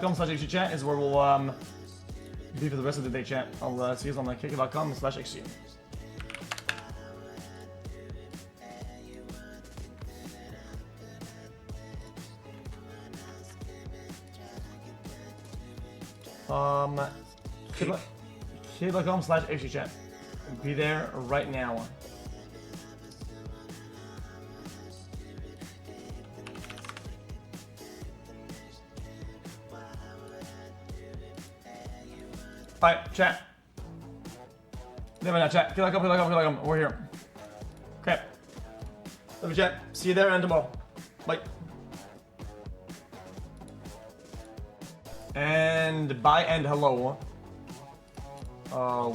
xQc chat is where we'll be for the rest of the day, chat. I'll see you on the kick.com/xq. Kick.com/xq chat. Be there right now. Alright, chat. Never mind, chat. Kick.com. We're here. Okay. Love you, chat. See you there and tomorrow. Bye. And bye and hello.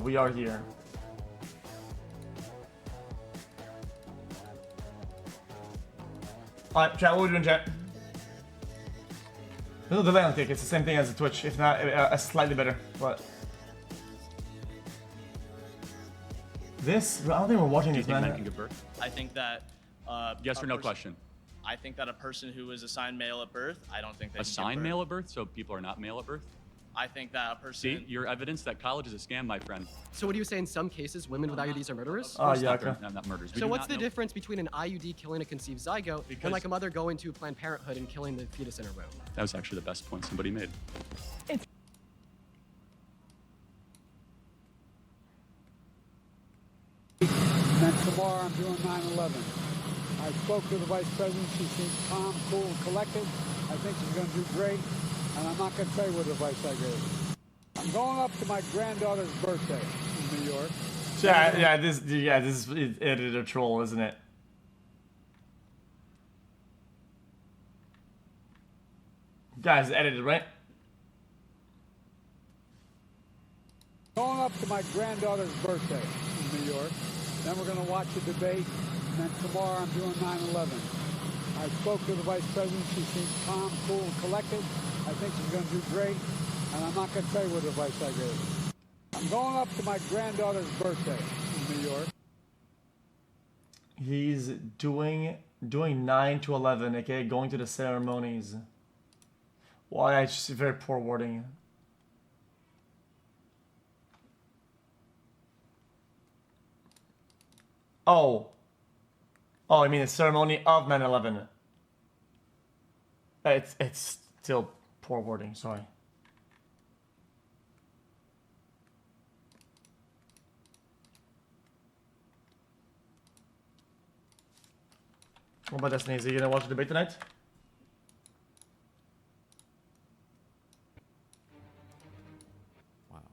We are here. Alright, chat, what are we doing, chat? There's no delay on Kick, it's the same thing as the Twitch, if not slightly better, but... This? I don't think we're watching this, man. Men can give birth? I think that... yes or no question? I think that a person who is assigned male at birth, I don't think they can Assigned give birth. male at birth? So people are not male at birth? I think that a person... See, your evidence that college is a scam, my friend. So what do you say in some cases women with IUDs are murderers? Oh, yeah, okay. Not murders. So what's the difference between an IUD killing a conceived zygote and like a mother going to Planned Parenthood and killing the fetus in her womb? That was actually the best point somebody made. And tomorrow I'm doing 9/11. I spoke to the vice president. She seems calm, cool, and collected. I think she's going to do great. And I'm not going to tell you what advice I gave. I'm going up to my granddaughter's birthday in New York. Yeah, this is edited a troll, isn't it? Guys, edited, right? Going up to my granddaughter's birthday in New York. Then we're going to watch a debate. And then tomorrow I'm doing 9/11. I spoke to the vice president. She seems calm, cool, and collected. I think she's going to do great. And I'm not going to tell you what advice I gave. I'm going up to my granddaughter's birthday in New York. He's doing 9 to 11, aka going to the ceremonies. Well, yeah, it's just very poor wording. Oh, I mean the ceremony of 9/11. It's still poor wording. Sorry. What about Destiny? Is he gonna watch the debate tonight? Wow.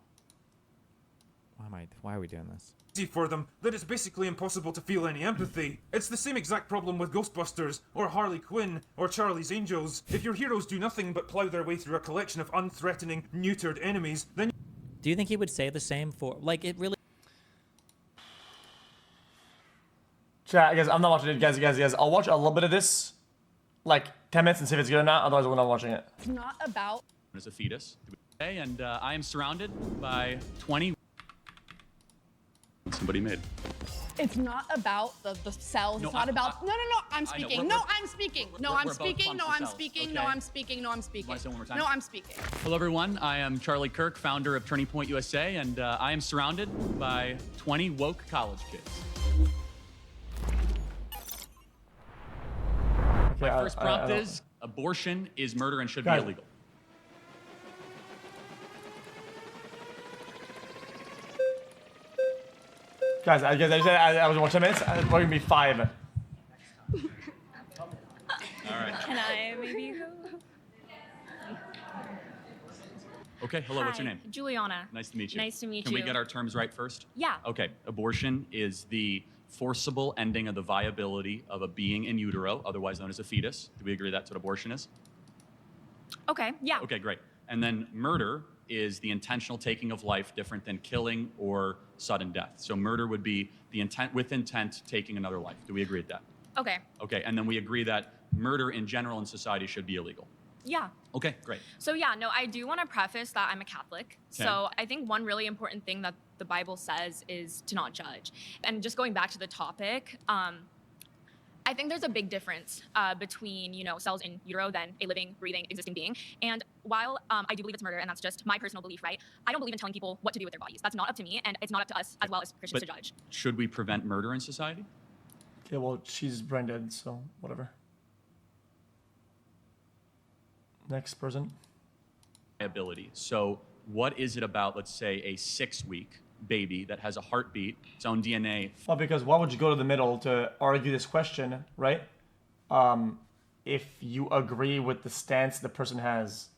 Why are we doing this? For them that it's basically impossible to feel any empathy. It's the same exact problem with Ghostbusters, or Harley Quinn, or Charlie's Angels. If your heroes do nothing but plow their way through a collection of unthreatening, neutered enemies, then... Do you think he would say the same for, like, it really... Chat, guys, I'm not watching it, guys. I'll watch a little bit of this, like 10 minutes and see if it's good or not, otherwise we're not watching it. It's not about... As a fetus. And I am surrounded by 20... Somebody made. It's not about the cells. No, it's not about... No, I'm speaking. No, I'm speaking. No, I'm speaking. No, I'm speaking. No, I'm speaking. No, I'm speaking. Want to say it one more time? No, I'm speaking. Hello, everyone. I am Charlie Kirk, founder of Turning Point USA, and I am surrounded by 20 woke college kids. Okay, My first prompt is, abortion is murder and should be illegal. Guys, I was watching 10 minutes. It's probably gonna be 5. All right. Can I maybe go? Okay, hello, what's your name? Juliana. Nice to meet you. Nice to meet Can you. we get our terms right first? Yeah. Okay, abortion is the forcible ending of the viability of a being in utero, otherwise known as a fetus. Do we agree that's what abortion is? Okay, yeah. Okay, great. And then murder is the intentional taking of life, different than killing or sudden death. So murder would be the intent, with intent, taking another life. Do we agree with that? Okay. Okay, and then we agree that murder in general in society should be illegal. Yeah. Okay, great. So yeah, no, I do want to preface that I'm a Catholic. Okay. So I think one really important thing that the Bible says is to not judge. And just going back to the topic, I think there's a big difference between, cells in utero than a living, breathing, existing being. And while I do believe it's murder, and that's just my personal belief, right? I don't believe in telling people what to do with their bodies. That's not up to me, and it's not up to us as well as Christians to judge. Should we prevent murder in society? Yeah, well, she's brain dead, so whatever. Next person. Ability. So what is it about, let's say, a 6-week baby that has a heartbeat, its own DNA? Well, because why would you go to the middle to argue this question, right? If you agree with the stance the person has.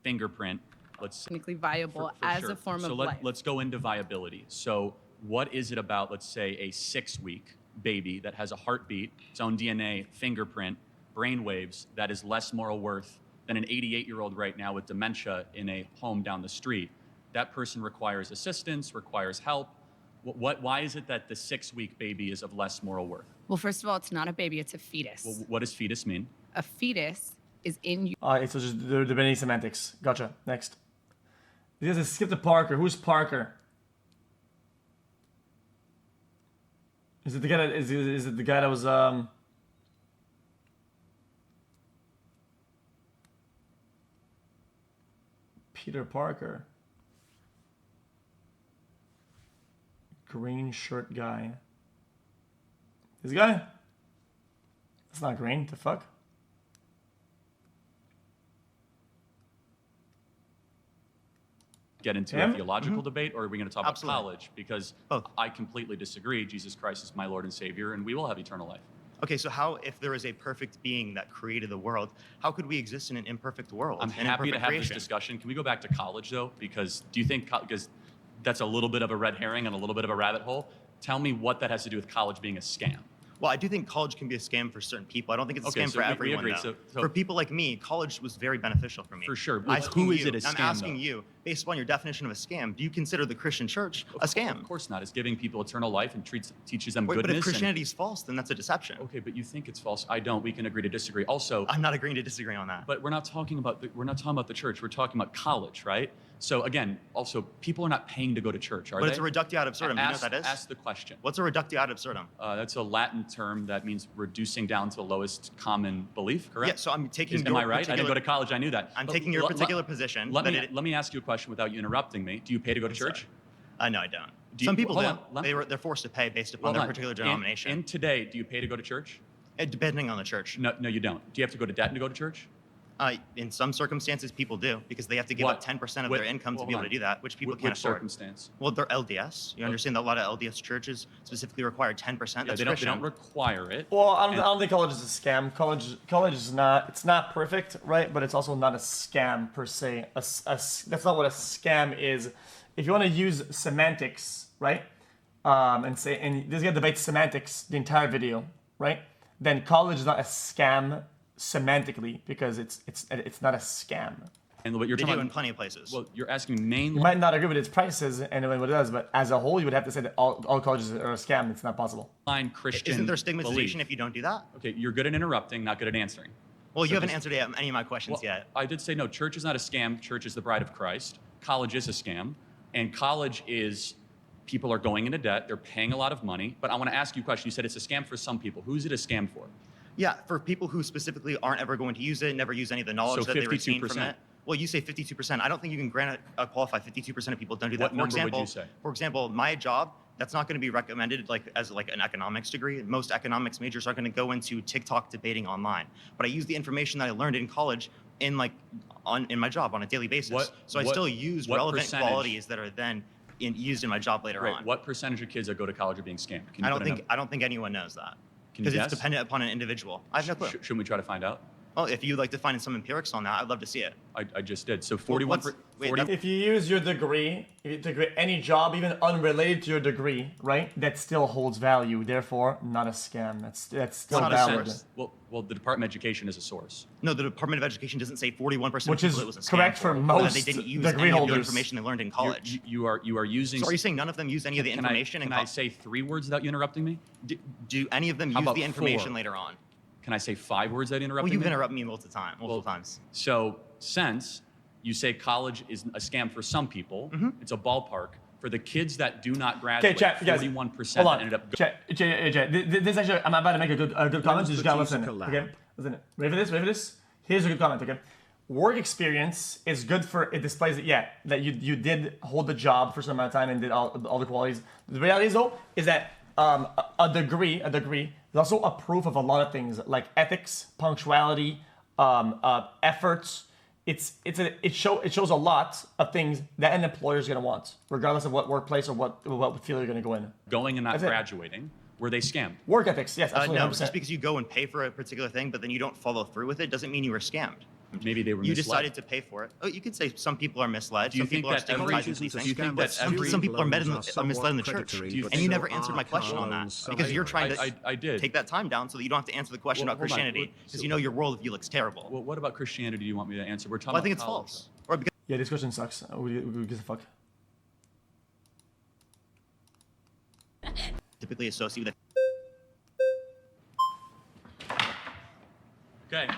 Fingerprint, let's Technically viable for as sure. a form so of let, life. Let's go into viability. So what is it about, let's say, a 6-week baby that has a heartbeat, its own DNA, fingerprint, brain waves, that is less moral worth than an 88-year-old right now with dementia in a home down the street? That person requires assistance, requires help. Why is it that the 6-week baby is of less moral worth? Well, first of all, it's not a baby, it's a fetus. Well, what does fetus mean? A fetus is in you. It's just the many semantics. Gotcha. Next. This is skip to Parker. Who's Parker? Is it the guy that is it the guy that was Peter Parker? Green shirt guy. This guy? That's not green. The fuck? Get into Him? a theological debate, or are we going to talk Absolutely. about college? Because Both. I completely disagree. Jesus Christ is my Lord and Savior, and we will have eternal life. Okay, so how, if there is a perfect being that created the world, how could we exist in an imperfect world? I'm an happy to imperfect have creation? this discussion. Can we go back to college, though? Because do you think, because that's a little bit of a red herring and a little bit of a rabbit hole. Tell me what that has to do with college being a scam. Well, I do think college can be a scam for certain people. I don't think it's a Okay, scam so for we everyone, agree. though. So- for people like me, college was very beneficial for me. For sure. I'm But who asking is you- it a I'm scam, asking though? you, based upon your definition of a scam, do you consider the Christian church a scam? Of course not. It's giving people eternal life and teaches them Wait, goodness. but if Christianity is false, then that's a deception. Okay, but you think it's false. I don't. We can agree to disagree. Also, I'm not agreeing to disagree on that. but we're not talking about the church. We're talking about college, right? So again, also, people are not paying to go to church, are But they? it's a reductio ad absurdum. Do you know what that is? Ask the question. What's a reductio ad absurdum? That's a Latin term that means reducing down to the lowest common belief, correct? Yeah, so I'm taking Am your I right? I didn't particular- go to college. I knew that. I'm But taking your le- particular position. Let that me let me ask you a question without you interrupting me. Do you pay to go to church? No, I don't. Do you- Some people hold do. on, let me- They're forced to pay based upon Hold their on. particular denomination. And today, do you pay to go to church? Depending on the church. No, you don't. Do you have to go to debt to go to church? In some circumstances, people do because they have to give What? up 10% of What- their income to hold be able on. to do that, which people Which can't afford. circumstance? Well, they're LDS. You understand that a lot of LDS churches specifically require 10%. Yeah, That's they Christian. don't require it. Well, I don't think college is a scam. College is not. It's not perfect, right? But it's also not a scam per se. That's not what a scam is. If you want to use semantics, right? And this guy debates semantics the entire video, right? Then college is not a scam semantically because it's not a scam. And what you're They talking do in about, plenty of places. well, you're asking mainly. You might not agree with its prices and what it does, but as a whole, you would have to say that all colleges are a scam. It's not possible. Christian Isn't there stigmatization belief. if you don't do that? Okay, you're good at interrupting, not good at answering. Well, So you haven't just- answered any of my questions Well, yet. I did say no. Church is not a scam. Church is the bride of Christ. College is a scam, and college is people are going into debt. They're paying a lot of money. But I want to ask you a question. You said it's a scam for some people. Who's it a scam for? Yeah, for people who specifically aren't ever going to use it, never use any of the knowledge So that they retain from 52%. it. Well, you say 52%. I don't think you can qualify 52% of people don't do that. What number would you say? For example, my job, that's not going to be recommended as an economics degree. Most economics majors are going to go into TikTok debating online. But I use the information that I learned in college in my job on a daily basis. So I still use what relevant percentage- qualities that are then used in my job later Right. on. What percentage of kids that go to college are being scammed? Can you I put a number? don't think anyone knows that. Can you Because it's guess? dependent upon an individual. I have no clue. Shouldn't we try to find out? Well, if you'd like to find some empirics on that, I'd love to see it. I just did. So 41. wait, that- If you use your degree, any job, even unrelated to your degree, right, that still holds value. Therefore, not a scam. That's still not a valid. source. Well, the Department of Education is a source. No, the Department of Education doesn't say 41% Which of people is it was a scam correct for or that most they didn't use degree any of the holders. information they learned in college. You are using. So are you saying none of them use any of the Can information in Can I college? say 3 words without you interrupting me? Do any of them How use about the information 4? later on? Can I say 5 words without interrupting Well, you've me? interrupted me multiple times. So since you say college is a scam for some people, Mm-hmm. it's a ballpark. For the kids that do not graduate, chat, guys, 41% hold on. ended up. Chat, this actually, I'm about to make a good comment. You just gotta listen. Okay, listen. Ready for this? Here's a good comment. Okay, work experience is good for it displays that you did hold the job for some amount of time and did all the qualities. The reality is though is that a degree is also a proof of a lot of things like ethics, punctuality, efforts. It shows a lot of things that an employer is going to want, regardless of what workplace or what field you're going to go in. Going and not graduating, were they scammed? Work ethics, yes, absolutely. No, just because you go and pay for a particular thing, but then you don't follow through with it, doesn't mean you were scammed. Maybe they were You misled. decided to pay for it. Oh, you could say some people are misled. Do you Some think people are that every- stigmatized into these do you things. think But that every- some people are misled in the church. And you never answered my question on that. Because you're trying to I did. take that time down so that you don't have to answer the question about Hold on. Christianity. Because you know your worldview looks terrible. Well, what about Christianity do you want me to answer? We're talking Well, I think about it's college. false. Or because Yeah, this question sucks. Who gives a fuck? typically associated with Okay.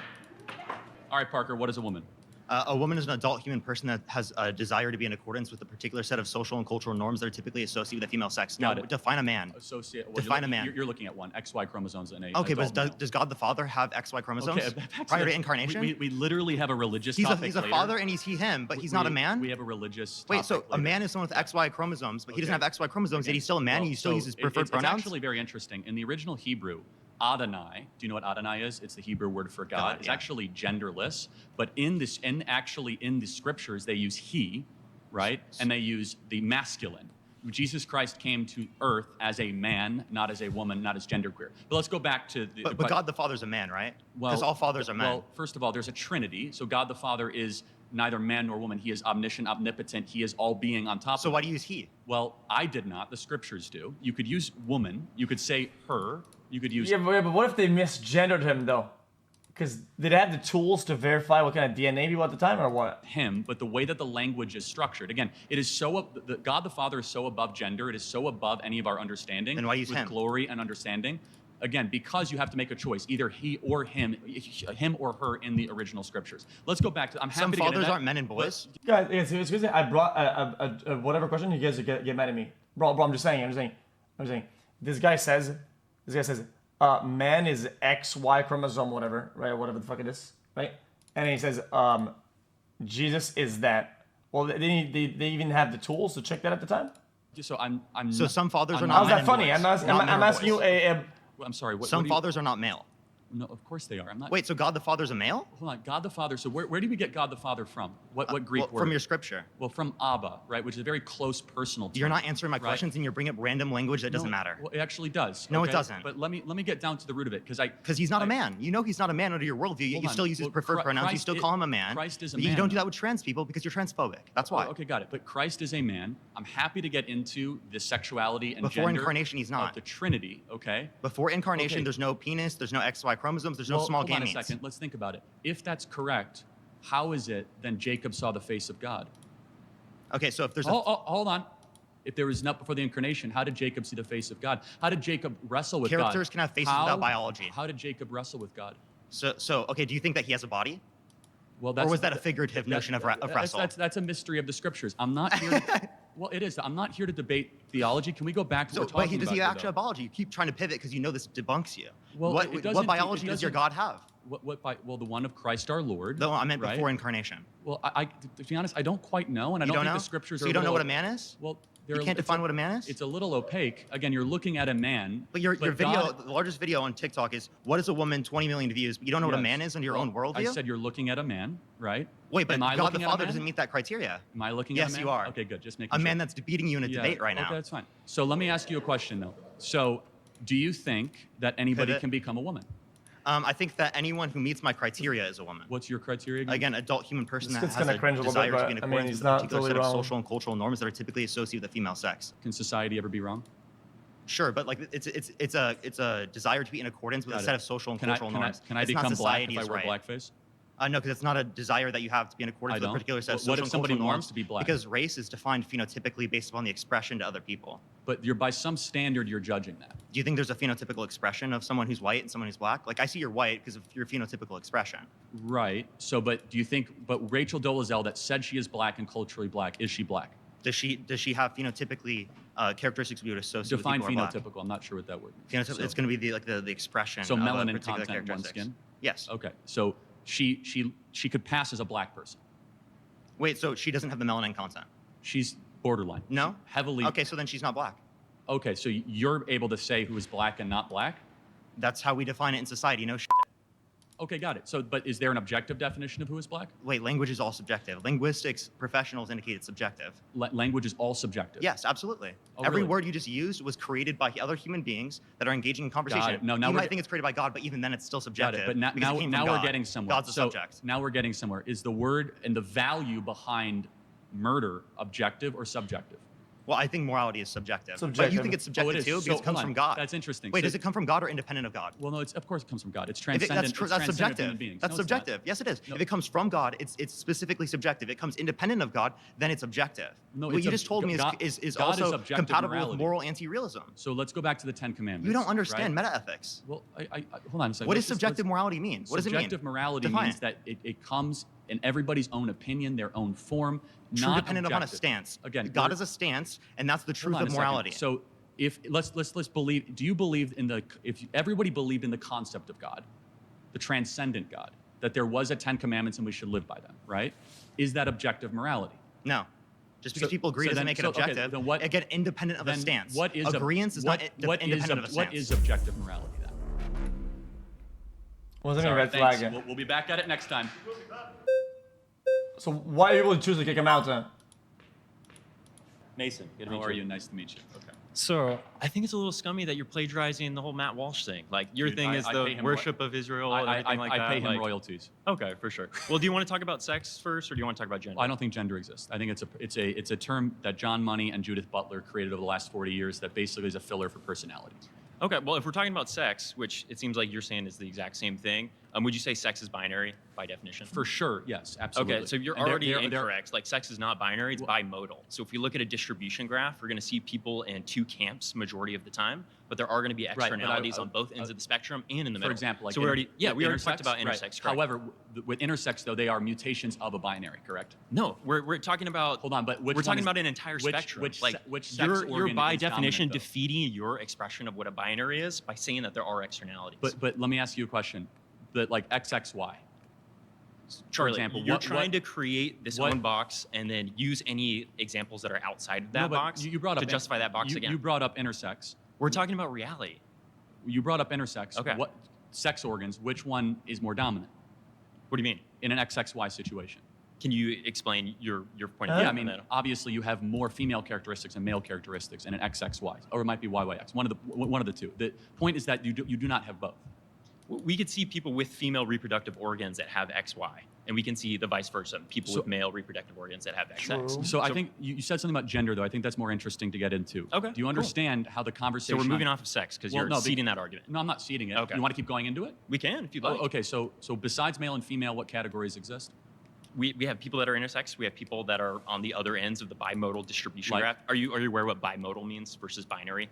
All right, Parker, what is a woman? a woman is an adult human person that has a desire to be in accordance with a particular set of social and cultural norms that are typically associated with the female sex. Now, Got it. define a man. Define a man. You're looking at one. XY chromosomes in a Okay, adult but male. does God the Father have XY chromosomes prior to incarnation? We literally have a religious He's topic a later. father and he's him, but he's not a man? We have a religious Wait, so topic a later. man is someone with XY chromosomes, but he doesn't have XY chromosomes, yet he's still a man and he still uses preferred pronouns? It's actually very interesting. In the original Hebrew, Adonai, do you know what Adonai is? It's the Hebrew word for God. It's actually genderless, but in the scriptures, they use he, right? And they use the masculine. Jesus Christ came to earth as a man, not as a woman, not as genderqueer. But let's go back to the But God the Father's a man, right? Because all fathers are men. Well, first of all, there's a Trinity. So God the Father is neither man nor woman. He is omniscient, omnipotent. He is all being on top So of why do you use he? Well, I did not. The scriptures do. You could use woman. You could say her. You could use... Yeah, but what if they misgendered him, though? Because did they have the tools to verify what kind of DNA people at the time, or what? Him, but the way that the language is structured. Again, it is so... God the Father is so above gender. It is so above any of our understanding. Then why use with him? glory and understanding. Again, because you have to make a choice, either he or him or her in the original scriptures. Let's go back to... I'm happy Some to get into fathers that, aren't men and boys. Guys, excuse me. I brought a whatever question. You guys get mad at me, bro. I'm just saying. This guy says, man is XY chromosome, whatever, right? Whatever the fuck it is, right? And then he says, Jesus is that. Well, they even have the tools to check that at the time. So I'm So not- some fathers I'm are not How's men that and funny? boys. I'm Not men or asking you boys. I'm sorry. What Some do you- fathers are not male. No, of course they are. I'm not... Wait, so God the Father's a male? Hold on. God the Father. So where do we get God the Father from? What Greek Well, word? from your scripture. Well, from Abba, right? Which is a very close personal term. You're not answering my right? questions and you're bringing up random language that doesn't No, matter. Well, it actually does. No, it okay? doesn't. But let me get down to the root of it, Because he's not a man. You know he's not a man under your worldview, yet Hold you on. still use his Well, preferred pronouns. You Christ still i- call him a man. Christ is a but you man, don't do though. that with trans people because you're transphobic. That's why. Oh, okay, got it. But Christ is a man. I'm happy to get into the sexuality and Before gender incarnation, he's not. of the Trinity, okay? Before incarnation, Okay. there's no penis, there's no XY chromosomes, there's no small hold on a gametes. second. Let's think about it. If that's correct, how is it then Jacob saw the face of God? Okay, so if there's Hold on. If there was not before the incarnation, how did Jacob see the face of God? How did Jacob wrestle with God? Characters can have faces without biology. How did Jacob wrestle with God? So okay, do you think that he has a body? Well, Or was that a figurative notion of wrestle? That's a mystery of the scriptures. I'm not here. Well, it is. I'm not here to debate theology. Can we go back to So, what we're but talking does he about? actually have biology? You keep trying to pivot because you know this debunks you. Well, what, it what doesn't- biology it does your doesn't- God have? Well, the one of Christ our Lord. No, I meant right? before incarnation. Well, to be honest, I don't quite know, and I You don't don't think know? the scriptures So are. you don't know little- what a man is? Well, You can't define what a man is? It's a little opaque. Again, you're looking at a man. But your video, God- the largest video on TikTok is, what is a woman, 20 million views, but you don't know what a Yes. man is under your Well, own worldview? I said you're looking at a man, right? Wait, but Am I God the looking at a Father man? doesn't meet that criteria. Am I looking at Yes, a man? you are. Okay, good. Just making A sure. man that's beating you in a Yeah, debate right now. Okay, that's fine. So let me ask you a question, though. So do you think that anybody Pivot. can become a woman? I think that anyone who meets my criteria is a woman. What's your criteria Again, adult human person that It's has kinda a cringe a little desire bit, to be in but, I mean, accordance he's with a not particular totally set of wrong. social and cultural norms that are typically associated with the female sex. Can society ever be wrong? Sure, but like it's a desire to be in accordance with Got a it. set of social and Can I, cultural can I, norms. can I It's not become black if I society's wear right. blackface? No, because it's not a desire that you have to be in accordance I with a don't. particular set of What social if and somebody cultural wants norms. to be black? Because race is defined phenotypically based upon the expression to other people. But you're by some standard you're judging that. Do you think there's a phenotypical expression of someone who's white and someone who's black? Like I see you're white because of your phenotypical expression. Right. So, but do you think? But Rachel Dolezal that said she is black and culturally black, is she black? Does she have phenotypically characteristics we would associate Define with people who are phenotypical. I'm not sure what that word means. black? It's going to be the expression. So of a melanin particular content in one's characteristics. skin? Yes. Okay. So she could pass as a black person. Wait, so she doesn't have the melanin content? She's borderline. No? She's heavily. Okay, so then she's not black. Okay, so you're able to say who is black and not black? That's how we define it in society, no shit. Okay, got it. So, but is there an objective definition of who is black? Wait, language is all subjective. Linguistics professionals indicate it's subjective. Language is all subjective. Yes, absolutely. Oh, Every really? word you just used was created by other human beings that are engaging in conversation. Got it. No, now you we're might think it's created by God, but even then it's still Got subjective. it. But now, because it came from we're God. getting somewhere. God's a So subject. now we're getting somewhere. Is the word and the value behind murder objective or subjective? Well, I think morality is subjective. But Subjective. you think it's subjective it is. too So, because it comes hold from on. God. That's interesting. Wait, So- does it come from God or independent of God? Well, no, it's of course it comes from God. It's If it- transcendent. that's it's that's transcendent of subjective. human beings. That's No, it's not. subjective. Yes, it is. No. If it comes from God, it's specifically subjective. If it comes independent of God, then it's objective. No, what it's you just told me God- is God is also objective compatible morality. with moral anti-realism. So let's go back to the Ten Commandments. You don't understand right? meta-ethics. Well, I hold on a second. What does Let's just- subjective let's- morality mean? What does it mean? Subjective morality Define means it. that it comes in everybody's own opinion, their own form, True not dependent upon a objective. stance. Again, God we're- is a stance, and that's the hold truth on of a second. morality. So if let's believe. Do you believe in the? If everybody believed in the concept of God, the transcendent God, that there was a Ten Commandments and we should live by them, right? Is that objective morality? No. Just because So- people agree so doesn't then- make it so, okay, objective. then what- Again, independent of a Then stance. what is Agreeance is not independent of a stance. what is objective morality then? What's the Sorry, red thanks. flag? We'll be back at it next time. So why do people choose to kick him out? Mason, how are you? Nice to meet you. Okay. So I think it's a little scummy that you're plagiarizing the whole Matt Walsh thing. Like your Dude, thing I is pay the him worship of Israel and everything like that. I pay him like- royalties. Okay, for sure. Well, do you want to talk about sex first, or do you want to talk about gender? I don't think gender exists. I think it's a term that John Money and Judith Butler created over the last 40 years that basically is a filler for personality. Okay, well, if we're talking about sex, which it seems like you're saying is the exact same thing, would you say sex is binary by definition? For sure, yes, absolutely. Okay, so you're And they're- already they're- incorrect. Like sex is not binary, it's bimodal. So if we look at a distribution graph, we're going to see people in two camps majority of the time, but there are going to be but I- externalities on both ends of the spectrum and in the middle. For example, like so we already intersex, talked about right. intersex. Correct. However, with intersex though, they are mutations of a binary, correct? No, we're talking about. Hold on, but which we're talking one is- about an entire which- spectrum. which like se- which sex you're organ by is definition dominant, though? defeating your expression of what a binary is by saying that there are externalities. But let me ask you a question. That like XXY. Charlie, for example, you're trying to create this what- own box and then use any examples that are outside of that No, but box you brought up to justify that box again. You brought up intersex. We're talking about reality. You brought up intersex. Okay. What sex organs? Which one is more dominant What do you mean? in an XXY situation? Can you explain your point of view? Yeah, I on mean, that? obviously you have more female characteristics and male characteristics in an XXY, or it might be YYX. One of the two. The point is that you do not have both. We could see people with female reproductive organs that have XY, and we can see the vice versa, people with male reproductive organs that have XX. So I think you said something about gender, though. I think that's more interesting to get into. Okay, Do you understand how the So conversation? we're moving off of sex because you're ceding that argument. No, I'm not ceding it. Okay. You want to keep going into it? We can if you'd like. Okay, so besides male and female, what categories exist? We have people that are intersex. We have people that are on the other ends of the bimodal distribution Like- graph. Are you aware what bimodal means versus binary?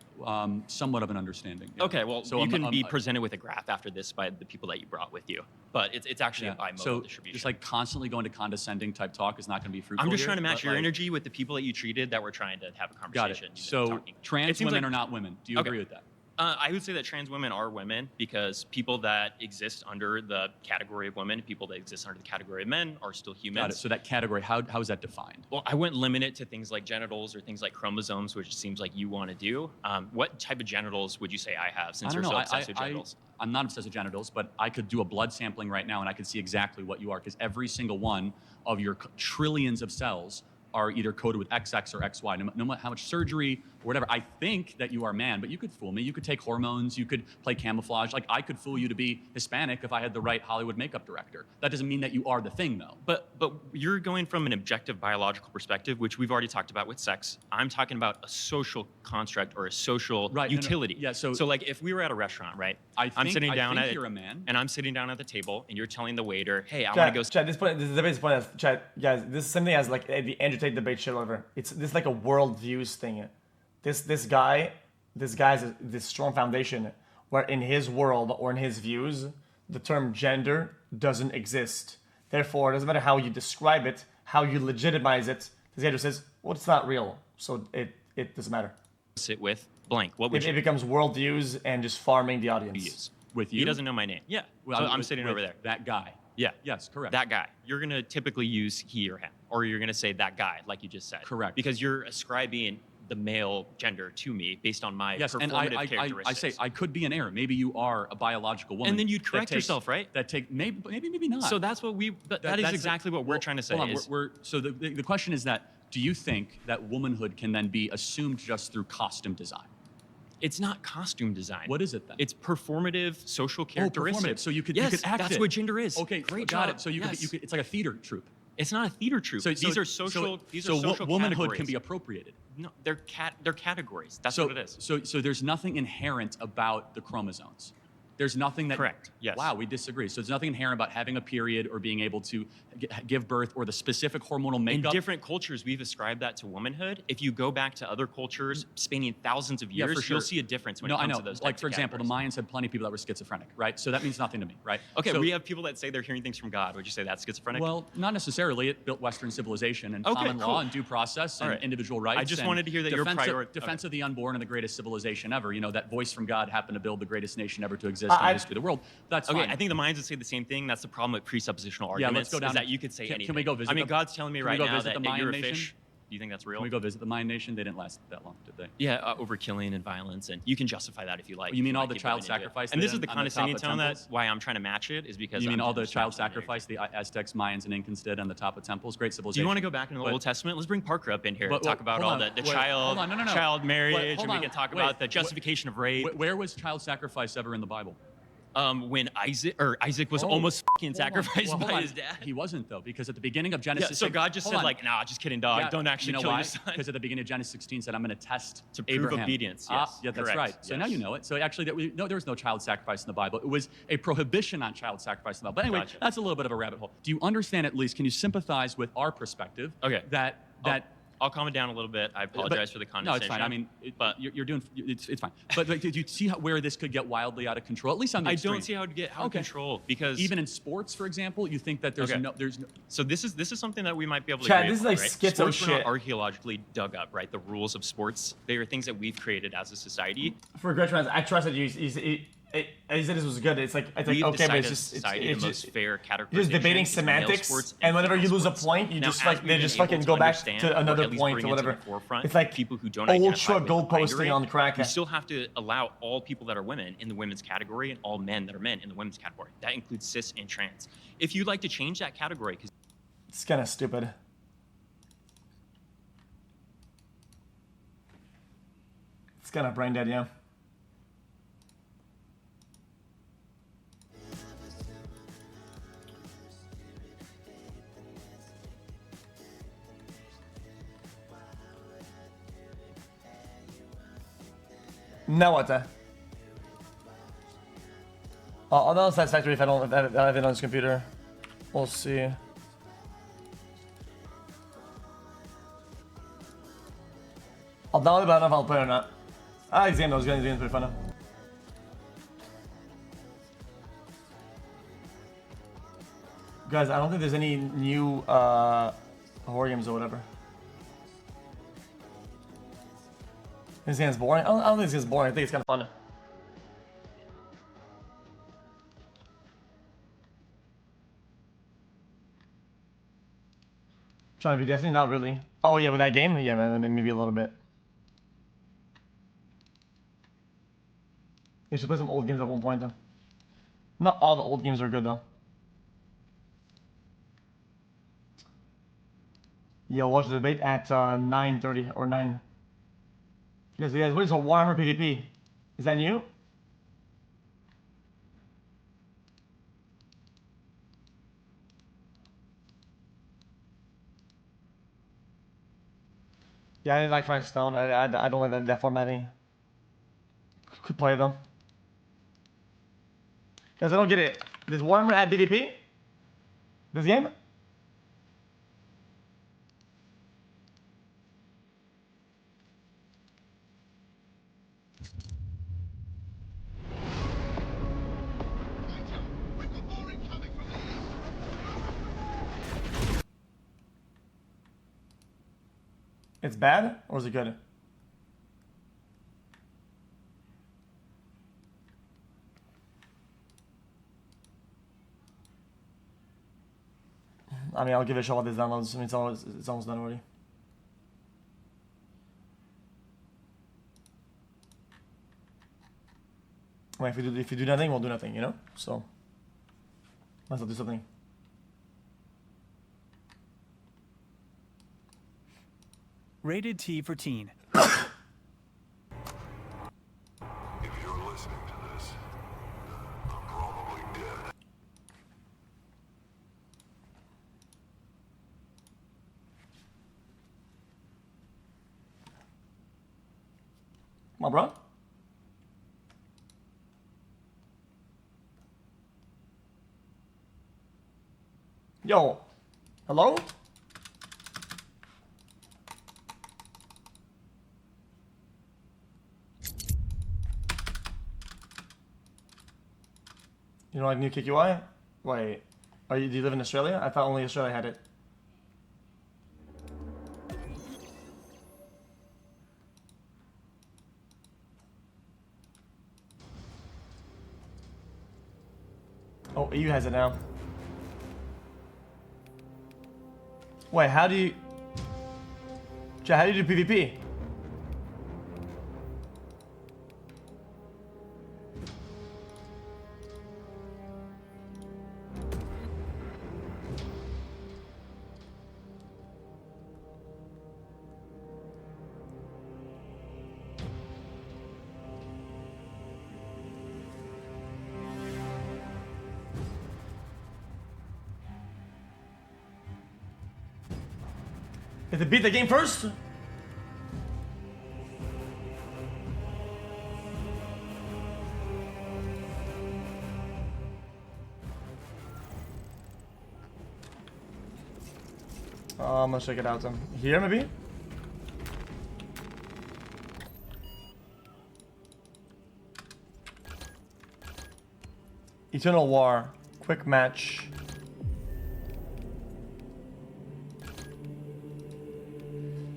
Somewhat of an understanding. yeah. Okay, well, So you I'm- can I'm- be presented with a graph after this by the people that you brought with you. But it's actually a bimodal So distribution. just like constantly going to condescending type talk is not going to be fruitful. I'm just here, trying to match but, your like- energy with the people that you treated that were trying to have a Got conversation. it. you know, So talking. trans It seems women like- are not women. Do you Okay. agree with that? I would say that trans women are women because people that exist under the category of women, people that exist under the category of men, are still humans. Got it. So that category, how is that defined? Well, I wouldn't limit it to things like genitals or things like chromosomes, which it seems like you want to do. What type of genitals would you say I have, since I you're don't know. so obsessed with genitals? I'm not obsessed with genitals, but I could do a blood sampling right now and I could see exactly what you are because every single one of your trillions of cells are either coded with XX or XY, no matter how much surgery or whatever. I think that you are man, but you could fool me. You could take hormones, you could play camouflage. Like I could fool you to be Hispanic if I had the right Hollywood makeup director. That doesn't mean that you are the thing though. But you're going from an objective biological perspective, which we've already talked about with sex. I'm talking about a social construct or a social utility. Yeah, so like if we were at a restaurant, right? I I'm sitting down think at you're a man. and I'm sitting down at the table, and you're telling the waiter, "Hey, I want Chat, to go." chat, this is the basic point. Chat, guys, this is something as like the Andrew Tate debate shit over. This is like a worldviews thing. This guy has this strong foundation where in his world or in his views, the term gender doesn't exist. Therefore, it doesn't matter how you describe it, how you legitimize it. This guy just says, well, it's not real, so it doesn't matter. Sit with blank. What would It you becomes world views and just farming the audience. use? With you? He doesn't know my name. Yeah. Well, So I'm sitting over there. That guy. Yeah. Yes, correct. That guy. You're going to typically use he or him, or you're going to say that guy, like you just said. Correct. Because you're ascribing the male gender to me based on my Yes, and performative characteristics. I say I could be in error. Maybe you are a biological woman. And then you'd that correct takes- yourself, right? That take maybe not. So that's what we. That is that's exactly what we're trying to say. Hold on, is- so the question is that do you think that womanhood can then be assumed just through costume design? It's not costume design. What is it then? It's performative social Oh, performative. characteristics. So you could yes, you could act that's it. what gender is. Okay, great got job. it. So you yes. could it's like a theater troupe. It's not a theater troupe. These are social. These are social womanhood categories. can be appropriated. No, they're categories. That's So what it is. So there's nothing inherent about the chromosomes. There's nothing that. Correct. Yes. Wow, we disagree. So there's nothing inherent about having a period or being able to give birth or the specific hormonal In makeup. different cultures, we've ascribed that to womanhood. If you go back to other cultures spanning thousands of Yeah, years, for sure. you'll see a difference when No, it comes I know. to those Like types for of example, the categories. Mayans had plenty of people that were schizophrenic, right? So that means nothing to me, right? Okay, So- we have people that say they're hearing things from God. Would you say that's schizophrenic? Well, not necessarily. It built Western civilization and Okay, common cool. law and due process and All right. individual rights. I just and wanted to hear that your defense of the unborn and the greatest civilization ever. You know, that voice from God happened to build the greatest nation ever to exist in the history of the world. That's okay, fine. I think the Mayans would say the same thing. That's the problem with presuppositional Yeah, arguments. let's go down. Is that you could say Can anything. we go visit? I mean, the- God's telling me can we right go now visit that the Mayan you're a nation? fish. Do you think that's real? Can we go visit the Mayan nation? They didn't last that long, did they? Yeah, over killing and violence, and you can justify that if you like. You mean if all like the keep child going into it. sacrifice And they this is did the on the top condescending of tone temples? that why I'm trying to match it is because You mean I'm all the just child matching it. sacrifice the Aztecs, Mayans, and Incans did on the top of temples? Great Do civilization. you want to go back into the But- Old Testament? Let's bring Parker up in here But- and talk about hold all on, the wait, child hold on, no, no, no. child marriage, Wait, hold and we on, can talk wait, about the justification of rape. Where was child sacrifice ever in the Bible? When Isaac was Oh, almost fucking hold on. sacrificed Well, hold by on. his dad. He wasn't though, because at the beginning of Yeah, Genesis, so God just hold said on. like, nah, just kidding, dog. Yeah, Don't actually you know kill why? your son. Because at the beginning of Genesis 16 said, "I'm going to test To prove Abraham." obedience, Ah, yes, yeah, that's correct, right. So now yes. you know it. So actually, no, there was no child sacrifice in the Bible. It was a prohibition on child sacrifice in the Bible. But anyway, Gotcha. that's a little bit of a rabbit hole. Do you understand at least? Can you sympathize with our perspective? Okay. That I'll calm it down a little bit. I apologize for the No, condescension. it's fine. I mean, but you're doing it's fine. But like, did you see where this could get wildly out of control? At least on the I extreme. don't see how it get out of Okay. control because Even in sports, for example, you think that there's Okay. there's no. So this is something that we might be able to Chad, agree this is upon, like right? schizo Sports were not shit. archaeologically dug up, right? The rules of sports, they are things that we've created as a society. For Great Trans, I trusted you. He said this was good. It's like We've okay, but decided it's as just a society it's the just most fair categorization. you're just debating is male semantics, sports and whenever you female lose a sports. point, you Now, just as like we've they been just able fucking to go back understand, to or another at least point bring or into the whatever. forefront It's like people who don't old identify short with goal the binary, posting on crack. You still have to allow all people that are women in the women's category and all men that are men in the women's category. That includes cis and trans. If you'd like to change that category, because It's kind of stupid. It's kind of brain dead, yeah. Now what? I'll download Satisfactory if I don't have it on this computer. We'll see. I'll download it, but I don't know if I'll play it or not. I like this game though. This game's pretty fun though. Guys, I don't think there's any new horror games or whatever. This game's boring. I don't think this game's boring. I think it's kind of fun. Trying to be Destiny? Not really. Oh yeah, with that game? Yeah, man, maybe a little bit. You should play some old games at one point though. Not all the old games are good though. Yeah, watch the debate at 9:30 or 9. You guys, what is a Warhammer PvP? Is that new? Yeah, I didn't like Frank Stone. I don't like that formatting. Could play them. Guys, I don't get it. Does Warhammer add PvP? This game? It's bad or is it good? I mean, I'll give it a shot with these downloads. I mean, it's almost done already. Well, if you do nothing, we'll do nothing, you know? So, might as well do something. Rated T for teen. If you're listening to this, I'm probably dead. Come on, bro. Yo. Hello? You know like new Kick VOD? Wait. Do you live in Australia? I thought only Australia had it. Oh, EU has it now. Wait, how do you... Chat, how do you do PvP? Did it beat the game first? I'm gonna check it out then. Here maybe? Eternal War. Quick match.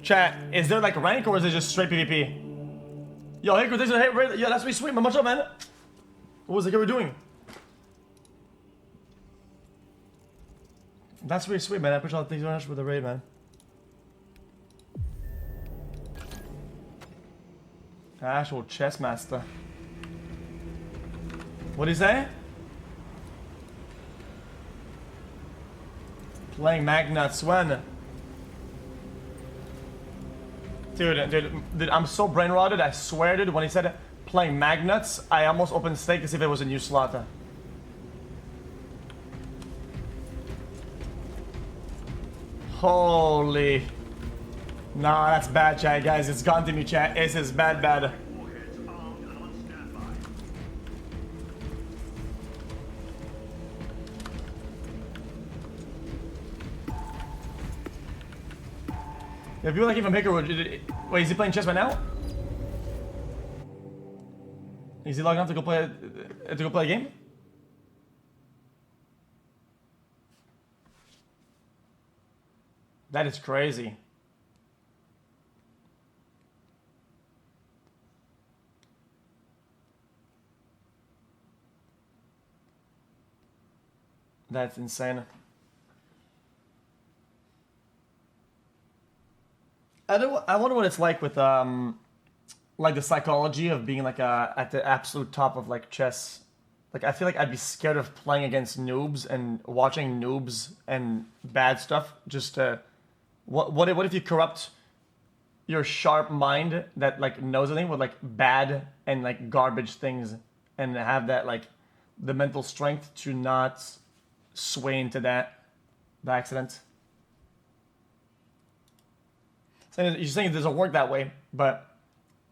Chat, is there like rank or is it just straight PvP? Yo, hey, good, hey, yeah, that's pretty sweet, man. What's up, man? What was the guy we're doing? That's pretty sweet, man. I appreciate all the things very much for the raid, man. Actual chess master. What do you say? Playing Magnuts when? Dude, I'm so brain rotted. I swear, dude. When he said playing Magnuts, I almost opened Steak to see if it was a new slot. Holy. Nah, that's bad, chat, guys. It's gone to me, chat. This is bad, bad. If you like him from Hickerwood, wait, is he playing chess right now? Is he logging on to go play a game? That is crazy. That's insane. I wonder what it's like with like the psychology of being like at the absolute top of like chess. Like I feel like I'd be scared of playing against noobs and watching noobs and bad stuff. Just to, what if you corrupt your sharp mind that like knows everything with like bad and like garbage things and have that like the mental strength to not sway into that by accident. You're saying it doesn't work that way, but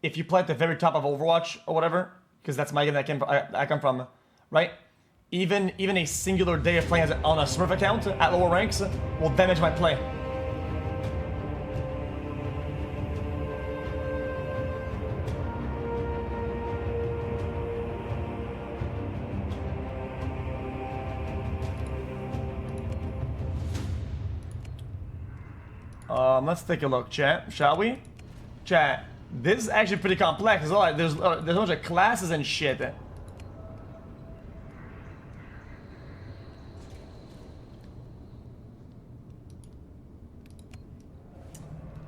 if you play at the very top of Overwatch or whatever, because that's my game that I come from, right? Even a singular day of playing on a Smurf account at lower ranks will damage my play. Let's take a look, chat. Shall we? Chat. This is actually pretty complex. There's a bunch of classes and shit.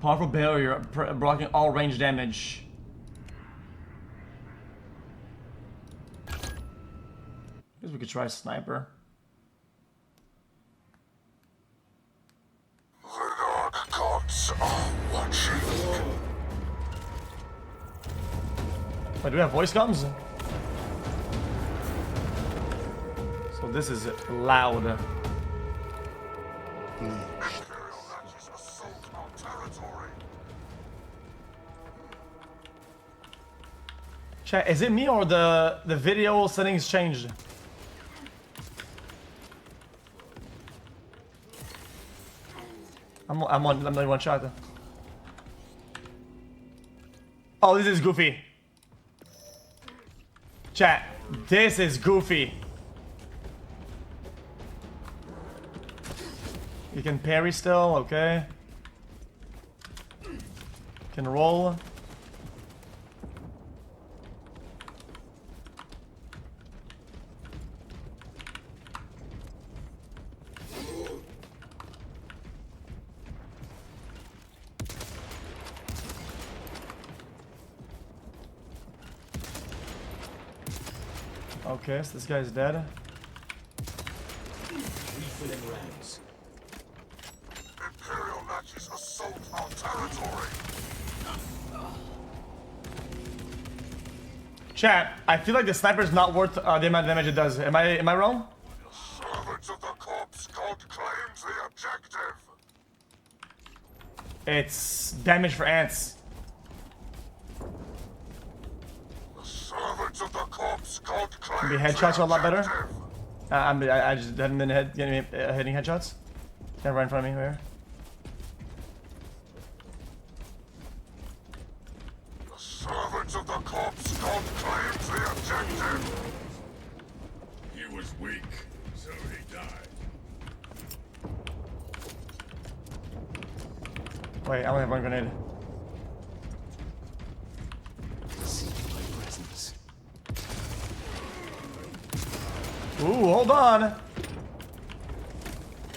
Powerful barrier blocking all range damage. Guess we could try sniper. The dark gods are watching. Wait, do we have voice comms? So this is loud. Imperial Nazis assault our territory. Chat, is it me or the video settings changed? I'm only one shot. Oh, this is goofy. Chat, this is goofy. You can parry still, okay. Can roll. Okay, so this guy's dead. Refilling rounds. Imperial Nazis assault our territory. Chat, I feel like the sniper's not worth the amount of damage it does. Am I wrong? Servants of the corpse god claims the objective. It's damage for ants. Servants of the corpse god claims Maybe headshots are a lot better. I just haven't been hitting headshots. They're right in front of me here. The servants of the corpse god claims the objective. He was weak, so he died. Wait, I only have one grenade. Ooh, hold on.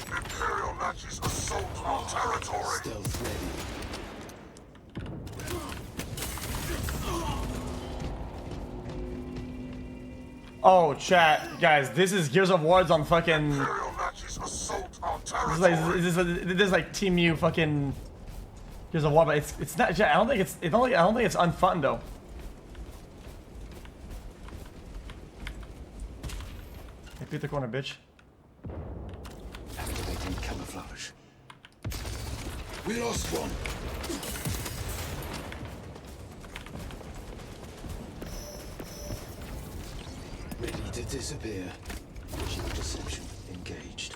Imperial Nazis assault our territory. Stealth ready. Oh, chat, guys, this is Gears of War's on fucking. Imperial Nazis assault our This is like Team U fucking Gears of War, but it's not. Chat, I don't think it's unfun though. Hey, beat the corner, bitch. Activating camouflage. We lost one. Ready to disappear. Visual deception engaged.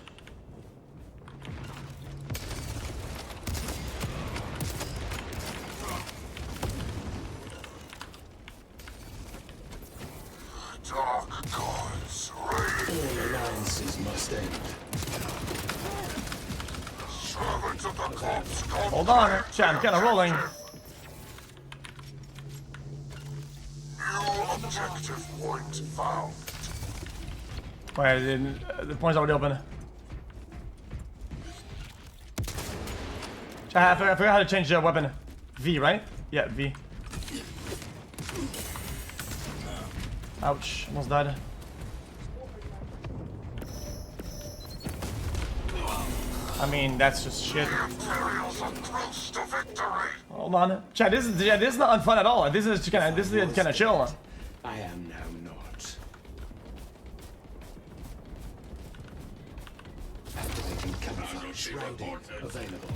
Dark gods reign. All alliances must end. Servants of the corpse god. Hold on, chat, I'm kind of rolling. New objective point found. Wait, the point's already open. Chat, I forgot how to change the weapon. V, right? Yeah, V. Ouch, almost died. I mean, that's just shit. Hold on, chat. This is not unfun at all. This is kind of chill. I am now not. Activating camouflage. Shrouding available.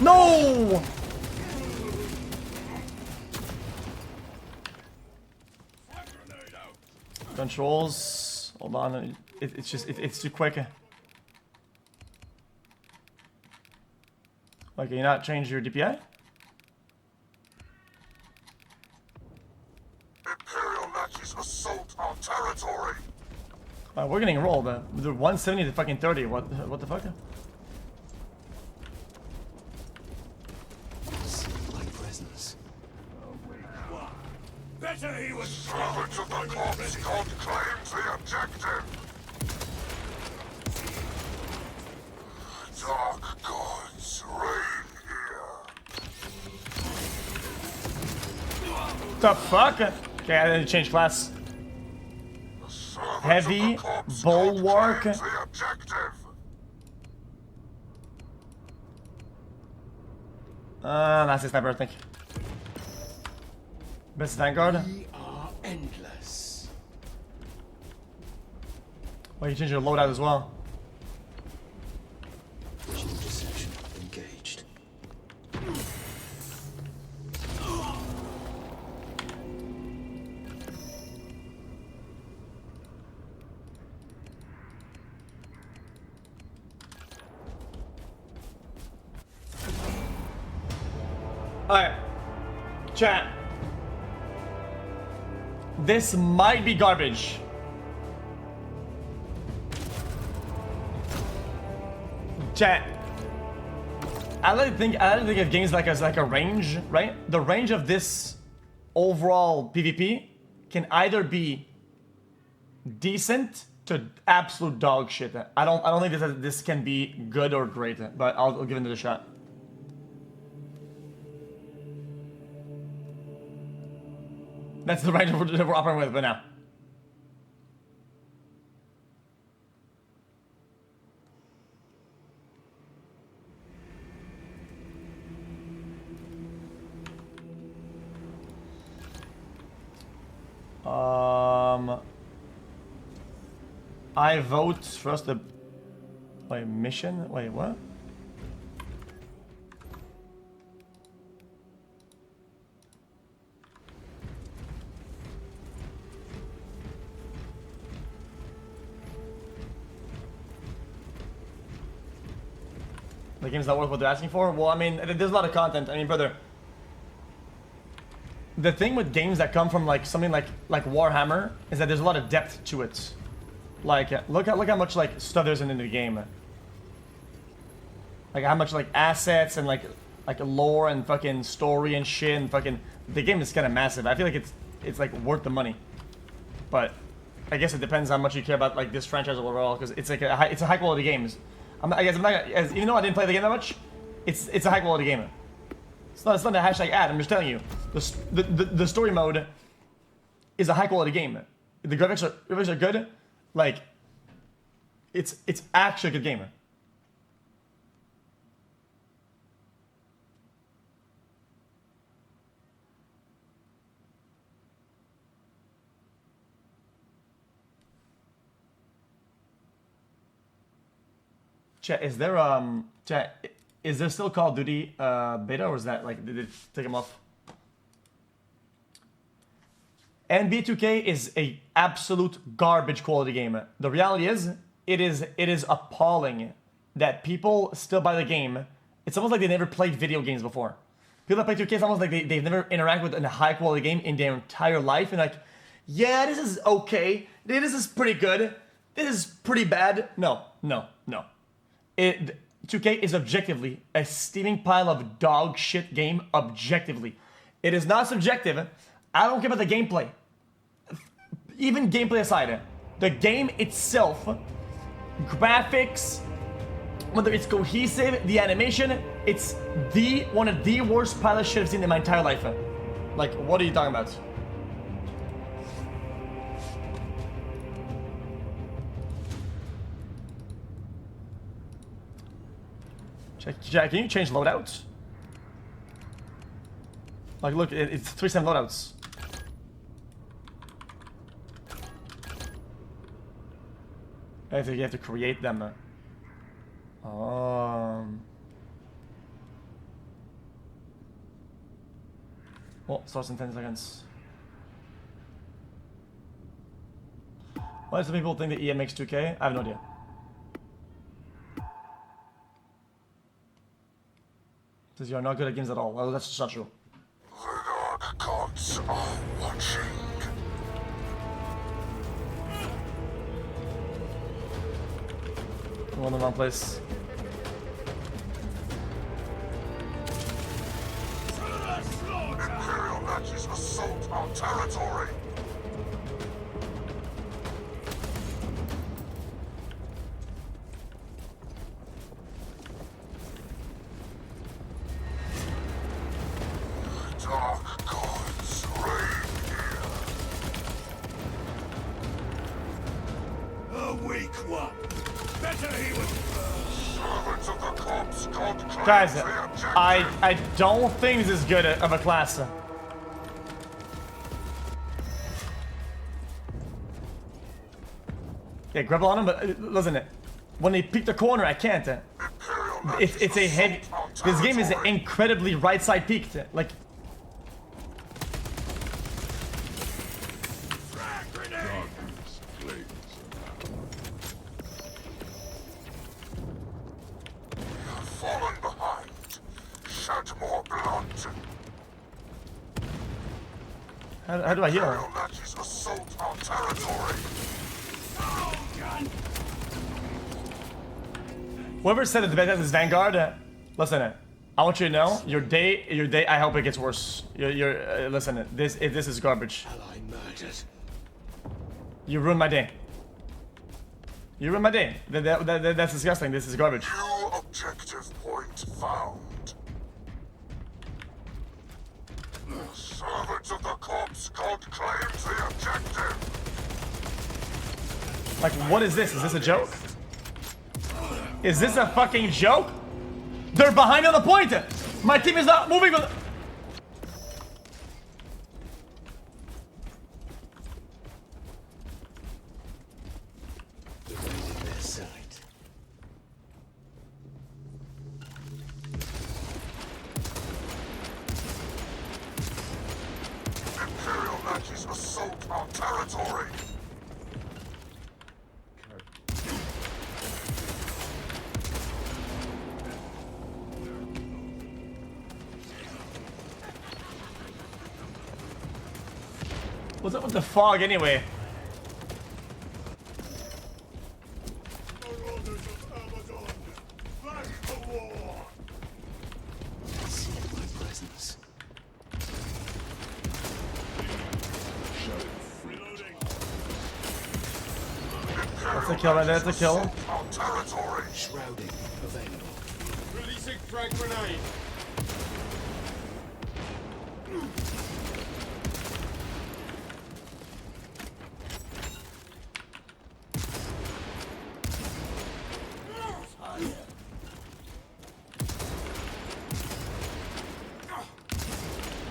No! Controls. Hold on. It's too quick. Like, can you not change your DPI? Imperial Nazis assault our territory. We're getting rolled. The 170 to fucking 30. What the fuck? My presence. Better he was. Servants of the corpse god claims the objective. Dark gods reign here. The fuck? Okay, I didn't change class. Heavy bulwark. That's his sniper, I think. Best Vanguard. We are endless. Well, you change your loadout as well. Visual deception engaged. Alright. Chat. This might be garbage. Chat. I like to think of games like as like a range, right? The range of this overall PvP can either be decent to absolute dog shit. I don't think this can be good or great, but I'll give it a shot. That's the range we're operating with right now. I vote first the... Wait, mission? Wait, what? The game's not worth what they're asking for? Well, I mean, there's a lot of content. I mean, brother, the thing with games that come from like something like Warhammer is that there's a lot of depth to it. Like, look how much like stuff there's in the game. Like how much like assets and like lore and fucking story and shit and fucking the game is kind of massive. I feel like it's like worth the money, but I guess it depends how much you care about like this franchise overall, because it's like it's a high quality game. I guess I'm not, even though I didn't play the game that much, it's a high quality game. It's not a hashtag ad. I'm just telling you, the story mode is a high quality game. The graphics are good. Like, it's actually a good game. Chat, is there is there still Call of Duty beta, or is that like did it take them off? NBA 2K is a absolute garbage quality game. The reality is, it is appalling that people still buy the game. It's almost like they never played video games before. People that play 2K, it's almost like they've never interacted with a high quality game in their entire life, and like, yeah, this is okay. This is pretty good. This is pretty bad. No. 2K is objectively a steaming pile of dog shit game. Objectively, it is not subjective. I don't care about the gameplay. Even gameplay aside, the game itself, graphics, whether it's cohesive, the animation, it's one of the worst pile of shit I've seen in my entire life. Like, what are you talking about? Jack, can you change loadouts? Like, look, it's 3-7 loadouts. I think you have to create them. Oh, starts in 10 seconds. Why do some people think that EM makes 2K? I have no idea. Because you're not good at games at all. Well, that's just not true. The dark gods are watching. I'm in the wrong place. Imperial Nazis assault our territory. Dark gods reign here. A weak one. Better he was. Servants of the corpse god claims Guys, the objective. I don't think this is good of a class. Yeah, grapple on him, but listen, when they peek the corner, I can't. It's a heavy. This game is incredibly right side peaked. Like. Fallen behind. Shed more blood. How do I heal? Imperial Nazis assault our territory. Whoever said that the best is Vanguard, listen, I want you to know your day. I hope it gets worse. Listen, this is garbage. You ruined my day. You ruined my day. That's disgusting. This is garbage. New objective point found. Servants of the corpse god claims the objective. Like, what is this? Is this a joke? Is this a fucking joke? They're behind on the point. My team is not moving. Imperial Nazis assault our territory. What's up with the fog anyway? That's a kill right there, that's a kill. Our territory. Shrouding available. Releasing frag grenade.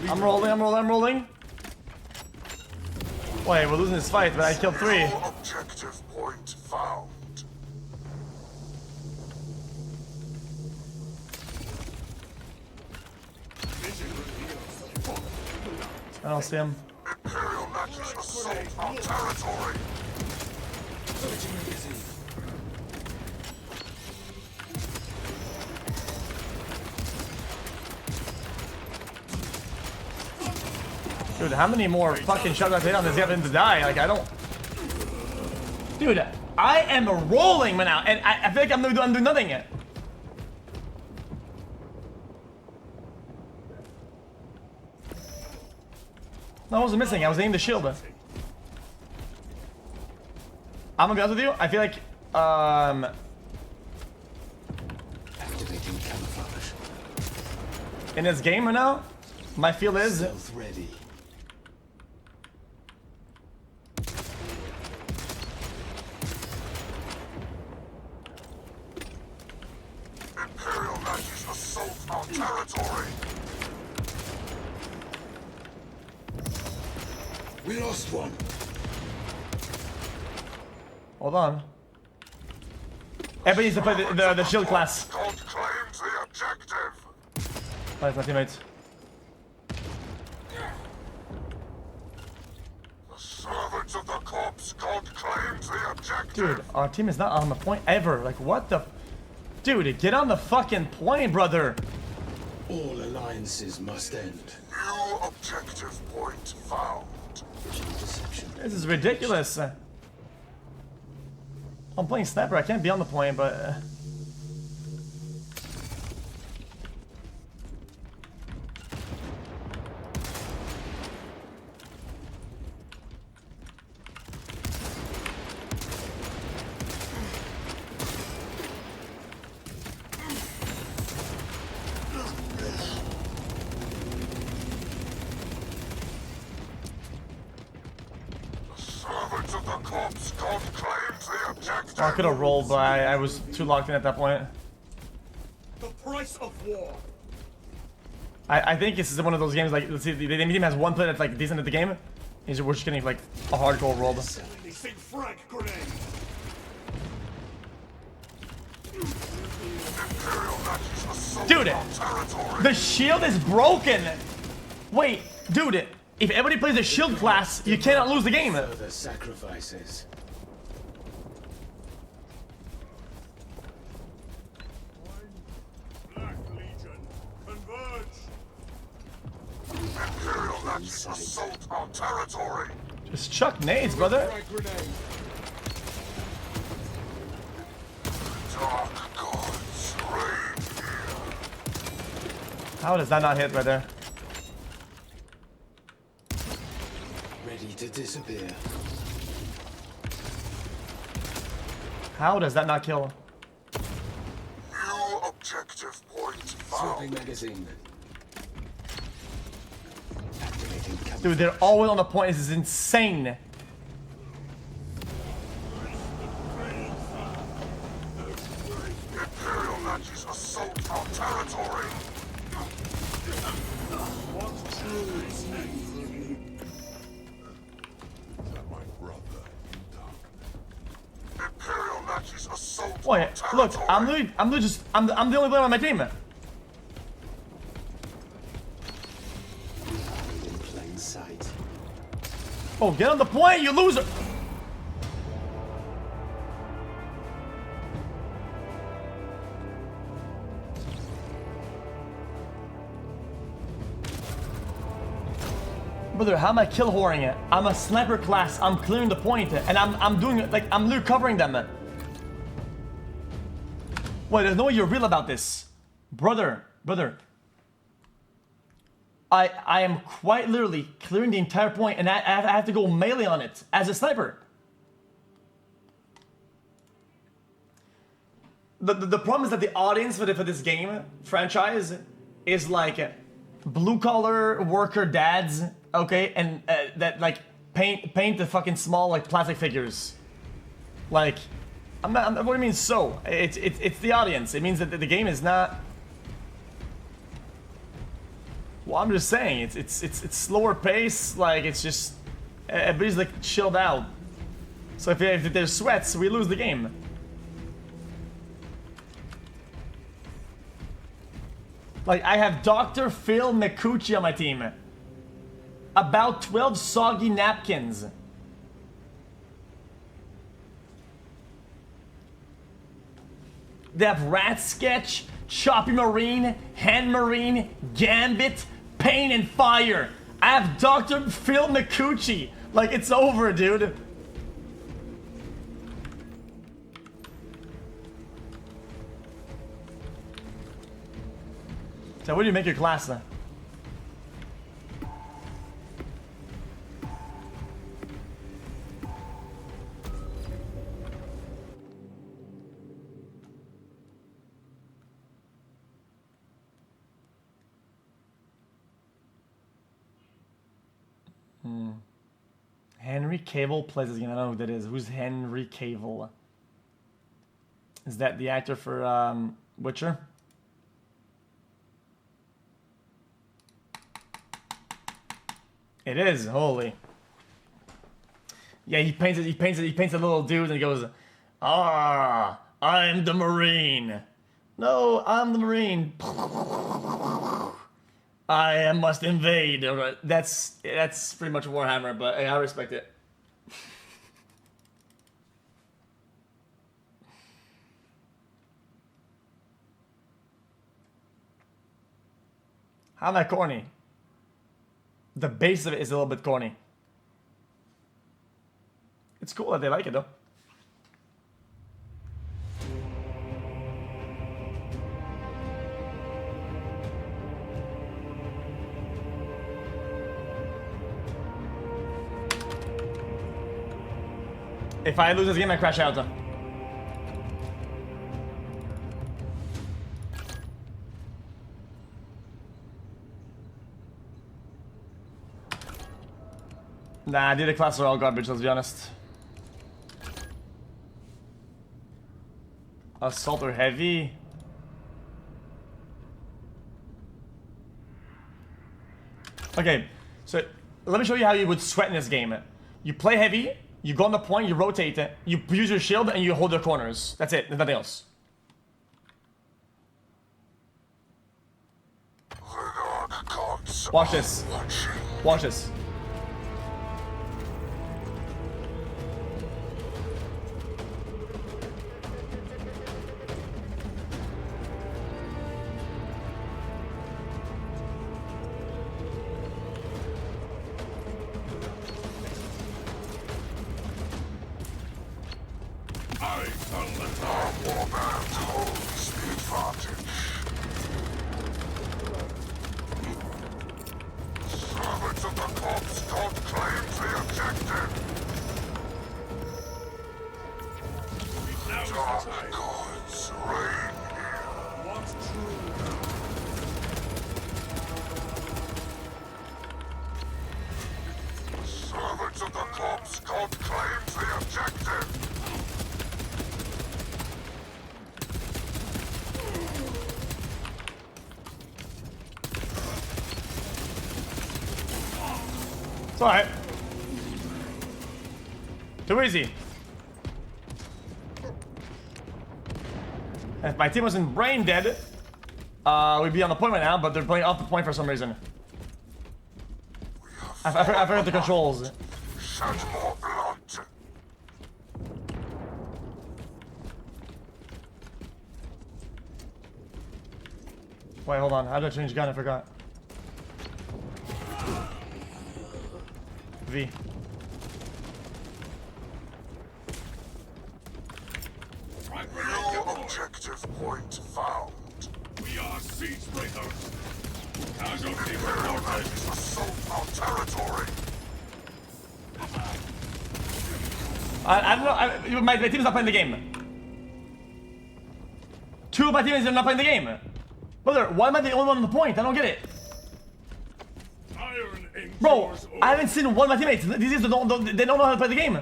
I'm rolling. Wait, we're losing this fight, but I killed 3. Objective point found. I don't see him. Imperial Nazis assault our territory. Dude, how many more fucking shots I hit on this guy to die? Like, I don't... Dude, I am rolling now, and I feel like I'm doing nothing yet. No, I wasn't missing. I was aiming the shield. I'm gonna be honest with you. I feel like, Activating camouflage. in this game right now, my feel is... Stealth ready. Imperial Nazis assault our territory. We lost one. Hold on. Everybody needs to play the shield class. God claims the objective. Alright, my teammates. The servants of the corpse god claims the objective. Dude, our team is not on the point ever. Like, what the... Dude, get on the fucking point, brother. All alliances must end. New objective point found. This is ridiculous. I'm playing sniper. I can't be on the point, but. Servants of the corpse god claims the objective. I could have rolled, but I was too locked in at that point. The price of war. I think this is one of those games like, let's see, the enemy team has one player that's like decent at the game. We're just getting like a hardcore roll. Frag grenade. Dude, the shield is broken. Wait, dude, if everybody plays the shield class, you cannot lose the game. Further sacrifices. Black Legion, converge. Imperial Nazis assault our territory. Just chuck nades, brother. Dark gods reign here. How does that not hit right there? Ready to disappear. How does that not kill? New objective point found. Swapping magazine. Activating camera. Dude, they're always on the point. This is insane. Imperial Nazis assault our territory. What truly is next? My brother in darkness. Imperial Nazis assault our Wait, territory. look, I'm the only player on my team. In plain sight. Oh, get on the point, you loser! Brother, how am I kill whoring it? I'm a sniper class, I'm clearing the point, and I'm doing it like I'm literally covering them. Wait, there's no way you're real about this. Brother. I am quite literally clearing the entire point, and I have to go melee on it as a sniper. The problem is that the audience for this game franchise is like blue collar worker dads, okay, and that like paint the fucking small like plastic figures. Like, I'm not. What do you mean? So it's the audience. It means that the game is not. Well, I'm just saying it's slower pace. Like it's just everybody's like chilled out. So if there's sweats, we lose the game. Like I have Dr. Phil McCucci on my team. About 12 soggy napkins. They have Rat Sketch, Choppy Marine, Hand Marine, Gambit, Pain and Fire. I have Dr. Phil McCucci. Like, it's over, dude. So what do you make your class then? Henry Cavill plays this game. I don't know who that is. Who's Henry Cavill? Is that the actor for Witcher? It is. Holy. Yeah, he paints a little dude and he goes, "Ah, I'm the Marine. No, I'm the Marine. I must invade." That's pretty much Warhammer, but I respect it. How am I corny? The base of it is a little bit corny. It's cool that they like it though. If I lose this game, I crash out. Nah, the other classes are all garbage, let's be honest. Assault or heavy? Okay, so let me show you how you would sweat in this game. You play heavy, you go on the point, you rotate it, you use your shield, and you hold the corners. That's it, there's nothing else. Watch this. Watch this. It's alright. Too easy. If my team wasn't brain dead, we'd be on the point right now, but they're playing off the point for some reason. I forgot the controls. Wait, hold on. How did I change gun? I forgot. V. New objective point found. We are siege breakers. Casualty reported. Assault our territory. I don't know. My team's not playing the game. Two of my teammates are not playing the game. Brother, why am I the only one on the point? I don't get it. Bro, I haven't seen one of my teammates. These they don't know how to play the game.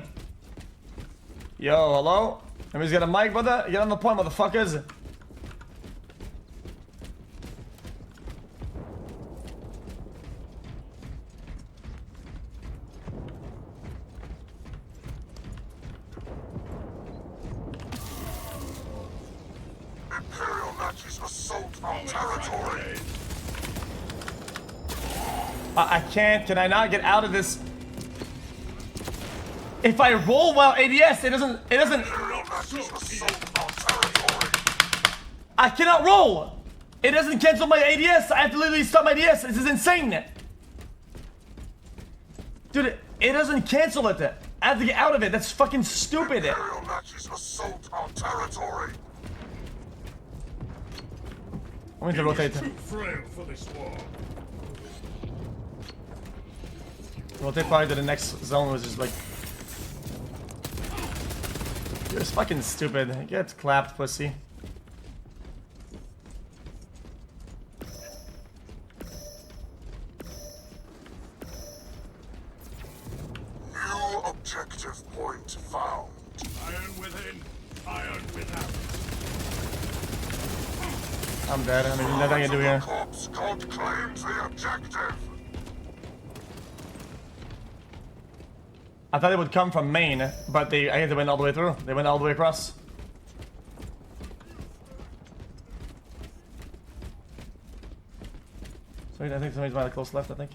Yo, hello? Everybody's got a mic, brother? Get on the point, motherfuckers. Imperial Nazis assault our territory. I can't. Can I not get out of this? If I roll while ADS, it doesn't. I cannot roll. It doesn't cancel my ADS. I have to literally stop my ADS. This is insane. Dude, it doesn't cancel it. I have to get out of it. That's fucking stupid. Imperial Nazis assault our territory. I'm going to rotate. Too frail for this war. Rotate probably to the next zone, which is like. You're just fucking stupid. Get clapped, pussy. New objective point found. Iron within, iron without. I'm dead. I mean, nothing I can do here. Corps God claims the objective. I thought it would come from main, but I had to went all the way through. They went all the way across. So I think somebody's by the close left, I think.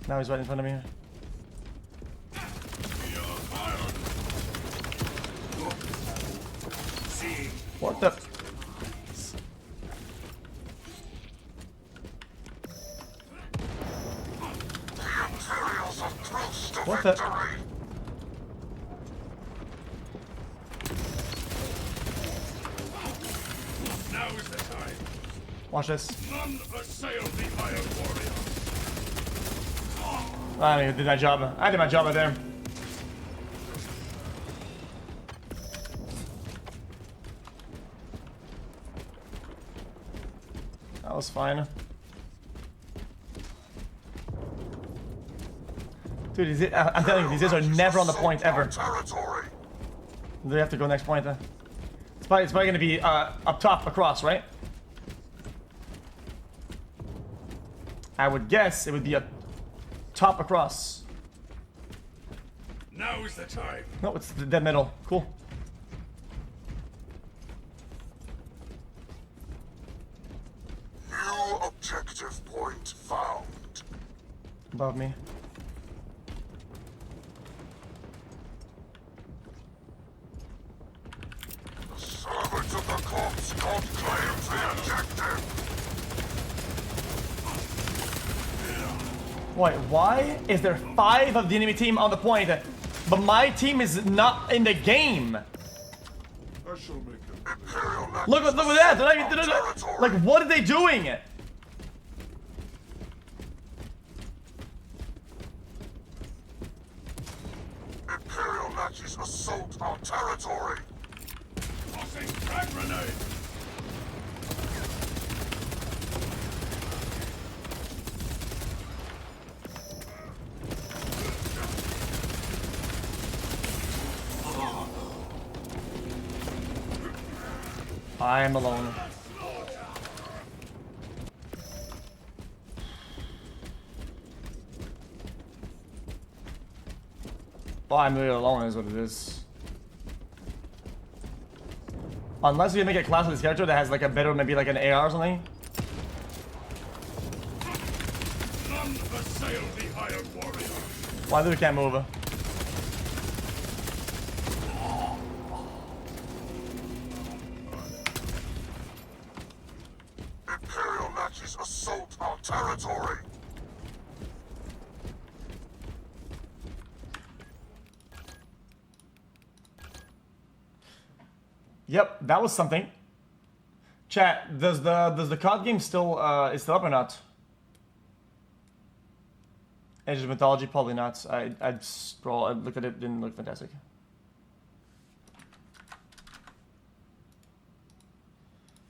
Now he's right in front of me. What the? What the? Now is the time. Watch this. None assail the Iron Warrior. I did my job. I did my job right there. That was fine. Dude, I'm telling you, these guys are never on the point ever. Do they have to go next point? It's probably gonna be up top, across, right? I would guess it would be a top across. Now is the time. No, it's the dead middle. Cool. New objective point found. Above me. The servants of the corpse god claims the objective. Wait, why is there 5 of the enemy team on the point, but my team is not in the game? I shall make Look at that! Like, what are they doing? Imperial Nazis assault our territory. Tossing frag grenade. I am alone. Well, I'm really alone is what it is. Unless we make a class with this character that has like a better, maybe like an AR or something. None assail the Iron Warrior. Why do we can't move? Imperial Nazis assault our territory. Yep, that was something. Chat, does the COD game still is still up or not? Age of Mythology, probably not. I'd scroll, I'd look at it, didn't look fantastic.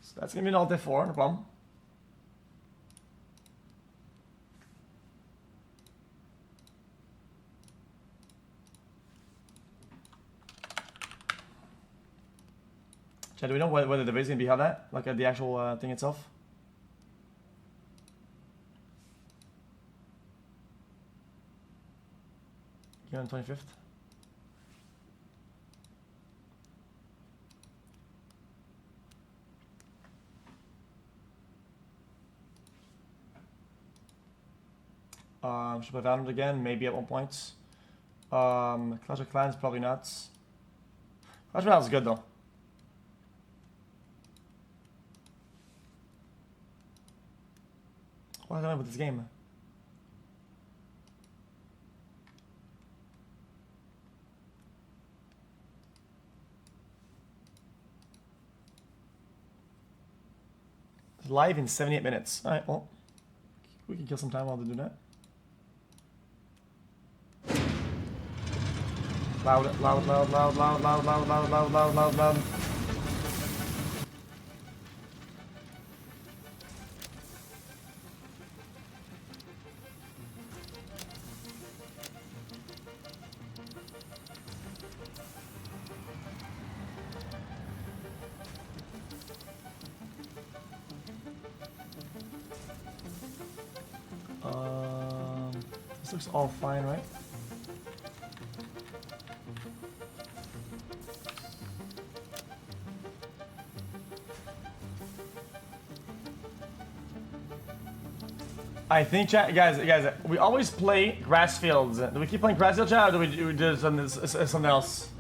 So that's gonna be an alt F4, no problem. Chat, do we know whether the base is gonna be held at? Like at the actual thing itself? Yeah, on 25th. Should I found it again? Maybe at one point. Clash of Clans, probably not. Clash Royale is good though. What am I doing with this game? It's live in 78 minutes. Alright, well, we can kill some time while they do that. Loud, loud, loud, loud, loud, loud, loud, loud, loud, loud, loud, loud. This looks all fine, right? I think, chat, guys, we always play grass fields. Do we keep playing grass field, chat, or do we do something else?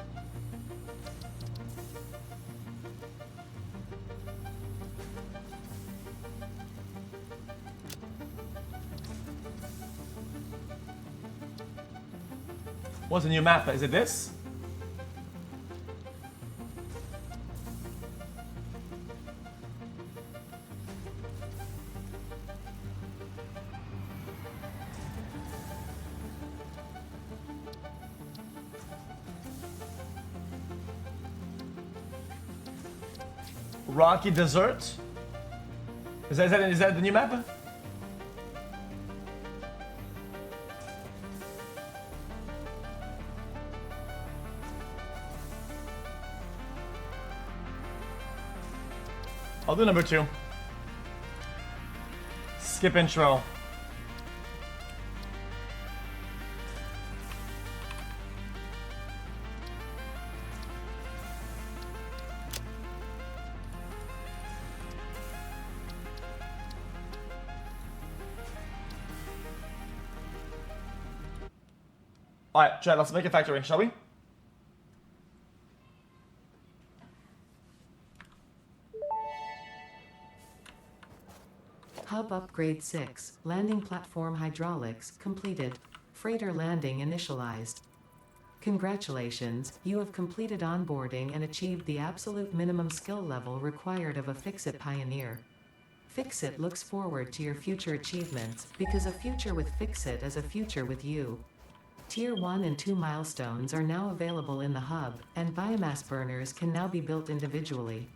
What's the new map? Is it this? Rocky Desert? Is that the new map? I'll do number 2. Skip intro. Alright, Chad, let's make a factory, shall we? Hub upgrade 6. Landing platform hydraulics completed. Freighter landing initialized. Congratulations, you have completed onboarding and achieved the absolute minimum skill level required of a Fix-It pioneer. Fix-It looks forward to your future achievements, because a future with Fix-It is a future with you. Tier 1 and 2 milestones are now available in the hub, and biomass burners can now be built individually.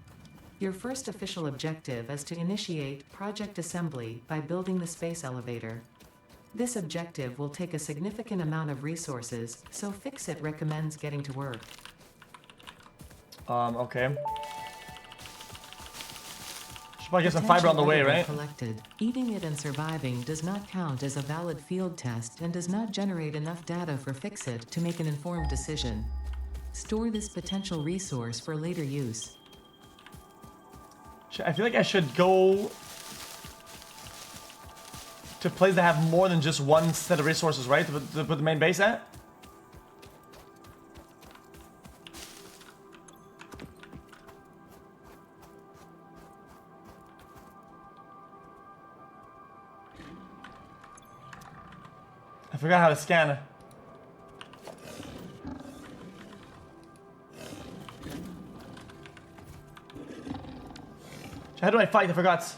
Your first official objective is to initiate project assembly by building the space elevator. This objective will take a significant amount of resources, so Fix-It recommends getting to work. Okay. Should probably get some fiber on the way, right? Collected. Eating it and surviving does not count as a valid field test and does not generate enough data for Fix-It to make an informed decision. Store this potential resource for later use. I feel like I should go to places that have more than just one set of resources, right? To put the main base at? I forgot how to scan. How do I fight? I forgot.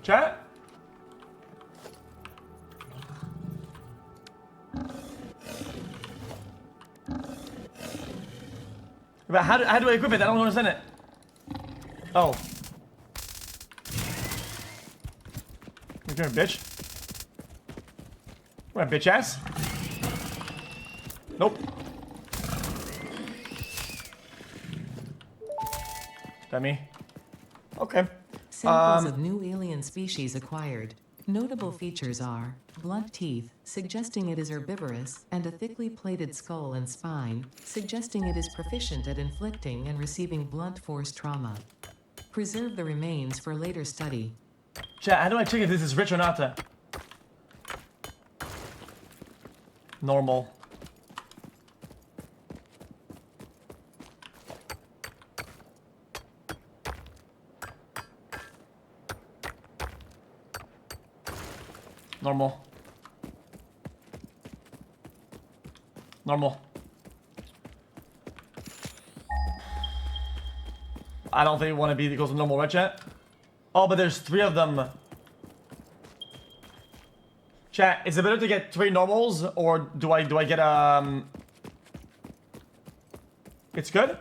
Chat? But how do I equip it? I don't understand it. Oh. Come here, bitch. What, bitch ass? Nope. Dummy. Okay. Samples of new alien species acquired. Notable features are blunt teeth, suggesting it is herbivorous, and a thickly plated skull and spine, suggesting it is proficient at inflicting and receiving blunt force trauma. Preserve the remains for later study. Chat, how do I check if this is rich or not? Normal. Normal. Normal. I don't think we want to be equals to normal, right, chat? Oh, but there's 3 of them. Chat, is it better to get 3 normals, or do I get It's good?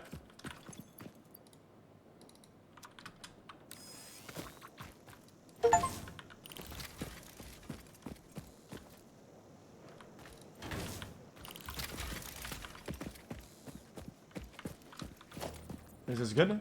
Is this good?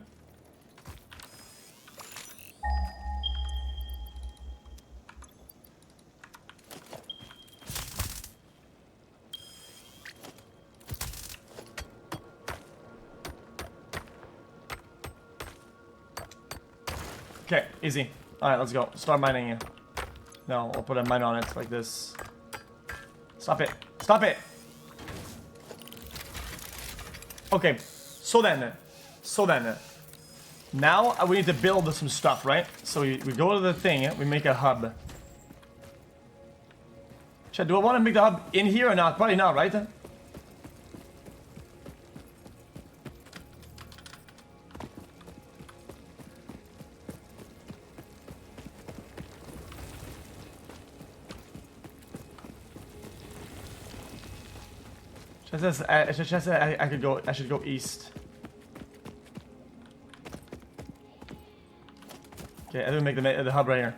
Okay, easy. Alright, let's go. Start mining it. No, I'll put a mine on it like this. Stop it. Stop it! Okay, so then. Now we need to build some stuff, right? So we go to the thing, we make a hub. Chat, do I want to make the hub in here or not? Probably not, right? I could go. I should go east. Okay, I didn't make the hub right here.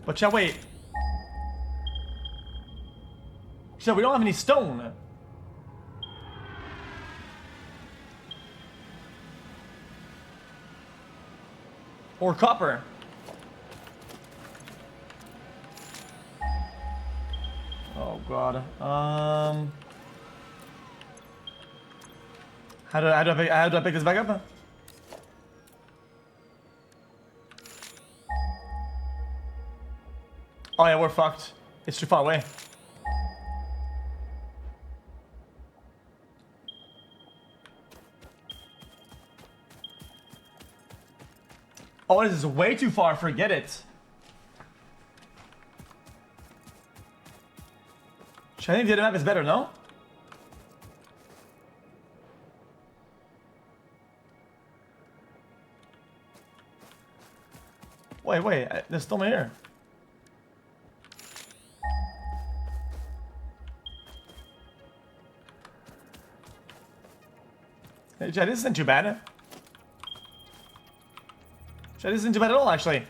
But chat, wait. Chat, we don't have any stone. Or copper. Oh god. How do I pick this back up? Oh yeah, we're fucked. It's too far away. Oh, this is way too far. Forget it. I think the other map is better, no? Wait, there's still here. Hey, Chad, this isn't too bad. Chad, this isn't too bad at all, actually.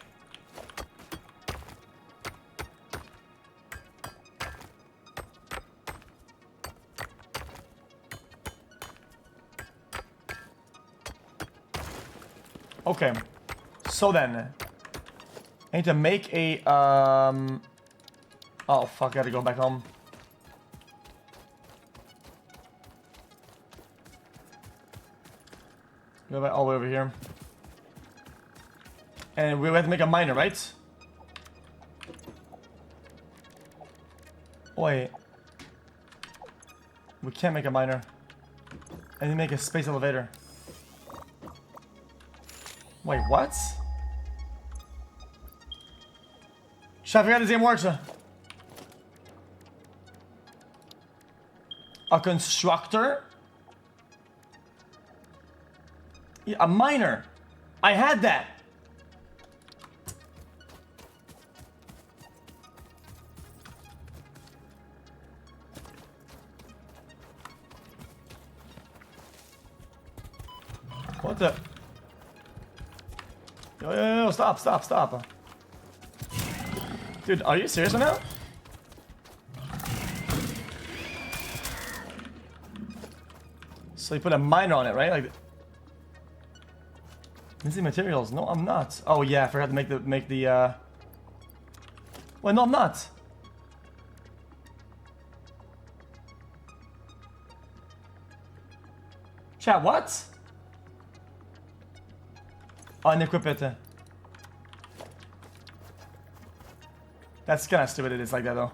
Okay, so then I need to make a oh fuck, I gotta go back home. Go back all the way over here. And we have to make a miner, right? Wait. We can't make a miner. I need to make a space elevator. Wait, what? Shit, I forgot this game works. A constructor? Yeah, a miner. I had that. What the? Yo, stop. Dude, are you serious right now? So you put a miner on it, right? Like, missing materials. No, I'm not. Oh yeah, I forgot to make the well, no, I'm not. Chat, what? Unequip it. That's kind of stupid. It is like that though.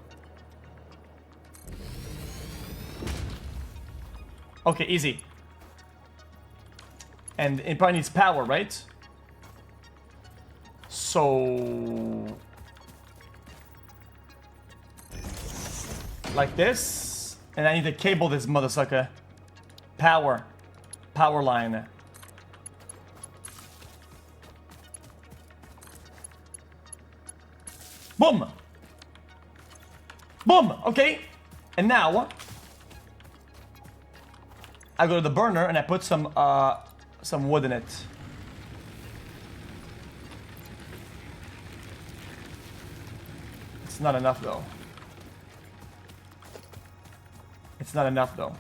Okay, easy. And it probably needs power, right? So like this, and I need to cable this motherfucker. Power line. Boom! Boom! Okay. And now I go to the burner and I put some wood in it. It's not enough though. It's not enough though.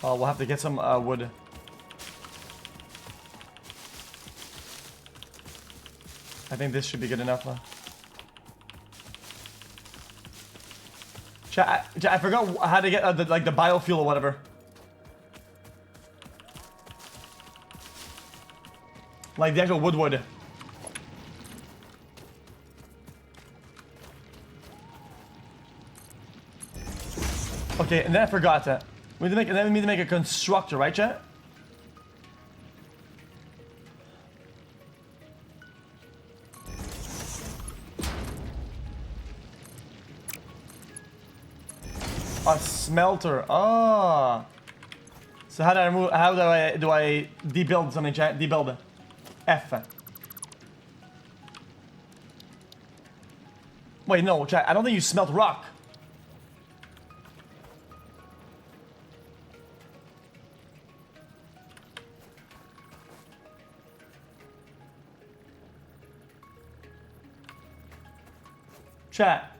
Oh, we'll have to get some wood. I think this should be good enough. I forgot how to get the biofuel or whatever. Like the actual wood. Okay, and then I forgot that. We need to make a constructor, right, chat? A smelter. Ah. So how do I remove? How do I debuild something? Chat? Debuild. F. Wait, no, chat. I don't think you smelt rock. Chat.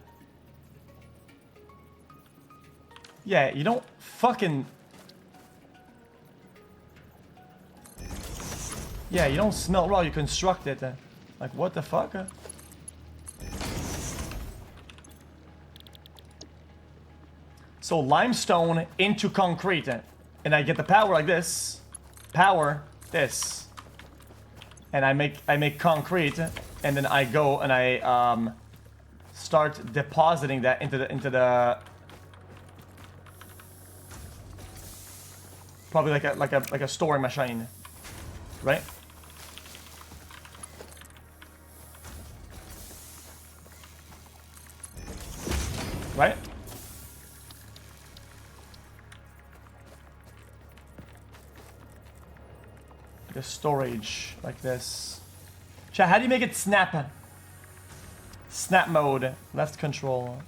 Yeah, you don't fucking... Yeah, you don't smelt raw, you construct it. Like, what the fuck? So, limestone into concrete. And I get the power like this. Power, this. And I make concrete. And then I go and I start depositing that into the probably like a storing machine, right? Right? Like a storage like this. Chat, how do you make it snap? Snap mode, left control.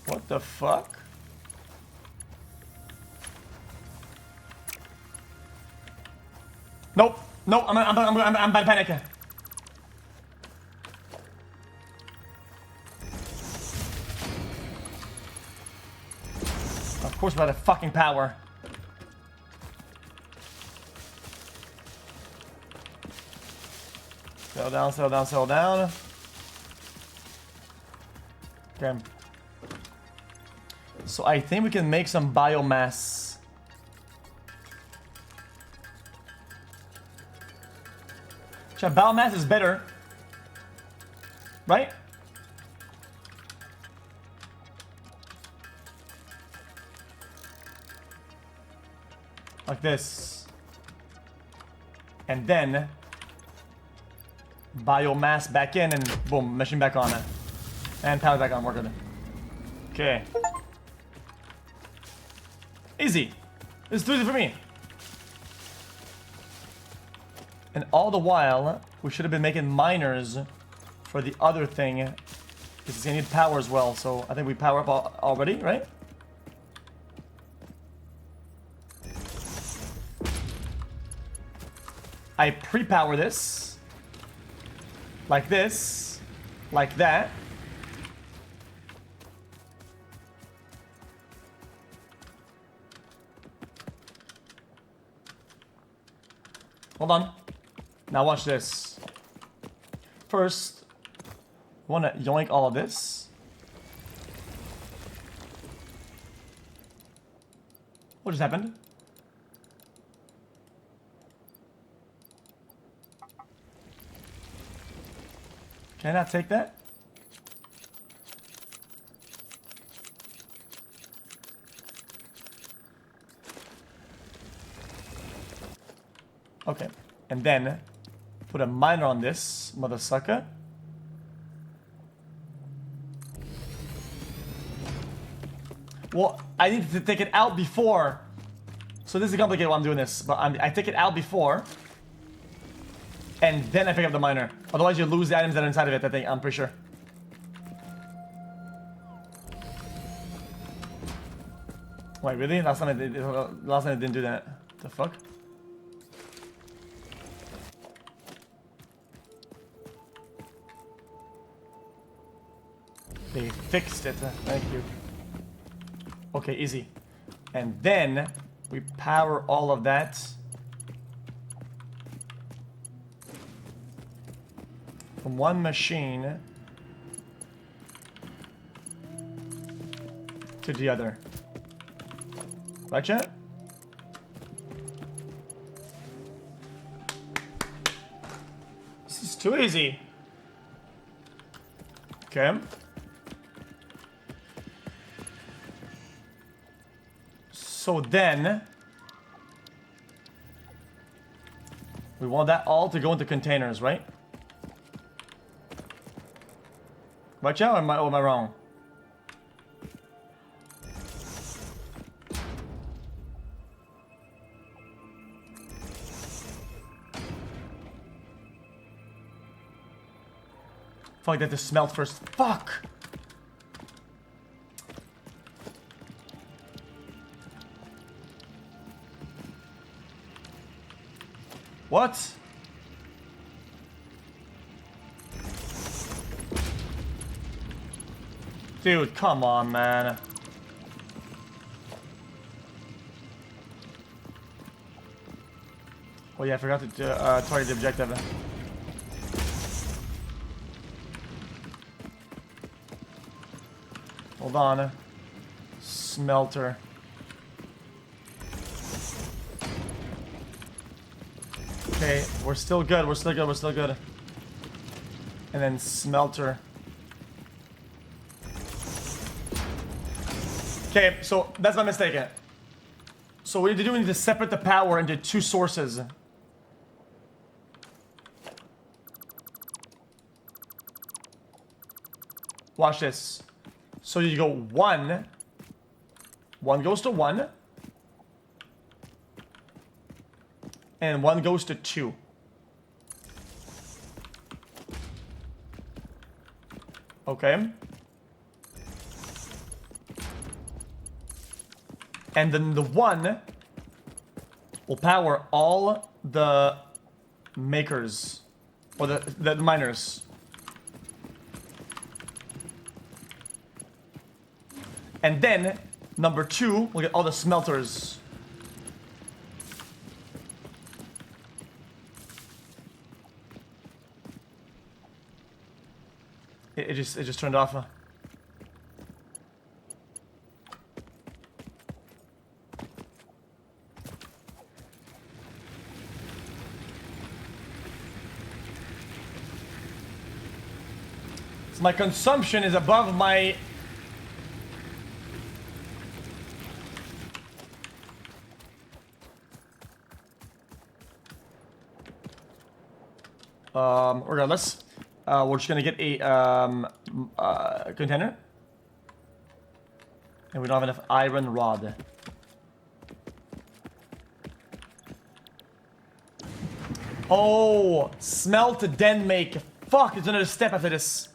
What the fuck? Nope. Nope. I'm bad panic. Of course, we're out of fucking power. Settle down, settle down, settle down. Okay. So I think we can make some biomass. Chat, biomass is better. Right? Like this. And then biomass back in and boom, machine back on it. And power back on, we're good. Okay. Easy. It's too easy for me. And all the while, we should have been making miners for the other thing. Because it's gonna need power as well, so I think we power up already, right? I pre-power this. Like this. Like that. Hold on. Now watch this. First, I want to yoink all of this. What just happened? Can I not take that? Okay, and then put a miner on this mother sucker. Well, I need to take it out before. So this is complicated why I'm doing this, but I take it out before. And then I pick up the miner. Otherwise you lose the items that are inside of it, I think, I'm pretty sure. Wait, really? Last time I didn't do that. The fuck? They fixed it, thank you. Okay, easy. And then we power all of that. From one machine to the other. Right, chat? This is too easy. Okay. So then We want that all to go into containers, right? Right, Chow, or am I wrong? Fuck, they have to smelt first. Fuck! What? Dude, come on, man. Oh yeah, I forgot to target the objective. Hold on. Smelter. Okay, we're still good, we're still good, we're still good. And then smelter. Okay, so that's my mistake. So what we need to do, we need to separate the power into two sources. Watch this. So you go one. One goes to one. And one goes to two. Okay. And then the one will power all the makers. Or the miners. And then, number two, we'll get all the smelters. It just turned off. So my consumption is above my... regardless, we're just gonna get a container, and we don't have enough iron rod. Oh, smelt then make. Fuck, there's another step after this.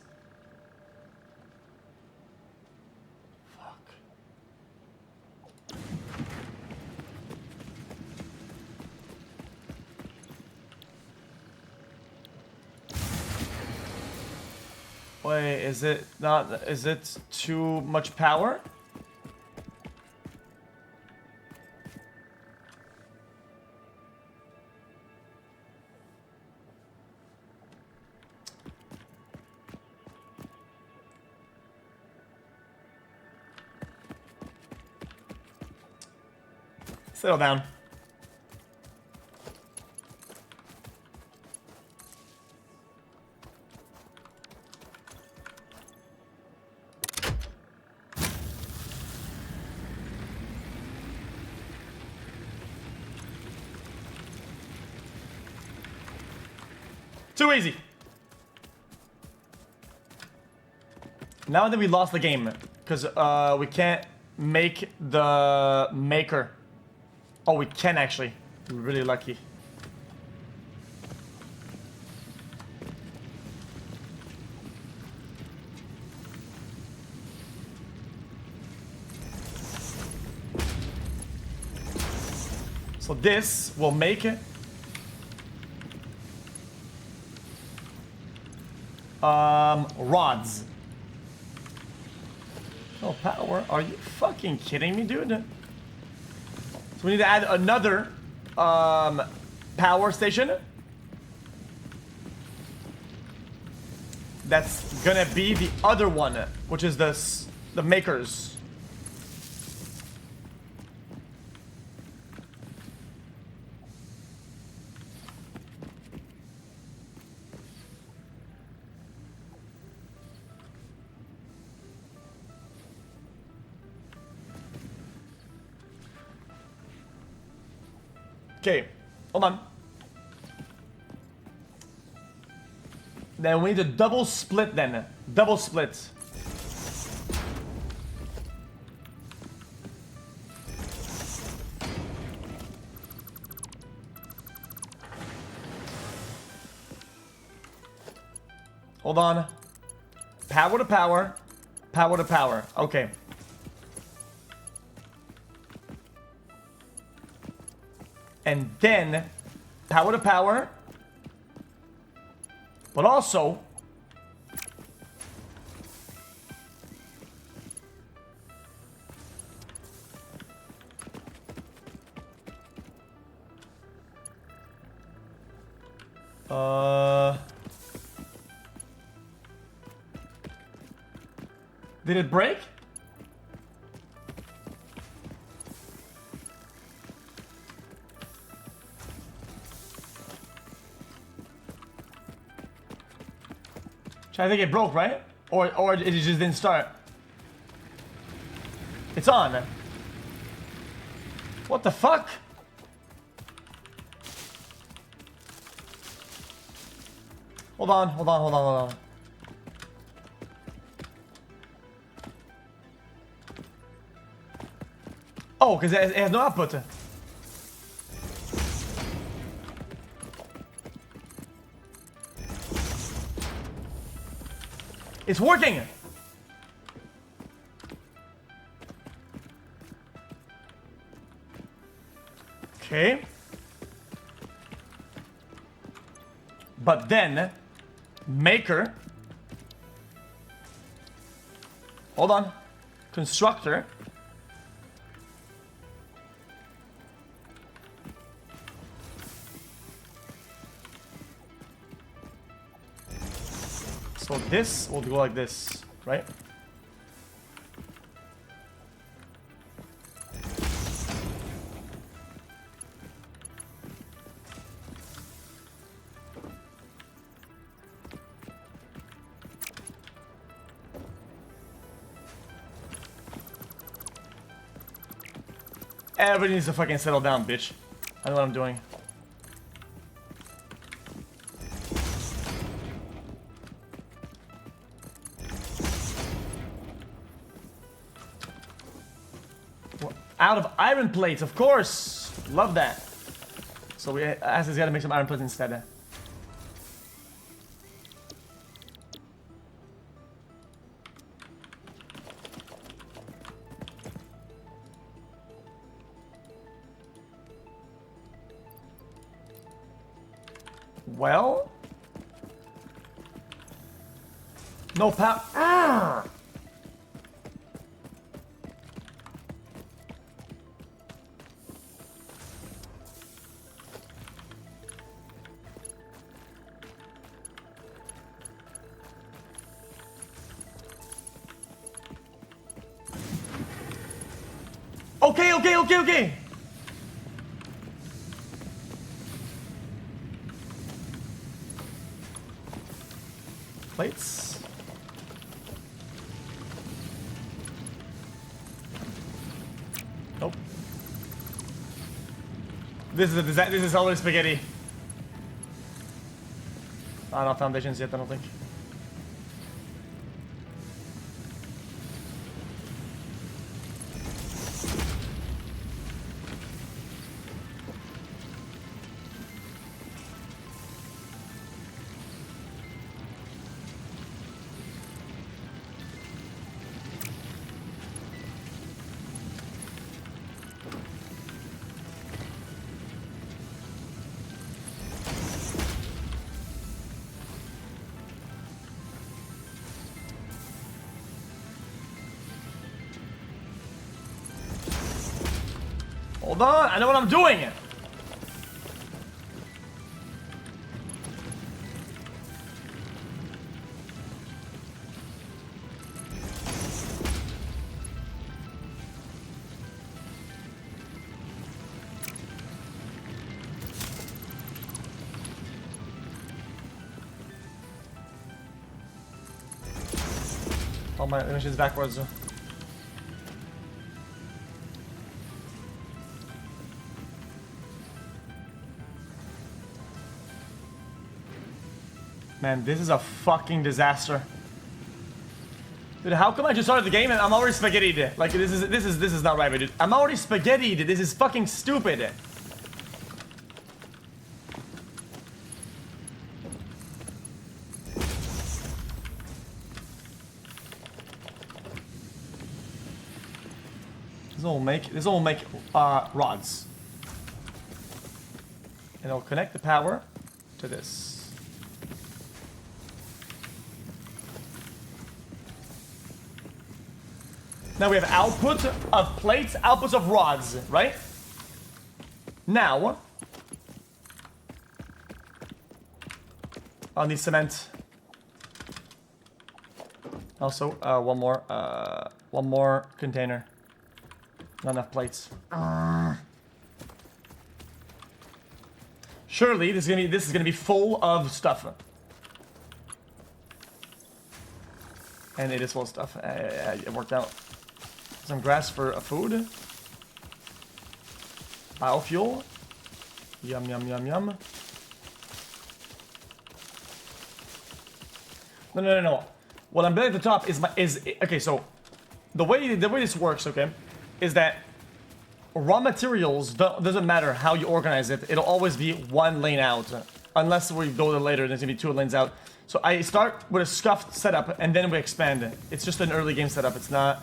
Wait, is it not? Is it too much power? Settle down. Too easy. Now that we lost the game, because we can't make the maker. Oh, we can actually. We're really lucky. So this will make it. Rods. Oh, power. Are you fucking kidding me, dude? So we need to add another power station. That's gonna be the other one, which is the makers. Okay, hold on. Then we need a double split then. Double split. Hold on. Power to power. Power to power. Okay. And then power to power. But also did it break? I think it broke, right? Or it just didn't start. It's on. What the fuck? Hold on, hold on, hold on, hold on. Oh, because it has no output. It's working! Okay. But then, maker. Hold on. Constructor. So this will go like this, right? Everybody needs to fucking settle down, bitch. I know what I'm doing. Out of iron plates, of course. Love that. So we asked this guy to make some iron plates instead. Well, no power. Okay. Plates. Nope. This is always spaghetti. Not foundations yet, I don't think. Hold on, I know what I'm doing. Oh, my machine's backwards. Man, this is a fucking disaster. Dude, how come I just started the game and I'm already spaghettied? Like, this is not right, dude. I'm already spaghettied. This is fucking stupid. This will make rods. And I'll connect the power to this. Now we have output of plates, outputs of rods, right? Now, on the cement. Also, one more container. Not enough plates. Surely this is gonna be full of stuff. And it is full of stuff. It worked out. Some grass for food. Biofuel. Yum yum yum yum. No. What I'm building at the top is okay. So the way this works, okay, is that raw materials doesn't matter how you organize it. It'll always be one lane out, unless we go to later. There's gonna be 2 lanes out. So I start with a scuffed setup and then we expand it. It's just an early game setup. It's not.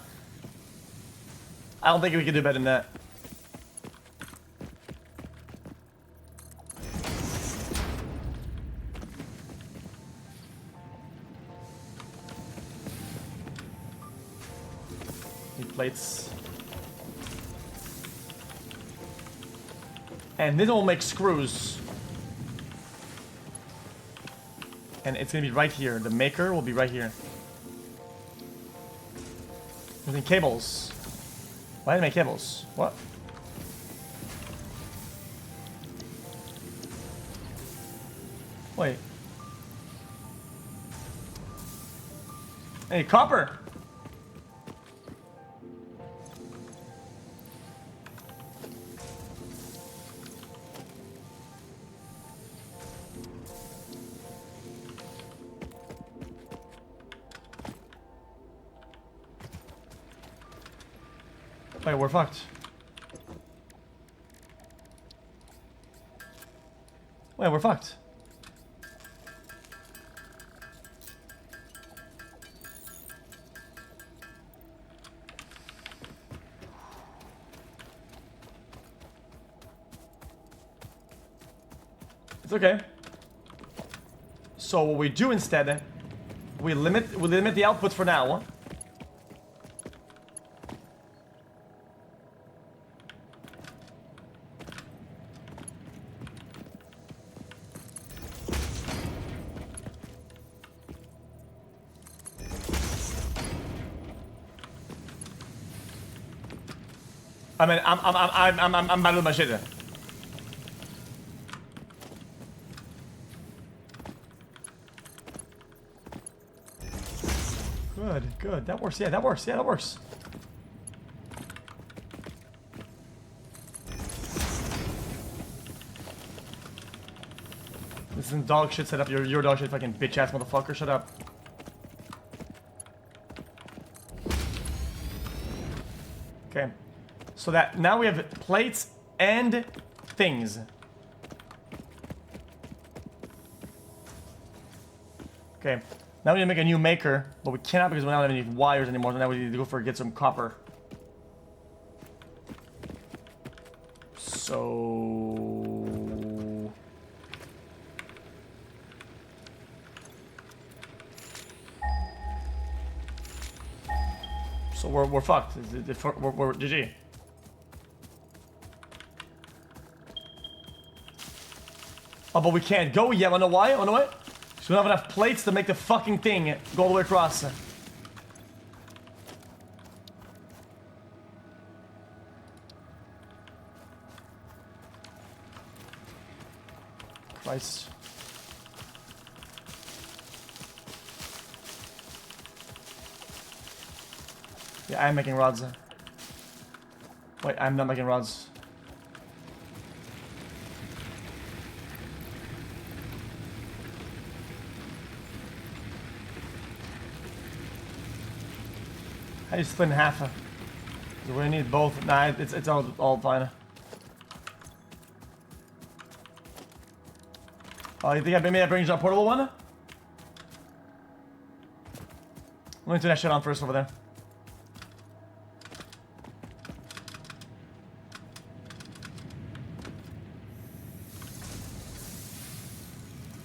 I don't think we can do better than that. Need plates. And this will make screws. And it's gonna be right here. The maker will be right here. Using cables. Why did I make cables? What? Wait. Hey, copper! Wait, we're fucked. Wait, we're fucked. It's okay. So what we do instead, we limit the output for now. I mean, I'm bad with my shit. Good. That works. Yeah, that works. Yeah, that works. This isn't dog shit setup. Your dog shit, fucking bitch ass motherfucker. Shut up. Okay. So that now we have plates and things. Okay. Now we need to make a new maker, but we cannot because we don't have any wires anymore. So now we need to go get some copper. So we're fucked. We're GG. Oh, but we can't go yet. Wanna know why? Wanna know what? So we don't have enough plates to make the fucking thing go all the way across. Christ. Yeah, I'm making rods. Wait, I'm not making rods. How do you split in half? Do we need both? Nah, it's all fine. Oh, you think I bring you a portable one? Let me turn that shit on first over there.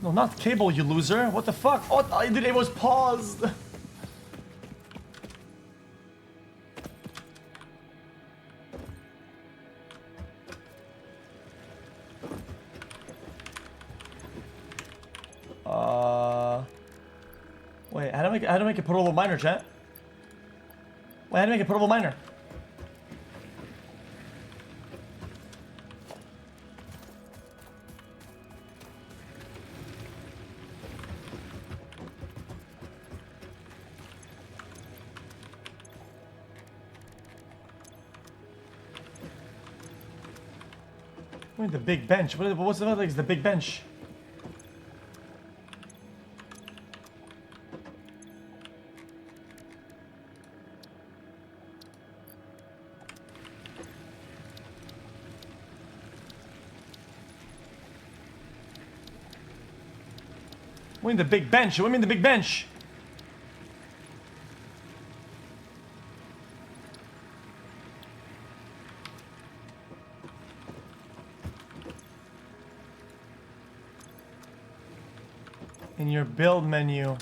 No, not cable, you loser. What the fuck? Oh, dude, it was paused. Wait, how do I make a portable miner, chat? Wait, how do I make a portable miner? Wait, the big bench. What's the like? The big bench. What do you mean the big bench? What do you mean the big bench? In your build menu.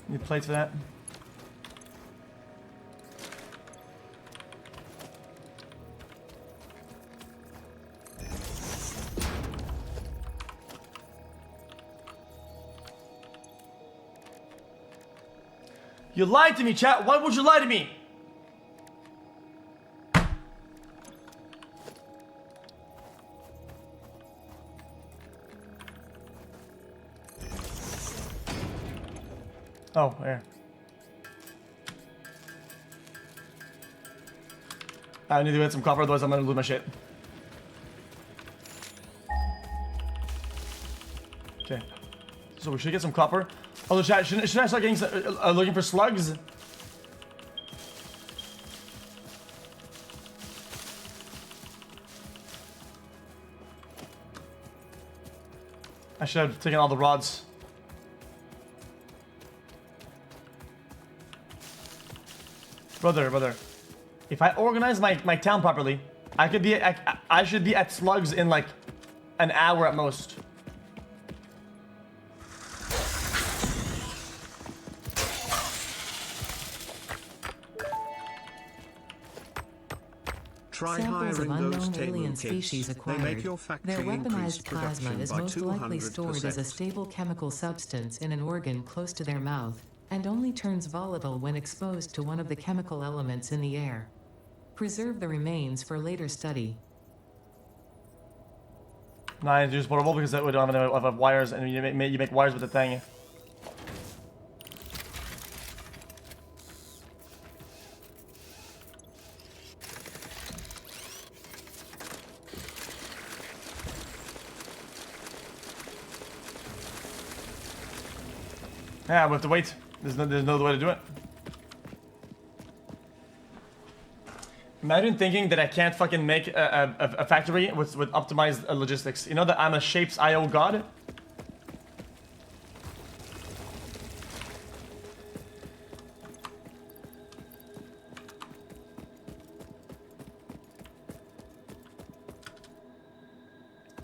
Need plates for that? You lied to me, chat. Why would you lie to me? Oh, here. I need to get some copper, otherwise I'm gonna lose my shit. Okay. So we should get some copper. Although, chat, should I start getting looking for slugs? I should have taken all the rods. Brother. If I organize my town properly, I should be at slugs in like an hour at most. Try Samples of hiring those unknown table alien kits. species They acquired. make your factory Their increase weaponized plasma production is by most likely stored as a 200%. stable chemical substance in an organ close to their mouth, and only turns volatile when exposed to one of the chemical elements in the air. Preserve the remains for later study. No, I use portable because that would have wires, and you make wires with the thing. Yeah, we have to wait. There's no other way to do it. Imagine thinking that I can't fucking make a factory with optimized logistics. You know that I'm a shapes IO god?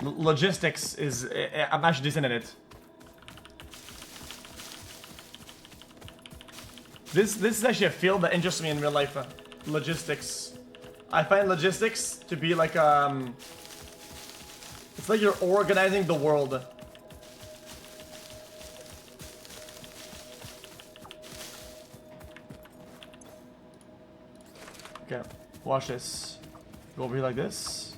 Logistics is... I'm actually decent at it. This is actually a field that interests me in real life. Logistics. I find logistics to be like it's like you're organizing the world. Okay, watch this. Go over here like this.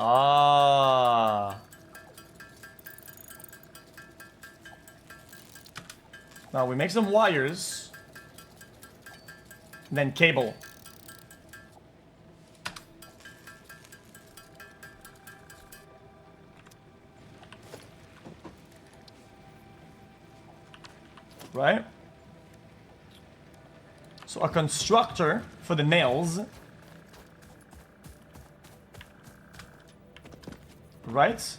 Ah. Now we make some wires. Then cable. right? So a constructor for the nails. Right?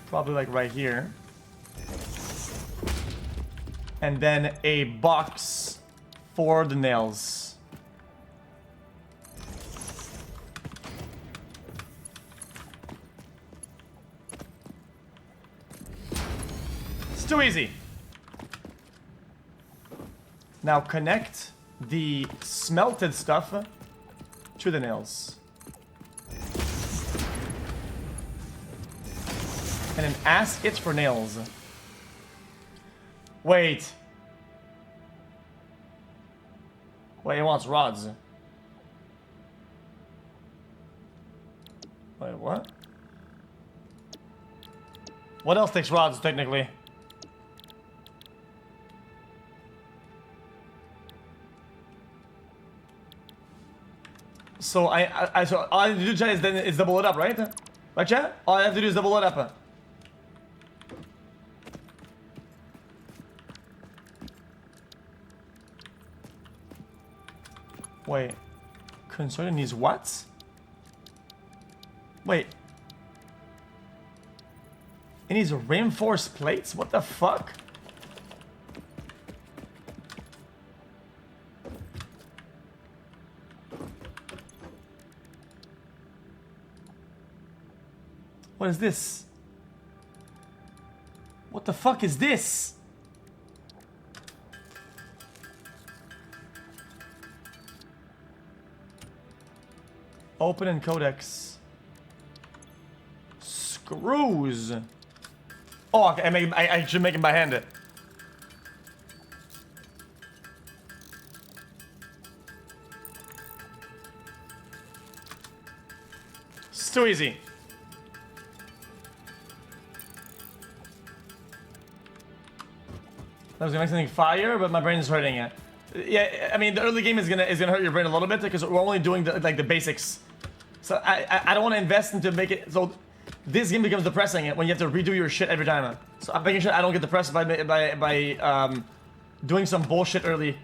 Probably like right here. And then a box for the nails. It's too easy. Now connect the smelted stuff to the nails. And then ask it for nails. Wait. Wait, it wants rods. Wait, what? What else takes rods, technically? So so all I have to do, chat, is double it up, right? Right, chat? All I have to do is double it up. Wait. Concerning these what? Wait. It needs reinforced plates? What the fuck? What is this? What the fuck is this? Open and codex. Screws. Oh, okay, I should make them by hand. It's too easy. I was gonna make something fire, but my brain is hurting it. Yeah, I mean the early game is gonna hurt your brain a little bit because we're only doing the basics. So I don't want to invest into make it so this game becomes depressing when you have to redo your shit every time. So I'm making sure I don't get depressed by doing some bullshit early.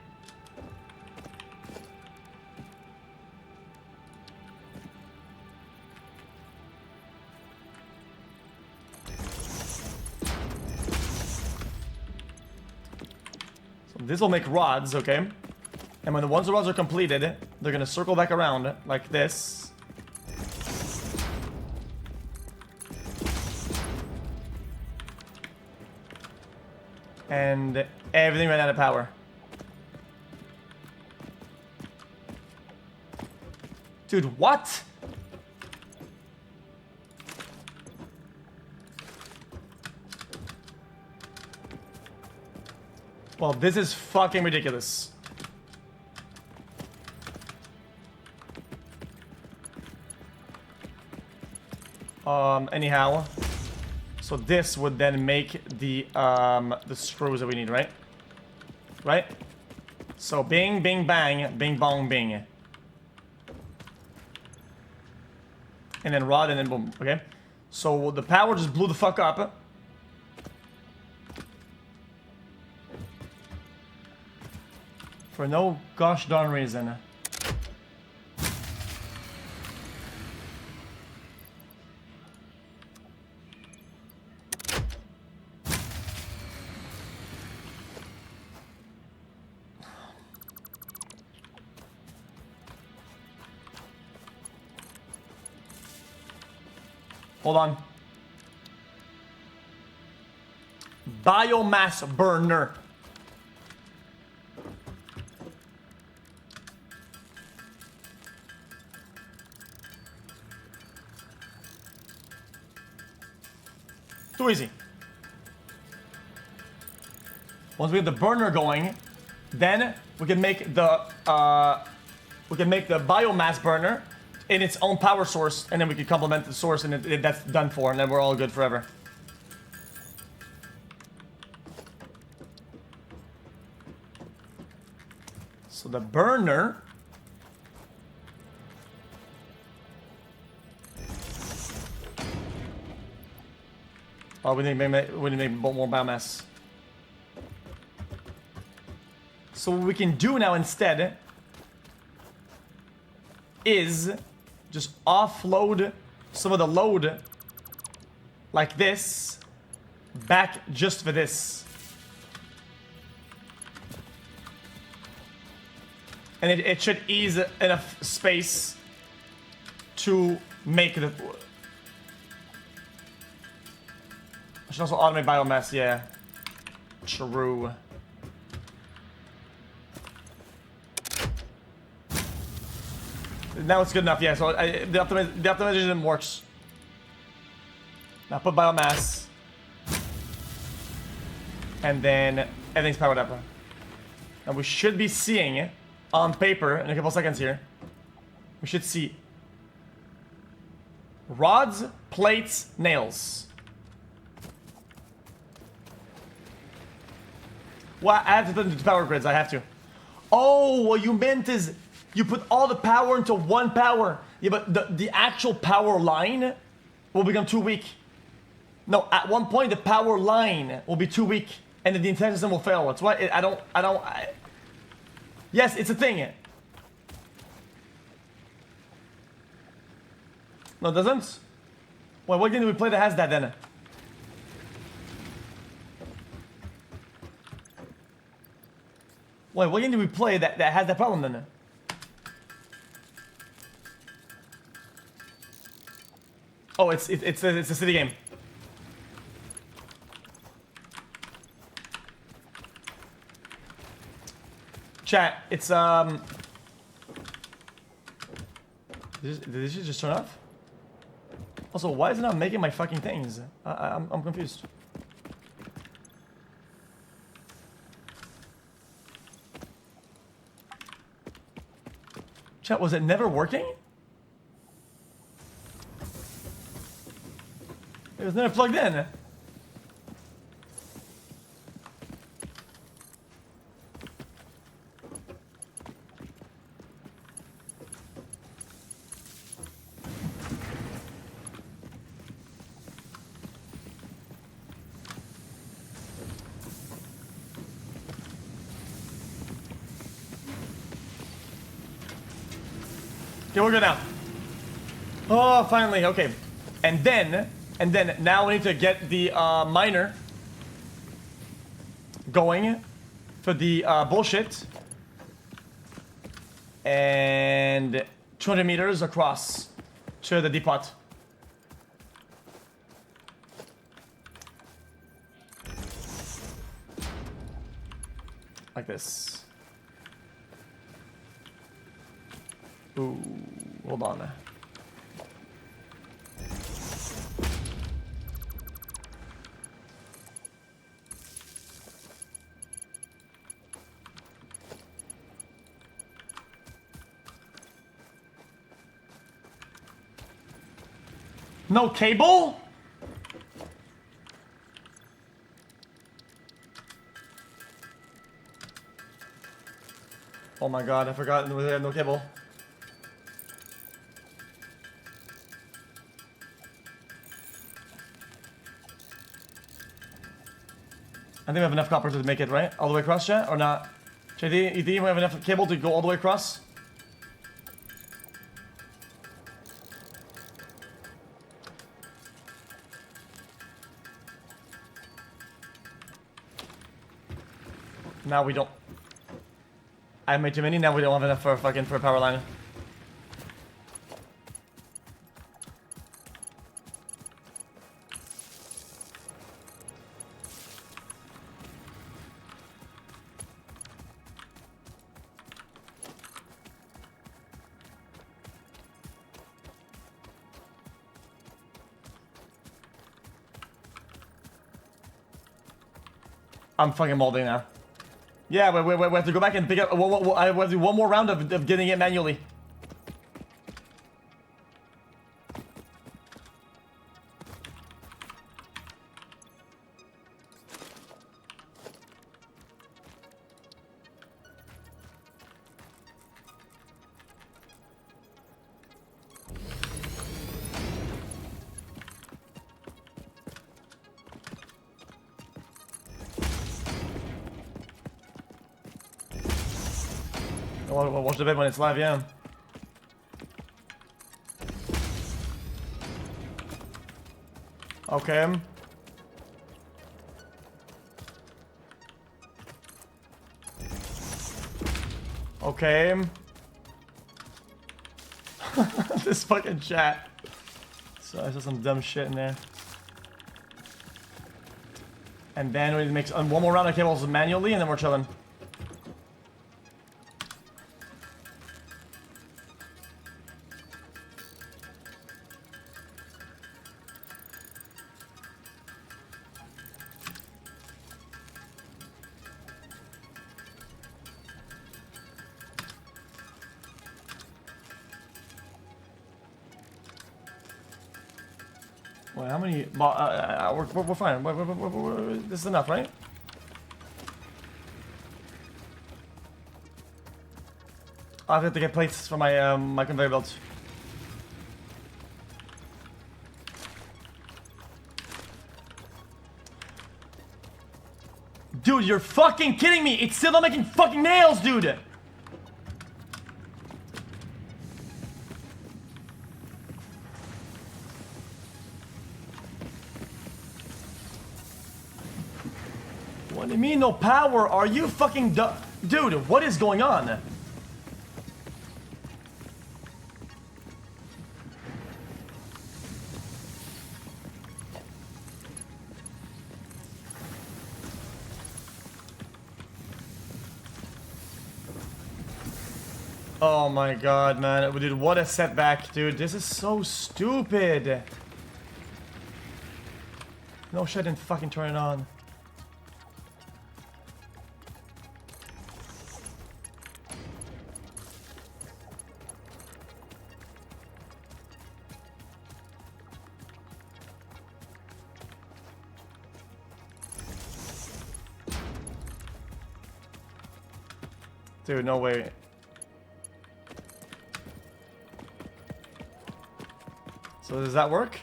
So this will make rods, okay? And when once the rods are completed, they're gonna circle back around like this. And everything ran out of power. Dude, what? Well, this is fucking ridiculous. Anyhow. So this would then make the screws that we need, right? Right? So bing, bing, bang, bing, bong, bing. And then rod and then boom, okay? So the power just blew the fuck up. For no gosh darn reason. Hold on. Biomass burner. Too easy. Once we have the burner going, then we can make the biomass burner in its own power source, and then we can complement the source, and that's done for, and then we're all good forever. So the burner Oh, we need to make more biomass. So what we can do now instead is just offload some of the load like this back just for this. And it should ease enough space to make the... I should also automate biomass, yeah. True. Now it's good enough, yeah, so the optimization works. Now put biomass. And then everything's powered up. Now we should be seeing on paper in a couple seconds here. We should see rods, plates, nails. Well, I have to put into power grids, I have to. Oh, what you meant is you put all the power into one power. Yeah, but the actual power line will become too weak. No, at one point the power line will be too weak and then the entire system will fail. That's why yes, it's a thing. No, it doesn't? Well, what game do we play that has that then? Wait, what game do we play that has that problem then? Oh, it's a city game. Chat, it's did this just turn off? Also, why is it not making my fucking things? I'm confused. Chat, was it never working? It was never plugged in. Okay, we're good now. Oh, finally, okay. And then now we need to get the miner going for the bullshit. And 200 meters across to the depot. Like this. Ooh, hold on. No cable? Oh my god, I forgot we have no cable. I think we have enough copper to make it, right? All the way across, chat? Or not? JD, you think we have enough cable to go all the way across? Now we don't. I made too many, now we don't have enough for a power line. I'm fucking molding now. Yeah, we have to go back and pick up. I have to do one more round of getting it manually. I'll watch the bit when it's live, yeah. Okay. Okay. This fucking chat. So I saw some dumb shit in there. And then we make one more round of cables manually, and then we're chilling. Wait, how many? We're fine. This is enough, right? I have to get plates for my my conveyor belts. Dude, you're fucking kidding me! It's still not making fucking nails, dude! What do you mean no power? Are you fucking dude, what is going on? Oh my god, man. Dude, what a setback, dude. This is so stupid. No shit, I didn't fucking turn it on. Dude, no way. So does that work?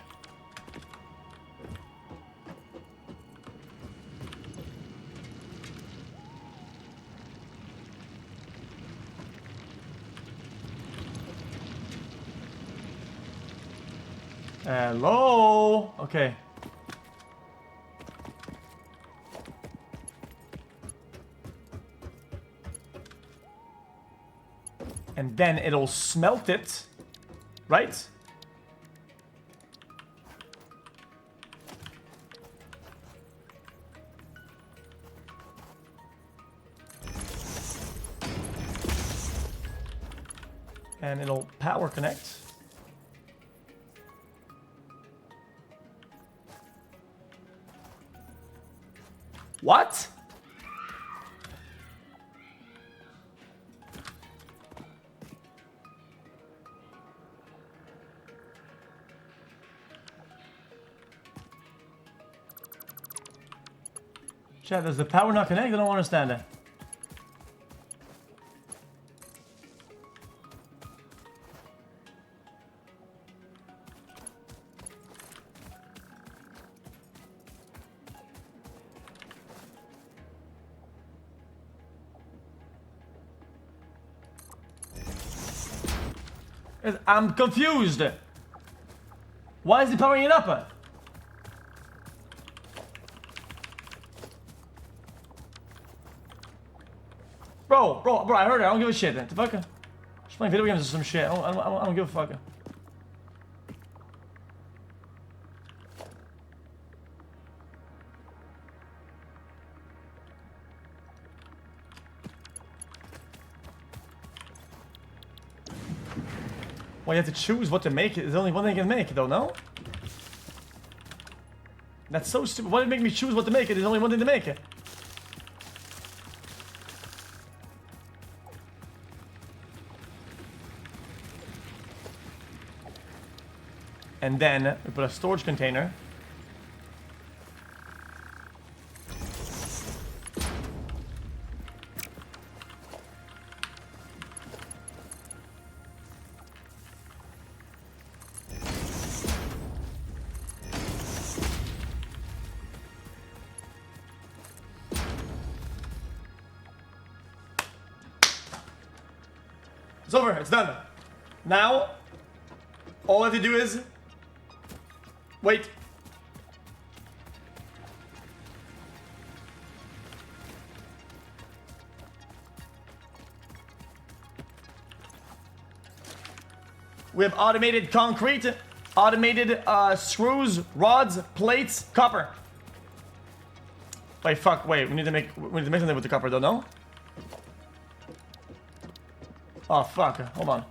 Hello? Okay. And then it'll smelt it, right? And it'll power connect. What? Chat, does the power not connect? I don't understand it. I'm confused. Why is he powering it up? Bro, I heard it. I don't give a shit. The fuck? Just playing video games or some shit. I don't give a fuck. Well, you have to choose what to make. There's only one thing you can make, though, no? That's so stupid. Why did it make me choose what to make? There's only one thing to make. And then we put a storage container. It's over. It's done. Now, all I have to do is wait. We have automated concrete, automated screws, rods, plates, copper. Wait, fuck, wait, we need to make something with the copper though, no? Oh fuck, hold on.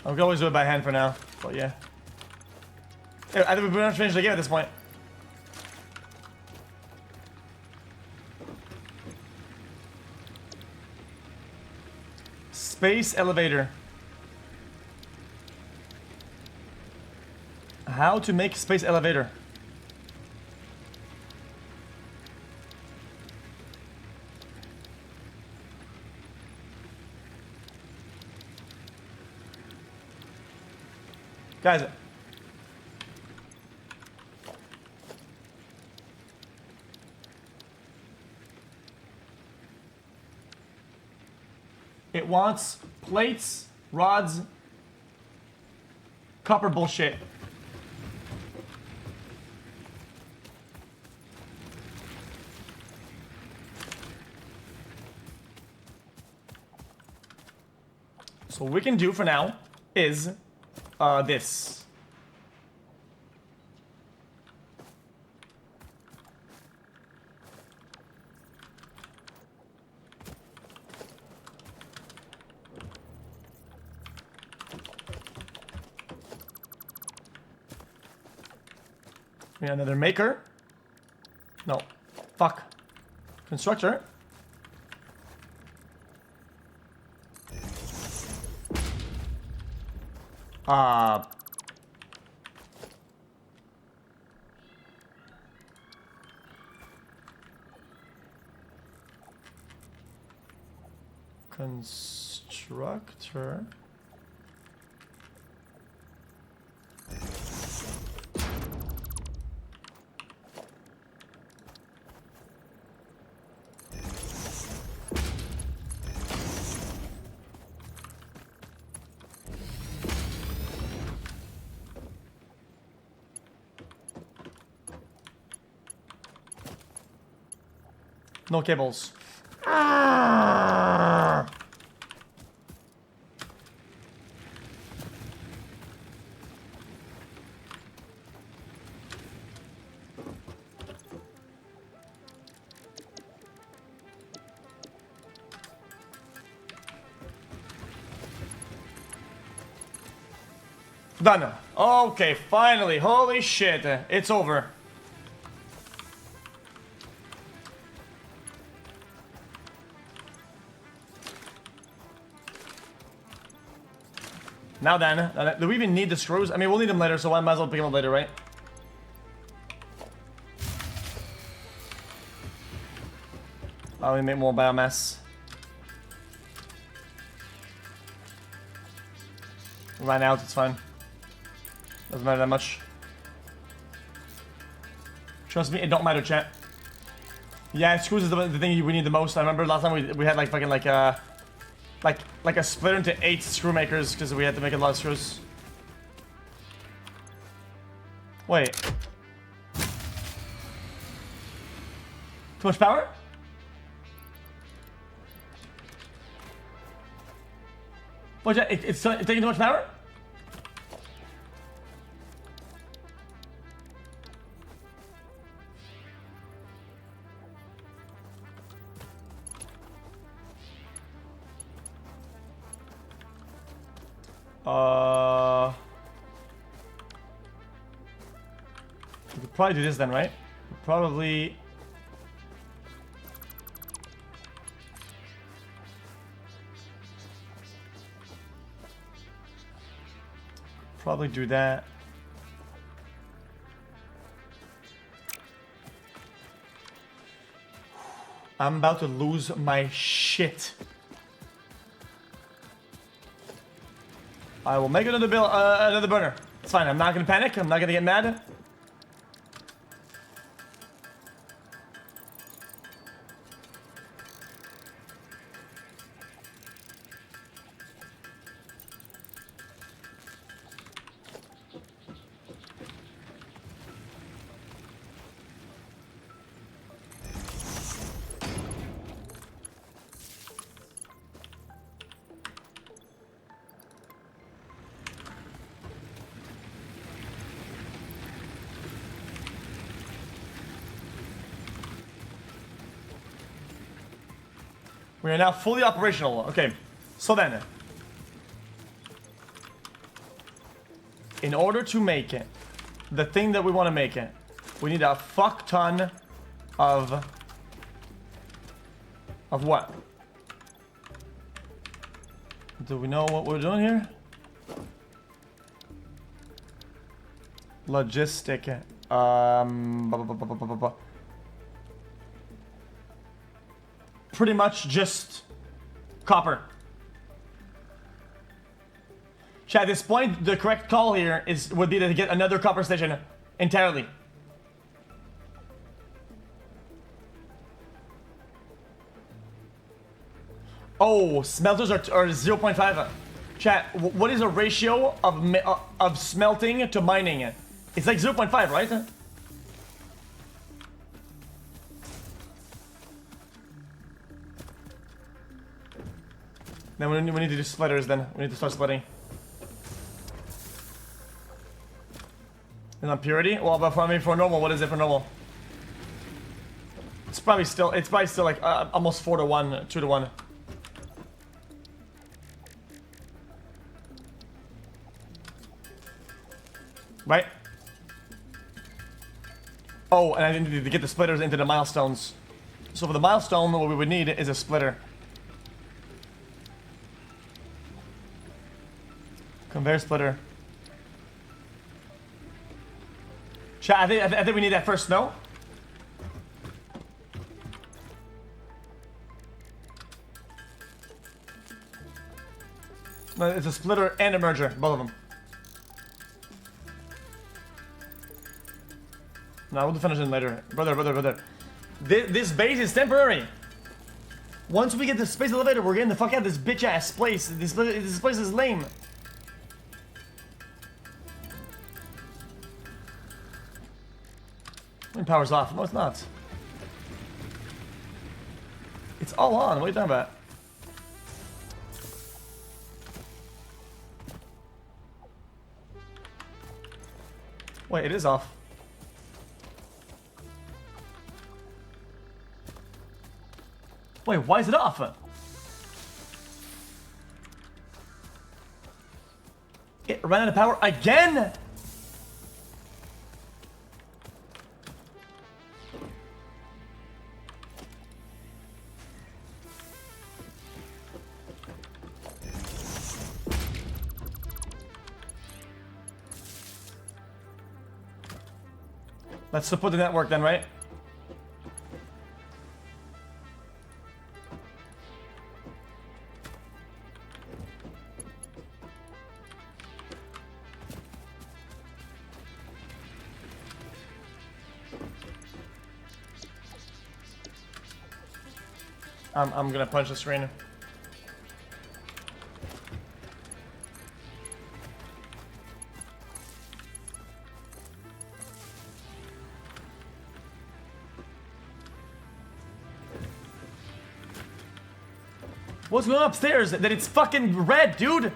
I can always do it by hand for now, but yeah. I think we've pretty much finished the game at this point. Space elevator. How to make space elevator. Guys. It wants plates, rods, copper bullshit. So what we can do for now is this. We have another maker. No. Fuck. Constructor. Constructor. No cables. Done. Okay, finally. Holy shit. It's over. Now then, do we even need the screws? I mean, we'll need them later, so I might as well pick them up later, right? Oh, we make more biomass. Ran out, it's fine. Doesn't matter that much. Trust me, it don't matter, chat. Yeah, screws is the thing we need the most. I remember last time we had like fucking like a split into 8 screw makers because we had to make a lot of screws. Wait. Too much power? What? It's taking too much power? We could probably do this then, right? Probably. Probably do that. I'm about to lose my shit. I will make another burner. It's fine. I'm not gonna panic. I'm not gonna get mad. We are now fully operational. Okay, so then, in order to make it, the thing that we want to make it, we need a fuck ton of what? Do we know what we're doing here? Logistic. Pretty much just copper. Chat, at this point, the correct call here would be to get another copper station entirely. Oh, smelters are 0.5. Chat, what is a ratio of smelting to mining? It's like 0.5, right? Then we need to do splitters then. We need to start splitting. And on purity? Well, but for normal, what is it for normal? It's probably still like almost 4 to 1, 2 to 1. Right? Oh, and I need to get the splitters into the milestones. So for the milestone, what we would need is a splitter. Conveyor splitter. Chat, I think we need that first, no? No, it's a splitter and a merger, both of them. No, we'll finish it later. Brother. This base is temporary. Once we get the space elevator, we're getting the fuck out of this bitch ass place. This place is lame. Wind power's off. No, it's not. It's all on. What are you talking about? Wait, it is off. Wait, why is it off? It ran out of power again? Let's support the network then, right? I'm gonna punch the screen. What's going on upstairs? That it's fucking red, dude!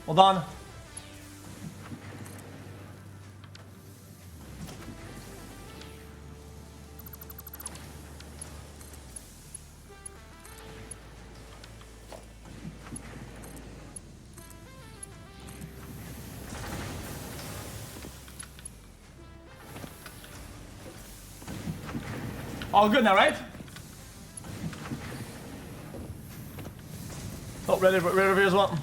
Hold on. All good now, right? Oh, ready over here as well.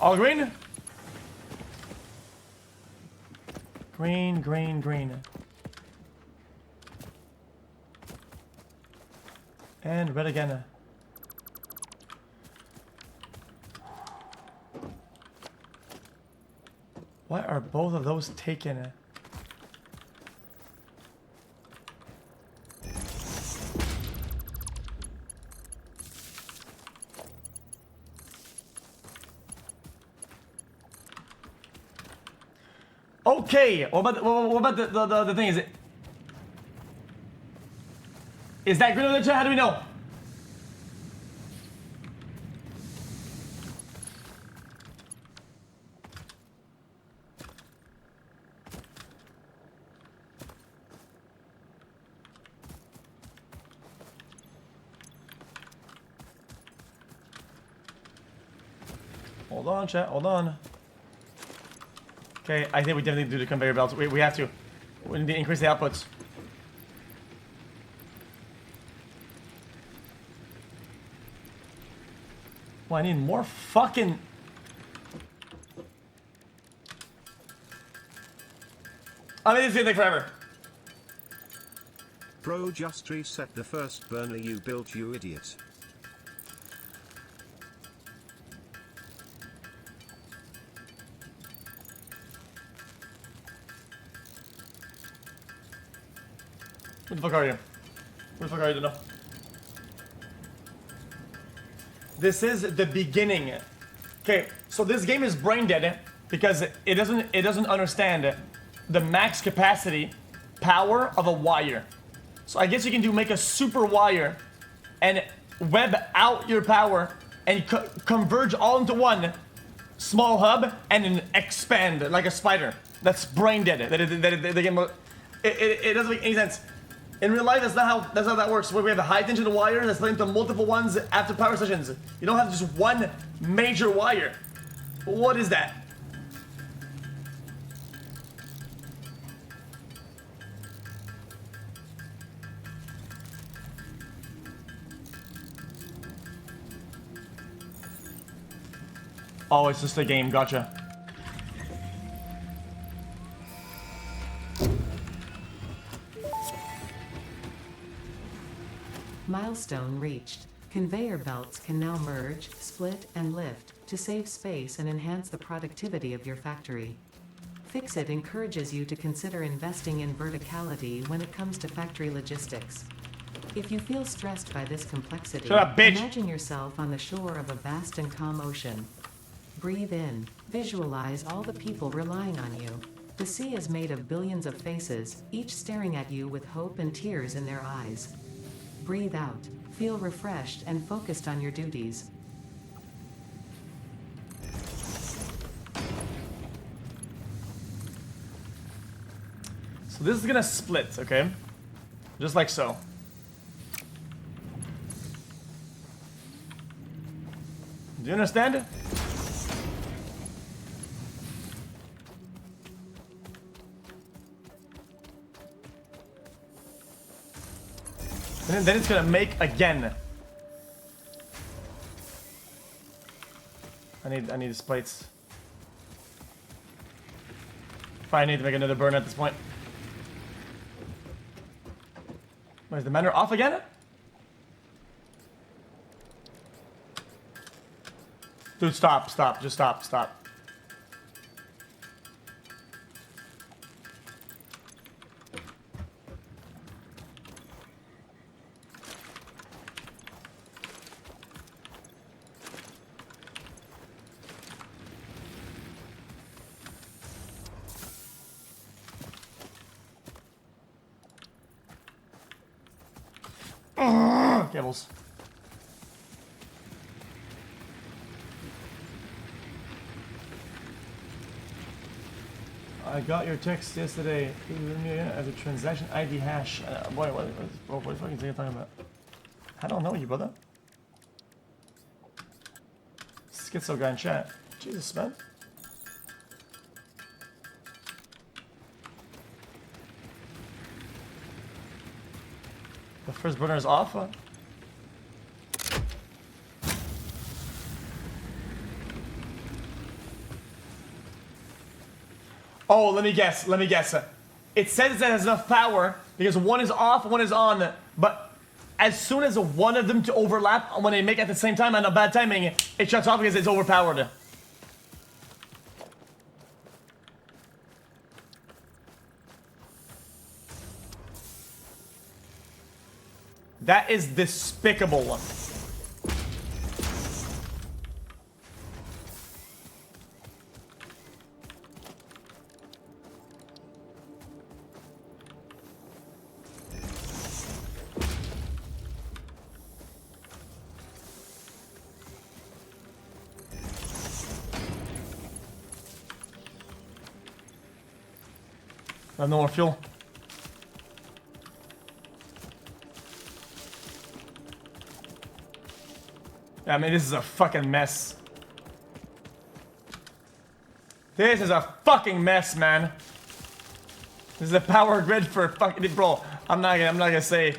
All green? Green, green, green. And red again. Why are both of those taken? Okay, what about the thing? Is that green on the chat? How do we know? Hold on, chat. Hold on. Okay, I think we definitely need to do the conveyor belts. We have to. We need to increase the outputs. Well, I need more fucking... I mean, this is gonna take forever. Bro, just reset the first burner you built, you idiot. Who the fuck are you? Who the fuck are you to know? This is the beginning. Okay, so this game is brain dead because it doesn't understand the max capacity power of a wire. So I guess you can make a super wire and web out your power and converge all into one small hub and then expand like a spider. That's brain dead. The game, it doesn't make any sense. In real life, that's not how that works. Where we have a high tension wire that's linked to multiple ones after power sessions. You don't have just one major wire. What is that? Oh, it's just a game. Gotcha. Milestone reached. Conveyor belts can now merge, split, and lift to save space and enhance the productivity of your factory. Fixit encourages you to consider investing in verticality when it comes to factory logistics. If you feel stressed by this complexity, shut up, bitch. Imagine yourself on the shore of a vast and calm ocean. Breathe in. Visualize all the people relying on you. The sea is made of billions of faces, each staring at you with hope and tears in their eyes. Breathe out. Feel refreshed and focused on your duties. So this is gonna split, okay? Just like so. Do you understand? And then it's gonna make again. I need these plates. Probably need to make another burn at this point. Wait, is the mender off again? Dude, stop, just stop. Cables. I got your text yesterday as a transaction ID hash. Boy, what the fuck is he talking about? I don't know you, brother. Schizo guy in chat. Jesus, man. The first burner is off. Oh, let me guess. It says it has enough power because one is off, one is on. But as soon as one of them to overlap, when they make at the same time and a bad timing, it shuts off because it's overpowered. That is despicable. I have no more fuel. I mean, this is a fucking mess. This is a fucking mess, man. This is a power grid for fucking bro. I'm not gonna say.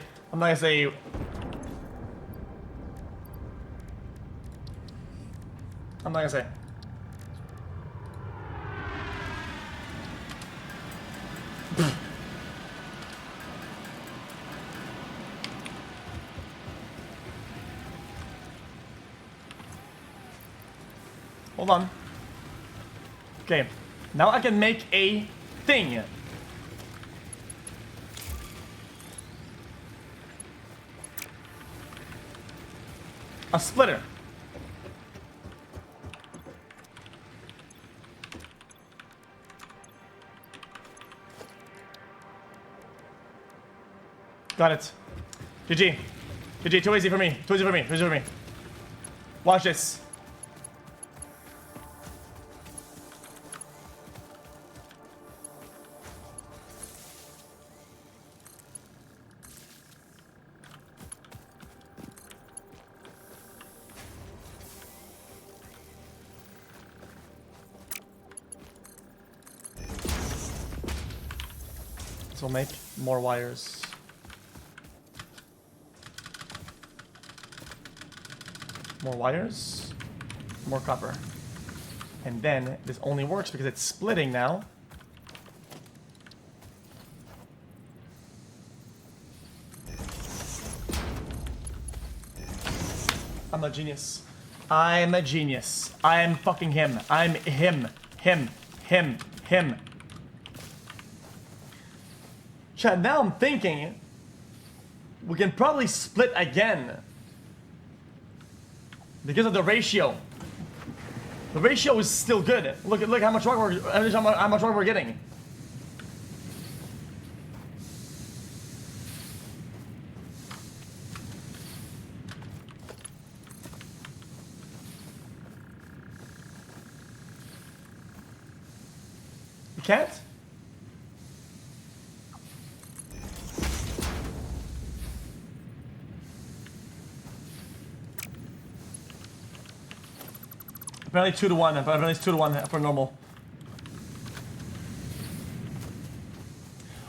Hold on. Okay, now I can make a thing. A splitter. Got it. GG. GG, too easy for me. Too easy for me. Too easy for me. Watch this. So make more wires. More wires, more copper. And then this only works because it's splitting now. I'm a genius. I'm a genius. I'm fucking him. I'm him. Him. Chad, now I'm thinking we can probably split again because of the ratio. The ratio is still good. Look how much rock we're getting. You can't? Apparently 2 to 1. Apparently it's 2 to 1 for normal.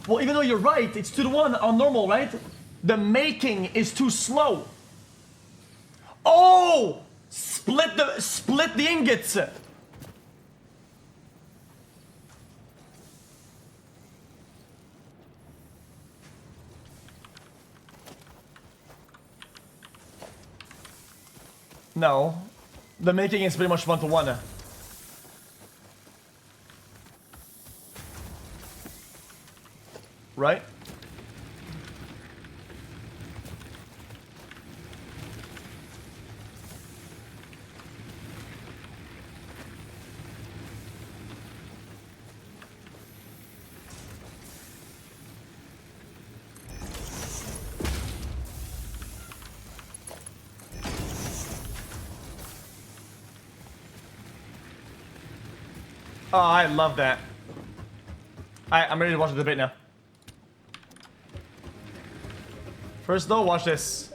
Well, even though you're right, it's 2 to 1 on normal, right? The making is too slow. Oh! Split the ingots. No. The making is pretty much 1 to 1. Right? Oh, I love that. I'm ready to watch the debate now. First though, watch this.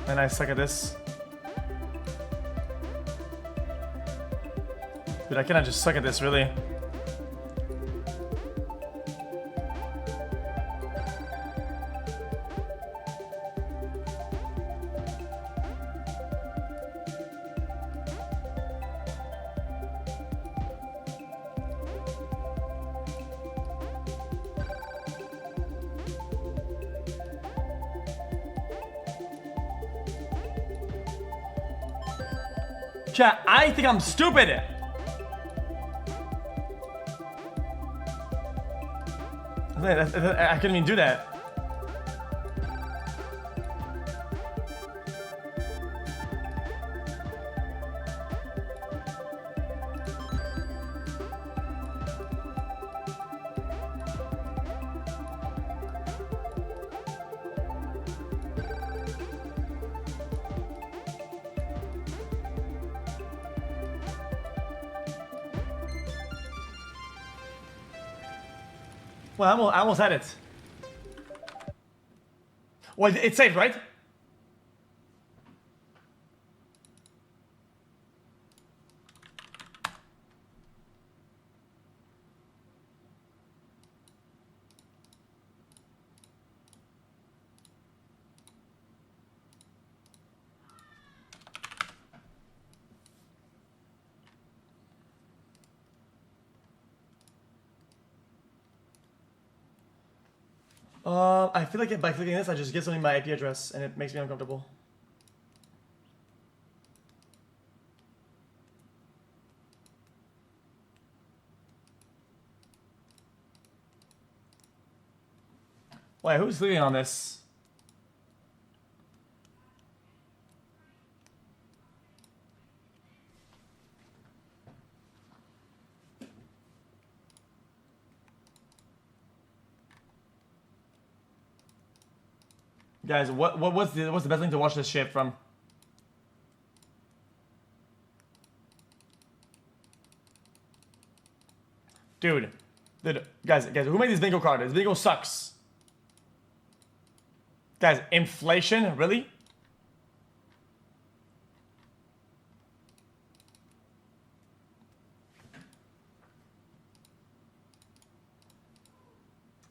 And I suck at this. Dude, I cannot just suck at this, really. Chat, I think I'm stupid. I couldn't even do that. Well, I almost had it. Well, it's safe, right? I feel like by clicking this, I just get something my IP address, and it makes me uncomfortable. Wait, who's clicking on this? Guys, what's the best thing to watch this shit from? Dude, guys, who made this bingo card? This bingo sucks. Guys, inflation, really?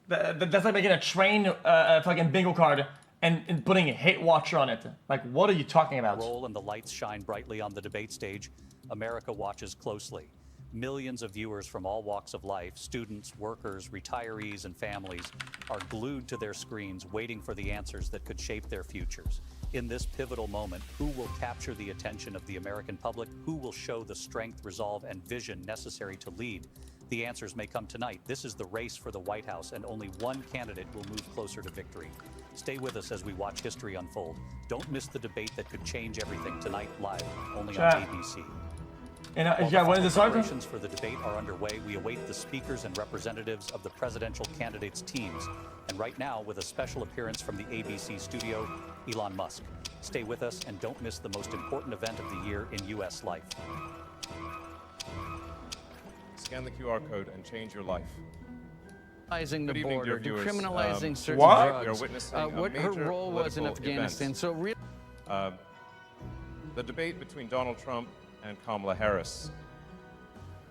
That's like making a train fucking bingo card and putting a hate watcher on it. Like, what are you talking about? Roll and the lights shine brightly on the debate stage. America watches closely. Millions of viewers from all walks of life, students, workers, retirees, and families, are glued to their screens waiting for the answers that could shape their futures. In this pivotal moment, who will capture the attention of the American public? Who will show the strength, resolve, and vision necessary to lead? The answers may come tonight. This is the race for the White House, and only one candidate will move closer to victory. Stay with us as we watch history unfold. Don't miss the debate that could change everything tonight, live, only on ABC. And yeah, when is this starting? Preparations for the debate are underway. We await the speakers and representatives of the presidential candidates' teams. And right now, with a special appearance from the ABC studio, Elon Musk. Stay with us and don't miss the most important event of the year in U.S. life. Scan the QR code and change your life. Criminalizing the border, viewers. decriminalizing certain What? We are drugs. witnessing What a her major role was in political Afghanistan. event. So really, the debate between Donald Trump and Kamala Harris.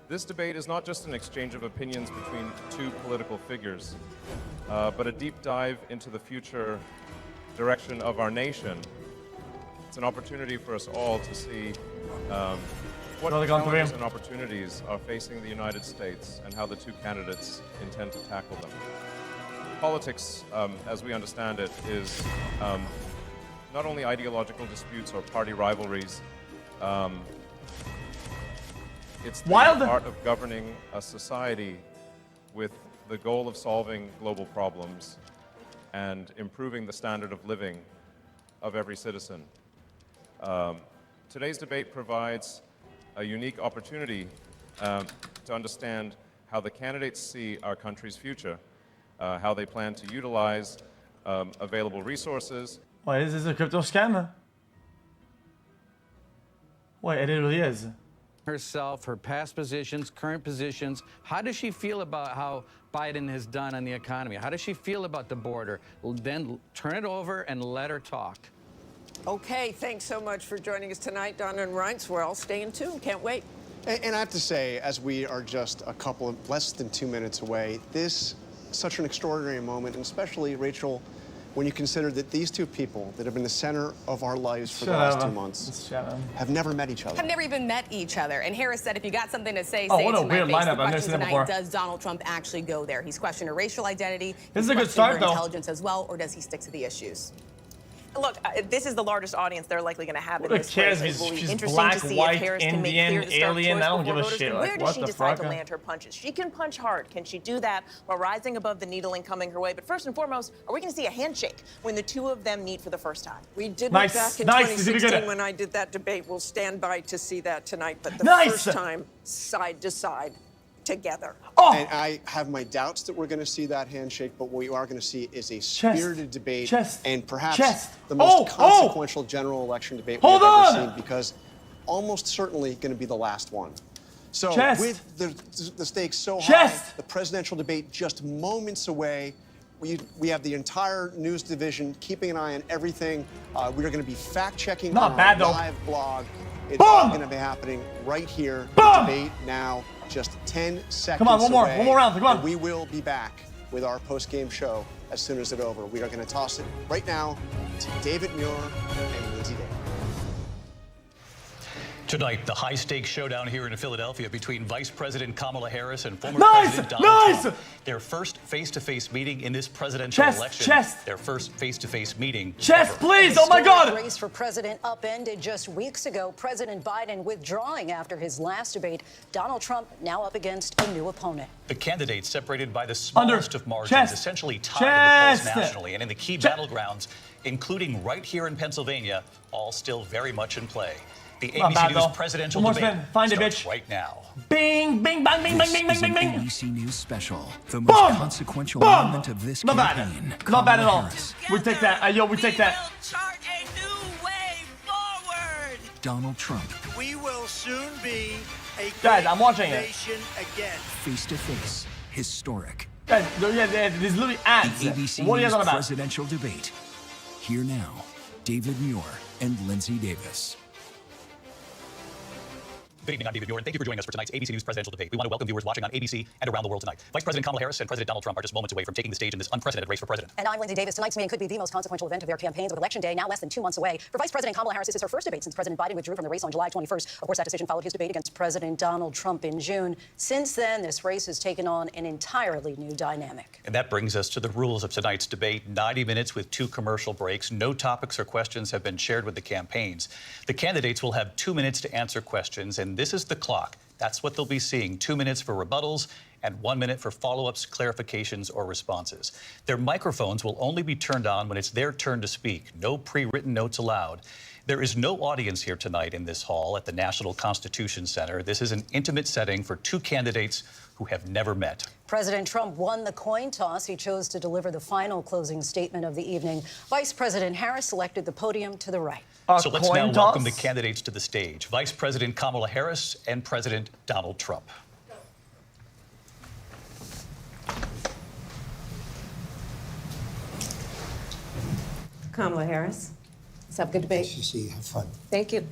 This debate is not just an exchange of opinions between two political figures, but a deep dive into the future direction of our nation. It's an opportunity for us all to see what challenges and opportunities are facing the United States and how the two candidates intend to tackle them. Politics, as we understand it, is not only ideological disputes or party rivalries, it's the art of governing a society with the goal of solving global problems and improving the standard of living of every citizen. Today's debate provides a unique opportunity to understand how the candidates see our country's future, how they plan to utilize available resources. Wait, is this a crypto scam? Wait, it really is. herself, her past positions, current positions. How does she feel about how Biden has done on the economy? How does she feel about the border? Then turn it over and let her talk. Okay, thanks so much for joining us tonight, Donna and Reince. We're all staying tuned. Can't wait. And I have to say, as we are just a couple of less than 2 minutes away, this is such an extraordinary moment, and especially, Rachel, when you consider that these two people that have been the center of our lives for the last 2 months have never met each other. Have never even met each other. And Harris said, if you got something to say, Oh, say what it a to weird my face. lineup. The I've never question seen that tonight, before. does Donald Trump actually go there? He's questioned her racial identity. This is He's a good questioned start, her though. intelligence as well, or does he stick to the issues? Look, this is the largest audience they're likely going to have in Who this cares race. if It will be she's interesting black, to see white, if Harris can make Indian, clear the stark alien? choice I don't before give a voters shit. can- Like, Where what does she the decide fuck? to land her punches? She can punch hard. Can she do that while rising above the needling coming her way? But first and foremost, are we going to see a handshake when the two of them meet for the first time? We did it Nice, back in nice. This is good. 2016 when I did that debate. We'll stand by to see that tonight. But the Nice. first time, side to side, together. And I have my doubts that we're going to see that handshake, but what we are going to see is a spirited debate and perhaps the most consequential general election debate we've ever seen, because almost certainly going to be the last one. So with the stakes so high, the presidential debate just moments away, we have the entire news division keeping an eye on everything. We are going to be fact-checking on our live blog. It's all going to be happening right here. The debate now, just 10 seconds Come on, one more round. Come on. And we will be back with our post-game show as soon as it's over. We are going to toss it right now to David Muir and Lindsay Davis. Tonight, the high-stakes showdown here in Philadelphia between Vice President Kamala Harris and former President Donald Trump. Their first face-to-face meeting in this presidential election. Their first face-to-face meeting. Please! Oh my God! The race for president upended just weeks ago. President Biden withdrawing after his last debate. Donald Trump now up against a new opponent. The candidates separated by the smallest of margins, essentially tied in the polls nationally, and in the key battlegrounds, including right here in Pennsylvania, all still very much in play. The ABC News presidential debate starts right now. Bing, bing, bang, bing, bing, bing, bing, bing, bing. ABC News special, the most consequential moment of this campaign. Not bad at all. We take that. Yo, we take that. Donald Trump. We will soon be a Guys, I'm watching it. nation again. Face to face, historic. Guys, there's literally ads. The ABC What are you News guys on about? presidential debate. Here now, David Muir and Lindsay Davis. Good evening, I'm David Muir, and thank you for joining us for tonight's ABC News presidential debate. We want to welcome viewers watching on ABC and around the world tonight. Vice President Kamala Harris and President Donald Trump are just moments away from taking the stage in this unprecedented race for president. And I'm Lindsay Davis. Tonight's meeting could be the most consequential event of their campaigns, with Election Day now less than 2 months away. For Vice President Kamala Harris, this is her first debate since President Biden withdrew from the race on July 21st. Of course, that decision followed his debate against President Donald Trump in June. Since then, this race has taken on an entirely new dynamic. And that brings us to the rules of tonight's debate. 90 minutes with 2 commercial breaks. No topics or questions have been shared with the campaigns. The candidates will have 2 minutes to answer questions, and this is the clock. That's what they'll be seeing. 2 minutes for rebuttals and 1 minute for follow-ups, clarifications, or responses. Their microphones will only be turned on when it's their turn to speak. No pre-written notes allowed. There is no audience here tonight in this hall at the National Constitution Center. This is an intimate setting for 2 candidates who have never met. President Trump won the coin toss. He chose to deliver the final closing statement of the evening. Vice President Harris selected the podium to the right. So let's now welcome the candidates to the stage. Vice President Kamala Harris and President Donald Trump. Kamala Harris. Let's have a good debate. See you. Have fun. Thank you.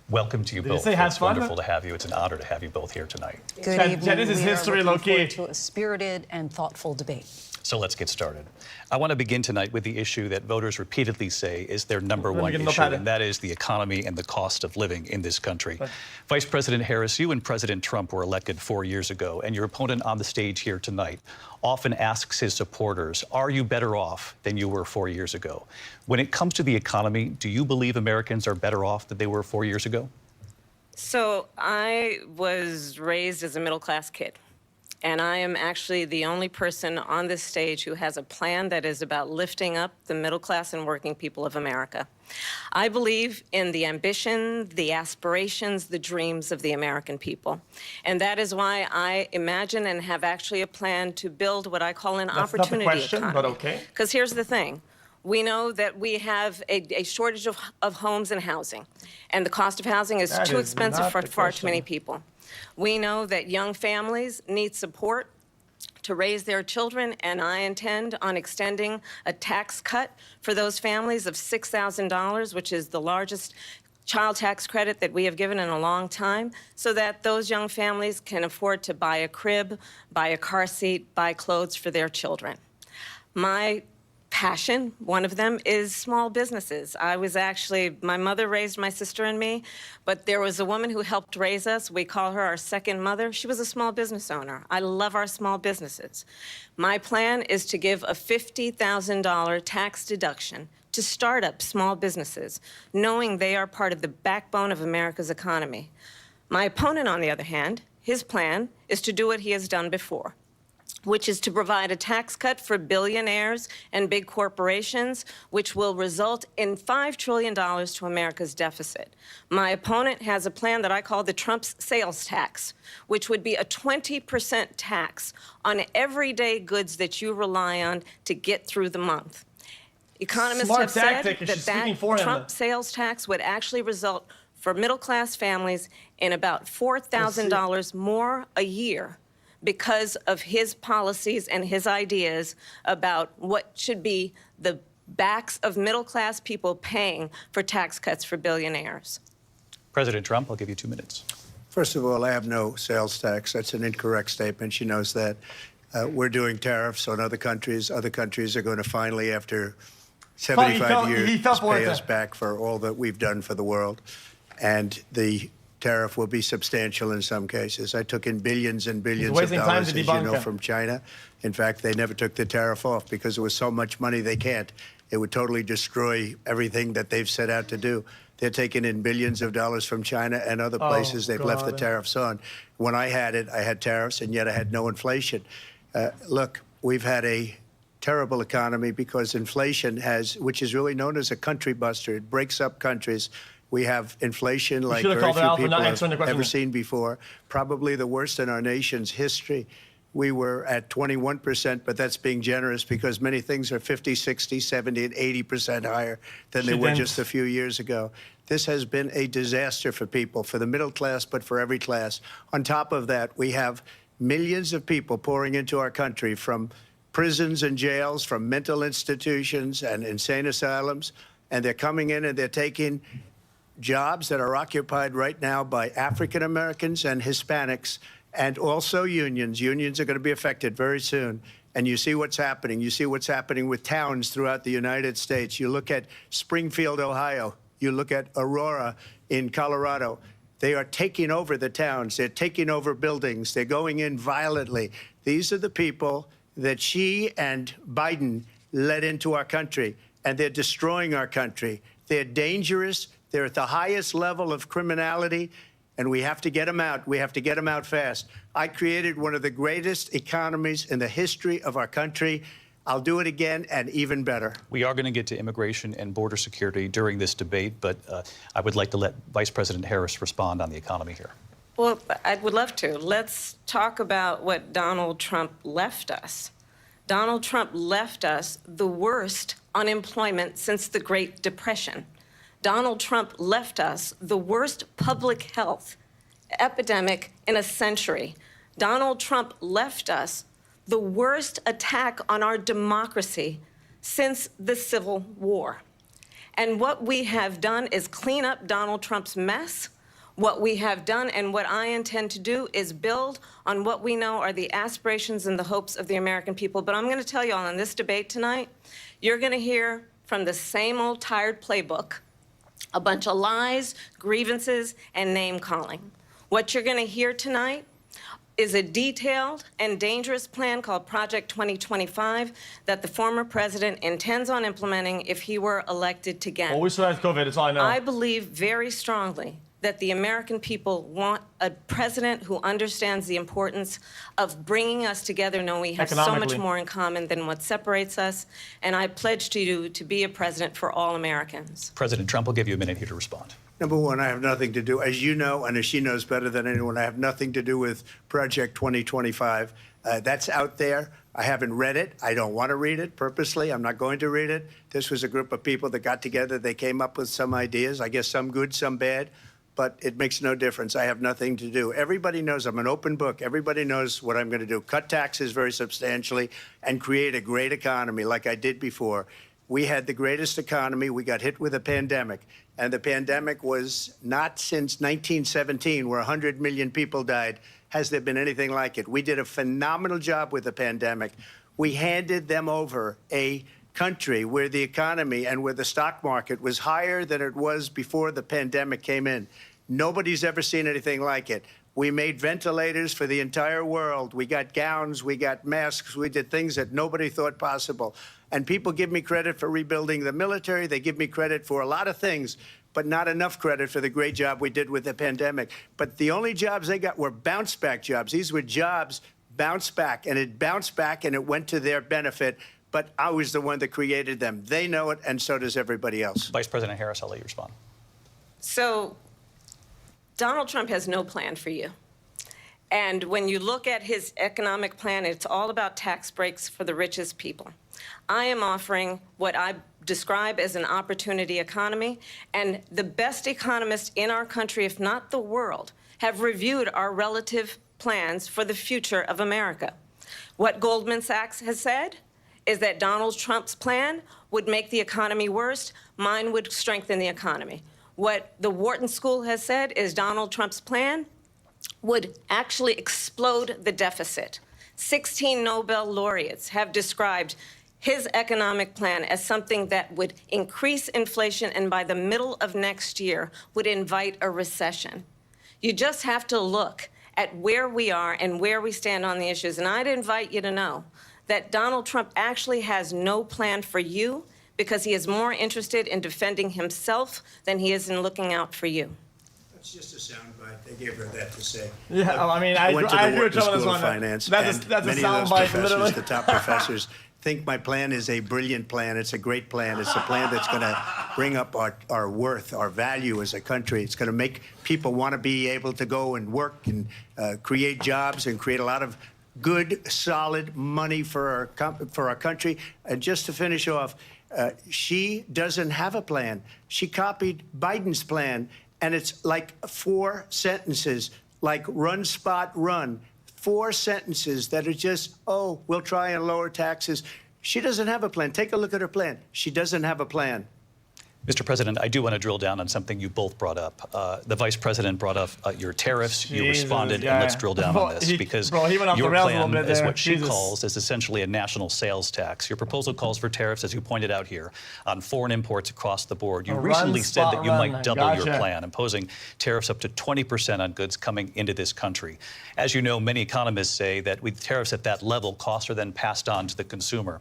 Welcome to you Did you both. say have It's fun? wonderful to have you. It's an honor to have you both here tonight. Good evening. This is We are history, looking low-key. forward to a spirited and thoughtful debate. So let's get started. I want to begin tonight with the issue that voters repeatedly say is their number one issue, and that is the economy and the cost of living in this country. Vice President Harris, you and President Trump were elected 4 years ago, and your opponent on the stage here tonight often asks his supporters, are you better off than you were 4 years ago? When it comes to the economy, do you believe Americans are better off than they were 4 years ago? So I was raised as a middle-class kid, and I am actually the only person on this stage who has a plan that is about lifting up the middle class and working people of America. I believe in the ambition, the aspirations, the dreams of the American people. And that is why I imagine and have actually a plan to build what I call an opportunity economy. But okay. Because here's the thing. We know that we have a shortage of homes and housing, and the cost of housing is too expensive for far too many people. We know that young families need support to raise their children, and I intend on extending a tax cut for those families of $6,000, which is the largest child tax credit that we have given in a long time, so that those young families can afford to buy a crib, buy a car seat, buy clothes for their children. My passion, one of them, is small businesses. My mother raised my sister and me, but there was a woman who helped raise us. We call her our second mother. She was a small business owner. I love our small businesses. My plan is to give a $50,000 tax deduction to start up small businesses, knowing they are part of the backbone of America's economy. My opponent, on the other hand, his plan is to do what he has done before, which is to provide a tax cut for billionaires and big corporations, which will result in $5 trillion to America's deficit. My opponent has a plan that I call the Trump's sales tax, which would be a 20% tax on everyday goods that you rely on to get through the month. Economists Smart have said tactic, and she's that speaking for him. Trump sales tax would actually result for middle-class families in about $4,000 more a year because of his policies and his ideas about what should be the backs of middle-class people paying for tax cuts for billionaires. President Trump, I'll give you 2 minutes. First of all, I have no sales tax. That's an incorrect statement. She knows that. We're doing tariffs on other countries. Other countries are going to finally, after 75 years, pay us back for all that we've done for the world. And the tariff will be substantial in some cases. I took in billions and billions of dollars, as you know, from China. In fact, they never took the tariff off because there was so much money they can't. It would totally destroy everything that they've set out to do. They're taking in billions of dollars from China and other places. They've left the tariffs on. When I had it, I had tariffs, and yet I had no inflation. Look, we've had a terrible economy because inflation has, which is really known as a country buster. It breaks up countries. We have inflation like very few people have ever seen before, probably the worst in our nation's history. We were at 21%, but that's being generous because many things are 50, 60, 70, and 80% higher than they were just a few years ago. This has been a disaster for people, for the middle class, but for every class. On top of that, we have millions of people pouring into our country from prisons and jails, from mental institutions and insane asylums, and they're coming in and they're taking jobs that are occupied right now by African Americans and Hispanics, and also unions. Unions are going to be affected very soon. And you see what's happening. You see what's happening with towns throughout the United States. You look at Springfield, Ohio. You look at Aurora in Colorado. They are taking over the towns. They're taking over buildings. They're going in violently. These are the people that Xi and Biden led into our country, and they're destroying our country. They're dangerous. They're at the highest level of criminality, and we have to get them out. We have to get them out fast. I created one of the greatest economies in the history of our country. I'll do it again and even better. We are going to get to immigration and border security during this debate, but I would like to let Vice President Harris respond on the economy here. Well, I would love to. Let's talk about what Donald Trump left us. Donald Trump left us the worst unemployment since the Great Depression. Donald Trump left us the worst public health epidemic in a century. Donald Trump left us the worst attack on our democracy since the Civil War. And what we have done is clean up Donald Trump's mess. What we have done and what I intend to do is build on what we know are the aspirations and the hopes of the American people. But I'm going to tell you all in this debate tonight, you're going to hear from the same old tired playbook, a bunch of lies, grievances, and name-calling. What you're going to hear tonight is a detailed and dangerous plan called Project 2025 that the former president intends on implementing if he were elected again. Always survived COVID, it's all I know. I believe very strongly that the American people want a president who understands the importance of bringing us together, knowing we have so much more in common than what separates us. And I pledge to you to be a president for all Americans. President Trump will give you a minute here to respond. Number one, I have nothing to do, as you know, and as she knows better than anyone, I have nothing to do with Project 2025. That's out there. I haven't read it. I don't want to read it purposely. I'm not going to read it. This was a group of people that got together. They came up with some ideas, I guess some good, some bad. But it makes no difference. I have nothing to do. Everybody knows I'm an open book. Everybody knows what I'm going to do. Cut taxes very substantially and create a great economy like I did before. We had the greatest economy. We got hit with a pandemic. And the pandemic was not since 1917, where 100 million people died, has there been anything like it. We did a phenomenal job with the pandemic. We handed them over a country where the economy and where the stock market was higher than it was before the pandemic came in. Nobody's ever seen anything like it. We made ventilators for the entire world. We got gowns, we got masks, we did things that nobody thought possible. And people give me credit for rebuilding the military. They give me credit for a lot of things, but not enough credit for the great job we did with the pandemic. But the only jobs they got were bounce back jobs. These were jobs bounce back, and it bounced back and it went to their benefit. But I was the one that created them. They know it, and so does everybody else. Vice President Harris, I'll let you respond. So Donald Trump has no plan for you. And when you look at his economic plan, it's all about tax breaks for the richest people. I am offering what I describe as an opportunity economy, and the best economists in our country, if not the world, have reviewed our relative plans for the future of America. What Goldman Sachs has said is that Donald Trump's plan would make the economy worse, mine would strengthen the economy. What the Wharton School has said is Donald Trump's plan would actually explode the deficit. 16 Nobel laureates have described his economic plan as something that would increase inflation and by the middle of next year would invite a recession. You just have to look at where we are and where we stand on the issues. And I'd invite you to know that Donald Trump actually has no plan for you because he is more interested in defending himself than he is in looking out for you. It's just a soundbite. They gave her that to say. Yeah, Look, I mean, I went to I the agree with Wharton School Jonas of on Finance, that's and a many of sound those bite, professors, literally. the top professors, think my plan is a brilliant plan. It's a great plan. It's a plan that's going to bring up our worth, our value as a country. It's going to make people want to be able to go and work and create jobs and create a lot of good, solid money for our country. And just to finish off, she doesn't have a plan. She copied Biden's plan, and it's like 4 sentences, like run, spot, run. 4 sentences that are just, oh, we'll try and lower taxes. She doesn't have a plan. Take a look at her plan. She doesn't have a plan. Mr. President, I do want to drill down on something you both brought up. The Vice President brought up your tariffs. You responded, and let's drill down on this because your plan is what she calls is essentially a national sales tax. Your proposal calls for tariffs, as you pointed out here, on foreign imports across the board. You recently said that you might double your plan, imposing tariffs up to 20% on goods coming into this country. As you know, many economists say that with tariffs at that level, costs are then passed on to the consumer.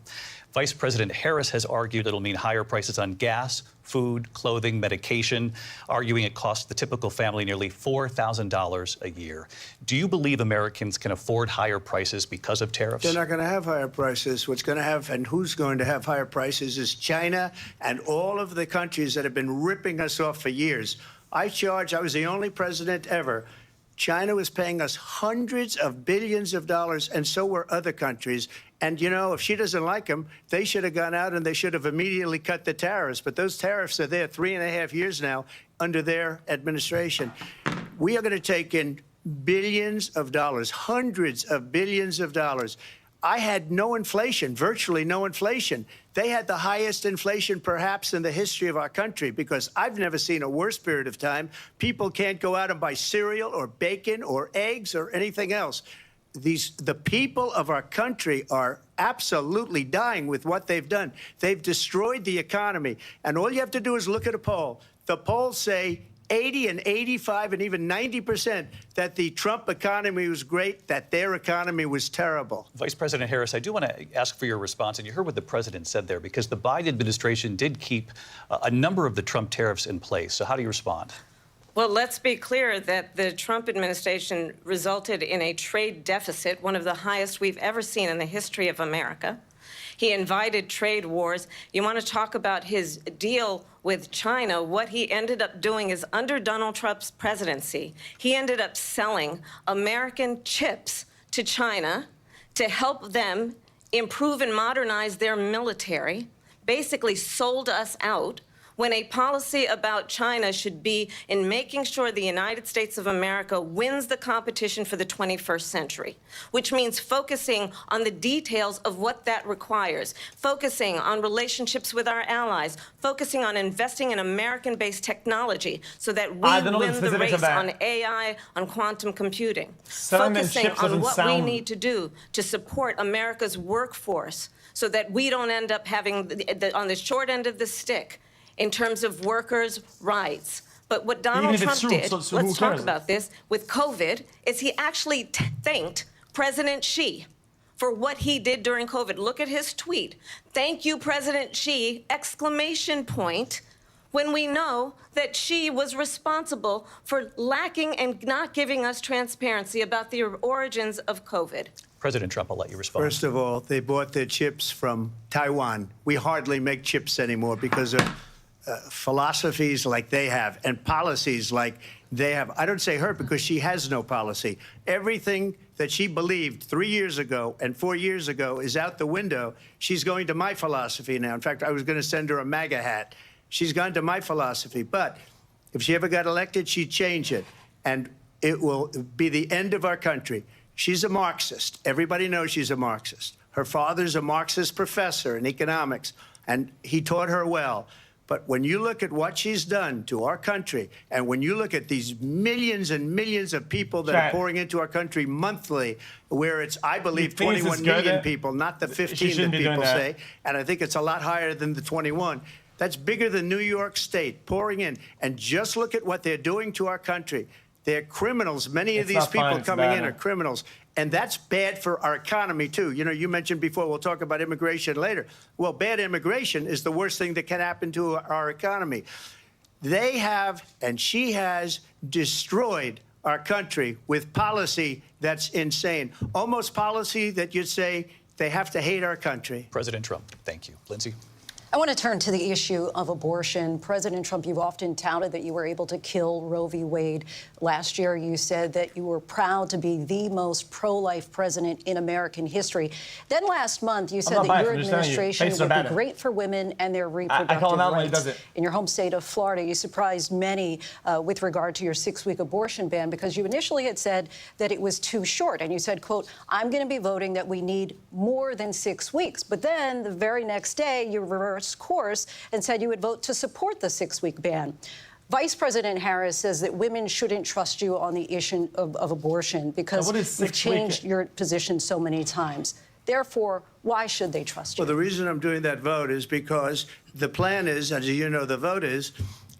Vice President Harris has argued it'll mean higher prices on gas, food, clothing, medication, arguing it costs the typical family nearly $4,000 a year. Do you believe Americans can afford higher prices because of tariffs? They're not going to have higher prices. What's going to have and who's going to have higher prices is China and all of the countries that have been ripping us off for years. I was the only president ever. China was paying us hundreds of billions of dollars, and so were other countries. And, you know, if she doesn't like them, they should have gone out and they should have immediately cut the tariffs. But those tariffs are there 3.5 years now under their administration. We are going to take in billions of dollars, hundreds of billions of dollars. I had no inflation, virtually no inflation. They had the highest inflation perhaps in the history of our country because I've never seen a worse period of time. People can't go out and buy cereal or bacon or eggs or anything else. The people of our country are absolutely dying with what they've done. They've destroyed the economy. And all you have to do is look at a poll. The polls say 80 and 85 and even 90% that the Trump economy was great, that their economy was terrible. Vice President Harris, I do want to ask for your response, and you heard what the president said there, because the Biden administration did keep a number of the Trump tariffs in place. So how do you respond? Well, let's be clear that the Trump administration resulted in a trade deficit, one of the highest we've ever seen in the history of America. He invited trade wars. You want to talk about his deal with China? What he ended up doing is under Donald Trump's presidency, he ended up selling American chips to China to help them improve and modernize their military, basically sold us out, when a policy about China should be in making sure the United States of America wins the competition for the 21st century, which means focusing on the details of what that requires, focusing on relationships with our allies, focusing on investing in American-based technology so that we win the race on AI, on quantum computing, focusing on what we need to do to support America's workforce so that we don't end up having on the short end of the stick in terms of workers' rights, But what Donald Trump did, so let's talk about this, with COVID, is he actually thanked President Xi for what he did during COVID. Look at his tweet. Thank you, President Xi, exclamation point, when we know that Xi was responsible for lacking and not giving us transparency about the origins of COVID. President Trump, I'll let you respond. First of all, they bought their chips from Taiwan. We hardly make chips anymore because of philosophies like they have and policies like they have. I don't say her because she has no policy. Everything that she believed 3 years ago and 4 years ago is out the window. She's going to my philosophy now. In fact, I was going to send her a MAGA hat. She's gone to my philosophy. But if she ever got elected, she'd change it. And it will be the end of our country. She's a Marxist. Everybody knows she's a Marxist. Her father's a Marxist professor in economics, and he taught her well. But when you look at what she's done to our country, and when you look at these millions and millions of people that are pouring into our country monthly, where it's, I believe, 21 million people, not the 15 that people say, and I think it's a lot higher than the 21. That's bigger than New York State pouring in. And just look at what they're doing to our country. They're criminals. Many of these people coming in are criminals. And that's bad for our economy, too. You know, you mentioned before, we'll talk about immigration later. Well, bad immigration is the worst thing that can happen to our economy. They have, and she has, destroyed our country with policy that's insane. Almost policy that you'd say they have to hate our country. President Trump, thank you. Lindsay? I want to turn to the issue of abortion. President Trump, you've often touted that you were able to kill Roe v. Wade. Last year, you said that you were proud to be the most pro-life president in American history. Then last month, you said that your administration would be great for women and their reproductive rights. In your home state of Florida, you surprised many with regard to your 6-week abortion ban because you initially had said that it was too short. And you said, quote, I'm going to be voting that we need more than 6 weeks. But then the very next day, you reversed course and said you would vote to support the 6-week ban. Vice President Harris says that women shouldn't trust you on the issue of abortion because you've changed your position so many times. Therefore, why should they trust you? Well, the reason I'm doing that vote is because the plan is, as you know, the vote is,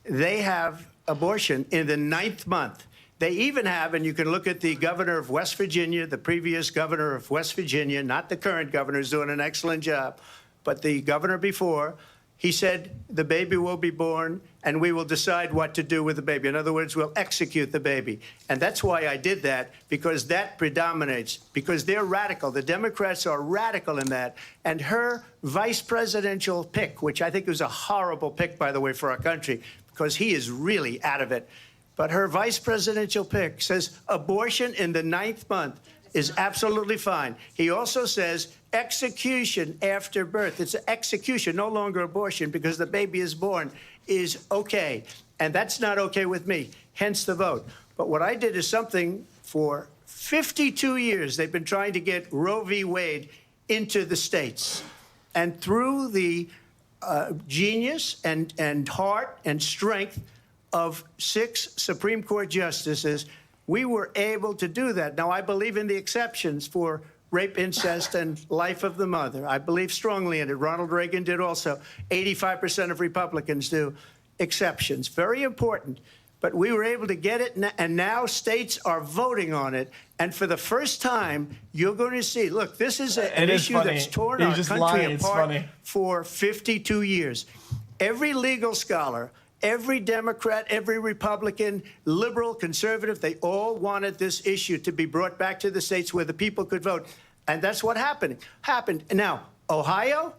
they have abortion in the 9th month. They even have, and you can look at the governor of West Virginia, the previous governor of West Virginia, not the current governor, who's doing an excellent job, but the governor before, he said the baby will be born and we will decide what to do with the baby. In other words, we'll execute the baby. And that's why I did that, because that predominates, because they're radical. The Democrats are radical in that. And her vice presidential pick, which I think was a horrible pick, by the way, for our country, because he is really out of it. But her vice presidential pick says abortion in the 9th month is absolutely fine. He also says execution after birth. It's execution, no longer abortion, because the baby is born, is okay. And that's not okay with me, hence the vote. But what I did is something for 52 years. They've been trying to get Roe v. Wade into the states. And through the genius and heart and strength of 6 Supreme Court justices, we were able to do that. Now, I believe in the exceptions for rape, incest, and life of the mother. I believe strongly in it. Ronald Reagan did also. 85% of Republicans do. Exceptions. Very important. But we were able to get it, and now states are voting on it. And for the first time, you're going to see, look, this is an issue that's torn our country apart for 52 years. Every legal scholar, every Democrat, every Republican, liberal, conservative, they all wanted this issue to be brought back to the states where the people could vote. And that's what happened. Now, Ohio,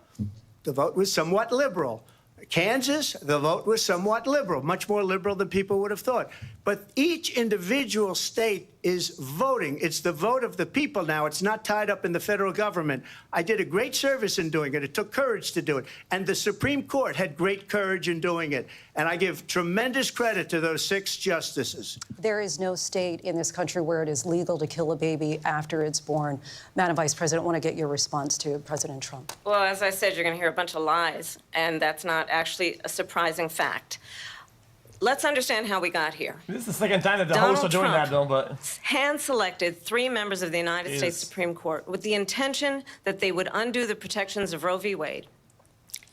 the vote was somewhat liberal. Kansas, the vote was somewhat liberal, much more liberal than people would have thought. But each individual state is voting. It's the vote of the people now. It's not tied up in the federal government. I did a great service in doing it. It took courage to do it. And the Supreme Court had great courage in doing it. And I give tremendous credit to those 6 justices. There is no state in this country where it is legal to kill a baby after it's born. Madam Vice President, I want to get your response to President Trump. Well, as I said, you're going to hear a bunch of lies, and that's not actually a surprising fact. Let's understand how we got here. This is the second time that the hosts are doing that, though, but... hand-selected 3 members of the United States Supreme Court with the intention that they would undo the protections of Roe v. Wade.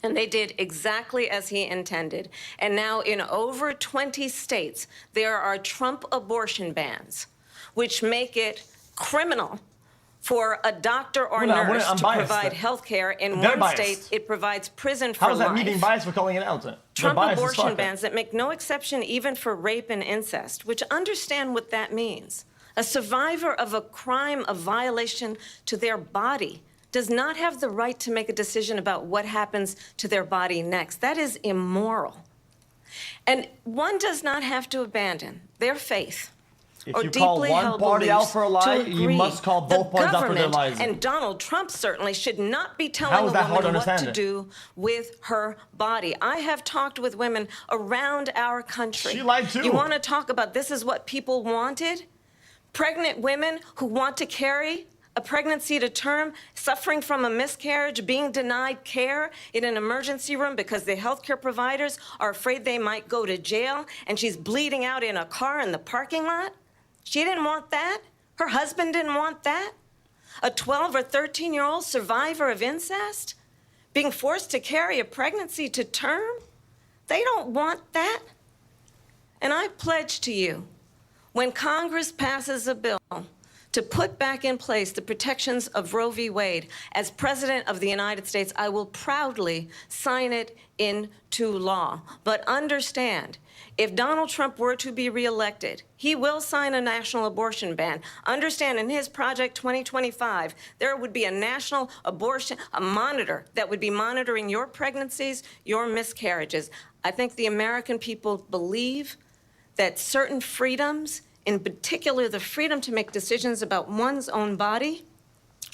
And they did exactly as he intended. And now in over 20 states, there are Trump abortion bans, which make it criminal for a doctor or nurse to provide health care. In one state, it provides prison for life. How is that me being biased for calling it out? Trump abortion bans that make no exception even for rape and incest, which understand what that means. A survivor of a crime of violation to their body does not have the right to make a decision about what happens to their body next. That is immoral. And one does not have to abandon their faith or deeply held beliefs to agree. You must call both parties out for their lies. And Donald Trump certainly should not be telling a woman what to do with her body. I have talked with women around our country. She lied too. You want to talk about this is what people wanted? Pregnant women who want to carry a pregnancy to term, suffering from a miscarriage, being denied care in an emergency room because the healthcare providers are afraid they might go to jail, and she's bleeding out in a car in the parking lot. She didn't want that. Her husband didn't want that. A 12 or 13-year-old survivor of incest being forced to carry a pregnancy to term. They don't want that. And I pledge to you, when Congress passes a bill to put back in place the protections of Roe v. Wade, as President of the United States, I will proudly sign it into law. But understand, if Donald Trump were to be reelected, he will sign a national abortion ban. Understand, in his Project 2025, there would be a national abortion, a monitor that would be monitoring your pregnancies, your miscarriages. I think the American people believe that certain freedoms, in particular the freedom to make decisions about one's own body,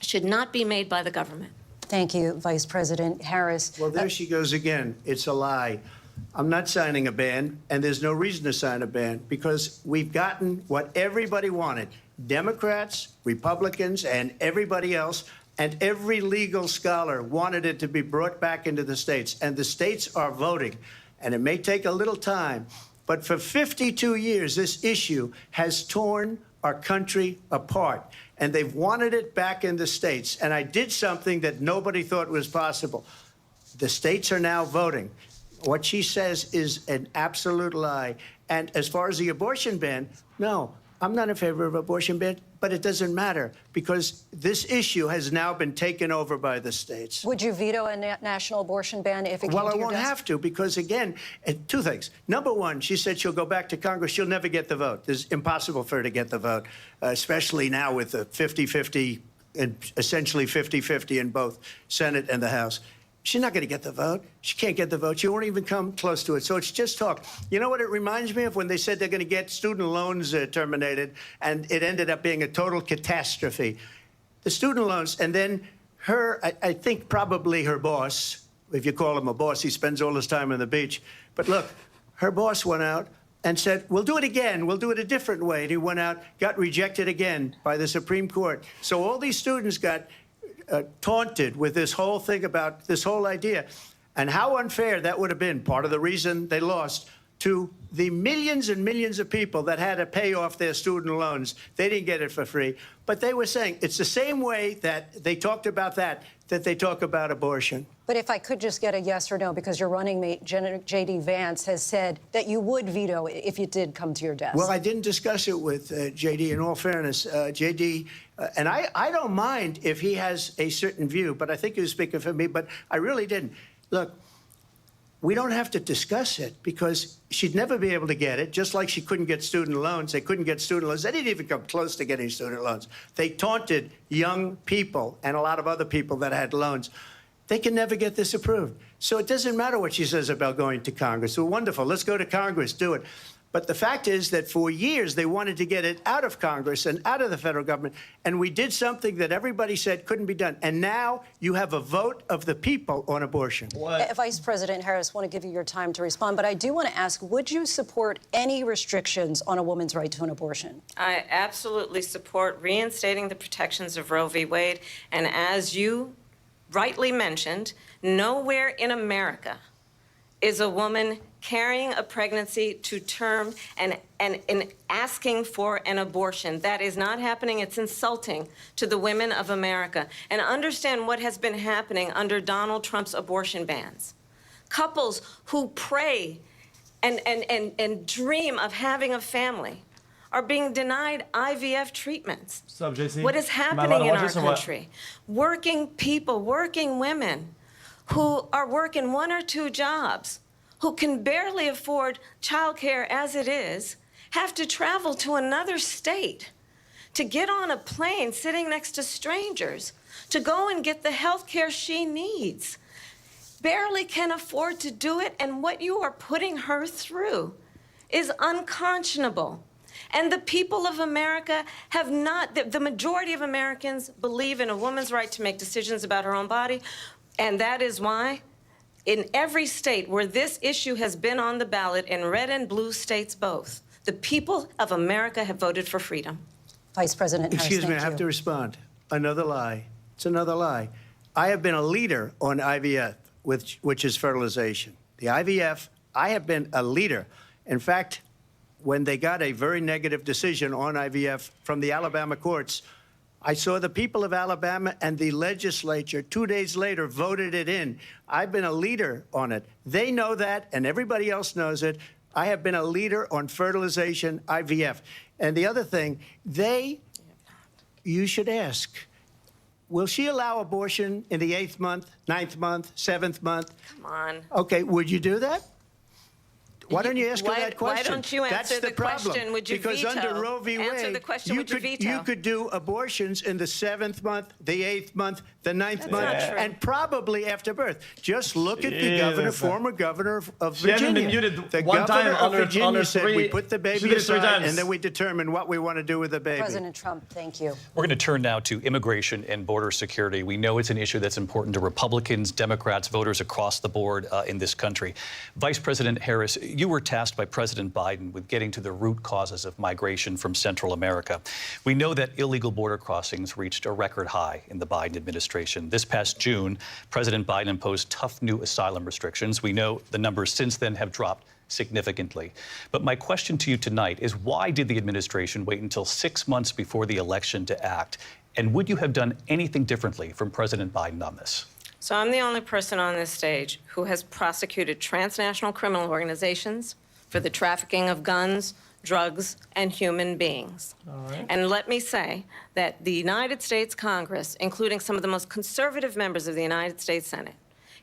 should not be made by the government. Thank you, Vice President Harris. Well, there she goes again. It's a lie. I'm not signing a ban, and there's no reason to sign a ban, because we've gotten what everybody wanted. Democrats, Republicans, and everybody else, and every legal scholar wanted it to be brought back into the states, and the states are voting. And it may take a little time, but for 52 years, this issue has torn our country apart, and they've wanted it back in the states. And I did something that nobody thought was possible. The states are now voting. What she says is an absolute lie. And as far as the abortion ban, no, I'm not in favor of abortion ban, but it doesn't matter, because this issue has now been taken over by the states. Would you veto a national abortion ban if it came to your desk? Well, I won't have to, because, again, two things. Number one, she said she'll go back to Congress. She'll never get the vote. It's impossible for her to get the vote, especially now with the 50-50, and essentially 50-50 in both Senate and the House. She's not going to get the vote. She can't get the vote. She won't even come close to it. So it's just talk. You know what it reminds me of? When they said they're going to get student loans terminated, and it ended up being a total catastrophe. The student loans, and then her, I think probably her boss, if you call him a boss, he spends all his time on the beach. But look, her boss went out and said, we'll do it again. We'll do it a different way. And he went out, got rejected again by the Supreme Court. So all these students got taunted with this whole thing about this whole idea, and how unfair that would have been. Part of the reason they lost to the millions and millions of people that had to pay off their student loans. They didn't get it for free, but they were saying it's the same way that they talked about that they talk about abortion. But if I could just get a yes or no, because your running mate, J.D. Vance, has said that you would veto it if it did come to your desk. Well, I didn't discuss it with J.D. In all fairness, J.D., and I don't mind if he has a certain view, but I think he was speaking for me, but I really didn't. Look, we don't have to discuss it, because she'd never be able to get it, just like she couldn't get student loans. They couldn't get student loans. They didn't even come close to getting student loans. They taunted young people and a lot of other people that had loans. They can never get this approved. So it doesn't matter what she says about going to Congress. Well, wonderful. Let's go to Congress. Do it. But the fact is that for years they wanted to get it out of Congress and out of the federal government, and we did something that everybody said couldn't be done. And now you have a vote of the people on abortion. Vice President Harris, I want to give you your time to respond, but I do want to ask, would you support any restrictions on a woman's right to an abortion? I absolutely support reinstating the protections of Roe v. Wade. And as you rightly mentioned, nowhere in America is a woman carrying a pregnancy to term and asking for an abortion. That is not happening. It's insulting to the women of America. And understand what has been happening under Donald Trump's abortion bans. Couples who pray and dream of having a family are being denied IVF treatments. What's up, JC? What is happening in our country? Working people, working women who are working 1 or 2 jobs, who can barely afford childcare as it is, have to travel to another state to get on a plane sitting next to strangers to go and get the health care she needs. Barely can afford to do it, and what you are putting her through is unconscionable. And the people of America have not, the majority of Americans believe in a woman's right to make decisions about her own body, and that is why in every state where this issue has been on the ballot, in red and blue states both, the people of America have voted for freedom. Vice President Harris, Excuse me, I have to respond. Another lie. It's another lie. I have been a leader on IVF, which is fertilization. The IVF, I have been a leader. In fact, when they got a very negative decision on IVF from the Alabama courts, I saw the people of Alabama and the legislature 2 days later voted it in. I've been a leader on it. They know that, and everybody else knows it. I have been a leader on fertilization, IVF. And the other thing, you should ask, will she allow abortion in the 8th month, 9th month, 7th month? Come on. Okay, would you do that? Why don't you ask her that question? Why don't you answer the question? Would you because veto? Under Roe v. Answer Wade, the question, would you veto? you could do abortions in the 7th month, the 8th month, the 9th month, not true. and probably after birth. Just look at the governor, former governor of Virginia. She hasn't been muted the one governor time of Virginia said three, we put the baby aside and then we determine what we want to do with the baby. President Trump, thank you. We're going to turn now to immigration and border security. We know it's an issue that's important to Republicans, Democrats, voters across the board in this country. Vice President Harris, you were tasked by President Biden with getting to the root causes of migration from Central America. We know that illegal border crossings reached a record high in the Biden administration. This past June, President Biden imposed tough new asylum restrictions. We know the numbers since then have dropped significantly. But my question to you tonight is, why did the administration wait until 6 months before the election to act? And would you have done anything differently from President Biden on this? So I'm the only person on this stage who has prosecuted transnational criminal organizations for the trafficking of guns, drugs, and human beings. All right. And let me say that the United States Congress, including some of the most conservative members of the United States Senate,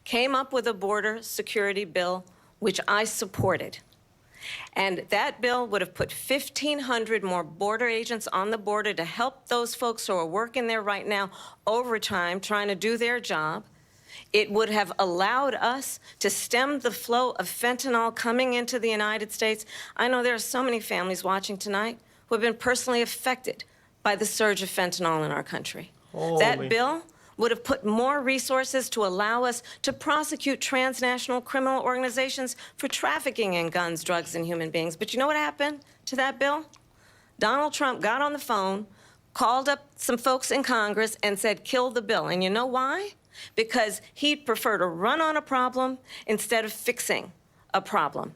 came up with a border security bill which I supported. And that bill would have put 1,500 more border agents on the border to help those folks who are working there right now overtime trying to do their job. It would have allowed us to stem the flow of fentanyl coming into the United States. I know there are so many families watching tonight who have been personally affected by the surge of fentanyl in our country. That bill would have put more resources to allow us to prosecute transnational criminal organizations for trafficking in guns, drugs, and human beings. But you know what happened to that bill? Donald Trump got on the phone, called up some folks in Congress, and said, kill the bill. And you know why? Because he'd prefer to run on a problem instead of fixing a problem.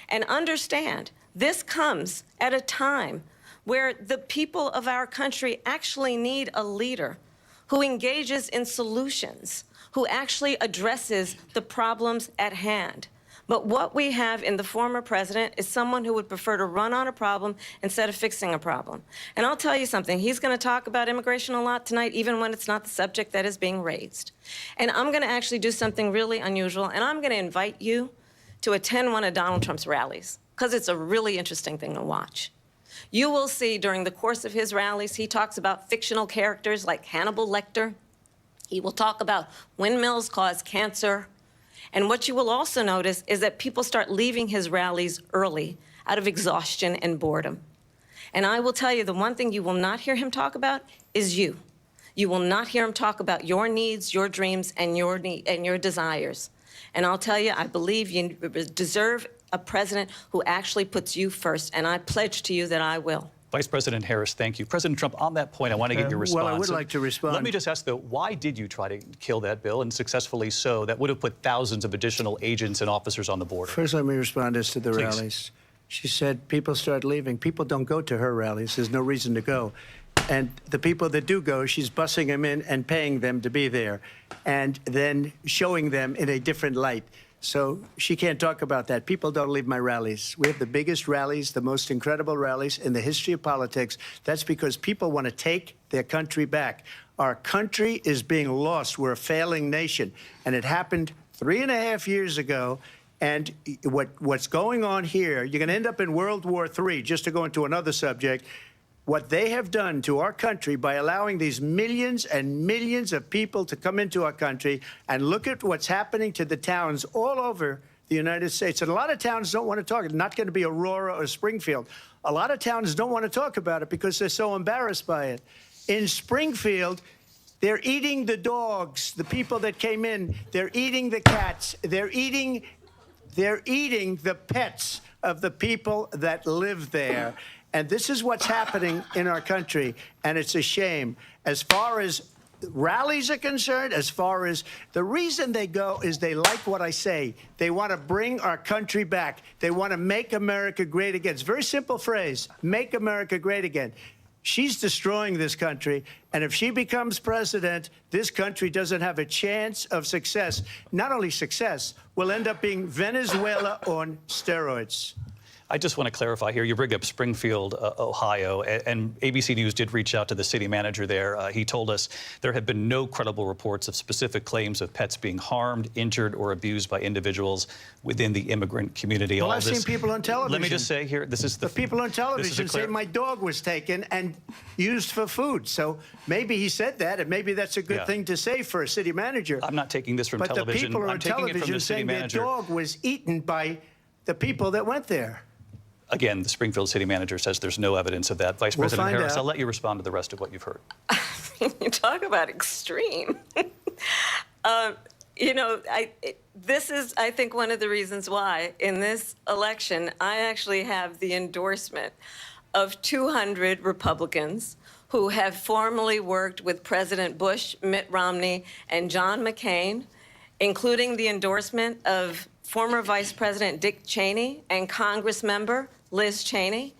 And understand, this comes at a time where the people of our country actually need a leader who engages in solutions, who actually addresses the problems at hand. But what we have in the former president is someone who would prefer to run on a problem instead of fixing a problem. And I'll tell you something, he's going to talk about immigration a lot tonight, even when it's not the subject that is being raised. And I'm going to actually do something really unusual, and I'm going to invite you to attend one of Donald Trump's rallies, because it's a really interesting thing to watch. You will see during the course of his rallies, he talks about fictional characters like Hannibal Lecter. He will talk about windmills cause cancer. And what you will also notice is that people start leaving his rallies early out of exhaustion and boredom. And I will tell you, the one thing you will not hear him talk about is you. You will not hear him talk about your needs, your dreams, and your desires. And I'll tell you, I believe you deserve a president who actually puts you first, and I pledge to you that I will. Vice President Harris, thank you. President Trump, on that point, I want to get your response. Well, I would like to respond. Let me just ask, though, why did you try to kill that bill, and successfully so, that would have put thousands of additional agents and officers on the border? First, let me respond as to the Please. rallies. She said people start leaving. People don't go to her rallies. There's no reason to go. And the people that do go, she's bussing them in and paying them to be there, and then showing them in a different light. So she can't talk about that. People don't leave my rallies. We have the biggest rallies, the most incredible rallies in the history of politics. That's because people want to take their country back. Our country is being lost. We're a failing nation. And it happened 3.5 years ago. And what's going on here, you're going to end up in World War III, just to go into another subject. What they have done to our country by allowing these millions and millions of people to come into our country, and look at what's happening to the towns all over the United States. And a lot of towns don't want to talk. It's not going to be Aurora or Springfield. A lot of towns don't want to talk about it because they're so embarrassed by it. In Springfield, they're eating the dogs, the people that came in. They're eating the cats. They're eating the pets of the people that live there. And this is what's happening in our country, and it's a shame. As far as rallies are concerned, as far as the reason they go is they like what I say. They want to bring our country back. They want to make America great again. It's a very simple phrase, make America great again. She's destroying this country, and if she becomes president, this country doesn't have a chance of success. Not only success, we'll end up being Venezuela on steroids. I just want to clarify here. You bring up Springfield, Ohio, and ABC News did reach out to the city manager there. He told us there have been no credible reports of specific claims of pets being harmed, injured, or abused by individuals within the immigrant community. Well, I've seen people on television. Let me just say here, this is the people on television say my dog was taken and used for food. So maybe he said that, and maybe that's a good thing to say for a city manager. I'm not taking this from television. But the people I'm on taking it from television the city saying their manager. dog was eaten by the people that went there. Again, the Springfield city manager says there's no evidence of that. Vice President Harris, out. I'll let you respond to the rest of what you've heard. You talk about extreme. You know, this is, I think, one of the reasons why in this election I actually have the endorsement of 200 Republicans who have formerly worked with President Bush, Mitt Romney, and John McCain, including the endorsement of former Vice President Dick Cheney and Congress member Liz Cheney.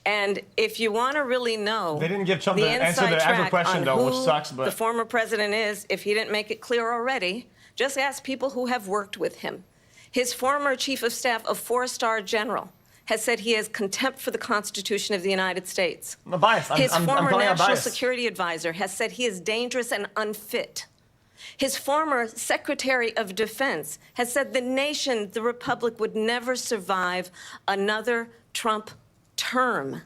And if you want to really know they didn't give Trump the the answer to inside the actual track question, on though, which who sucks. But the former president is, if he didn't make it clear already, just ask people who have worked with him. His former chief of staff, a 4-star general, has said he has contempt for the Constitution of the United States. I'm biased. His former national biased. security advisor has said he is dangerous and unfit. His former Secretary of Defense has said the nation, the Republic, would never survive another Trump term.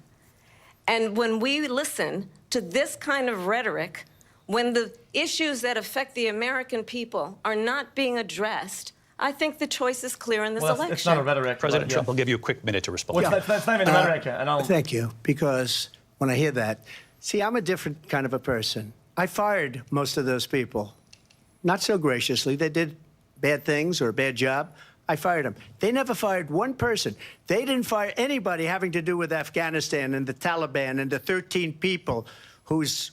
And when we listen to this kind of rhetoric, when the issues that affect the American people are not being addressed, I think the choice is clear in this election. It's not a rhetoric. President Trump will give you a quick minute to respond. That's not even a rhetoric. Thank you, because when I hear that, see, I'm a different kind of a person. I fired most of those people. Not so graciously. They did bad things or a bad job. I fired them. They never fired one person. They didn't fire anybody having to do with Afghanistan and the Taliban and the 13 people whose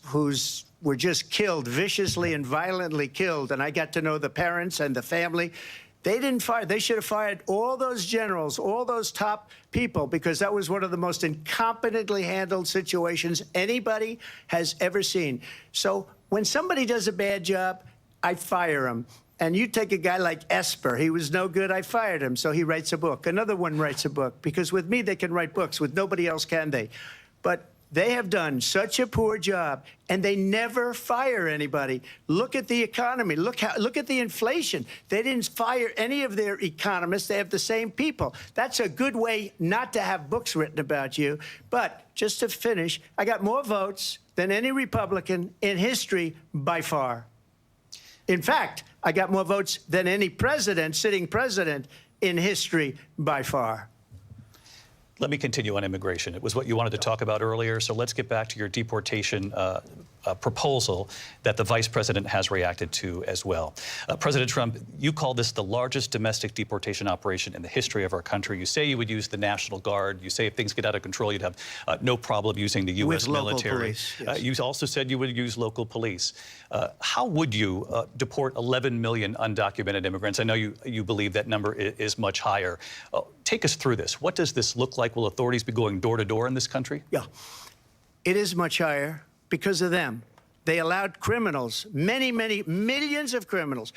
were just killed, viciously and violently killed. And I got to know the parents and the family. They didn't fire. They should have fired all those generals, all those top people, because that was one of the most incompetently handled situations anybody has ever seen. So when somebody does a bad job, I fire him. And you take a guy like Esper. He was no good. I fired him. So he writes a book. Another one writes a book. Because with me, they can write books. With nobody else can they. But they have done such a poor job, and they never fire anybody. Look at the economy. Look at the inflation. They didn't fire any of their economists. They have the same people. That's a good way not to have books written about you. But just to finish, I got more votes than any Republican in history by far. In fact, I got more votes than any president, sitting president, in history by far. Let me continue on immigration. It was what you wanted to talk about earlier, so let's get back to your deportation proposal that the vice president has reacted to as well. President Trump, you call this the largest domestic deportation operation in the history of our country. You say you would use the National Guard. You say if things get out of control, you'd have no problem using the U.S. military. Police, yes. You also said you would use local police. How would you deport 11 million undocumented immigrants? I know you believe that number is much higher. Take us through this. What does this look like? Will authorities be going door to door in this country? Yeah, it is much higher. Because of them. They allowed criminals, many millions of criminals.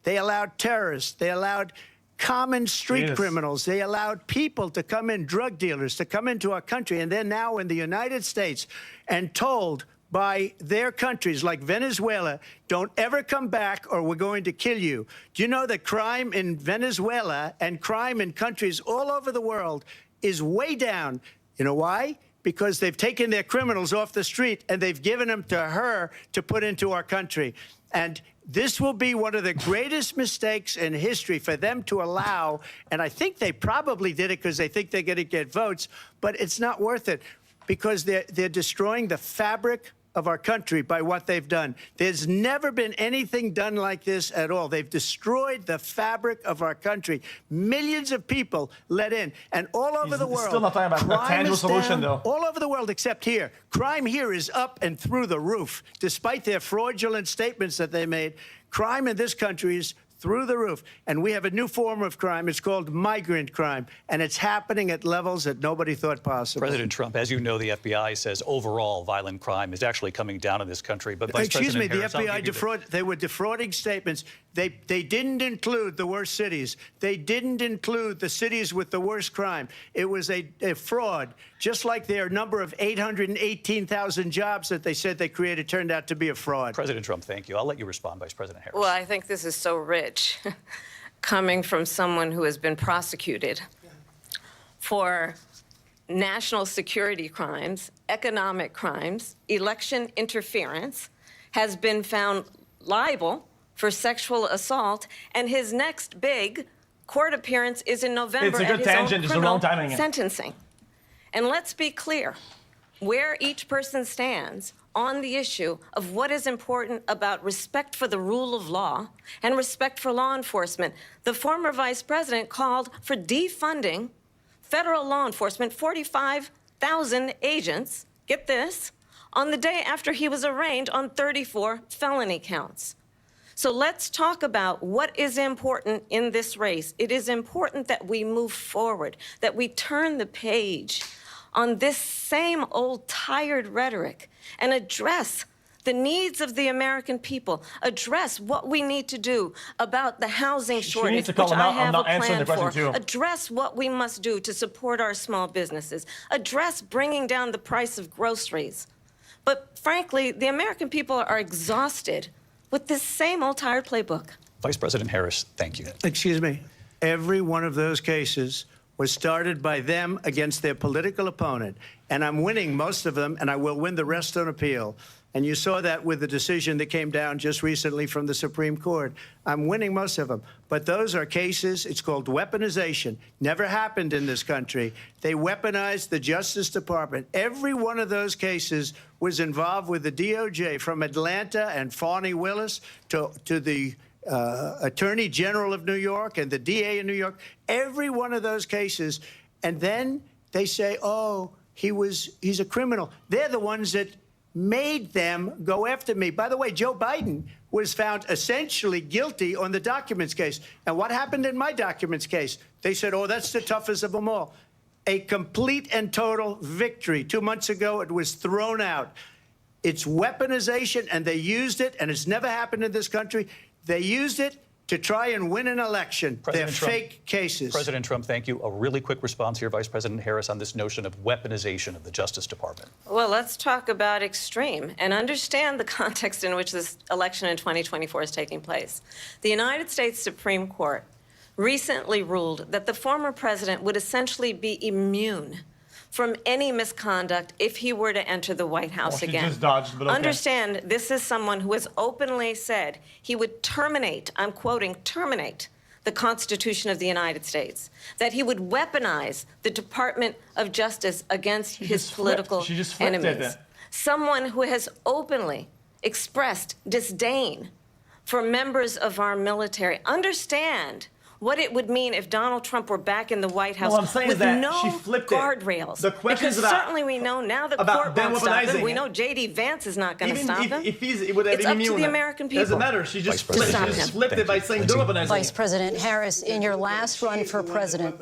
They allowed terrorists. They allowed common street criminals. They allowed people to come in, drug dealers, to come into our country. And they're now in the United States and told by their countries like Venezuela, don't ever come back or we're going to kill you. Do you know that crime in Venezuela and crime in countries all over the world is way down? You know why? Because they've taken their criminals off the street and they've given them to her to put into our country. And this will be one of the greatest mistakes in history for them to allow, and I think they probably did it because they think they're going to get votes, but it's not worth it because they're destroying the fabric of our country by what they've done. There's never been anything done like this at all. They've destroyed the fabric of our country. Millions of people let in, and all over the world. Still not talking about a tangible solution, though. All over the world except here. Crime here is up and through the roof. Despite their fraudulent statements that they made, crime in this country is through the roof. And we have a new form of crime. It's called migrant crime. And it's happening at levels that nobody thought possible. President Trump, as you know, the FBI says overall violent crime is actually coming down in this country. But Vice President Harris, the FBI they were defrauding statements. They didn't include the worst cities. They didn't include the cities with the worst crime. It was a fraud. Just like their number of 818,000 jobs that they said they created turned out to be a fraud. President Trump, thank you. I'll let you respond, Vice President Harris. Well, I think this is so rich, coming from someone who has been prosecuted for national security crimes, economic crimes, election interference, has been found liable for sexual assault, and his next big court appearance is in November. It's a good tangent. It's a long timing. Sentencing. And let's be clear, where each person stands on the issue of what is important about respect for the rule of law and respect for law enforcement. The former vice president called for defunding federal law enforcement, 45,000 agents, get this, on the day after he was arraigned on 34 felony counts. So let's talk about what is important in this race. It is important that we move forward, that we turn the page on this same old tired rhetoric and address the needs of the American people, address what we need to do about the housing shortage, which I have a plan for, address what we must do to support our small businesses, address bringing down the price of groceries. But frankly, the American people are exhausted with this same old tired playbook. Vice President Harris, thank you. Excuse me. Every one of those cases was started by them against their political opponent. And I'm winning most of them, and I will win the rest on appeal. And you saw that with the decision that came down just recently from the Supreme Court. I'm winning most of them. But those are cases, it's called weaponization. Never happened in this country. They weaponized the Justice Department. Every one of those cases was involved with the DOJ, from Atlanta and Fani Willis to the Attorney General of New York and the DA in New York. Every one of those cases. And then they say, oh, he's a criminal. They're the ones that made them go after me. By the way, Joe Biden was found essentially guilty on the documents case. And what happened in my documents case? They said, oh, that's the toughest of them all. A complete and total victory. 2 months ago, it was thrown out. It's weaponization, and they used it, and it's never happened in this country. They used it to try and win an election. They're fake cases. President Trump, thank you. A really quick response here, Vice President Harris, on this notion of weaponization of the Justice Department. Well, let's talk about extreme and understand the context in which this election in 2024 is taking place. The United States Supreme Court recently ruled that the former president would essentially be immune from any misconduct if he were to enter the White House again. Just dodged, but okay. Understand, this is someone who has openly said he would terminate, I'm quoting, terminate the Constitution of the United States, that he would weaponize the Department of Justice against his political enemies. someone who has openly expressed disdain for members of our military. Understand what it would mean if Donald Trump were back in the White House with no guardrails. The questions because certainly we know now the court won't stop him. We know J.D. Vance is not going to stop him. It's up to the American people. Doesn't matter. She just flipped it by saying don't weaponize. Vice President Harris, in your last run for president.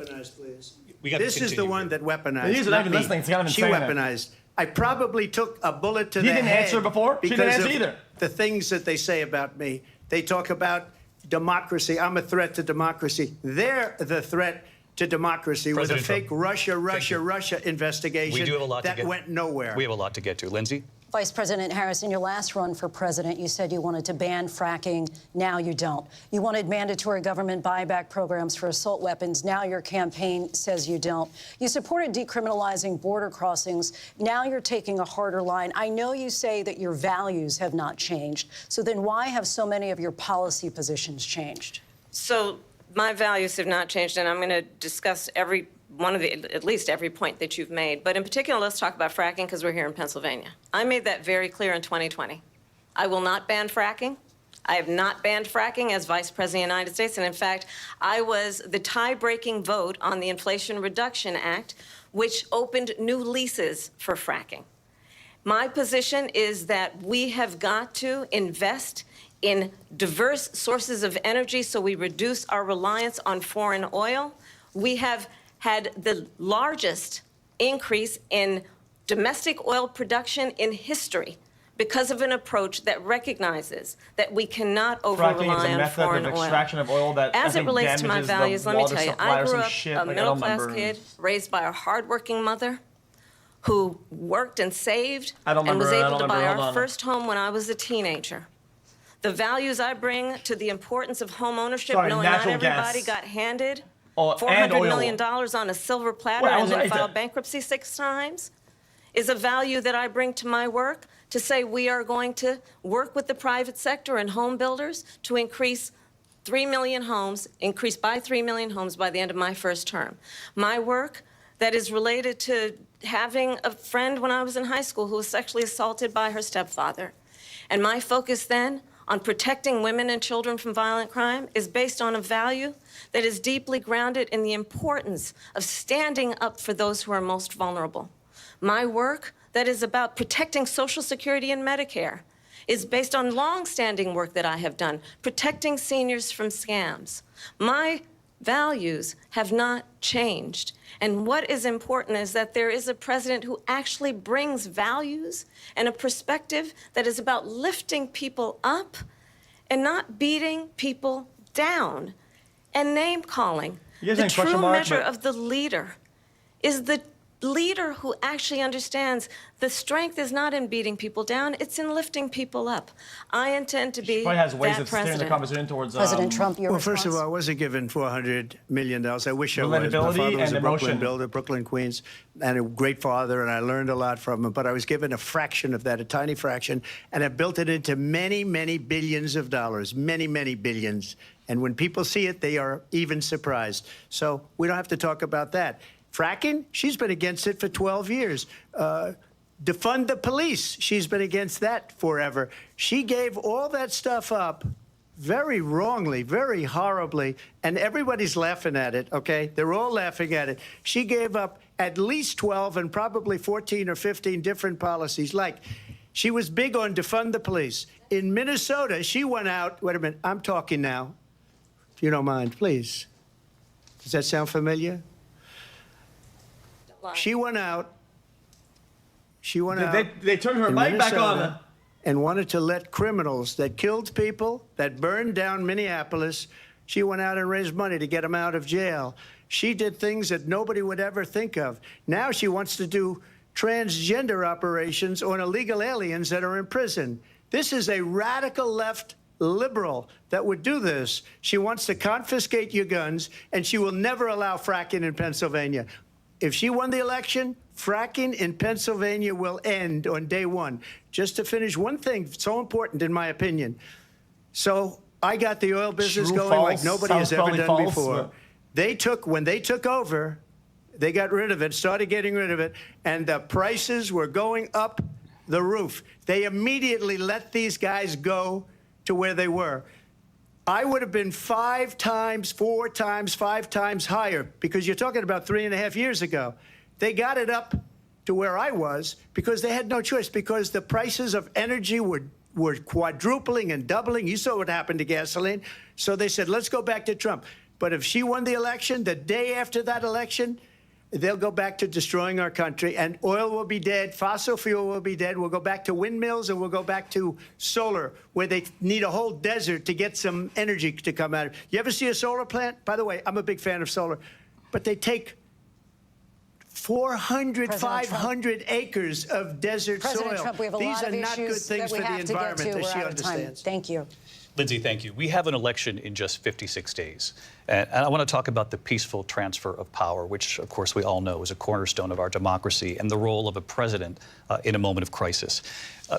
This is the one that weaponized. He's not even listening. It's kind of she insane. weaponized. I probably took a bullet to the head. You didn't answer before? She didn't answer either. The things that they say about me. They talk about democracy. I'm a threat to democracy. They're the threat to democracy with a fake Russia investigation we do have a lot that went nowhere. We have a lot to get to. Lindsay? Vice President Harris, in your last run for president, you said you wanted to ban fracking. Now you don't. You wanted mandatory government buyback programs for assault weapons. Now your campaign says you don't. You supported decriminalizing border crossings. Now you're taking a harder line. I know you say that your values have not changed. So then why have so many of your policy positions changed? So my values have not changed, and I'm going to discuss at least every point that you've made. But in particular, let's talk about fracking because we're here in Pennsylvania. I made that very clear in 2020. I will not ban fracking. I have not banned fracking as Vice President of the United States. And in fact, I was the tie-breaking vote on the Inflation Reduction Act, which opened new leases for fracking. My position is that we have got to invest in diverse sources of energy so we reduce our reliance on foreign oil. We have had the largest increase in domestic oil production in history because of an approach that recognizes that we not over-rely on foreign oil. Of oil that As it relates to my values, let me tell you, I grew up a middle-class kid raised by a hardworking mother who worked and saved and was able to buy our first home when I was a teenager. The values I bring to the importance of home ownership, knowing not everybody got handed $400 million on a silver platter and then filed bankruptcy 6 times, is a value that I bring to my work to say we are going to work with the private sector and home builders to increase 3 million homes, increase by 3 million homes by the end of my first term. My work that is related to having a friend when I was in high school who was sexually assaulted by her stepfather. And my focus then on protecting women and children from violent crime is based on a value that is deeply grounded in the importance of standing up for those who are most vulnerable. My work that is about protecting Social Security and Medicare is based on long-standing work that I have done, protecting seniors from scams. My values have not changed. And what is important is that there is a president who actually brings values and a perspective that is about lifting people up and not beating people down and name-calling. The true measure of the leader is the leader who actually understands the strength is not in beating people down, it's in lifting people up. I intend to be that president. President Trump, your response? First of all, I wasn't given $400 million. I wish I was. My father was a Brooklyn builder, Brooklyn, Queens, and a great father, and I learned a lot from him. But I was given a fraction of that, a tiny fraction, and I built it into many, many billions of dollars, many, many billions. And when people see it, they are even surprised. So we don't have to talk about that. Fracking, she's been against it for 12 years. Defund the police, she's been against that forever. She gave all that stuff up very wrongly, very horribly, and everybody's laughing at it, okay? They're all laughing at it. She gave up at least 12 and probably 14 or 15 different policies. Like, she was big on defund the police. In Minnesota, she went out, wait a minute, I'm talking now, if you don't mind, please. Does that sound familiar? She went out. They turned her mic back on. And wanted to let criminals that killed people, that burned down Minneapolis, she went out and raised money to get them out of jail. She did things that nobody would ever think of. Now she wants to do transgender operations on illegal aliens that are in prison. This is a radical left liberal that would do this. She wants to confiscate your guns, and she will never allow fracking in Pennsylvania. If she won the election, fracking in Pennsylvania will end on day one. Just to finish, one thing so important, in my opinion. So I got the oil business going like nobody has ever done before. When they took over, they got rid of it, started getting rid of it, and the prices were going up the roof. They immediately let these guys go to where they were. I would have been 5 times, 4 times, 5 times higher, because you're talking about 3.5 years ago. They got it up to where I was because they had no choice, because the prices of energy were quadrupling and doubling. You saw what happened to gasoline. So they said, let's go back to Trump. But if she won the election, the day after that election, they'll go back to destroying our country, and oil will be dead, fossil fuel will be dead. We'll go back to windmills, and we'll go back to solar, where they need a whole desert to get some energy to come out of it. You ever see a solar plant? By the way, I'm a big fan of solar, but they take 400, 500 acres of desert President soil. Trump, we have a These lot are of not good issues things that we for the have to get environment, to. as We're she out of time. understands. Thank you. Lindsay, thank you. We have an election in just 56 days. And I want to talk about the peaceful transfer of power, which, of course, we all know is a cornerstone of our democracy, and the role of a president in a moment of crisis.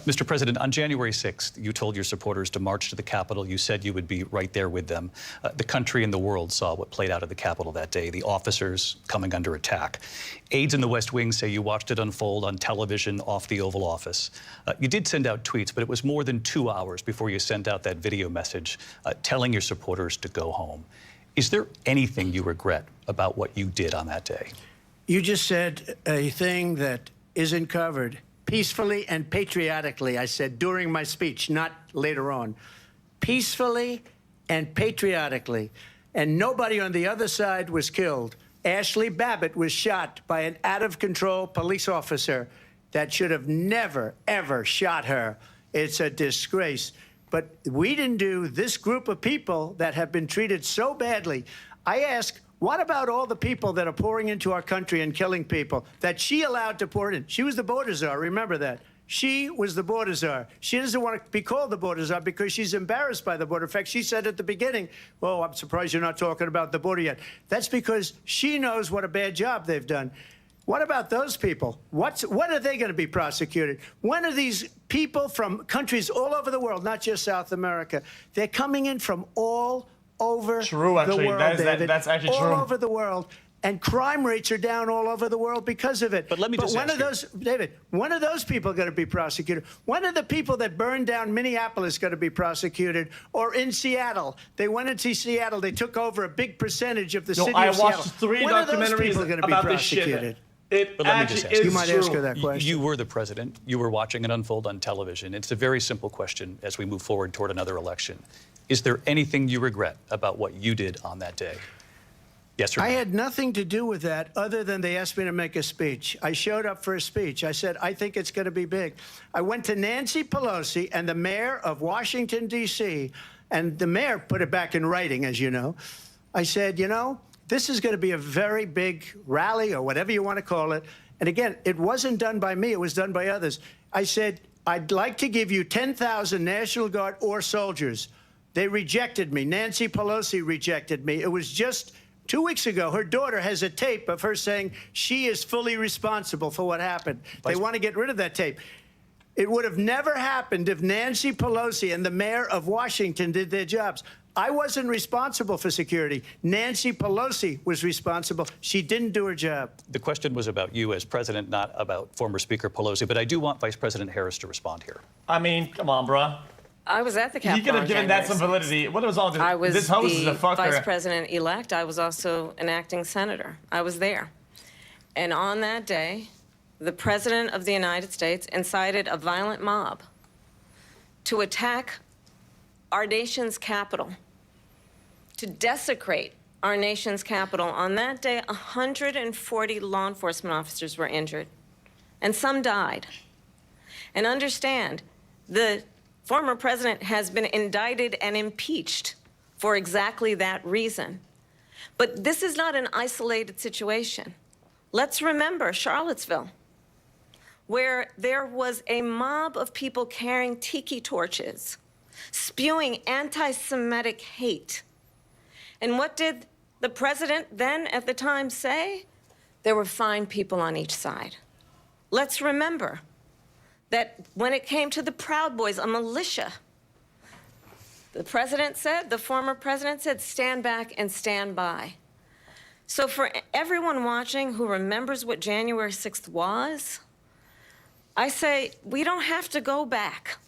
Mr. President, on January 6th, you told your supporters to march to the Capitol. You said you would be right there with them. The country and the world saw what played out at the Capitol that day, the officers coming under attack. Aides in the West Wing say you watched it unfold on television off the Oval Office. You did send out tweets, but it was more than 2 hours before you sent out that video message telling your supporters to go home. Is there anything you regret about what you did on that day? You just said a thing that isn't covered. Peacefully and patriotically, I said during my speech, not later on. Peacefully and patriotically. And nobody on the other side was killed. Ashley Babbitt was shot by an out-of-control police officer that should have never, ever shot her. It's a disgrace. But we didn't do this group of people that have been treated so badly. I ask, what about all the people that are pouring into our country and killing people that she allowed to pour in? She was the border czar, remember that. She was the border czar. She doesn't want to be called the border czar because she's embarrassed by the border. In fact, she said at the beginning, well, I'm surprised you're not talking about the border yet. That's because she knows what a bad job they've done. What about those people? When are they going to be prosecuted? When are these people from countries all over the world, not just South America, they're coming in from all over the world, David. That's actually all true. All over the world. And crime rates are down all over the world because of it. But let me just when ask are those, David, when are those people going to be prosecuted? When are the people that burned down Minneapolis going to be prosecuted? Or in Seattle? They went into Seattle. They took over a big percentage of the city of Seattle. I watched 3 documentaries about this shit. But let me just ask you might ask her that question. You were the president. You were watching it unfold on television. It's a very simple question as we move forward toward another election. Is there anything you regret about what you did on that day? Yes or no? I had nothing to do with that other than they asked me to make a speech. I showed up for a speech. I said, I think it's going to be big. I went to Nancy Pelosi and the mayor of Washington, D.C., and the mayor put it back in writing, as you know. I said, you know, this is going to be a very big rally or whatever you want to call it. And again, it wasn't done by me. It was done by others. I said, I'd like to give you 10,000 National Guard or soldiers. They rejected me. Nancy Pelosi rejected me. It was just 2 weeks ago. Her daughter has a tape of her saying she is fully responsible for what happened. They want to get rid of that tape. It would have never happened if Nancy Pelosi and the mayor of Washington did their jobs. I wasn't responsible for security. Nancy Pelosi was responsible. She didn't do her job. The question was about you as president, not about former Speaker Pelosi. But I do want Vice President Harris to respond here. I mean, come on, bruh. I was at the Capitol. You could have given that some validity. What was all this? I was this host is a the fucker. vice president-elect. I was also an acting senator. I was there. And on that day, the President of the United States incited a violent mob to attack our nation's capital, to desecrate our nation's capital. On that day, 140 law enforcement officers were injured, and some died. And understand, the former president has been indicted and impeached for exactly that reason. But this is not an isolated situation. Let's remember Charlottesville, where there was a mob of people carrying tiki torches, spewing anti-Semitic hate. And what did the president then at the time say? There were fine people on each side. Let's remember that when it came to the Proud Boys, a militia, the president said, the former president said, stand back and stand by. So for everyone watching who remembers what January 6th was, I say we don't have to go back.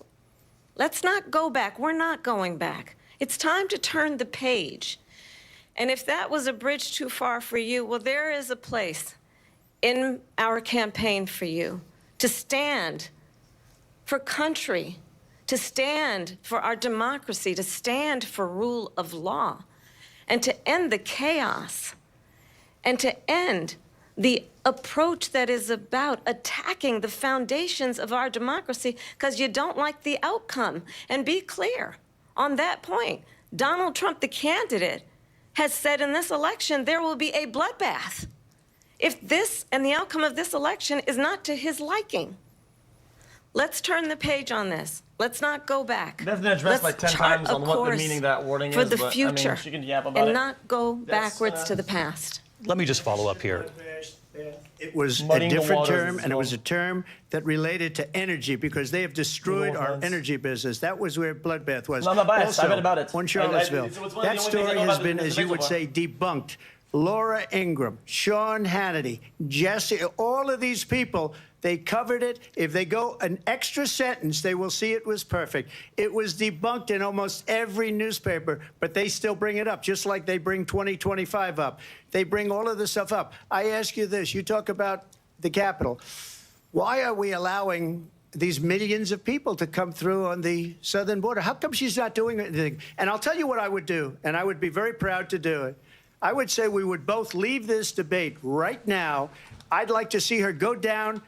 Let's not go back. We're not going back. It's time to turn the page. And if that was a bridge too far for you, well, there is a place in our campaign for you to stand for country, to stand for our democracy, to stand for rule of law, and to end the chaos, and to end the approach that is about attacking the foundations of our democracy because you don't like the outcome. And be clear on that point. Donald Trump, the candidate, has said in this election there will be a bloodbath if this and the outcome of this election is not to his liking. Let's turn the page on this. Let's not go back. It hasn't been addressed like 10 times on what the meaning of that wording is. For the but, future, I mean, she can yap about and it. not go backwards to the past. Let me just follow up here. It was a Muddying the different waters term, as and it well. was a term that related to energy because they have destroyed our energy business. That was where bloodbath was. No, I'm not biased. I've read about it. On Charlottesville. It's one of the That only things I story know has about been, the as you debate would so far. say, debunked. Laura Ingraham, Sean Hannity, Jesse, all of these people, they covered it. If they go an extra sentence, they will see it was perfect. It was debunked in almost every newspaper, but they still bring it up, just like they bring 2025 up. They bring all of this stuff up. I ask you this. You talk about the Capitol. Why are we allowing these millions of people to come through on the southern border? How come she's not doing anything? And I'll tell you what I would do, and I would be very proud to do it. I would say we would both leave this debate right now. I'd like to see her go down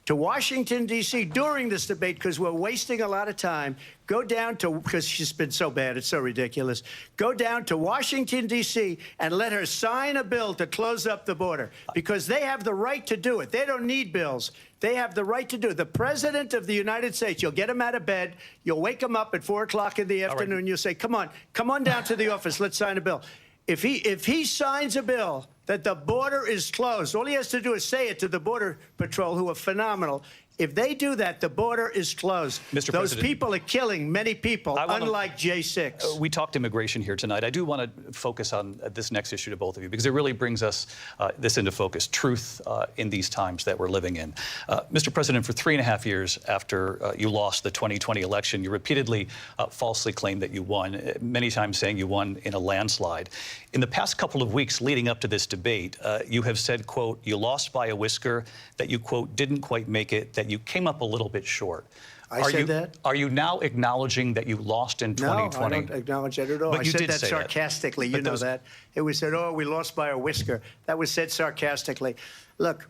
to Washington, D.C. during this debate because we're wasting a lot of time. Go down to, because she's been so bad, it's so ridiculous. Go down to Washington, D.C. and let her sign a bill to close up the border because they have the right to do it. They don't need bills. They have the right to do it. The President of the United States, you'll get him out of bed. You'll wake him up at 4 o'clock in the afternoon. You'll say, come on down to the office. Let's sign a bill. If he signs a bill that the border is closed, all he has to do is say it to the Border Patrol, who are phenomenal. If they do that, the border is closed. Mr. Those President, people are killing many people, unlike J6. We talked immigration here tonight. I do want to focus on this next issue to both of you because it really brings us this into focus, truth in these times that we're living in. Mr. President, for 3.5 years after you lost the 2020 election, you repeatedly falsely claimed that you won, many times saying you won in a landslide. In the past couple of weeks leading up to this debate, you have said, quote, you lost by a whisker, that you, quote, didn't quite make it, that you came up a little bit short. I said that? Are you now acknowledging that you lost in 2020? No, I don't acknowledge that at all. But I you said did that say sarcastically. that. You know that. It was said, oh, we lost by a whisker. That was said sarcastically. Look,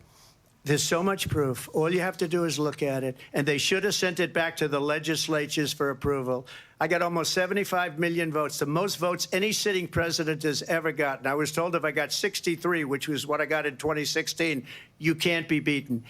there's so much proof. All you have to do is look at it. And they should have sent it back to the legislatures for approval. I got almost 75 million votes, the most votes any sitting president has ever gotten. I was told if I got 63, which was what I got in 2016, you can't be beaten.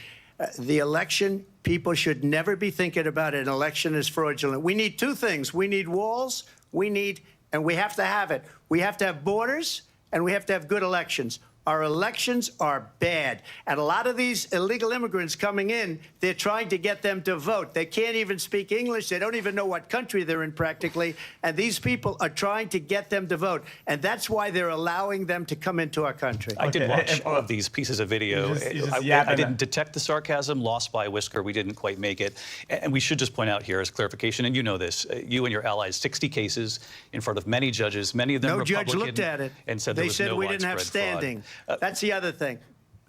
The election, people should never be thinking about an election as fraudulent. We need two things. We need walls, and we have to have it. We have to have borders, and we have to have good elections. Our elections are bad. And a lot of these illegal immigrants coming in, they're trying to get them to vote. They can't even speak English. They don't even know what country they're in practically. And these people are trying to get them to vote. And that's why they're allowing them to come into our country. I did watch all of these pieces of video. I didn't detect the sarcasm, lost by a whisker. We didn't quite make it. And we should just point out here as clarification, and you know this, you and your allies, 60 cases in front of many judges, many of them Republican. No judge looked at it. And said they there was said no we didn't have widespread fraud. standing. That's the other thing.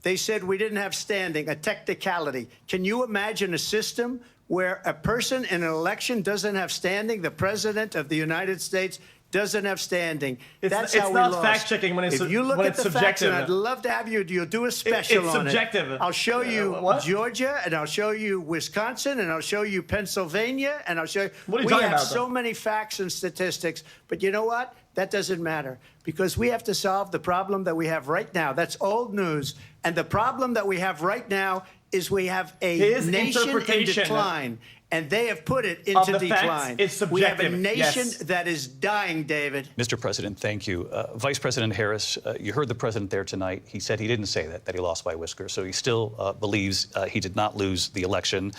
They said we didn't have standing, a technicality. Can you imagine a system where a person in an election doesn't have standing? The President of the United States doesn't have standing. That's how we lost. It's not fact-checking when it's If you look when at it's the facts, subjective. and I'd love to have you'll do a special It's on subjective. it. I'll show you What? Georgia, and I'll show you Wisconsin, and I'll show you Pennsylvania, and I'll show you. What are you we talking have about, so many facts and statistics, but you know what? That doesn't matter because we have to solve the problem that we have right now. That's old news. And the problem that we have right now is we have a nation in decline. and they have put it into the facts, decline. it's We have a subjective, nation yes. that is dying, David. Mr. President, thank you. Vice President Harris, you heard the president there tonight. He said he didn't say that he lost by whisker. So he still believes he did not lose the election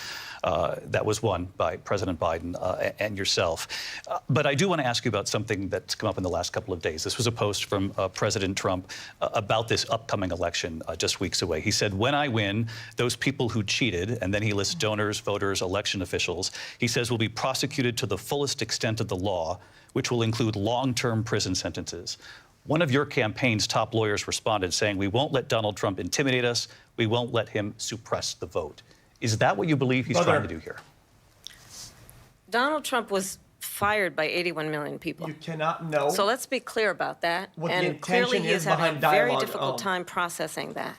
that was won by President Biden and yourself. But I do want to ask you about something that's come up in the last couple of days. This was a post from President Trump about this upcoming election just weeks away. He said, when I win, those people who cheated, and then he lists donors, voters, election officials, he says will be prosecuted to the fullest extent of the law, which will include long-term prison sentences. One of your campaign's top lawyers responded saying, we won't let Donald Trump intimidate us. We won't let him suppress the vote. Is that what you believe he's trying to do here? Donald Trump was fired by 81 million people. You cannot know. So let's be clear about that. What the And clearly intention he is has had a behind very dialogue. difficult time processing that.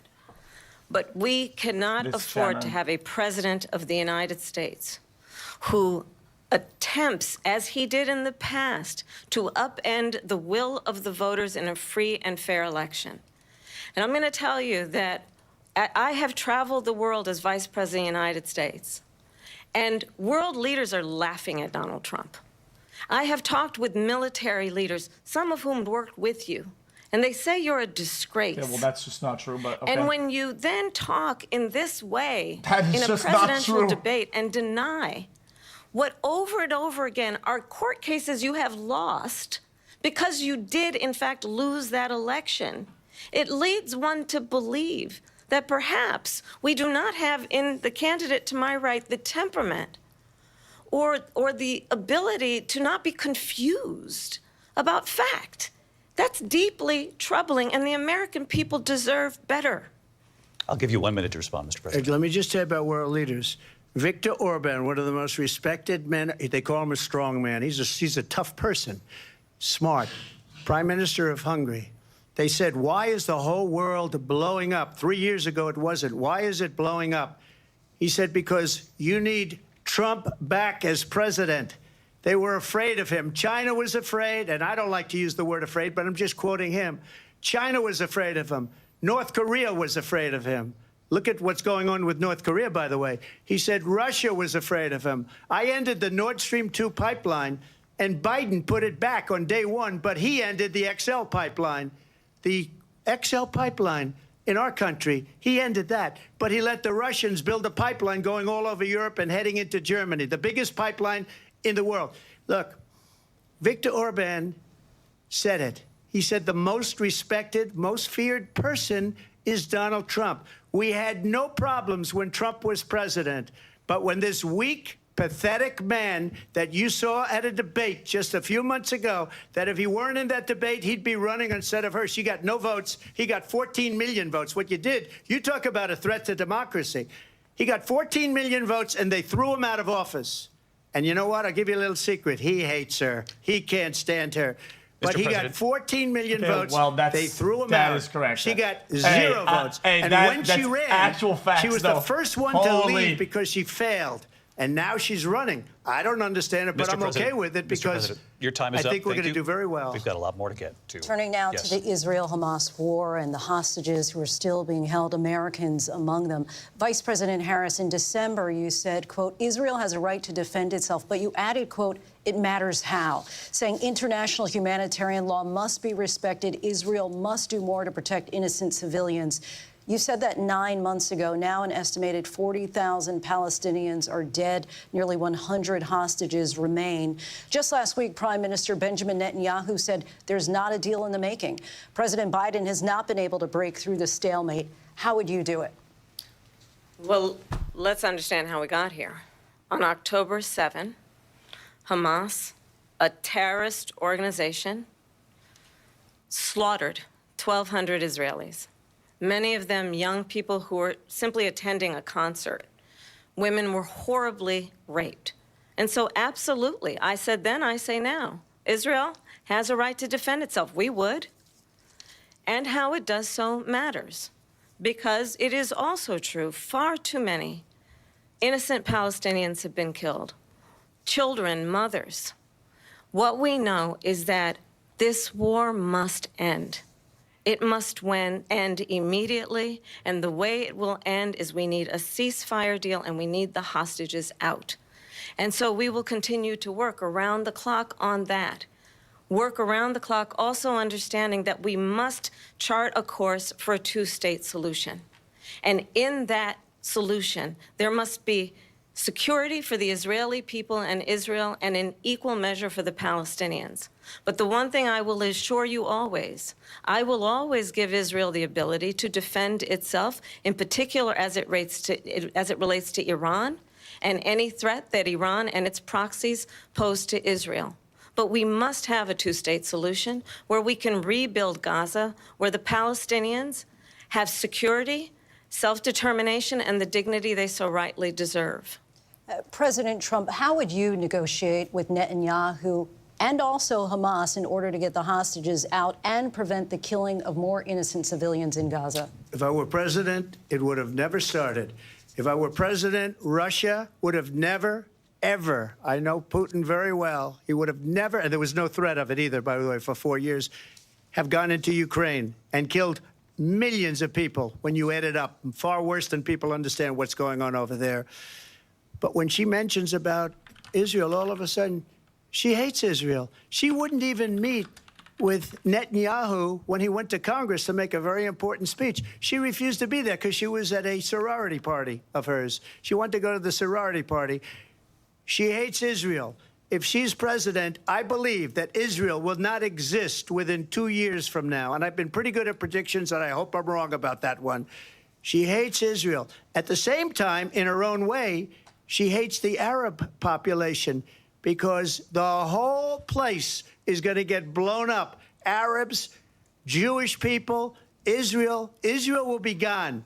But we cannot Ms. afford to Shannon. have a president of the United States who attempts, as he did in the past, to upend the will of the voters in a free and fair election. And I'm going to tell you that I have traveled the world as Vice President of the United States, and world leaders are laughing at Donald Trump. I have talked with military leaders, some of whom worked with you, and they say you're a disgrace. Yeah, well, that's just not true, but okay. And when you then talk in this way That is in a just not presidential true. debate and deny what over and over again are court cases you have lost because you did, in fact, lose that election, it leads one to believe that perhaps we do not have in the candidate to my right the temperament or the ability to not be confused about fact. That's deeply troubling, and the American people deserve better. I'll give you 1 minute to respond, Mr. President. Let me just say about world leaders. Viktor Orban, one of the most respected men, they call him a strong man. He's a tough person, smart. Prime Minister of Hungary. They said, why is the whole world blowing up? 3 years ago, it wasn't. Why is it blowing up? He said, because you need Trump back as president. They were afraid of him. China was afraid, and I don't like to use the word afraid, but I'm just quoting him. China was afraid of him. North Korea was afraid of him. Look at what's going on with North Korea, by the way. He said Russia was afraid of him. I ended the Nord Stream 2 pipeline, and Biden put it back on day one, but he ended the XL pipeline. The XL pipeline in our country, he ended that. But he let the Russians build a pipeline going all over Europe and heading into Germany, the biggest pipeline in the world. Look, Viktor Orban said it. He said the most respected, most feared person is Donald Trump. We had no problems when Trump was president. But when this weak, pathetic man that you saw at a debate just a few months ago, that if he weren't in that debate, he'd be running instead of her. She got no votes. He got 14 million votes. What you did, you talk about a threat to democracy. He got 14 million votes, and they threw him out of office. And you know what? I'll give you a little secret. He hates her. He can't stand her. But he got 14 million votes. Well, they threw him out. That is correct. She got zero votes. And when she that's ran, actual facts, she was though. the first one to leave because she failed. And now she's running. I don't understand it, but I'm okay with it because your time is I up. think we're going to do very well. We've got a lot more to get to. Turning now to the Israel-Hamas war and the hostages who are still being held, Americans among them. Vice President Harris, in December, you said, quote, Israel has a right to defend itself, but you added, quote, it matters how, saying international humanitarian law must be respected. Israel must do more to protect innocent civilians. You said that 9 months ago. Now an estimated 40,000 Palestinians are dead. Nearly 100 hostages remain. Just last week, Prime Minister Benjamin Netanyahu said there's not a deal in the making. President Biden has not been able to break through the stalemate. How would you do it? Well, let's understand how we got here. On October 7, Hamas, a terrorist organization, slaughtered 1,200 Israelis. Many of them young people who were simply attending a concert. Women were horribly raped. And so absolutely, I said then, I say now, Israel has a right to defend itself. We would. And how it does so matters. Because it is also true, far too many innocent Palestinians have been killed. Children, mothers. What we know is that this war must end. It must end immediately, and the way it will end is we need a ceasefire deal and we need the hostages out. And so we will continue to work around the clock on that. Work around the clock, also understanding that we must chart a course for a two-state solution. And in that solution, there must be security for the Israeli people and Israel, and in equal measure for the Palestinians. But the one thing I will assure you always, I will always give Israel the ability to defend itself, in particular as it relates to Iran and any threat that Iran and its proxies pose to Israel. But we must have a two-state solution where we can rebuild Gaza, where the Palestinians have security, self-determination, and the dignity they so rightly deserve. President Trump, how would you negotiate with Netanyahu and also Hamas in order to get the hostages out and prevent the killing of more innocent civilians in Gaza? If I were president, it would have never started. If I were president, Russia would have never, ever, I know Putin very well, he would have never, and there was no threat of it either, by the way, for 4 years, have gone into Ukraine and killed millions of people when you add it up, far worse than people understand what's going on over there. But when she mentions about Israel, all of a sudden, she hates Israel. She wouldn't even meet with Netanyahu when he went to Congress to make a very important speech. She refused to be there because she was at a sorority party of hers. She wanted to go to the sorority party. She hates Israel. If she's president, I believe that Israel will not exist within 2 years from now. And I've been pretty good at predictions, and I hope I'm wrong about that one. She hates Israel. At the same time, in her own way, she hates the Arab population because the whole place is going to get blown up. Arabs, Jewish people, Israel will be gone.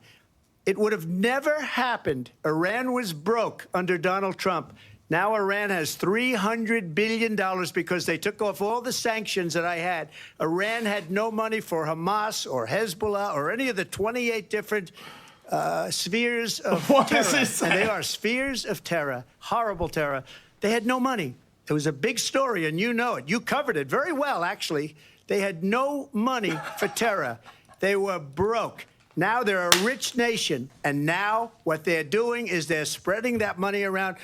It would have never happened. Iran was broke under Donald Trump. Now Iran has $300 billion because they took off all the sanctions that I had. Iran had no money for Hamas or Hezbollah or any of the 28 different spheres of terror. And they are spheres of terror, horrible terror. They had no money. It was a big story, and you know it. You covered it very well, actually. They had no money for terror. They were broke. Now they're a rich nation, and now what they're doing is they're spreading that money around.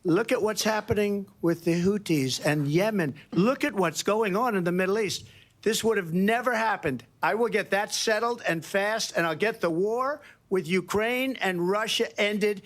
Look at what's happening with the Houthis and Yemen. Look at what's going on in the Middle East. This would have never happened. I will get that settled and fast, and I'll get the war with Ukraine and Russia ended.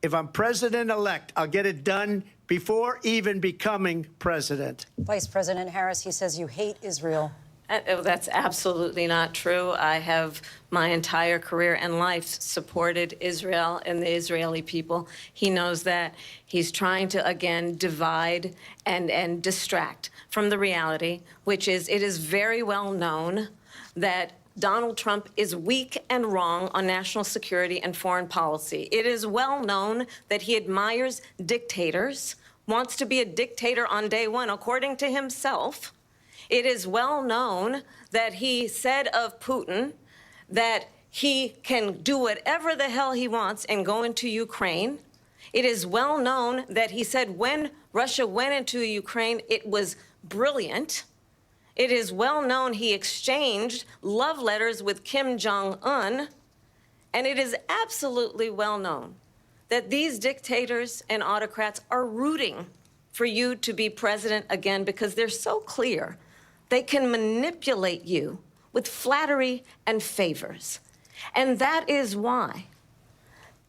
If I'm president-elect, I'll get it done before even becoming president. Vice President Harris, he says you hate Israel. That's absolutely not true. I have my entire career and life supported Israel and the Israeli people. He knows that. He's trying to, again, divide and distract from the reality, which is it is very well known that Donald Trump is weak and wrong on national security and foreign policy. It is well known that he admires dictators, wants to be a dictator on day one, according to himself. It is well known that he said of Putin that he can do whatever the hell he wants and go into Ukraine. It is well known that he said when Russia went into Ukraine, it was brilliant. It is well known he exchanged love letters with Kim Jong-un. And it is absolutely well known that these dictators and autocrats are rooting for you to be president again because they're so clear. They can manipulate you with flattery and favors. And that is why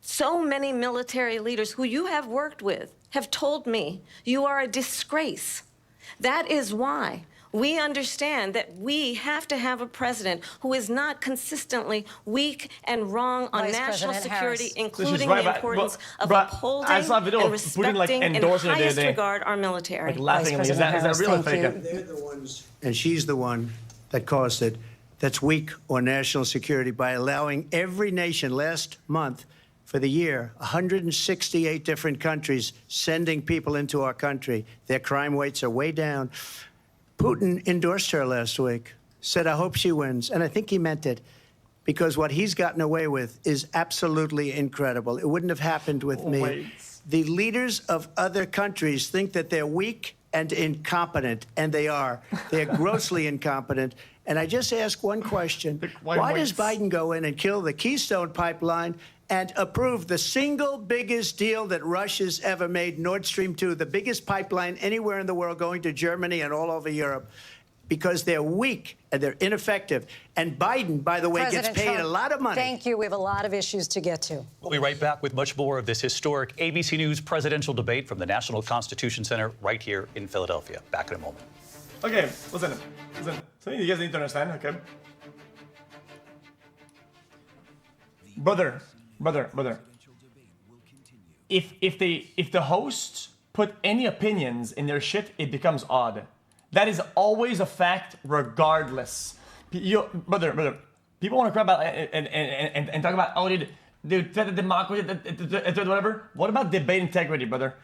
so many military leaders who you have worked with have told me you are a disgrace. That is why we understand that we have to have a president who is not consistently weak and wrong on national security, including the importance of upholding and respecting in highest regard our military. Like laughing, is that real or fake? They're the ones, and she's the one that caused it, that's weak on national security by allowing every nation last month for the year, 168 different countries sending people into our country. Their crime rates are way down. Putin endorsed her last week, said, I hope she wins. And I think he meant it, because what he's gotten away with is absolutely incredible. It wouldn't have happened with me. Wait. The leaders of other countries think that they're weak and incompetent, and they are. They're grossly incompetent. And I just ask one question. Why does Biden go in and kill the Keystone Pipeline and approved the single biggest deal that Russia's ever made, Nord Stream 2, the biggest pipeline anywhere in the world going to Germany and all over Europe, because they're weak and they're ineffective. And Biden, by the way, President gets paid Trump, a lot of money. Thank you. We have a lot of issues to get to. We'll be right back with much more of this historic ABC News presidential debate from the National Constitution Center right here in Philadelphia. Back in a moment. Okay, listen. Something you guys need to understand, okay? Brother. If the hosts put any opinions in their shit, it becomes odd. That is always a fact, regardless. Brother, people want to crap about and talk about, oh, dude, the democracy, whatever. What about debate integrity, brother?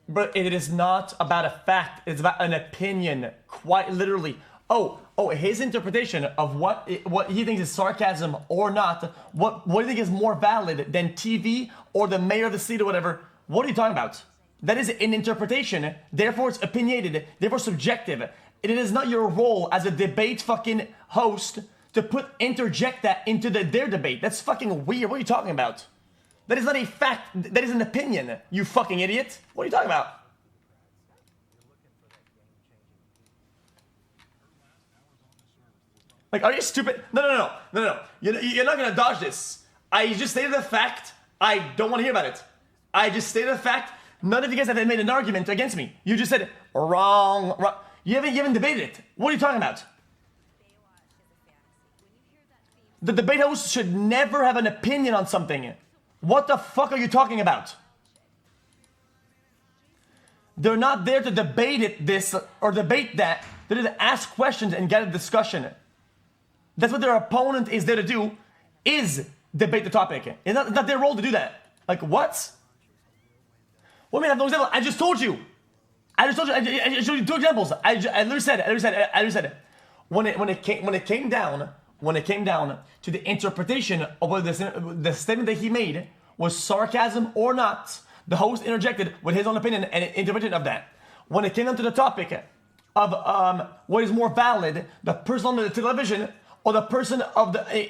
But it is not about a fact. It's about an opinion, quite literally. Oh, his interpretation of what he thinks is sarcasm or not. What do you think is more valid than TV or the mayor of the city or whatever? What are you talking about? That is an interpretation. Therefore, it's opinionated. Therefore, subjective. It is not your role as a debate fucking host to interject that into their debate. That's fucking weird. What are you talking about? That is not a fact. That is an opinion. You fucking idiot. What are you talking about? Like, are you stupid? No. You're not gonna dodge this. I just stated the fact. I don't want to hear about it. I just stated the fact. None of you guys have made an argument against me. You just said wrong. You haven't debated it. What are you talking about? The debate host should never have an opinion on something. What the fuck are you talking about? They're not there to debate this or debate that. They're there to ask questions and get a discussion. That's what their opponent is there to do, is debate the topic. It's not their role to do that. Like, what? What do you mean I have no example? I just told you. I showed you two examples. I literally said. When it came down to the interpretation of whether the statement that he made was sarcasm or not, the host interjected with his own opinion and interpretation of that. When it came down to the topic of what is more valid, the person on the television or the person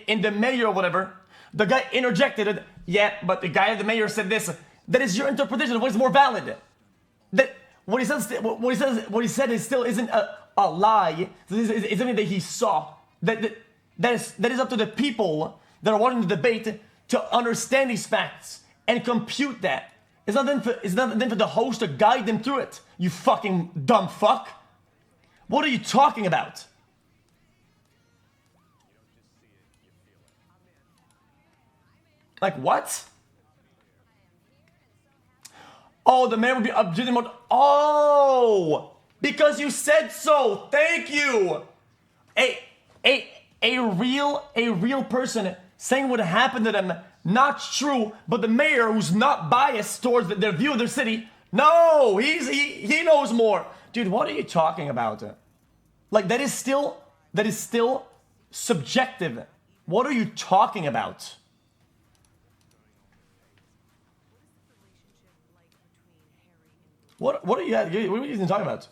in the mayor or whatever, the guy interjected, yeah, but the guy at the mayor said this. That is your interpretation of what is more valid. That what he said is still isn't a lie. It's something that he saw. That is up to the people that are watching the debate to understand these facts and compute that. It's not then for the host to guide them through it. You fucking dumb fuck. What are you talking about? Like what? Oh, the mayor would be objecting mode. Oh, because you said so. Thank you. A real person saying what happened to them, not true, but the mayor who's not biased towards their view of their city, no, he knows more. Dude, what are you talking about? Like that is still subjective. What are you talking about? What are you even talking about?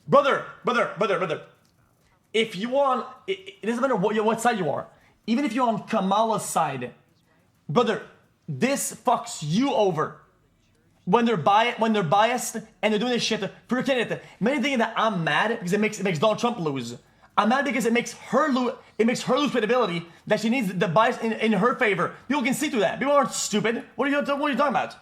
Brother. If you on, it doesn't matter what side you are. Even if you're on Kamala's side, brother, this fucks you over. When they're biased and they're doing this shit for a candidate. Many thinking that I'm mad because it makes Donald Trump lose. I'm mad because it makes her lose credibility, that she needs the bias in her favor. People can see through that. People aren't stupid. What are you talking about?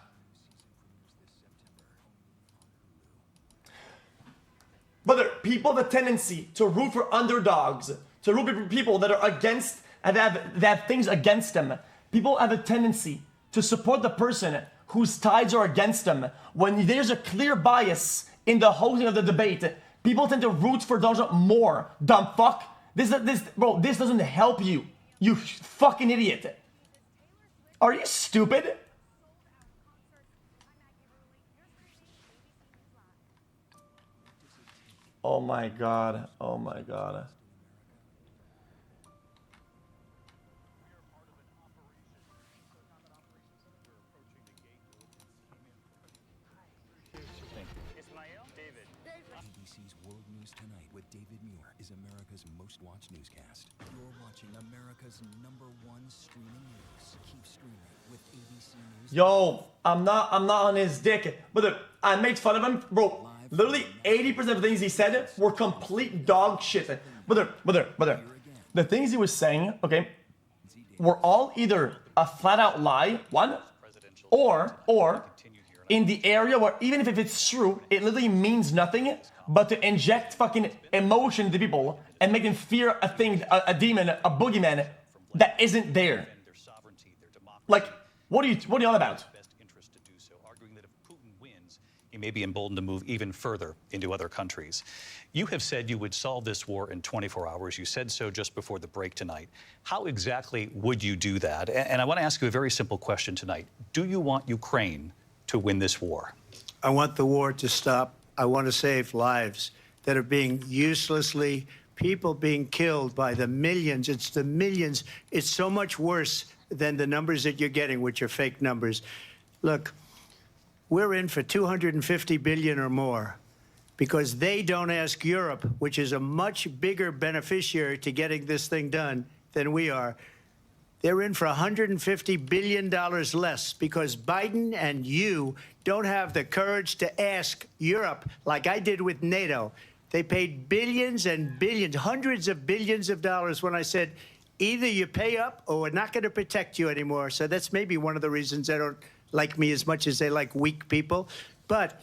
Brother, people have a tendency to root for underdogs, to root for people that are against, that have things against them. People have a tendency to support the person whose tides are against them. When there's a clear bias in the hosting of the debate, people tend to root for Donald Trump more. Dumb fuck. This doesn't help you. You fucking idiot. Are you stupid? Oh my god. Oh my god. ABC's World News Tonight with David Muir is America's most watched newscast. You're watching America's #1 streaming news. Keep streaming with ABC News. Yo, I'm not on his dick. Brother, I made fun of him. Bro, literally 80% of the things he said were complete dog shit. Brother. The things he was saying, okay, were all either a flat out lie, one, or in the area where even if it's true, it literally means nothing but to inject fucking emotion into people and make them fear a thing, a demon, a boogeyman that isn't there. Like, what are you on about? He may be emboldened to move even further into other countries. You have said you would solve this war in 24 hours. You said so just before the break tonight. How exactly would you do that? And I want to ask you a very simple question tonight. Do you want Ukraine to win this war? I want the war to stop. I want to save lives that are being uselessly, people being killed by the millions. It's the millions. It's so much worse than the numbers that you're getting, which are fake numbers. Look, we're in for 250 billion or more because they don't ask Europe, which is a much bigger beneficiary to getting this thing done than we are. They're in for $150 billion less because Biden and you don't have the courage to ask Europe like I did with NATO. They paid billions and billions, hundreds of billions of dollars when I said, either you pay up or we're not going to protect you anymore. So that's maybe one of the reasons they don't like me as much as they like weak people. But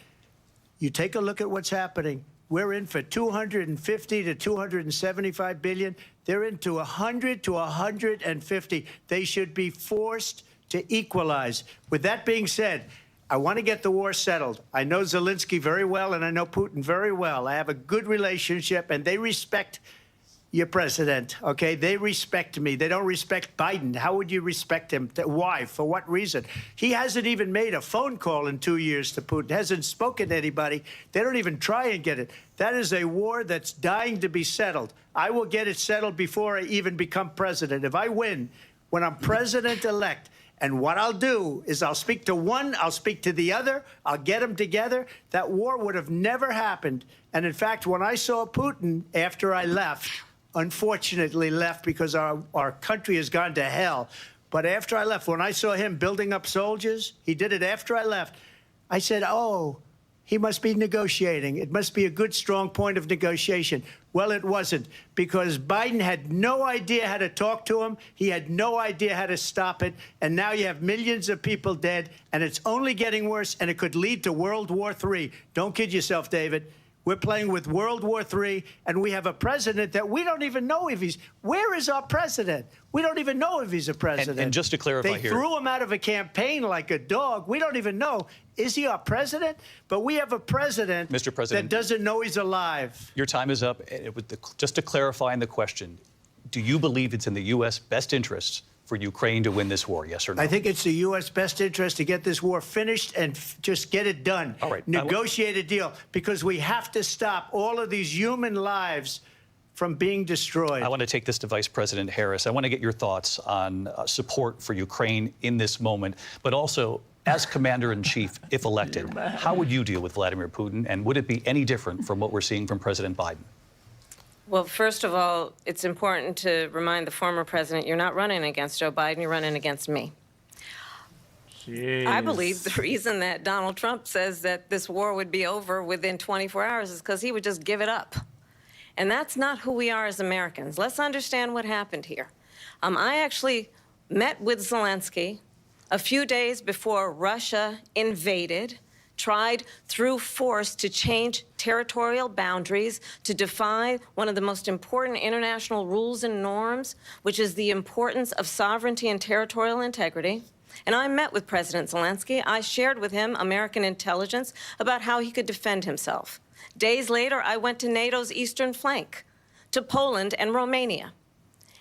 you take a look at what's happening. We're in for 250 to 275 billion. They're into 100 to 150. They should be forced to equalize. With that being said, I want to get the war settled. I know Zelensky very well, and I know Putin very well. I have a good relationship, and they respect your president, okay? They respect me. They don't respect Biden. How would you respect him? Why? For what reason? He hasn't even made a phone call in 2 years to Putin, hasn't spoken to anybody. They don't even try and get it. That is a war that's dying to be settled. I will get it settled before I even become president. If I win, when I'm president-elect, and what I'll do is I'll speak to one, I'll speak to the other, I'll get them together. That war would have never happened. And in fact, when I saw Putin after I left, unfortunately left because our country has gone to hell. But after I left, when I saw him building up soldiers, he did it after I left, I said, oh, he must be negotiating. It must be a good, strong point of negotiation. Well, it wasn't, because Biden had no idea how to talk to him. He had no idea how to stop it. And now you have millions of people dead, and it's only getting worse, and it could lead to World War III. Don't kid yourself, David. We're playing with World War III, and we have a president that we don't even know if he's... Where is our president? We don't even know if he's a president. And just to clarify they here... threw him out of a campaign like a dog. We don't even know. Is he our president? But we have a president, Mr. President, that doesn't know he's alive. Your time is up. Just to clarify in the question, do you believe it's in the U.S. best interests for Ukraine to win this war, yes or no? I think it's the U.S. best interest to get this war finished and just get it done. All right. Negotiate a deal, because we have to stop all of these human lives from being destroyed. I want to take this to Vice President Harris. I want to get your thoughts on support for Ukraine in this moment, but also as Commander-in-Chief, if elected, how would you deal with Vladimir Putin, and would it be any different from what we're seeing from President Biden? Well, first of all, it's important to remind the former president you're not running against Joe Biden, you're running against me. Jeez. I believe the reason that Donald Trump says that this war would be over within 24 hours is because he would just give it up. And that's not who we are as Americans. Let's understand what happened here. I actually met with Zelensky a few days before Russia invaded, tried through force to change territorial boundaries, to defy one of the most important international rules and norms, which is the importance of sovereignty and territorial integrity. And I met with President Zelensky. I shared with him American intelligence about how he could defend himself. Days later, I went to NATO's eastern flank, to Poland and Romania.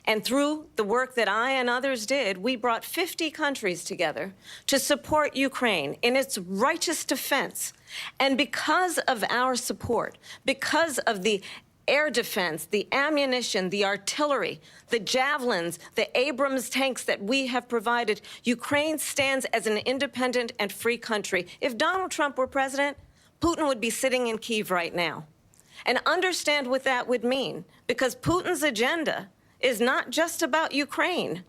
And through the work that I and others did, we brought 50 countries together to support Ukraine in its righteous defense. And because of our support, because of the air defense, the ammunition, the artillery, the javelins, the Abrams tanks that we have provided, Ukraine stands as an independent and free country. If Donald Trump were president, Putin would be sitting in Kyiv right now. and understand what that would mean, because Putin's agenda is not just about Ukraine.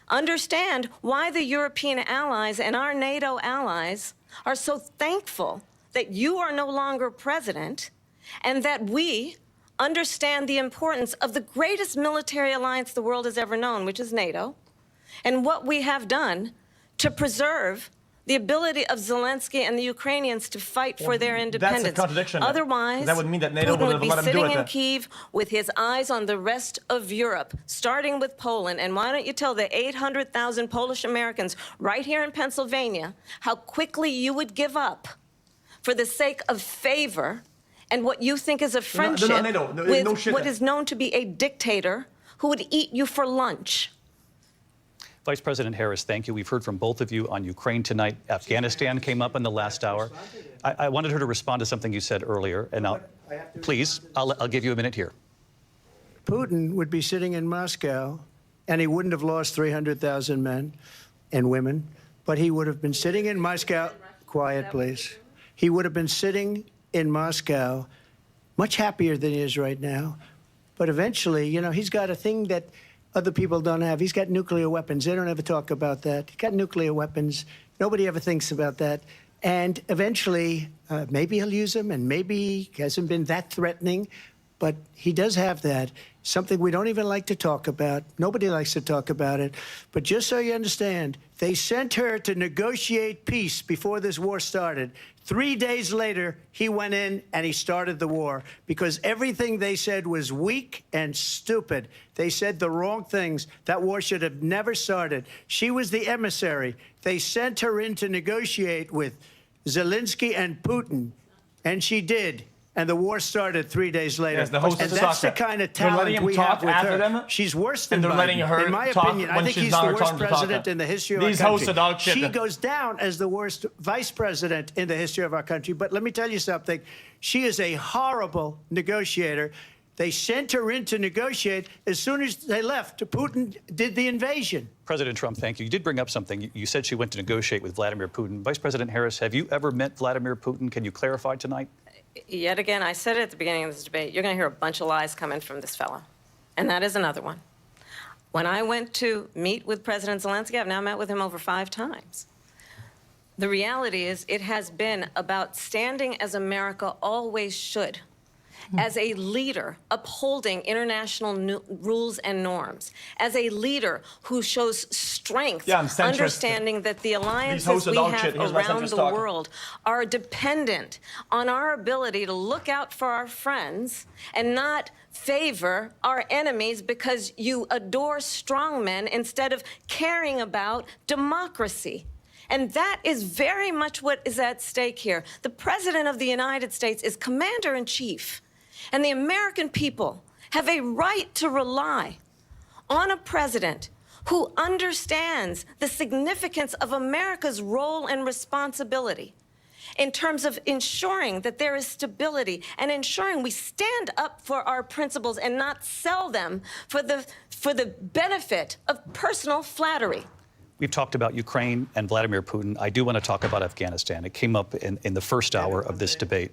Understand why the European allies and our NATO allies are so thankful that you are no longer president, and that we understand the importance of the greatest military alliance the world has ever known, which is NATO, and what we have done to preserve the ability of Zelensky and the Ukrainians to fight for their independence. That's a contradiction. Otherwise, that would mean that NATO Putin would would be let him sitting do it. in Kyiv with his eyes on the rest of Europe, starting with Poland. And why don't you tell the 800,000 Polish Americans right here in Pennsylvania how quickly you would give up for the sake of favor and what you think is a friendship with what is known to be a dictator who would eat you for lunch. Vice President Harris, thank you. We've heard from both of you on Ukraine tonight. Afghanistan came up in the last hour. I wanted her to respond to something you said earlier, and please, I'll give you a minute here. Putin would be sitting in Moscow, and he wouldn't have lost 300,000 men and women, but he would have been sitting in Moscow. Quiet, please. He would have been sitting in Moscow much happier than he is right now. But eventually, you know, he's got a thing that other people don't have. He's got nuclear weapons. They don't ever talk about that. He's got nuclear weapons. Nobody ever thinks about that. And eventually, maybe he'll use them, and maybe he hasn't been that threatening, but he does have that. Something we don't even like to talk about. Nobody likes to talk about it. But just so you understand, they sent her to negotiate peace before this war started. 3 days later, he went in and he started the war because everything they said was weak and stupid. They said the wrong things. That war should have never started. She was the emissary. They sent her in to negotiate with Zelensky and Putin, and she did. And the war started 3 days later. Yes, the host and that's the kind of talent we have with her. Them, she's worse than they're Biden. letting her in my talk opinion. I think he's the worst president in the history of our country. Hosts are dog shit. She goes down as the worst vice president in the history of our country. But let me tell you something. She is a horrible negotiator. They sent her in to negotiate. As soon as they left, Putin did the invasion. President Trump, thank you. You did bring up something. You said she went to negotiate with Vladimir Putin. Vice President Harris, have you ever met Vladimir Putin? Can you clarify tonight? Yet again, I said it at the beginning of this debate, you're going to hear a bunch of lies coming from this fellow. And that is another one. When I went to meet with President Zelensky, I've now met with him over 5 times. The reality is it has been about standing as America always should, as a leader upholding international rules and norms, as a leader who shows strength, understanding that the alliances we have around the world are dependent on our ability to look out for our friends and not favor our enemies because you adore strongmen instead of caring about democracy. And that is very much what is at stake here. The President of the United States is commander-in-chief. And the American people have a right to rely on a president who understands the significance of America's role and responsibility in terms of ensuring that there is stability and ensuring we stand up for our principles and not sell them for the benefit of personal flattery. We've talked about Ukraine and Vladimir Putin. I do want to talk about Afghanistan. It came up in the first hour of this debate.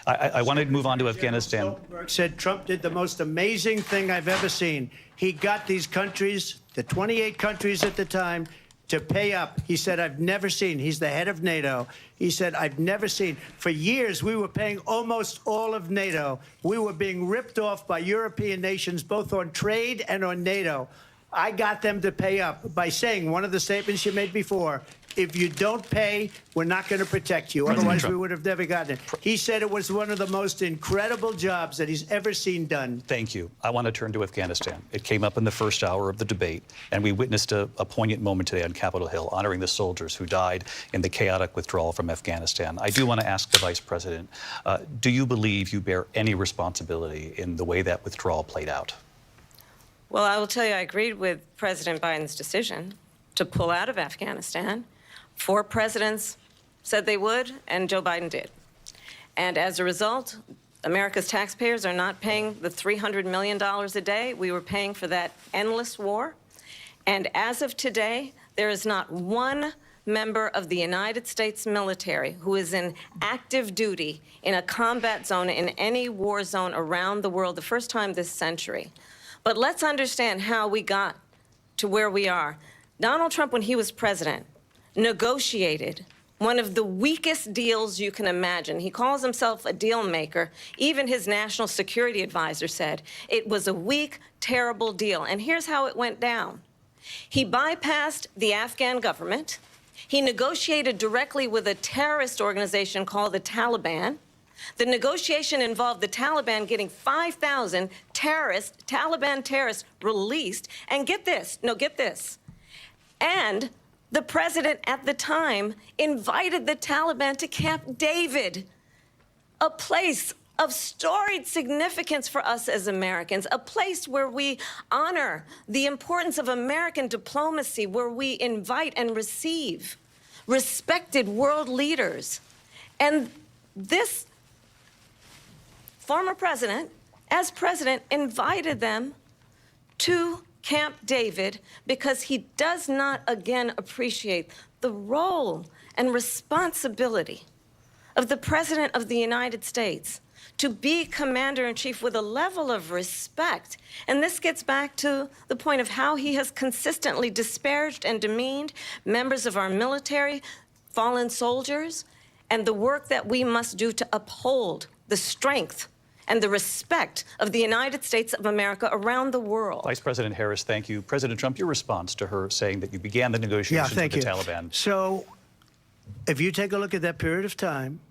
I want to move on to Afghanistan. Stoltenberg said Trump did the most amazing thing I've ever seen. He got these countries, the 28 countries at the time, to pay up. He said, I've never seen. He's the head of NATO. He said, I've never seen. For years, we were paying almost all of NATO. We were being ripped off by European nations, both on trade and on NATO. I got them to pay up by saying one of the statements you made before, if you don't pay, we're not going to protect you. Otherwise, we would have never gotten it. He said it was one of the most incredible jobs that he's ever seen done. Thank you. I want to turn to Afghanistan. It came up in the first hour of the debate, and we witnessed a poignant moment today on Capitol Hill, honoring the soldiers who died in the chaotic withdrawal from Afghanistan. I do want to ask the Vice President, do you believe you bear any responsibility in the way that withdrawal played out? Well, I will tell you, I agreed with President Biden's decision to pull out of Afghanistan. 4 presidents said they would, and Joe Biden did. And as a result, America's taxpayers are not paying the $300 million a day we were paying for that endless war. And as of today, there is not one member of the United States military who is in active duty in a combat zone in any war zone around the world, the first time this century. But let's understand how we got to where we are. Donald Trump, when he was president, negotiated one of the weakest deals you can imagine. He calls himself a deal maker. Even his national security advisor said it was a weak, terrible deal. And here's how it went down. He bypassed the Afghan government. He negotiated directly with a terrorist organization called the Taliban. The negotiation involved the Taliban getting 5,000 Taliban terrorists released. And get this, and the president at the time invited the Taliban to Camp David, a place of storied significance for us as Americans, a place where we honor the importance of American diplomacy, where we invite and receive respected world leaders. And this former president, as president, invited them to Camp David because he does not, again, appreciate the role and responsibility of the President of the United States to be commander-in-chief with a level of respect. And this gets back to the point of how he has consistently disparaged and demeaned members of our military, fallen soldiers, and the work that we must do to uphold the strength and the respect of the United States of America around the world. Vice President Harris, thank you. President Trump, your response to her saying that you began the negotiations with the Taliban. So, if you take a look at that period of time,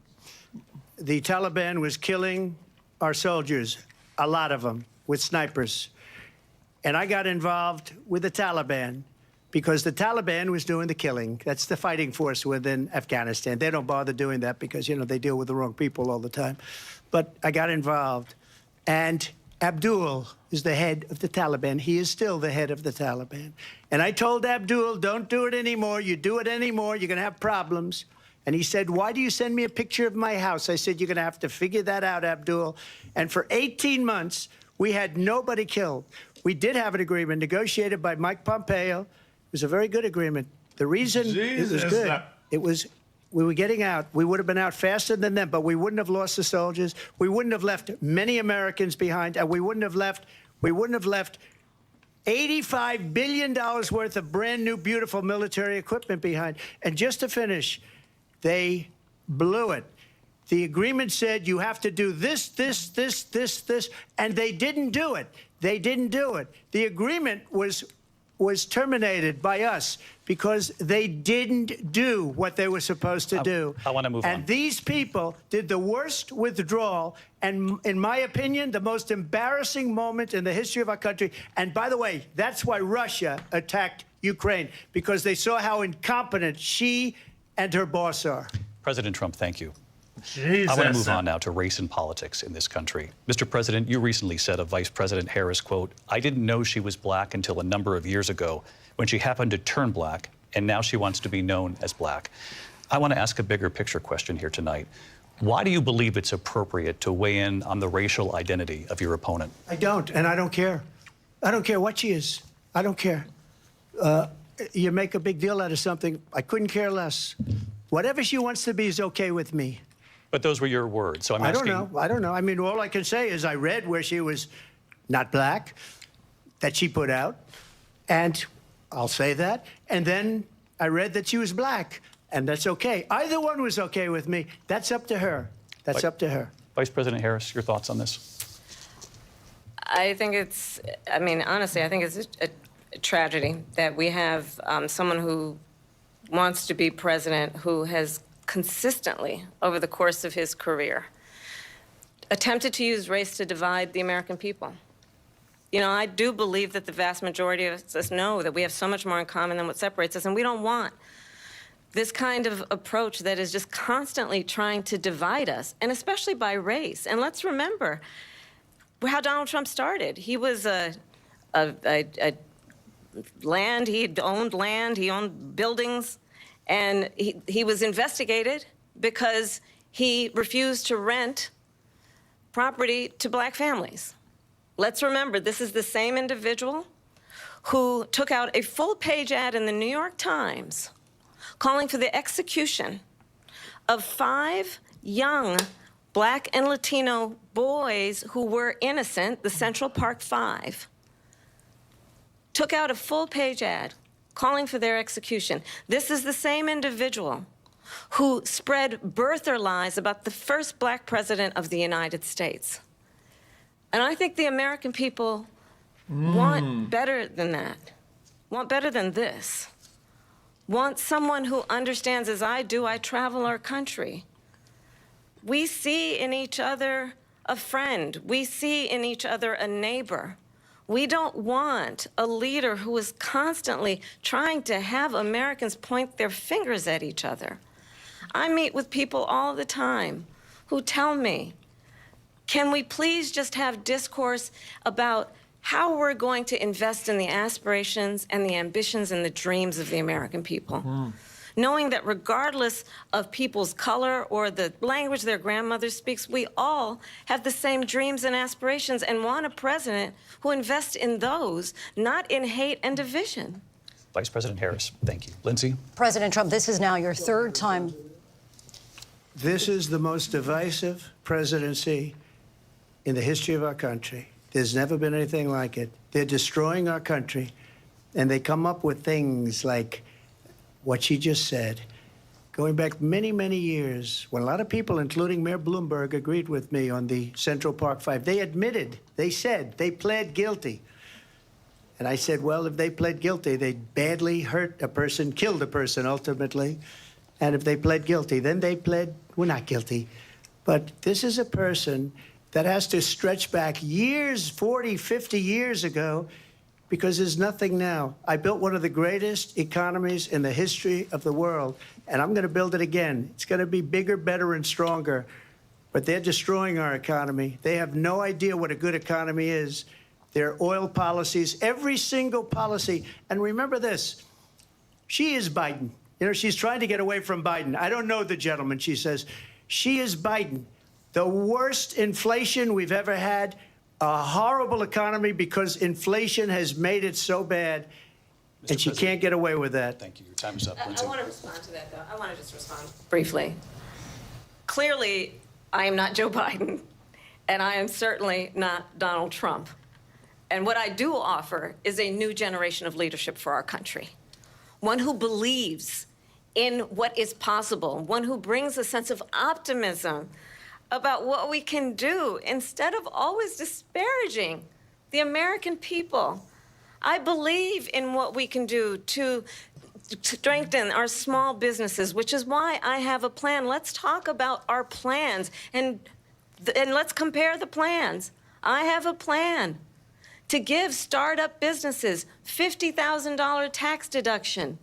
the Taliban was killing our soldiers, a lot of them, with snipers. And I got involved with the Taliban because the Taliban was doing the killing. That's the fighting force within Afghanistan. They don't bother doing that because, you know, they deal with the wrong people all the time. But I got involved. And Abdul is the head of the Taliban. He is still the head of the Taliban. And I told Abdul, don't do it anymore. You do it anymore, you're going to have problems. And he said, why do you send me a picture of my house? I said, you're going to have to figure that out, Abdul. And for 18 months, we had nobody killed. We did have an agreement negotiated by Mike Pompeo. It was a very good agreement. The reason it was good, we were getting out. We would have been out faster than them, but we wouldn't have lost the soldiers. We wouldn't have left many Americans behind, and we wouldn't have left $85 billion worth of brand new, beautiful military equipment behind. And just to finish, they blew it. The agreement said you have to do this, and they didn't do it. They didn't do it. The agreement was terminated by us because they didn't do what they were supposed to do. I want to move on. And these people did the worst withdrawal, and in my opinion, the most embarrassing moment in the history of our country. And by the way, that's why Russia attacked Ukraine, because they saw how incompetent she and her boss are. President Trump, thank you. Jesus. I want to move on now to race and politics in this country. Mr. President, you recently said of Vice President Harris, quote, I didn't know she was black until a number of years ago when she happened to turn black, and now she wants to be known as black. I want to ask a bigger picture question here tonight. Why do you believe it's appropriate to weigh in on the racial identity of your opponent? I don't, and I don't care. I don't care what she is. I don't care. You make a big deal out of something. I couldn't care less. Whatever she wants to be is okay with me. But those were your words, so I'm asking... I don't know. I mean, all I can say is I read where she was not black, that she put out, and I'll say that. And then I read that she was black, and that's okay. Either one was okay with me. That's up to her. That's up to her. Vice President Harris, your thoughts on this? I think it's, I mean, honestly, I think it's a tragedy that we have someone who wants to be president who has consistently, over the course of his career, attempted to use race to divide the American people. You know, I do believe that the vast majority of us know that we have so much more in common than what separates us, and we don't want this kind of approach that is just constantly trying to divide us, and especially by race. And let's remember how Donald Trump started. He was land, he owned buildings, and he was investigated because he refused to rent property to black families. Let's remember, this is the same individual who took out a full-page ad in the New York Times calling for the execution of 5 young Black and Latino boys who were innocent, the Central Park 5, took out a full-page ad calling for their execution. This is the same individual who spread birther lies about the first Black president of the United States. And I think the American people want better than that, want better than this, want someone who understands, as I do, I travel our country. We see in each other a friend. We see in each other a neighbor. We don't want a leader who is constantly trying to have Americans point their fingers at each other. I meet with people all the time who tell me, can we please just have discourse about how we're going to invest in the aspirations and the ambitions and the dreams of the American people? Knowing that regardless of people's color or the language their grandmother speaks, we all have the same dreams and aspirations and want a president who invests in those, not in hate and division. Vice President Harris, thank you. Lindsay? President Trump, this is now your 3rd time. This is the most divisive presidency in the history of our country. There's never been anything like it. They're destroying our country, and they come up with things like what she just said. Going back many, many years, when a lot of people, including Mayor Bloomberg, agreed with me on the Central Park 5, they admitted, they said, they pled guilty. And I said, well, if they pled guilty, they badly hurt a person, killed a person ultimately. And if they pled guilty, then they pled, we're not guilty. But this is a person that has to stretch back years, 40, 50 years ago, because there's nothing now. I built one of the greatest economies in the history of the world, and I'm going to build it again. It's going to be bigger, better, and stronger. But they're destroying our economy. They have no idea what a good economy is. Their oil policies, every single policy. And remember this, she is Biden. You know, she's trying to get away from Biden. I don't know the gentleman, she says. She is Biden. The worst inflation we've ever had, a horrible economy because inflation has made it so bad, and she can't get away with that. Thank you. Your time is up, I Lindsay. want to respond to that, though. I want to just respond briefly. Clearly, I am not Joe Biden, and I am certainly not Donald Trump. And what I do offer is a new generation of leadership for our country, one who believes in what is possible, one who brings a sense of optimism about what we can do instead of always disparaging the American people. I believe in what we can do to strengthen our small businesses, which is why I have a plan. Let's talk about our plans and let's compare the plans. I have a plan to give startup businesses $50,000 tax deduction,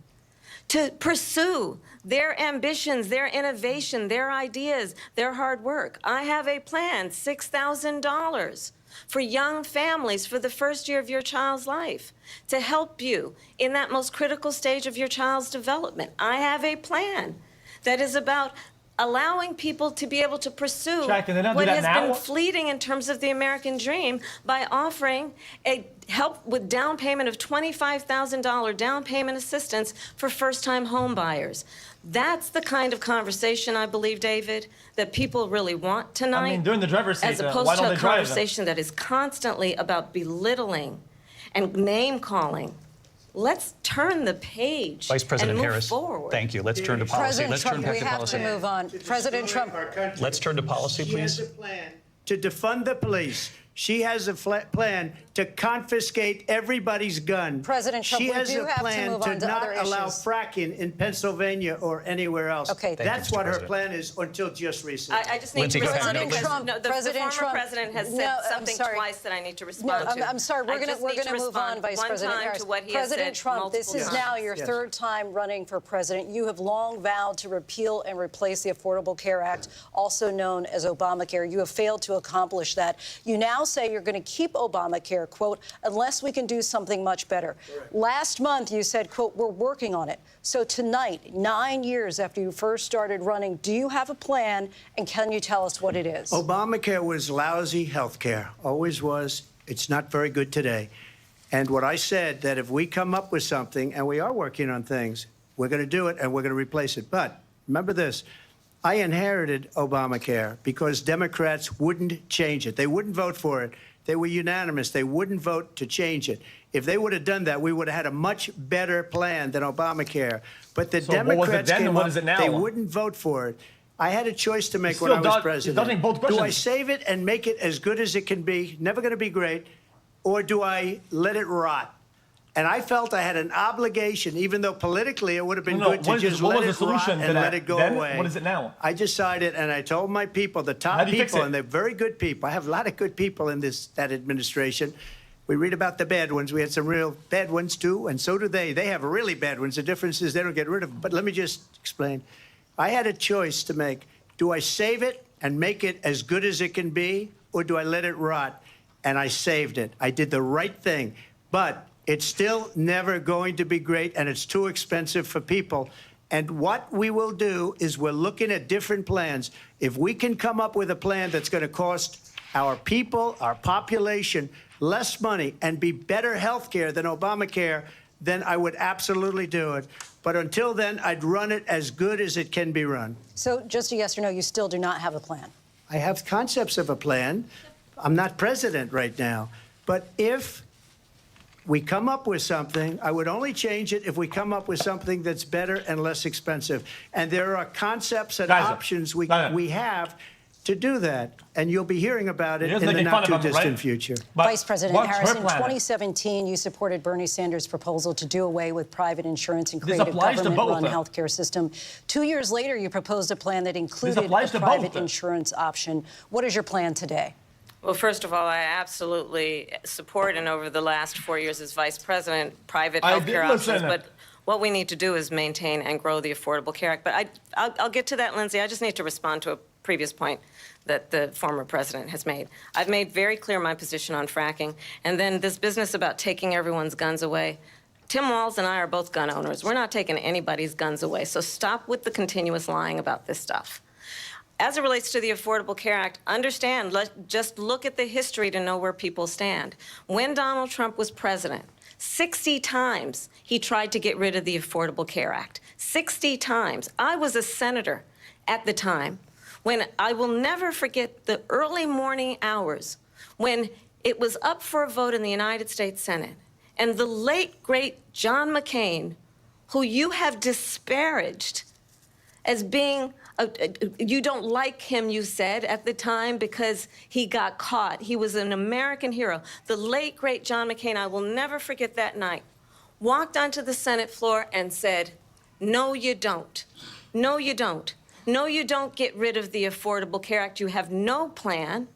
to pursue their ambitions, their innovation, their ideas, their hard work. I have a plan, $6,000 for young families for the first year of your child's life, to help you in that most critical stage of your child's development. I have a plan that is about allowing people to be able to pursue what has been fleeting in terms of the American dream by offering a help with down payment of $25,000 down payment assistance for first-time home buyers. That's the kind of conversation, I believe, David, that people really want tonight. I mean, during the driver's seat, as opposed to a conversation that is constantly about belittling and name-calling. Let's turn the page Vice President and move Harris, forward. thank you. Let's turn to policy. President Trump, we have to move on. President Trump. Let's turn to policy, please. She has a plan to defund the police. She has a plan to confiscate everybody's gun. President Trump, she we has do a have to plan move to on to not other allow issues. fracking in Pennsylvania or anywhere else. Okay. That's you, what Mr. her President. plan is until just recently. I just need Lindsay, to go ahead. respond because Trump, the President former Trump. president has said No, I'm something sorry. twice that I need to respond to. I'm sorry. We're I just going need to move respond on, Vice one President time Harris. to what he has President said Trump, this multiple is times. now your third time running for president. You have long vowed to repeal and replace the Affordable Care Act, also known as Obamacare. You have failed to accomplish that. You now say you're going to keep Obamacare, quote, unless we can do something much better. Last month, you said, quote, we're working on it. So tonight, 9 years after you first started running, do you have a plan, and can you tell us what it is? Obamacare was lousy health care, always was. It's not very good today. And what I said, that if we come up with something, and we are working on things, We're going to do it, and we're going to replace it. But remember this. I inherited Obamacare because Democrats wouldn't change it. They wouldn't vote for it. They were unanimous. They wouldn't vote to change it. If they would have done that, we would have had a much better plan than Obamacare. But the Democrats came up, they wouldn't vote for it. I had a choice to make when I was president. Do I save it and make it as good as it can be, never going to be great, or do I let it rot? And I felt I had an obligation, even though politically it would have been good to just let it rot and let it go away. What is it now? I decided, and I told my people, the top people, and they're very good people. I have a lot of good people in that administration. We read about the bad ones. We had some real bad ones, too, and so do they. They have really bad ones. The difference is they don't get rid of them. But let me just explain. I had a choice to make. Do I save it and make it as good as it can be, or do I let it rot? And I saved it. I did the right thing. But it's still never going to be great, and it's too expensive for people. And what we will do is we're looking at different plans. If we can come up with a plan that's going to cost our people, our population, less money and be better health care than Obamacare, then I would absolutely do it. But until then, I'd run it as good as it can be run. So just a yes or no, you still do not have a plan? I have concepts of a plan. I'm not president right now. But if we come up with something, I would only change it if we come up with something that's better and less expensive. And there are concepts and options we have to do that. And you'll be hearing about it in the not-too-distant future. Vice President Harris, in 2017, you supported Bernie Sanders' proposal to do away with private insurance and create a government-run healthcare system. 2 years later, you proposed a plan that included a private insurance option. What is your plan today? Well, first of all, I absolutely support, and over the last 4 years as vice president, private health care options. But what we need to do is maintain and grow the Affordable Care Act. But I'll get to that, Lindsay. I just need to respond to a previous point that the former president has made. I've made very clear my position on fracking. And then this business about taking everyone's guns away. Tim Walz and I are both gun owners. We're not taking anybody's guns away. So stop with the continuous lying about this stuff. As it relates to the Affordable Care Act, understand, just look at the history to know where people stand. When Donald Trump was president, 60 times he tried to get rid of the Affordable Care Act. 60 times. I was a senator at the time when I will never forget the early morning hours when it was up for a vote in the United States Senate. And the late, great John McCain, who you have disparaged as being you don't like him, you said, at the time because he got caught. He was an American hero. The late, great John McCain, I will never forget that night, walked onto the Senate floor and said, no, you don't. No, you don't. No, you don't get rid of the Affordable Care Act. You have no plan.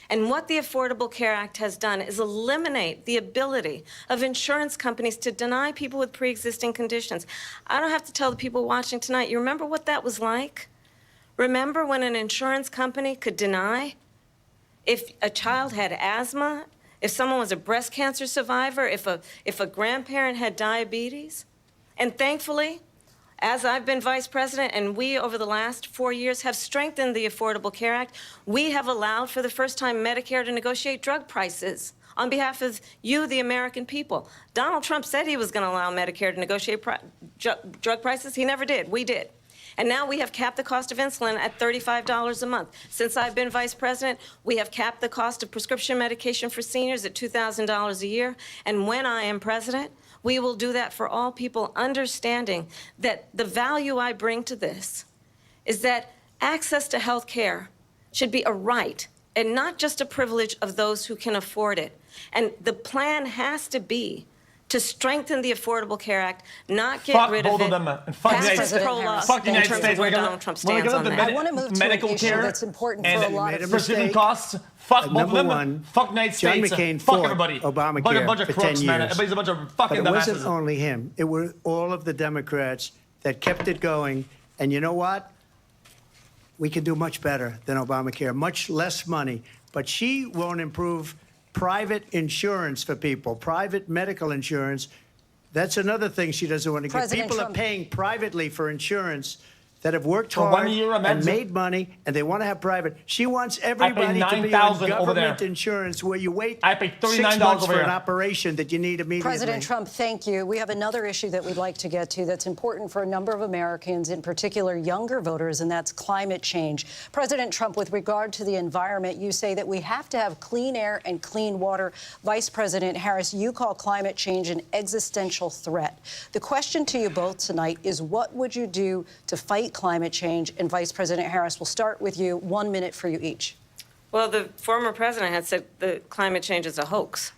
And what the Affordable Care Act has done is eliminate the ability of insurance companies to deny people with pre-existing conditions. I don't have to tell the people watching tonight, you remember what that was like? Remember when an insurance company could deny if a child had asthma, if someone was a breast cancer survivor, if a grandparent had diabetes? And thankfully, as I've been vice president and we over the last 4 years have strengthened the Affordable Care Act, we have allowed for the first time Medicare to negotiate drug prices on behalf of you, the American people. Donald Trump said he was going to allow Medicare to negotiate drug prices. He never did. We did. And now we have capped the cost of insulin at $35 a month. Since I've been vice president, we have capped the cost of prescription medication for seniors at $2,000 a year. And when I am president, we will do that for all people, understanding that the value I bring to this is that access to health care should be a right and not just a privilege of those who can afford it. And the plan has to be to strengthen the Affordable Care Act, not get rid of it. Fuck the United States. Fuck the United States. Donald Trump stands on that. I want to move to an issue that's important for a lot of prescription costs. Fuck both of them. Fuck the United States. John McCain fuck everybody. Obamacare a bunch of for crooks, 10 man. years. Everybody's a bunch of fucking But it wasn't dumbasses. only him. It were all of the Democrats that kept it going. And you know what? We can do much better than Obamacare. Much less money. But she won't improve private insurance for people, private medical insurance. That's another thing she doesn't want to give. People are paying privately for insurance that have worked For hard 1 year, and made money, and they want to have private. She wants everybody to be on government insurance where you wait I pay $39 6 months over for here. an operation that you need immediately. President Trump, thank you. We have another issue that we'd like to get to that's important for a number of Americans, in particular younger voters, and that's climate change. President Trump, with regard to the environment, you say that we have to have clean air and clean water. Vice President Harris, you call climate change an existential threat. The question to you both tonight is, what would you do to fight climate change? And Vice President Harris, we'll start with you. 1 minute for you each. Well, the former president had said that climate change is a hoax.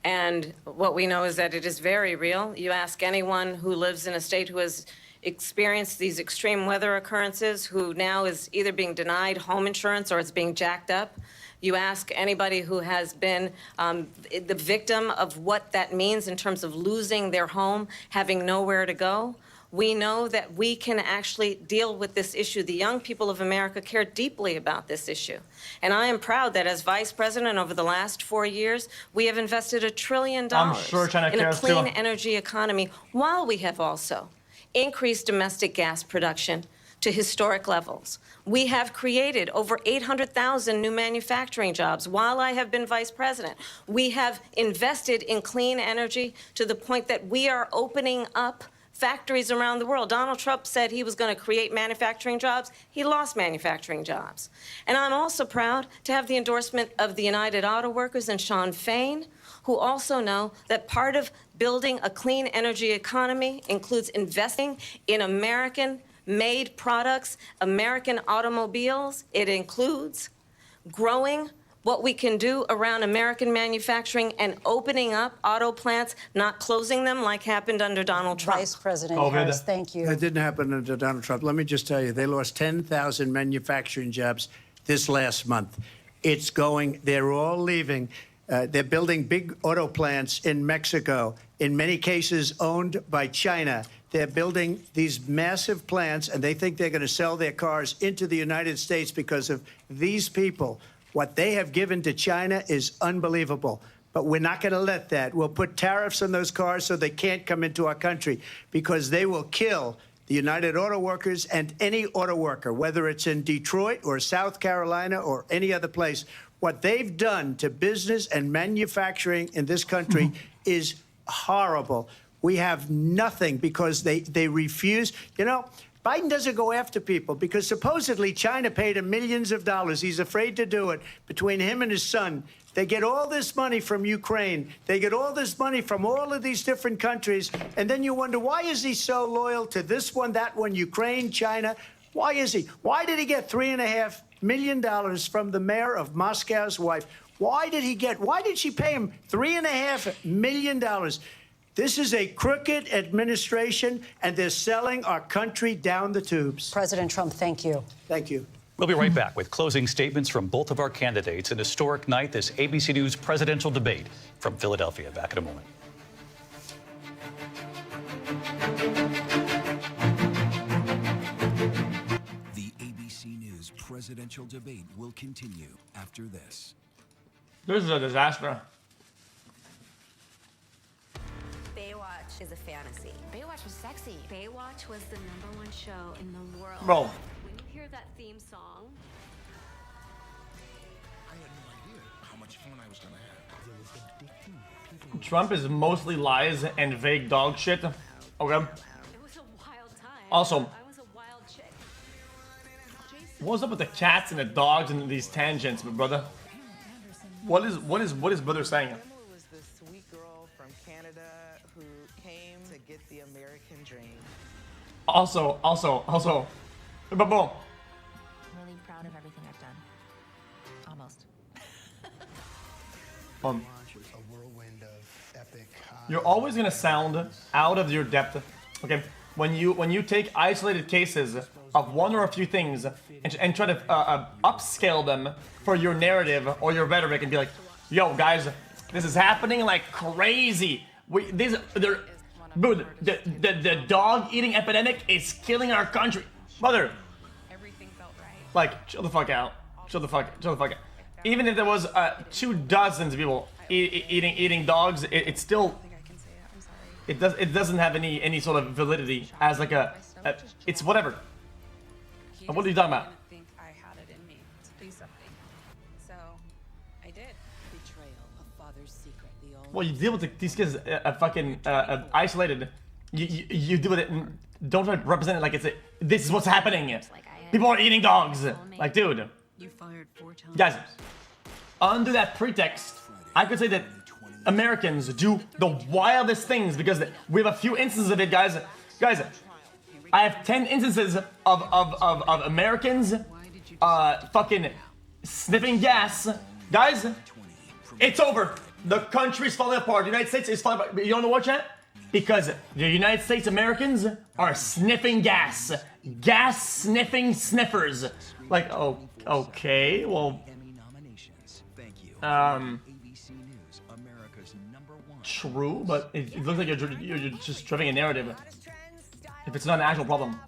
And what we know is that it is very real. You ask anyone who lives in a state who has experienced these extreme weather occurrences, who now is either being denied home insurance or it's being jacked up. You ask anybody who has been the victim of what that means in terms of losing their home, having nowhere to go. We know that we can actually deal with this issue. The young people of America care deeply about this issue. And I am proud that as vice president over the last 4 years, we have invested $1 trillion in a clean energy economy, while we have also increased domestic gas production to historic levels. We have created over 800,000 new manufacturing jobs while I have been vice president. We have invested in clean energy to the point that we are opening up factories around the world. Donald Trump said he was going to create manufacturing jobs. He lost manufacturing jobs. And I'm also proud to have the endorsement of the United Auto Workers and Sean Fain, who also know that part of building a clean energy economy includes investing in American-made products, American automobiles. It includes growing what we can do around American manufacturing and opening up auto plants, not closing them like happened under Donald Trump. Vice President Harris, thank you. That didn't happen under Donald Trump. Let me just tell you, they lost 10,000 manufacturing jobs this last month. It's going, they're all leaving. They're building big auto plants in Mexico, in many cases owned by China. They're building these massive plants, and they think they're going to sell their cars into the United States because of these people. What they have given to China is unbelievable. But we're not going to let that. We'll put tariffs on those cars so they can't come into our country, because they will kill the United Auto Workers and any auto worker, whether it's in Detroit or South Carolina or any other place. What they've done to business and manufacturing in this country is horrible. We have nothing because they refuse. You know, Biden doesn't go after people because supposedly China paid him millions of dollars. He's afraid to do it. Between him and his son, they get all this money from Ukraine. They get all this money from all of these different countries. And then you wonder, why is he so loyal to this one, that one, Ukraine, China? Why is he? Why did he get $3.5 million from the mayor of Moscow's wife? Why did she pay him $3.5 million? This is a crooked administration, and they're selling our country down the tubes. President Trump, thank you. Thank you. We'll be right back with closing statements from both of our candidates. An historic night, this ABC News presidential debate from Philadelphia. Back in a moment. The ABC News presidential debate will continue after this. This is a disaster. Baywatch is a fantasy. Baywatch was sexy. Baywatch was the #1 show in the world. Bro. When you hear that theme song, I had no idea how much fun I was going to have. There was addicting. Trump is mostly lies and vague dog shit. Okay. it was a wild time. Also, I was a wild chick. what's up with the cats and the dogs and these tangents, my brother? What is brother saying? Was the sweet girl from Canada who came to get the American dream. Also, boom. I'm really proud of everything I've done. Almost. A whirlwind of epic. You're always gonna sound out of your depth, okay? When you take isolated cases of one or a few things and try to upscale them for your narrative or your rhetoric and be like, yo guys, this is happening like crazy. The dog eating epidemic is killing our country, mother. Like, chill the fuck out. Chill the fuck out. Even if there was 24 people eating dogs, it still it doesn't have any sort of validity as like it's whatever. What are you talking about? I think I had it in me to do something. So I did. Betrayal of father's secret. Well, you deal with these kids fucking isolated. You deal with it and don't try to represent it like this is what's happening. People are eating dogs. Like, dude. You fired 4 times. Guys, under that pretext, I could say that Americans do the wildest things because we have a few instances of it, guys. Guys, I have 10 instances of Americans fucking sniffing gas. Guys, it's over. The country's falling apart. The United States is falling apart. You don't know what, chat? Because the United States Americans are sniffing gas. Gas sniffing sniffers. Like, oh, okay, well... True, but it looks like you're just driving a narrative. If it's not an actual problem.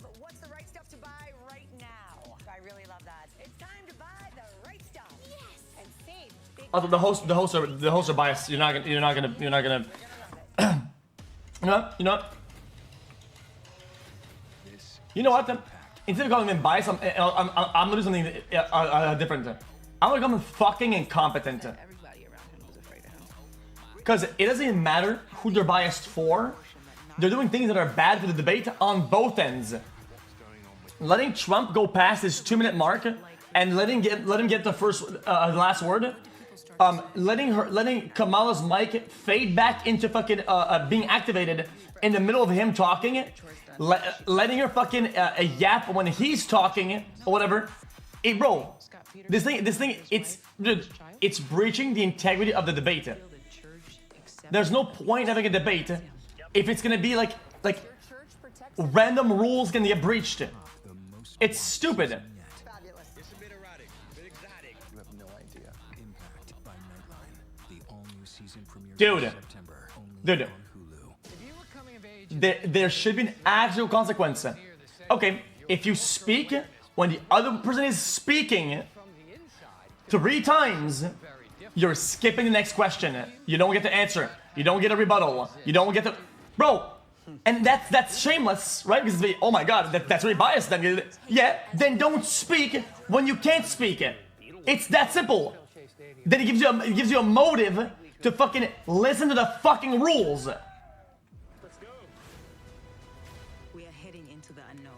Also, the hosts are biased. You're not gonna. You know what? Instead of calling them biased, I'm gonna do something different. I'm gonna call them fucking incompetent. Because it doesn't even matter who they're biased for. They're doing things that are bad for the debate on both ends. Letting Trump go past his 2-minute mark and let him get the last word. Letting Kamala's mic fade back into fucking being activated in the middle of him talking. Letting her fucking yap when he's talking or whatever. Bro, this thing, it's breaching the integrity of the debate. There's no point having a debate if it's gonna be like random rules can get breached. It's stupid. Dude, there should be an actual consequence. Okay, if you speak when the other person is speaking 3 times, you're skipping the next question. You don't get to answer. You don't get a rebuttal. You don't get to... Bro, and that's shameless, right? Because, oh my god, that's really biased. Then, yeah, then don't speak when you can't speak. It's that simple. Then it gives you a motive to fucking listen to the fucking rules. We are heading into the unknown.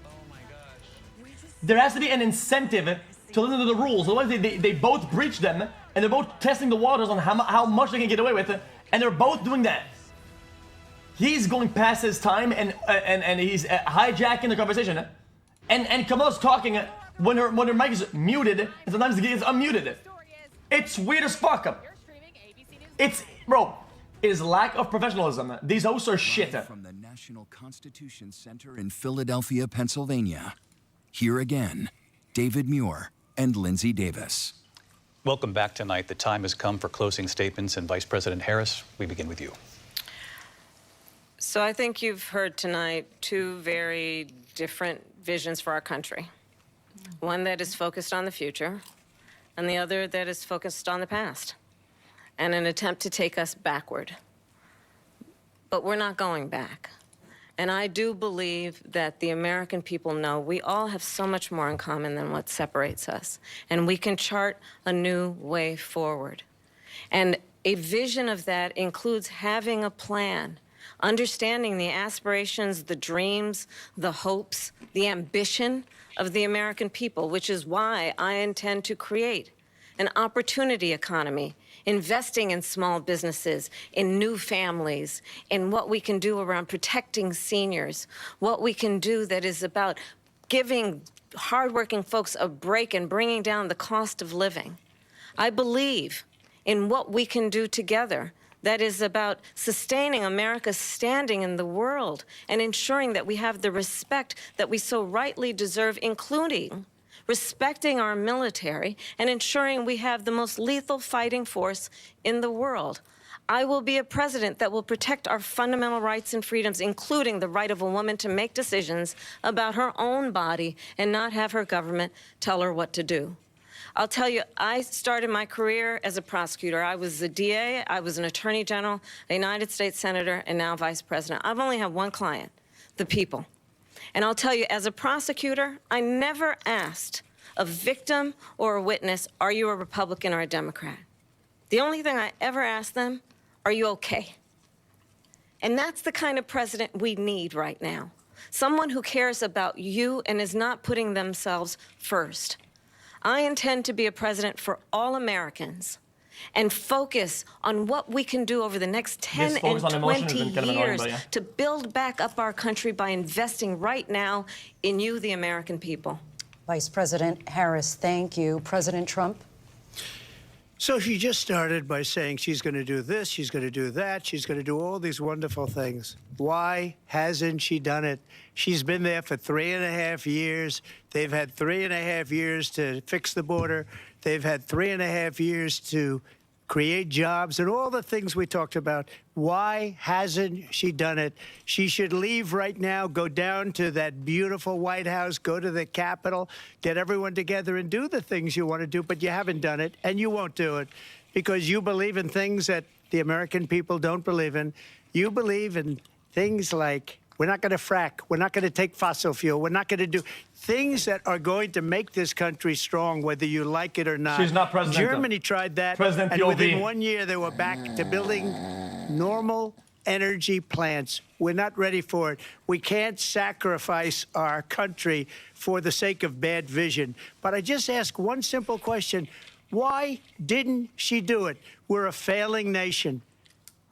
Oh my gosh. There has to be an incentive to listen to the rules. Otherwise, they both breach them, and they're both testing the waters on how much they can get away with, and they're both doing that. He's going past his time, and he's hijacking the conversation, and Kamala's talking when her mic is muted, and sometimes it gets unmuted. It's weird as fuck. Bro, it is lack of professionalism. These hosts are shit. From the National Constitution Center in Philadelphia, Pennsylvania. Here again, David Muir and Lindsay Davis. Welcome back tonight. The time has come for closing statements, and Vice President Harris, we begin with you. So I think you've heard tonight 2 very different visions for our country. One that is focused on the future, and the other that is focused on the past, and an attempt to take us backward. But we're not going back. And I do believe that the American people know we all have so much more in common than what separates us. And we can chart a new way forward. And a vision of that includes having a plan, understanding the aspirations, the dreams, the hopes, the ambition of the American people, which is why I intend to create an opportunity economy, investing in small businesses, in new families, in what we can do around protecting seniors, what we can do that is about giving hardworking folks a break and bringing down the cost of living. I believe in what we can do together that is about sustaining America's standing in the world and ensuring that we have the respect that we so rightly deserve, including respecting our military and ensuring we have the most lethal fighting force in the world. I will be a president that will protect our fundamental rights and freedoms, including the right of a woman to make decisions about her own body and not have her government tell her what to do. I'll tell you, I started my career as a prosecutor. I was a DA, I was an attorney general, a United States senator, and now vice president. I've only had one client, the people. And I'll tell you, as a prosecutor, I never asked a victim or a witness, are you a Republican or a Democrat? The only thing I ever asked them, are you okay? And that's the kind of president we need right now. Someone who cares about you and is not putting themselves first. I intend to be a president for all Americans and focus on what we can do over the next 10 and 20 years to build back up our country by investing right now in you, the American people. Vice President Harris, thank you. President Trump? So she just started by saying she's going to do this, she's going to do that, she's going to do all these wonderful things. Why hasn't she done it? She's been there for 3.5 years. They've had 3.5 years to fix the border. They've had 3.5 years to create jobs and all the things we talked about. Why hasn't she done it? She should leave right now, go down to that beautiful White House, go to the Capitol, get everyone together and do the things you want to do, but you haven't done it, and you won't do it because you believe in things that the American people don't believe in. You believe in things like we're not going to frack. We're not going to take fossil fuel. We're not going to do things that are going to make this country strong, whether you like it or not. She's not president. Germany tried that, President and POV. within 1 year, they were back to building normal energy plants. We're not ready for it. We can't sacrifice our country for the sake of bad vision. But I just ask one simple question. Why didn't she do it? We're a failing nation.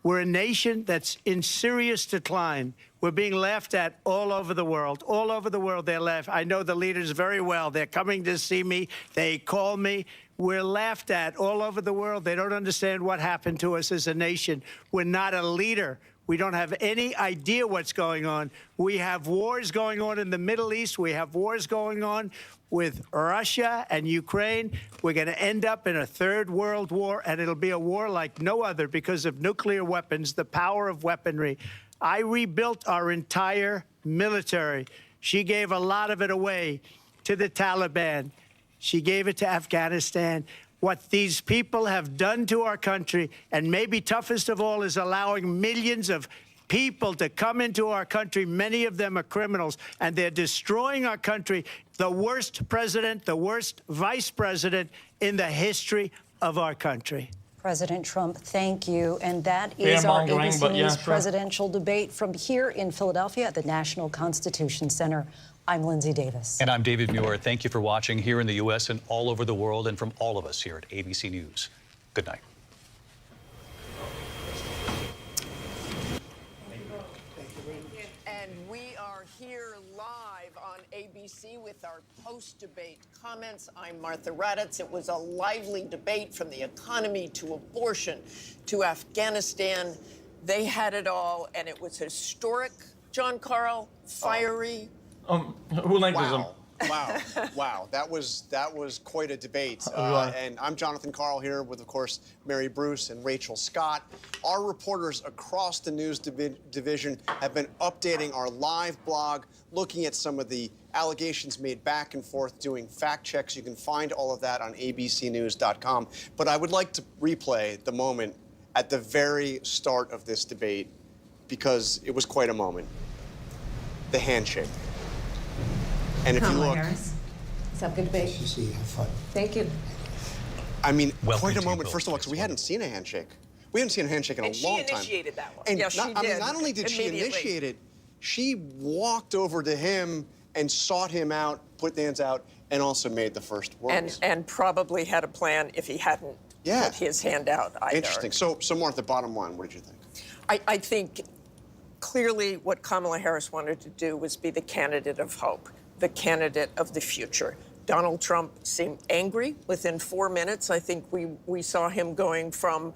We're a nation that's in serious decline. We're being laughed at all over the world. All over the world, they're laughed. I know the leaders very well. They're coming to see me. They call me. We're laughed at all over the world. They don't understand what happened to us as a nation. We're not a leader. We don't have any idea what's going on. We have wars going on in the Middle East. We have wars going on with Russia and Ukraine. We're going to end up in a third world war, and it'll be a war like no other because of nuclear weapons, the power of weaponry. I rebuilt our entire military. She gave a lot of it away to the Taliban. She gave it to Afghanistan. What these people have done to our country, and maybe toughest of all, is allowing millions of people to come into our country. Many of them are criminals, and they're destroying our country. The worst president, the worst vice president in the history of our country. President Trump, thank you. And that is our ABC News presidential debate from here in Philadelphia at the National Constitution Center. I'm Lindsay Davis. And I'm David Muir. Thank you for watching here in the U.S. and all over the world, and from all of us here at ABC News. Good night. And we are here live on ABC with our post-debate comments. I'm Martha Raddatz. It was a lively debate from the economy to abortion to Afghanistan. They had it all, and it was historic, John Carl, fiery. Who liked him? Wow, wow, that was quite a debate. And I'm Jonathan Carl here with, of course, Mary Bruce and Rachel Scott. Our reporters across the news division have been updating our live blog, looking at some of the allegations made back and forth, doing fact checks. You can find all of that on abcnews.com. But I would like to replay the moment at the very start of this debate because it was quite a moment. The handshake. And if you look, Harris. Let's have a good debate. See, have fun. Thank you. I mean, Welcome quite a to moment, both, first of all, because we hadn't seen a handshake. We hadn't seen a handshake in a long time. And she initiated that one. And Yeah, she I mean, did. not only did she Immediately. initiate it, she walked over to him and sought him out, put the hands out, and also made the first words. And probably had a plan if he hadn't put his hand out either. Interesting. So more at the bottom line, what did you think? I think clearly what Kamala Harris wanted to do was be the candidate of hope, the candidate of the future. Donald Trump seemed angry within 4 minutes. I think we saw him going from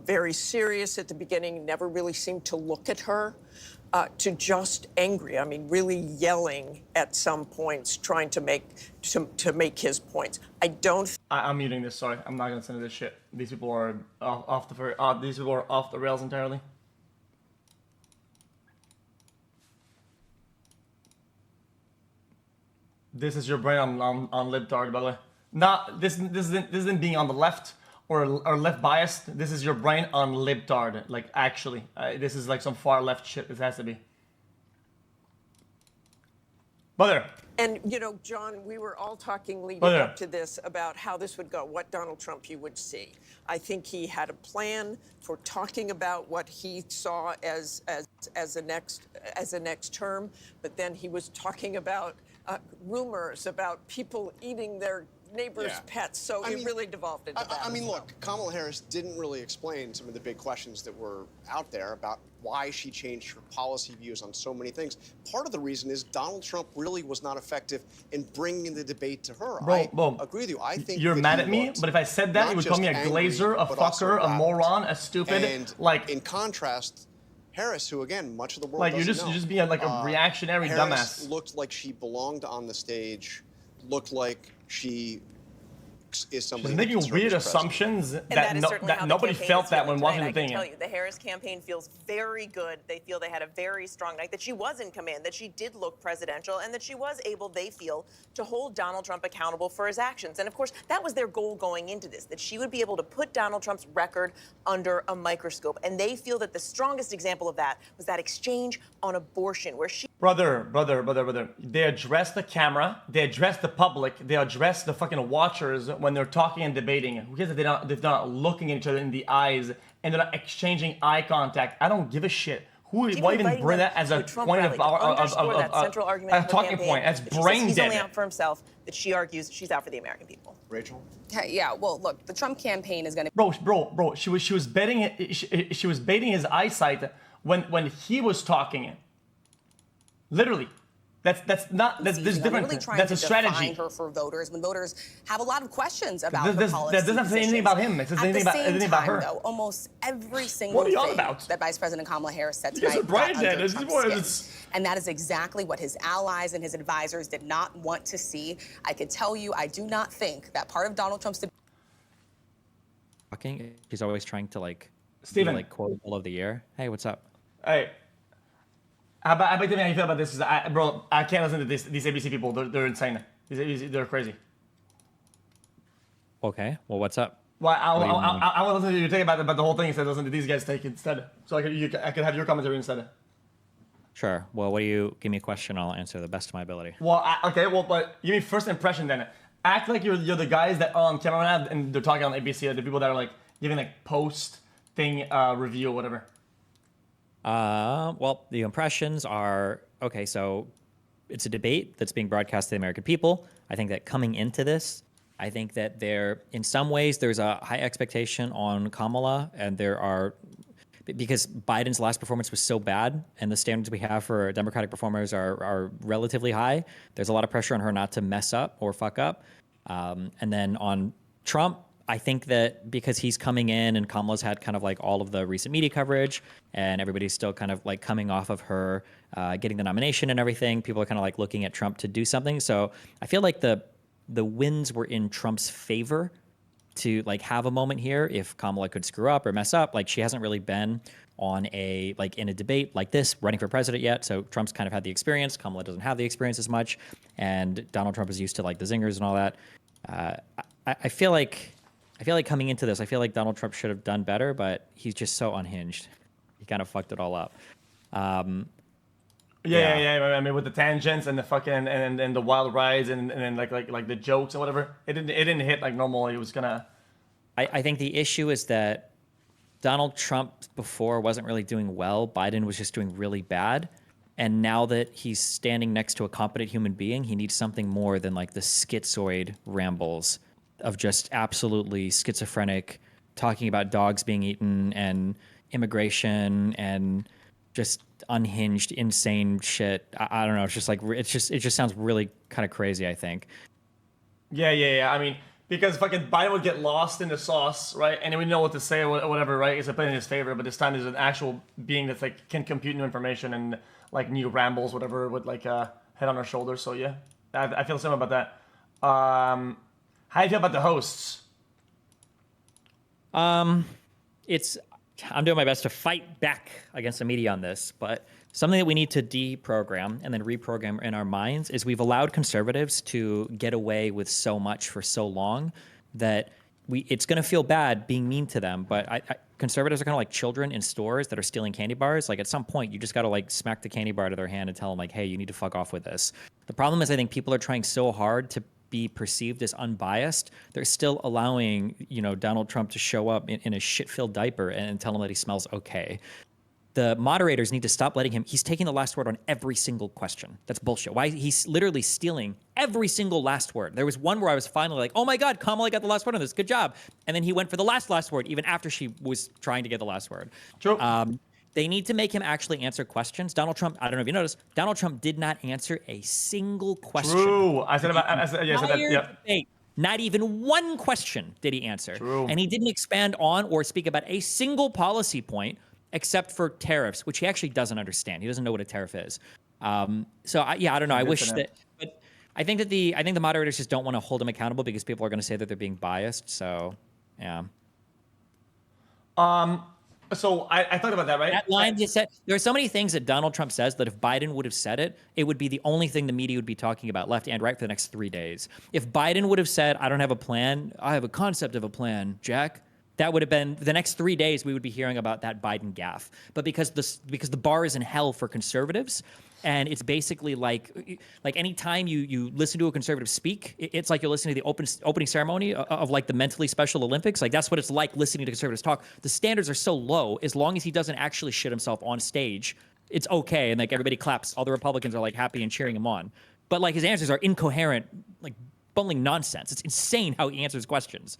very serious at the beginning, never really seemed to look at her, to just angry. I mean, really yelling at some points, trying to make his points. I'm muting this. Sorry, I'm not gonna send this shit. These people are these people are off the rails entirely. This is your brain on libtard, by the way. Not this isn't being on the left or left biased. This is your brain on libtard. Like actually, this is like some far left shit. This has to be. Brother. And, you know, John, we were all talking leading up to this about how this would go, what Donald Trump you would see. I think he had a plan for talking about what he saw as a next term, but then he was talking about rumors about people eating their neighbors' pets. So it really devolved into that. I mean, look, Kamala Harris didn't really explain some of the big questions that were out there about why she changed her policy views on so many things. Part of the reason is Donald Trump really was not effective in bringing the debate to her. I agree with you. I think you're mad at me, but if I said that, you would call me a glazer, a fucker, a moron, a stupid. And in contrast, Harris, who again, much of the world you're just being like a reactionary Harris dumbass. Looked like she belonged on the stage. Looked like she is somebody. She's making weird assumptions that nobody felt that when watching the thing. I can tell you, the Harris campaign feels very good. They feel they had a very strong night, that she was in command, that she did look presidential, and that she was able, they feel, to hold Donald Trump accountable for his actions. And of course, that was their goal going into this, that she would be able to put Donald Trump's record under a microscope. And they feel that the strongest example of that was that exchange on abortion, where she... Brother. They address the camera, they address the public, they address the fucking watchers when they're talking and debating. Who cares if they're not looking at each other in the eyes and they're not exchanging eye contact? I don't give a shit. Why even bring that as a point of central argument a talking point? That's brain dead. He's only out for himself, that she argues she's out for the American people. Rachel? Yeah, well, look, the Trump campaign is going to... Bro, she was baiting his eyesight when he was talking. Literally. That's different. Really trying That's a to strategy. define her for voters when voters have a lot of questions about her policy. That doesn't say anything about him. It says anything about her. Though, almost every single thing that Vice President Kamala Harris said tonight got under Trump's skin. And that is exactly what his allies and his advisors did not want to see. I can tell you, I do not think that part of Donald Trump's talking. She's always trying to Steven. Quotable of the year. Hey, what's up? Hey. How about tell me how you feel about this? Bro, I can't listen to these ABC people. They're insane. They're crazy. Okay. Well, what's up? Well, I want to listen to you talk about the whole thing instead of listen to these guys take instead. So I could have your commentary instead. Sure. Well, give me a question. I'll answer the best of my ability. Well, but give me first impression then. Act like you're the guys that are on camera and they're talking on ABC, the people that are giving post thing review or whatever. Well, the impressions are, okay, so it's a debate that's being broadcast to the American people. I think that coming into this, I think that in some ways, there's a high expectation on Kamala, and because Biden's last performance was so bad, and the standards we have for Democratic performers are relatively high, there's a lot of pressure on her not to mess up or fuck up. And then on Trump, I think that because he's coming in and Kamala's had kind of all of the recent media coverage and everybody's still kind of coming off of her getting the nomination and everything, people are kind of looking at Trump to do something. So I feel like the wins were in Trump's favor to have a moment here if Kamala could screw up or mess up. She hasn't really been on in a debate like this running for president yet. So Trump's kind of had the experience. Kamala doesn't have the experience as much. And Donald Trump is used to the zingers and all that. I feel like coming into this, I feel like Donald Trump should have done better, but he's just so unhinged. He kind of fucked it all up. Yeah. I mean, with the tangents and the fucking and the wild rides and then like the jokes and whatever, it didn't hit like normal. It was gonna. I think the issue is that Donald Trump before wasn't really doing well. Biden was just doing really bad. And now that he's standing next to a competent human being, he needs something more than the schizoid rambles of just absolutely schizophrenic talking about dogs being eaten and immigration and just unhinged, insane shit. I don't know. It's just it just sounds really kind of crazy, I think. Yeah. I mean, because fucking Biden would get lost in the sauce, right? And we know what to say or whatever, right? It's a play in his favor, but this time there's an actual being that's can compute new information and new rambles, whatever, with head on our shoulders. So yeah, I feel the same about that. How do you feel about the hosts? I'm doing my best to fight back against the media on this, but something that we need to deprogram and then reprogram in our minds is we've allowed conservatives to get away with so much for so long that it's going to feel bad being mean to them, but conservatives are kind of like children in stores that are stealing candy bars. At some point, you just got to smack the candy bar out of their hand and tell them hey, you need to fuck off with this. The problem is I think people are trying so hard to be perceived as unbiased. They're still allowing, Donald Trump to show up in a shit-filled diaper and tell him that he smells okay. The moderators need to stop letting him. He's taking the last word on every single question. That's bullshit. Why? He's literally stealing every single last word. There was one where I was finally like, oh my God, Kamala got the last word on this. Good job. And then he went for the last word, even after she was trying to get the last word. True. They need to make him actually answer questions. Donald Trump, I don't know if you noticed, Donald Trump did not answer a single question. True. I said that. Yeah. Debate. Not even one question did he answer. True. And he didn't expand on or speak about a single policy point except for tariffs, which he actually doesn't understand. He doesn't know what a tariff is. I don't know. I wish that, but I think the moderators just don't want to hold him accountable because people are going to say that they're being biased. So, yeah. So I thought about that, right? That line you said, there are so many things that Donald Trump says that if Biden would have said it, it would be the only thing the media would be talking about left and right for the next 3 days. If Biden would have said, I don't have a plan, I have a concept of a plan, Jack, that would have been the next 3 days we would be hearing about that Biden gaffe. But because the bar is in hell for conservatives, and it's basically like any time you listen to a conservative speak, it's like you're listening to the opening ceremony of like the mentally Special Olympics. Like that's what it's like listening to conservatives talk. The standards are so low. As long as he doesn't actually shit himself on stage, it's okay. And like everybody claps. All the Republicans are like happy and cheering him on. But like his answers are incoherent, like bumbling nonsense. It's insane how he answers questions.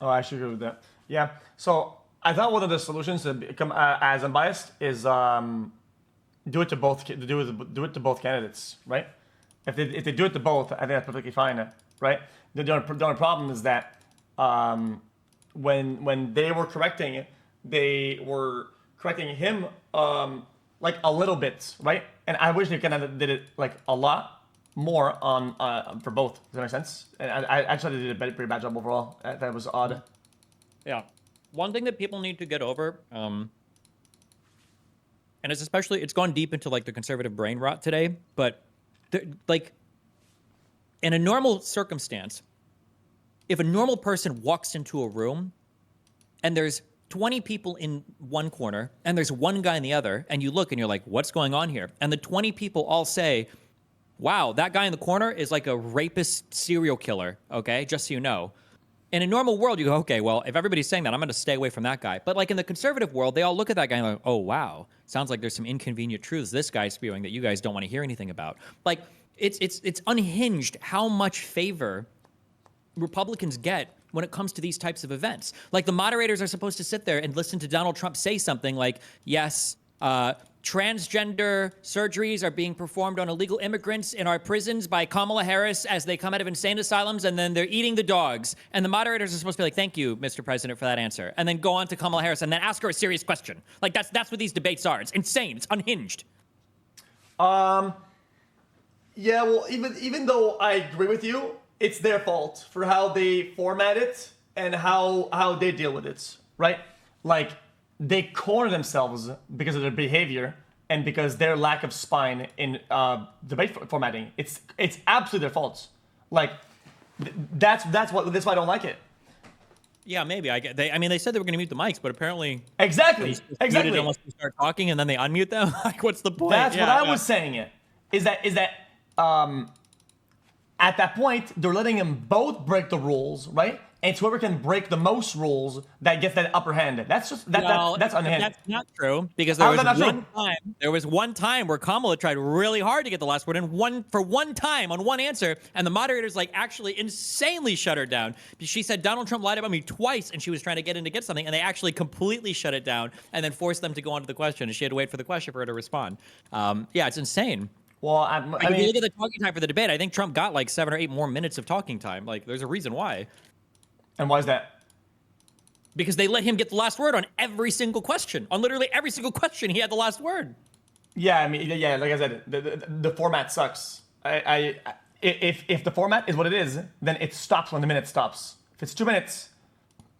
Oh, I should agree with that. Yeah. So I thought one of the solutions to become as unbiased is do it to both candidates, right? If they do it to both, I think that's perfectly fine, right? The only problem is that when they were correcting him like a little bit, right? And I wish they kind of did it like a lot more on for both. Does that make sense? And I actually did a pretty bad job overall. That was odd. Yeah. One thing that people need to get over, and it's gone deep into like the conservative brain rot today, but like in a normal circumstance, if a normal person walks into a room and there's 20 people in one corner and there's one guy in the other, and you look and you're like, what's going on here? And the 20 people all say, wow, that guy in the corner is like a rapist serial killer, okay? Just so you know. In a normal world, you go, okay, well, if everybody's saying that, I'm going to stay away from that guy. But like in the conservative world, they all look at that guy and like, oh, wow, sounds like there's some inconvenient truths this guy's spewing that you guys don't want to hear anything about. Like it's unhinged how much favor Republicans get when it comes to these types of events. Like the moderators are supposed to sit there and listen to Donald Trump say something like, yes, transgender surgeries are being performed on illegal immigrants in our prisons by Kamala Harris as they come out of insane asylums, and then they're eating the dogs. And the moderators are supposed to be like, thank you, Mr. President, for that answer. And then go on to Kamala Harris and then ask her a serious question. Like that's what these debates are. It's insane. It's unhinged. Yeah, well, even though I agree with you, it's their fault for how they format it and how they deal with it, right? Like, they corner themselves because of their behavior and because their lack of spine in debate formatting. It's absolutely their fault. Like, that's why I don't like it. Yeah, maybe. They said they were going to mute the mics, but apparently exactly. Unless you start talking and then they unmute them. Like, what's the point? That's what I was saying. Is that at that point they're letting them both break the rules, right? And it's whoever can break the most rules that gets that upper hand. That's just that's unhinged. That's not true because there was one time where Kamala tried really hard to get the last word in for one time on one answer, and the moderators like actually insanely shut her down. She said Donald Trump lied about me twice, and she was trying to get something, and they actually completely shut it down and then forced them to go on to the question, and she had to wait for the question for her to respond. Yeah, it's insane. Well, I mean, mean, look at the talking time for the debate. I think Trump got like 7 or 8 more minutes of talking time. Like, there's a reason why. And why is that? Because they let him get the last word on every single question. On literally every single question, he had the last word. Yeah, I mean, yeah, like I said, the format sucks. If the format is what it is, then it stops when the minute stops. If it's 2 minutes,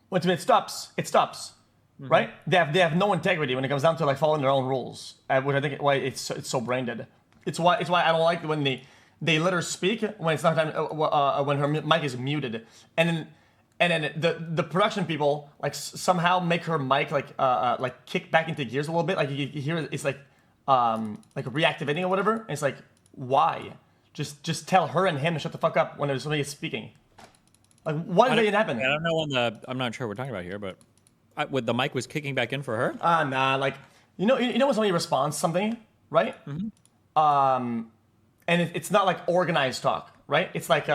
when 2 minutes stops, it stops. Mm-hmm. Right? They have no integrity when it comes down to like following their own rules, which I think why it's so brain dead. It's why I don't like when they let her speak when it's not time when her mic is muted, and then the production people like somehow make her mic like kick back into gears a little bit. Like you hear it's like reactivating or whatever. And it's like, why? Just tell her and him to shut the fuck up when there's somebody speaking. Like, what did it happen? I don't know when I'm not sure what we're talking about here, but the mic was kicking back in for her. Nah. Like, you know when somebody responds to something, right? And it's not like organized talk, right? It's like,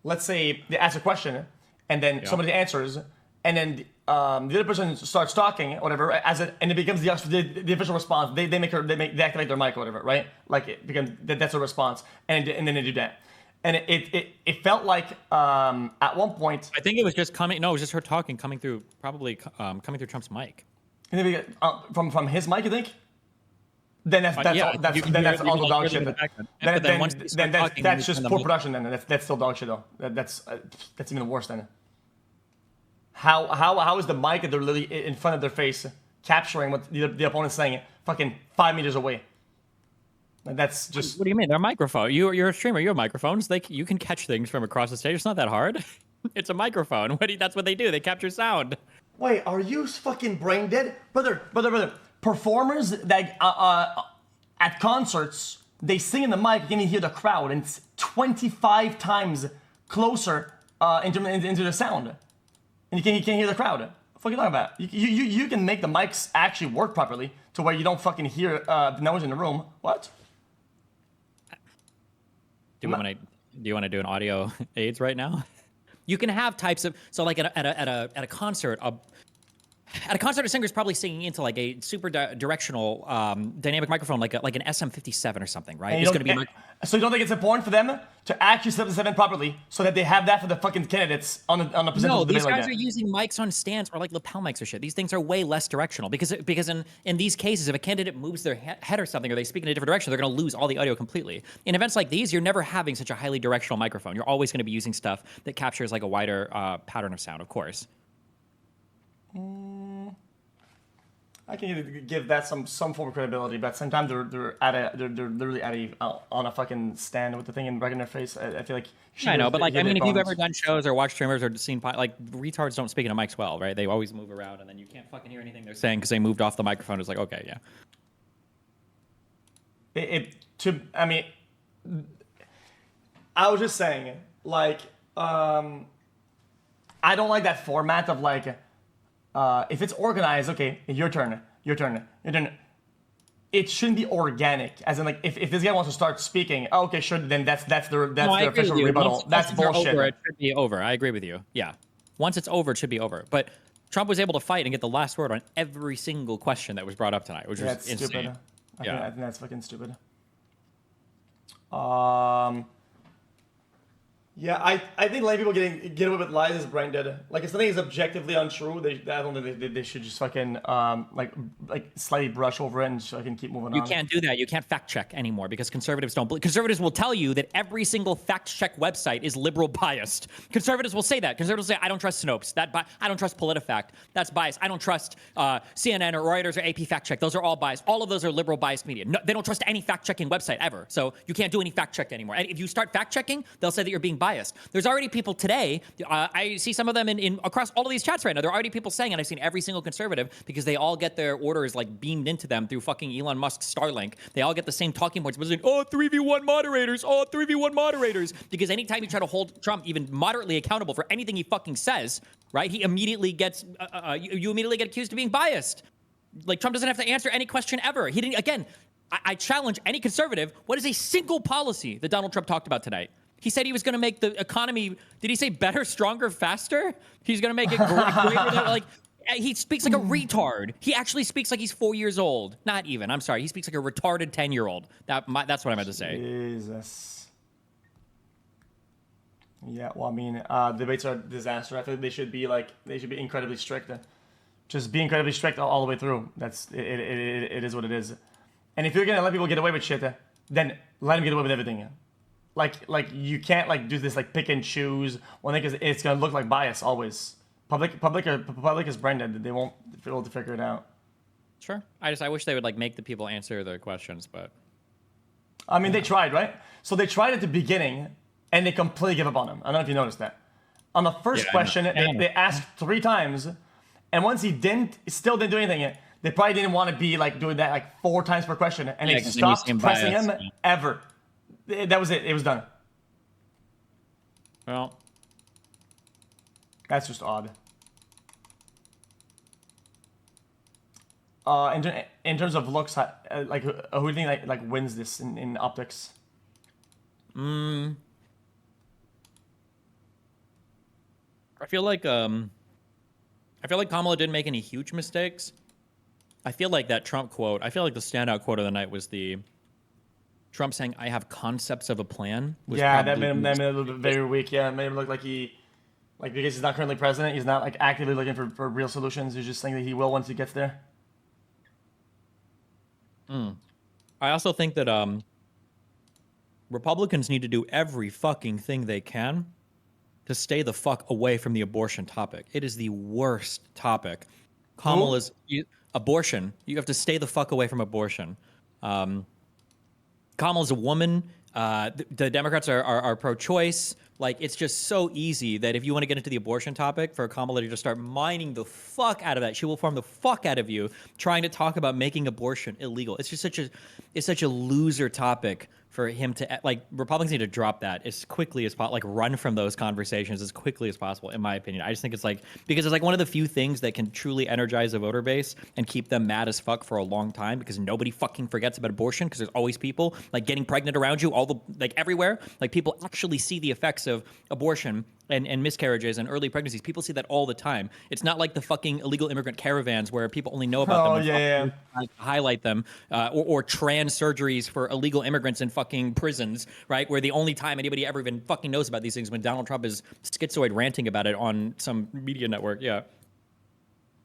let's say they ask a question, and then somebody answers, and then the other person starts talking, whatever, and it becomes the official response. They activate their mic or whatever, right? Like it becomes that's a response, and then they do that. And it felt like at one point, I think it was just coming. No, it was just her talking coming through, probably coming through Trump's mic. From his mic, you think? Then that's all the dog shit. Then that's just poor production. Then that's still dog shit though. That's even worse then. How is the mic that they're literally in front of their face capturing what the opponent's saying fucking 5 meters away? That's just. What do you mean? They're a microphone. You're a streamer. You have microphones. You can catch things from across the stage. It's not that hard. It's a microphone. That's what they do. They capture sound. Wait, are you fucking brain dead, brother? Performers that at concerts they sing in the mic, you can hear the crowd, and it's 25 times closer into the sound, and you can't hear the crowd. What the fuck are you talking about? You can make the mics actually work properly to where you don't fucking hear the noise in the room. What? Do you want to do an audio aids right now? You can have types of like at a concert. At a concert, a singer's probably singing into like a super directional dynamic microphone, like an SM57 or something, right? It's going to be. So you don't think it's important for them to actually set up the event properly so that they have that for the fucking candidates on the presidential debate? No, these guys are using mics on stands or like lapel mics or shit. These things are way less directional because in these cases, if a candidate moves their head or something or they speak in a different direction, they're going to lose all the audio completely. In events like these, you're never having such a highly directional microphone. You're always going to be using stuff that captures like a wider pattern of sound, of course. I can give that some form of credibility, but sometimes they're literally on a fucking stand with the thing right in their face. I feel like. I know, but like I mean, if you've ever done shows or watched streamers or seen like retards don't speak into mics well, right? They always move around, and then you can't fucking hear anything they're saying because they moved off the microphone. It's like okay, yeah. I was just saying, like, I don't like that format of like. If it's organized, okay, your turn. It shouldn't be organic. As in, like, if this guy wants to start speaking, okay, sure, then that's their official rebuttal. That's bullshit. It should be over. I agree with you. Yeah, once it's over, it should be over. But Trump was able to fight and get the last word on every single question that was brought up tonight, which was insane. Stupid. I think that's fucking stupid. Yeah, I think letting people get away with lies is brain dead. Like if something is objectively untrue, I don't think they should just fucking like slightly brush over it and so I can keep moving on. You can't do that. You can't fact check anymore because conservatives don't believe. Conservatives will tell you that every single fact check website is liberal biased. Conservatives will say that. Conservatives will say I don't trust Snopes. I don't trust PolitiFact. That's biased. I don't trust CNN or Reuters or AP fact check. Those are all biased. All of those are liberal biased media. No, they don't trust any fact checking website ever. So you can't do any fact check anymore. And if you start fact checking, they'll say that you're being biased. There's already people today, I see some of them in across all of these chats right now, there are already people saying, and I've seen every single conservative, because they all get their orders like beamed into them through fucking Elon Musk's Starlink. They all get the same talking points, but it's like, 3v1 moderators, 3v1 moderators. Because anytime you try to hold Trump even moderately accountable for anything he fucking says, right, he immediately gets, you immediately get accused of being biased. Like Trump doesn't have to answer any question ever. He didn't, again, I challenge any conservative, what is a single policy that Donald Trump talked about tonight? He said he was going to make the economy, did he say better, stronger, faster? He's going to make it greater. Like, he speaks like a retard. He actually speaks like he's 4 years old. Not even, I'm sorry. He speaks like a retarded 10-year-old. That's what I meant to say. Jesus. Yeah, well, I mean, debates are a disaster. I feel like they should be incredibly strict. Just be incredibly strict all the way through. It is what it is. And if you're going to let people get away with shit, then let them get away with everything. Like you can't like do this like pick and choose one thing because it's gonna look like bias always. Public is branded. They won't be able to figure it out. Sure. I wish they would like make the people answer the questions, but I mean they tried, right? So they tried at the beginning and they completely gave up on him. I don't know if you noticed that. On the first question, they asked 3 times, and once he still didn't do anything. They probably didn't want to be like doing that like 4 times per question, and they stopped pressing him ever. That was it. It was done. Well, that's just odd. In terms of looks, like who do you think like wins this in optics? I feel like Kamala didn't make any huge mistakes. I feel like that Trump quote. I feel like the standout quote of the night was the Trump saying, "I have concepts of a plan." Yeah, that made him a little bit very weak. Yeah, it made him look like because he's not currently president, he's not like actively looking for real solutions. He's just saying that he will once he gets there. I also think that Republicans need to do every fucking thing they can to stay the fuck away from the abortion topic. It is the worst topic. Kamala's abortion. You have to stay the fuck away from abortion. Kamala's a woman. The Democrats are pro-choice. Like, it's just so easy that if you want to get into the abortion topic, for Kamala to just start mining the fuck out of that, she will farm the fuck out of you trying to talk about making abortion illegal. It's just such a loser topic for him to, like, Republicans need to drop that as quickly as possible, like run from those conversations as quickly as possible, in my opinion. I just think it's like, because it's like one of the few things that can truly energize a voter base and keep them mad as fuck for a long time, because nobody fucking forgets about abortion, because there's always people like getting pregnant around you, like everywhere. Like, people actually see the effects of abortion and miscarriages and early pregnancies. People see that all the time. It's not like the fucking illegal immigrant caravans where people only know about them and highlight them, or trans surgeries for illegal immigrants in fucking prisons, right? Where the only time anybody ever even fucking knows about these things when Donald Trump is schizoid ranting about it on some media network. Yeah.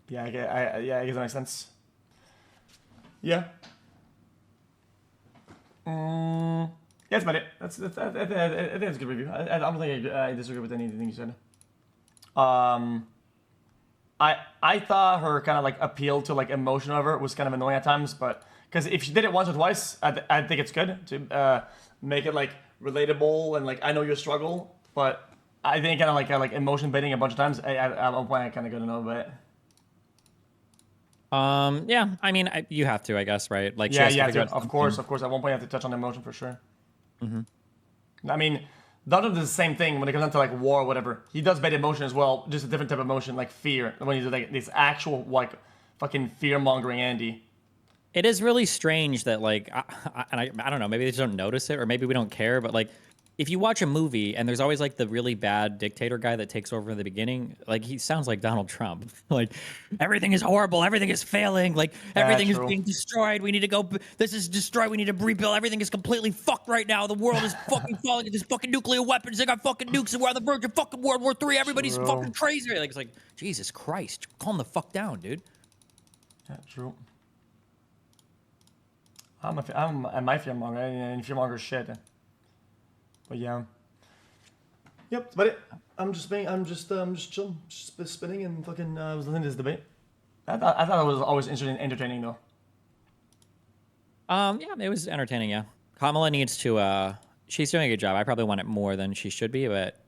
Yeah, I guess that makes sense. Yeah. That's about it. I think that's a good review. I don't think I disagree with anything you said. I thought her kind of like appeal to like emotion of it was kind of annoying at times, but because if she did it once or twice, I think it's good to make it like relatable and like I know your struggle. But I think kind of like emotion baiting a bunch of times. At one point, I kind of got to know about it. Yeah, I mean, you have to, I guess, right? Like, of course. At one point, you have to touch on emotion for sure. I mean, Donald does the same thing when it comes down to like war or whatever. He does bait emotion as well, just a different type of emotion, like fear. When he's like this actual like fucking fear mongering Andy. It is really strange that like, I don't know, maybe they just don't notice it, or maybe we don't care, but like, if you watch a movie and there's always like the really bad dictator guy that takes over in the beginning, like he sounds like Donald Trump. Like, everything is horrible, everything is failing, like everything is being destroyed. We need to go. This is destroyed. We need to rebuild. Everything is completely fucked right now. The world is fucking falling into fucking nuclear weapons. They got fucking nukes, and we're on the verge of fucking World War III. Everybody's fucking crazy. Like, it's like, Jesus Christ, calm the fuck down, dude. Yeah, true. I'm a my fearmonger, and fearmonger shit. But yeah. Yep, that's about it. I'm just chilling, just spinning and fucking was listening to this debate. I thought it was always entertaining though. Yeah, it was entertaining. Yeah, Kamala needs to. She's doing a good job. I probably want it more than she should be, but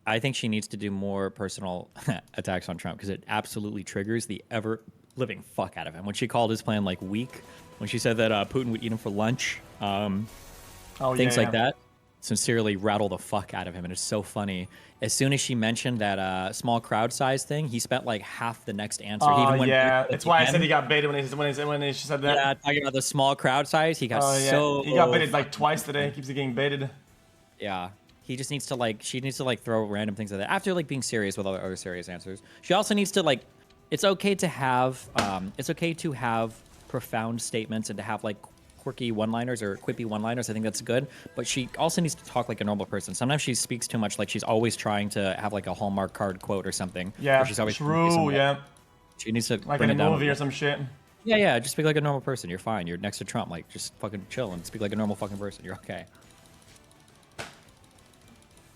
I think she needs to do more personal attacks on Trump, because it absolutely triggers the ever living fuck out of him. When she called his plan like weak, when she said that Putin would eat him for lunch, things like that. Sincerely rattle the fuck out of him, and it's so funny. As soon as she mentioned that small crowd size thing, he spent like half the next answer. It's why I said he got baited when she said that. Yeah, talking about the small crowd size, he got he got baited like twice today. He keeps getting baited. Yeah, he just needs to like, she needs to like throw random things like that after like being serious with other serious answers. She also needs to like, it's okay to have profound statements and to have like quirky one-liners or quippy one-liners. I think that's good, but she also needs to talk like a normal person. Sometimes she speaks too much, like she's always trying to have like a Hallmark card quote or something. Yeah, she's always true. Yeah, she needs to like in a movie or some shit. Yeah, just speak like a normal person. You're fine. You're next to Trump. Like, just fucking chill and speak like a normal fucking person. You're okay.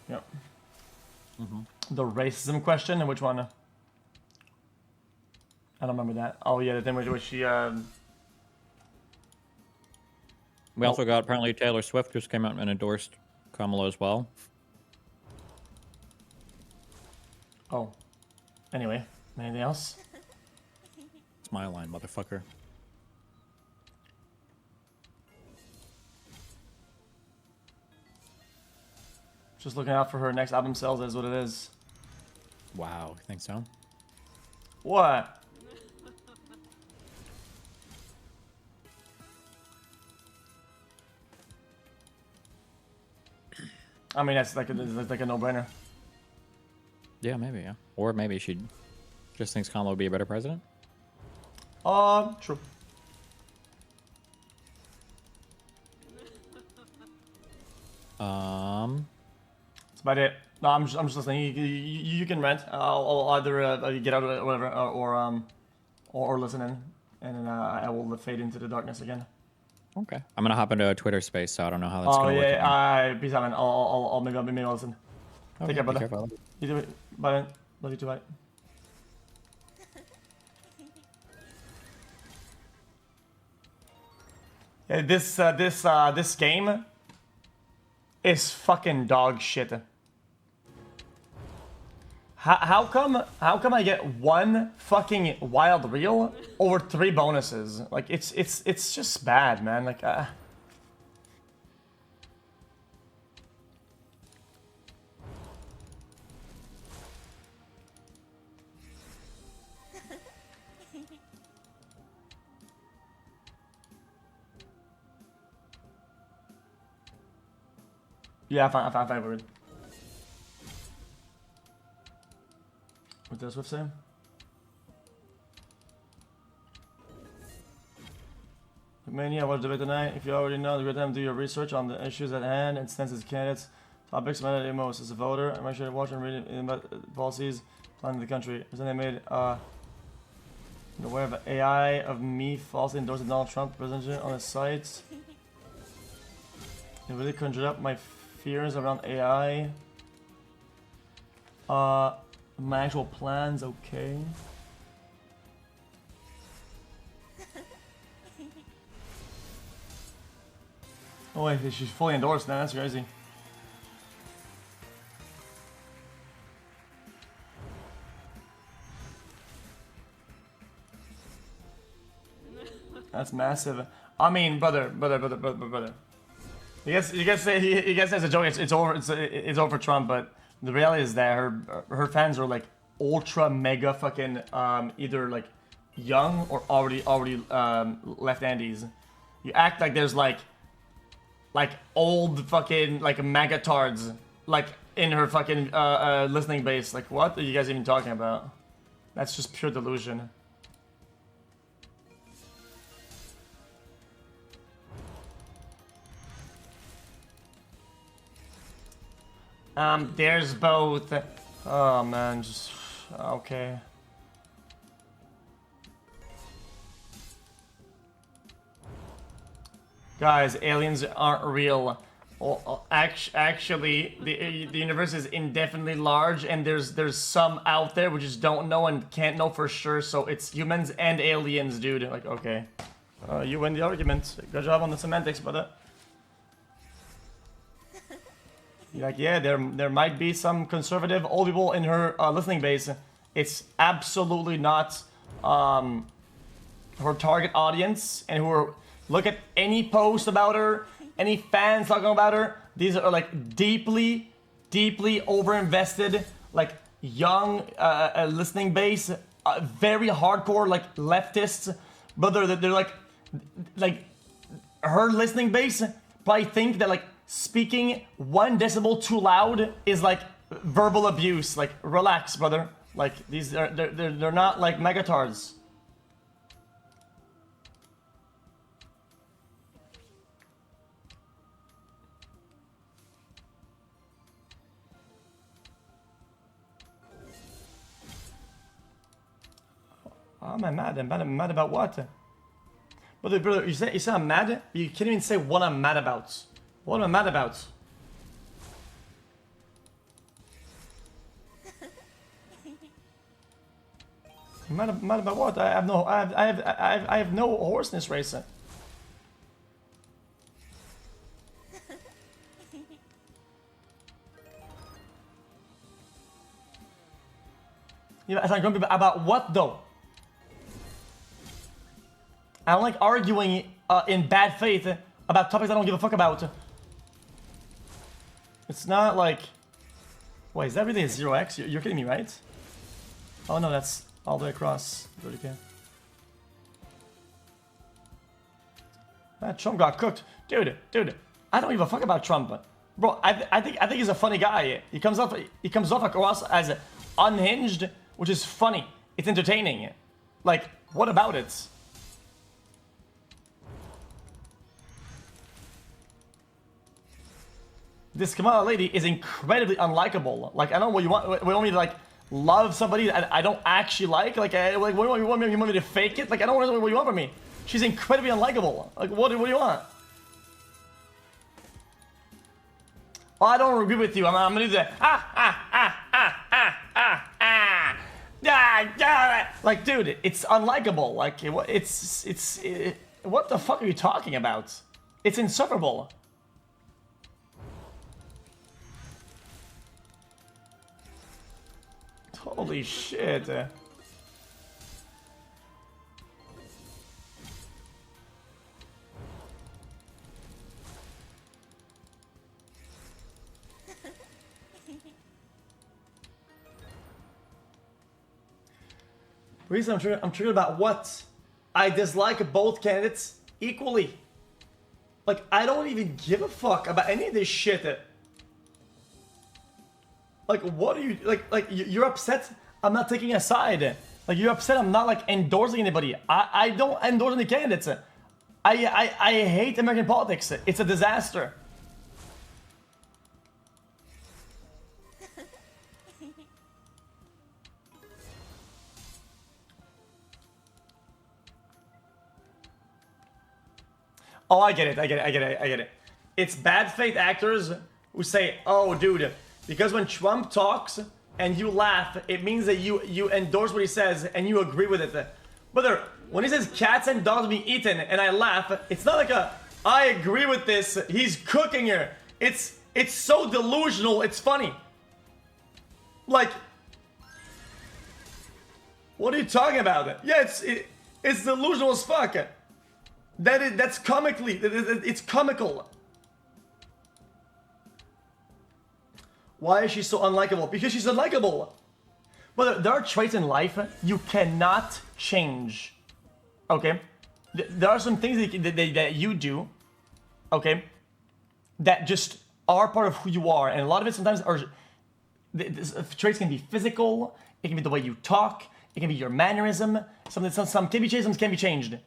Yep. The racism question, and which one? I don't remember that. Oh yeah, the thing where she We also got, apparently Taylor Swift just came out and endorsed Kamala as well. Oh. Anyway, anything else? It's my line, motherfucker. Just looking out for her next album sales is what it is. Wow, you think so? What? I mean, that's like a no-brainer. Yeah, maybe, yeah. Or maybe she just thinks Kamala would be a better president. True. That's about it. No, I'm just listening. You can rant. I'll either get out of it or whatever, or listen in, and then I will fade into the darkness again. Okay. I'm gonna hop into a Twitter space, so I don't know how that's gonna work. Yeah, peace out, man. I'll maybe I'll listen. Okay, Take care, brother. take care, brother. You do it. Bye, man. Love you too, bye. Yeah, this game is fucking dog shit. How come I get one fucking wild reel over 3 bonuses? Like it's just bad, man. Like yeah, I find weird. What does Swift say? Mania, what's the debate tonight? If you already know, the great time to do your research on the issues at hand and stances candidates, topics matter most as a voter. And make sure to watch and read about policies planning the country. Recently, they made aware of AI of me falsely endorsing Donald Trump president on his sites. It really conjured up my fears around AI. My actual plans, okay. Oh wait, she's fully endorsed now, that's crazy. That's massive. I mean, brother. You guys say it's a joke. It's over for Trump, but the reality is that her fans are like ultra mega fucking either like young or already left Andes. You act like there's like old fucking like magatards like in her fucking listening base. Like what are you guys even talking about? That's just pure delusion. There's both. Oh man, just okay. Guys, aliens aren't real. Well, actually, the universe is indefinitely large, and there's some out there we just don't know and can't know for sure. So it's humans and aliens, dude. Like, okay, you win the argument. Good job on the semantics, brother. Like, yeah, there might be some conservative old people in her listening base. It's absolutely not her target audience, and who are look at any post about her, any fans talking about her. These are like deeply overinvested, like young listening base, very hardcore like leftists. But they're like her listening base probably think that like speaking 1 decibel too loud is like verbal abuse. Like, relax, brother. Like, these are they're not like megatards. I'm mad. I'm mad about what? Brother, you say I'm mad? You can't even say what I'm mad about. What am I mad about? Mad about what? I have no horse in this race. Yeah, I'm grumpy about what though? I don't like arguing in bad faith about topics I don't give a fuck about. It's not like... Wait, is that really a 0x? You're kidding me, right? Oh no, that's all the way across 30k. That Trump got cooked. Dude, I don't give a fuck about Trump. Bro, I think he's a funny guy. He comes off across as unhinged, which is funny. It's entertaining. Like, what about it? This Kamala lady is incredibly unlikable. Like, I don't know what you want. We want me to, like, love somebody that I don't actually like. Like, what do you want me to fake it? Like, I don't know what you want from me. She's incredibly unlikable. Like, what do you want? Oh, I don't agree with you. I'm gonna do that. Like, dude, it's unlikable. Like, what the fuck are you talking about? It's insufferable. Holy shit. The reason I'm triggered about what? I dislike both candidates equally. Like, I don't even give a fuck about any of this shit. Like, what are you, like you're upset I'm not taking a side. Like, you're upset I'm not, like, endorsing anybody. I don't endorse any candidates. I hate American politics. It's a disaster. Oh, I get it. It's bad faith actors who say, oh, dude, because when Trump talks and you laugh, it means that you endorse what he says and you agree with it. Brother, when he says cats and dogs being eaten and I laugh, it's not like I agree with this, he's cooking here. It's so delusional, it's funny. Like, what are you talking about? Yeah, it's delusional as fuck. That's comically, it's comical. Why is she so unlikable? Because she's unlikable. But there are traits in life you cannot change. Okay? There are some things that you do, okay, that just are part of who you are. And a lot of it sometimes are, traits can be physical, it can be the way you talk, it can be your mannerism, some can be changed, some can be changed.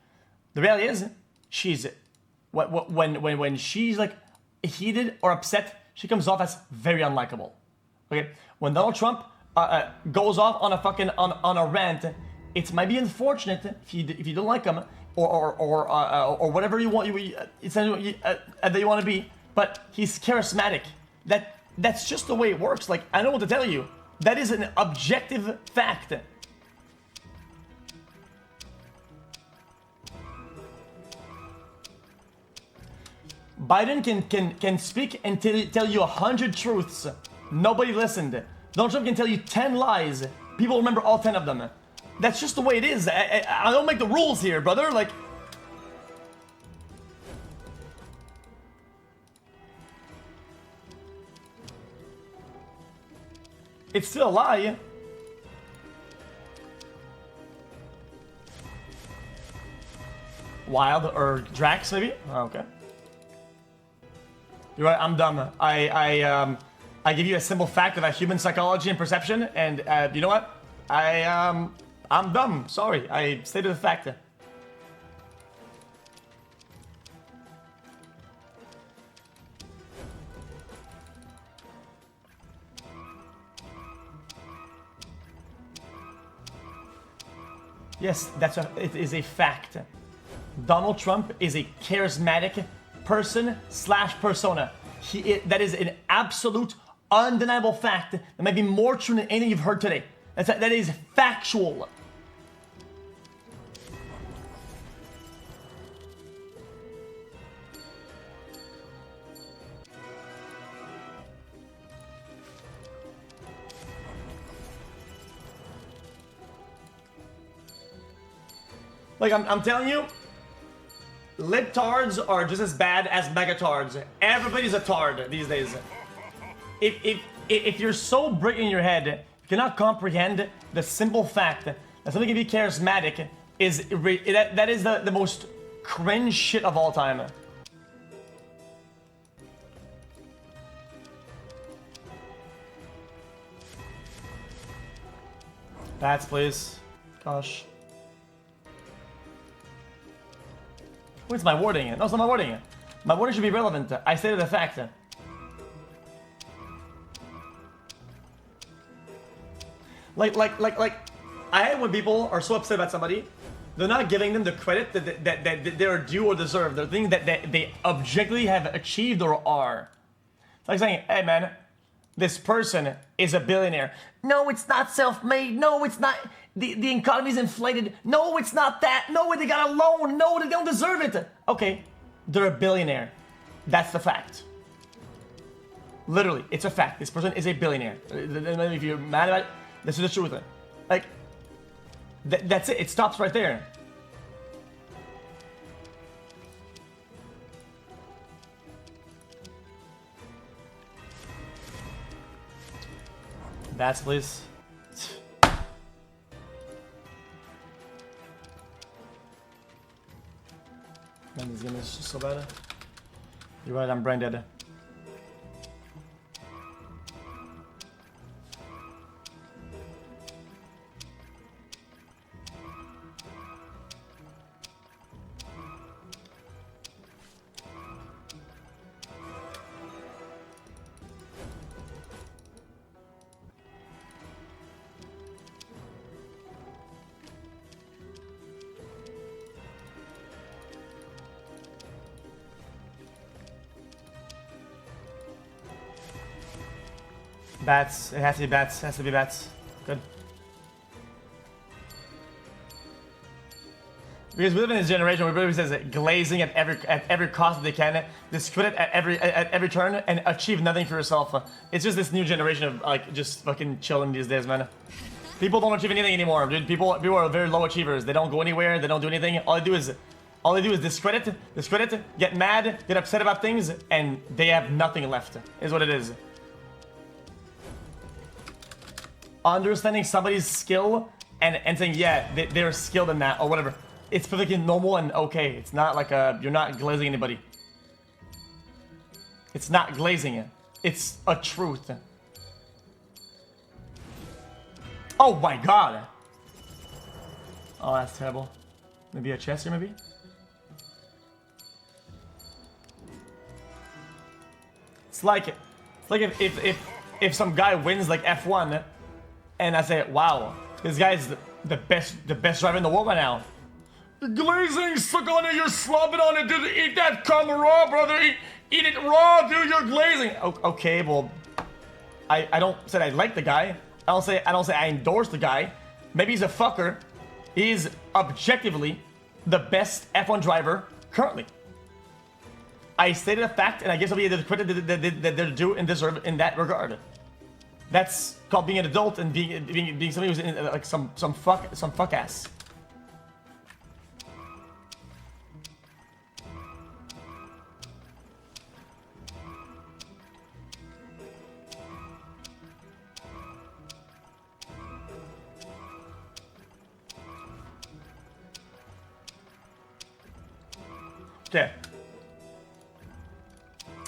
The reality is, when she's like heated or upset, she comes off as very unlikable. Okay, when Donald Trump goes off on a fucking on a rant, it might be unfortunate if you don't like him or whatever you want that you want to be, but he's charismatic. That's just the way it works. Like, I don't know what to tell you. That is an objective fact. Biden can speak and tell you 100 truths. Nobody listened. Donald Trump can tell you 10 lies. People remember all 10 of them. That's just the way it is. I don't make the rules here, brother. Like, it's still a lie. Wild or Drax, maybe? Oh, okay. You're right, I'm dumb. I give you a simple fact about human psychology and perception, and you know what? I'm dumb. Sorry, I stated the fact. Yes, it is a fact. Donald Trump is a charismatic person/persona. That is an absolute, undeniable fact that might be more true than anything you've heard today. That is factual. Like, I'm telling you, libtards are just as bad as megatards. Everybody's a tard these days. if you're so brick in your head, you cannot comprehend the simple fact that something can be charismatic that is the most cringe shit of all time. Bats, please. Gosh. Where's my wording? No, it's not my wording. My wording should be relevant. I stated the fact. Like, I hate when people are so upset about somebody, they're not giving them the credit that they're due or deserve. They're thinking that they objectively have achieved or are. It's like saying, hey man, this person is a billionaire. No, it's not self-made. No, it's not. The economy's inflated. No, it's not that. No, they got a loan. No, they don't deserve it. Okay, they're a billionaire. That's the fact. Literally, it's a fact. This person is a billionaire. If you're mad about it, this is the truth. Like, that's it. It stops right there. Bats, please. Man, this game is just so bad. You're right, I'm brain dead. Bats. It has to be bats. It has to be bats. Good. Because we live in this generation where everybody says glazing at every cost that they can, discredit at every turn, and achieve nothing for yourself. It's just this new generation of like just fucking chilling these days, man. People don't achieve anything anymore, dude. People are very low achievers. They don't go anywhere. They don't do anything. All they do is discredit, get mad, get upset about things, and they have nothing left. Is what it is. Understanding somebody's skill and saying, yeah, they're skilled in that or whatever. It's perfectly normal and okay. It's not like you're not glazing anybody. It's not glazing it. It's a truth. Oh my god. Oh, that's terrible. Maybe a chest here, maybe? It's like if some guy wins like F1 and I say, wow, this guy's the best driver in the world right now. Glazing, suck on it, you're slobbing on it, dude. Eat that cum raw, brother. Eat it raw, dude. You're glazing. Okay, well, I don't say I like the guy. I don't say I endorse the guy. Maybe he's a fucker. He's objectively the best F1 driver currently. I stated a fact, and I give somebody the credit that they're due and deserve in that regard. That's called being an adult and being somebody who's in, like some fuck ass. Okay.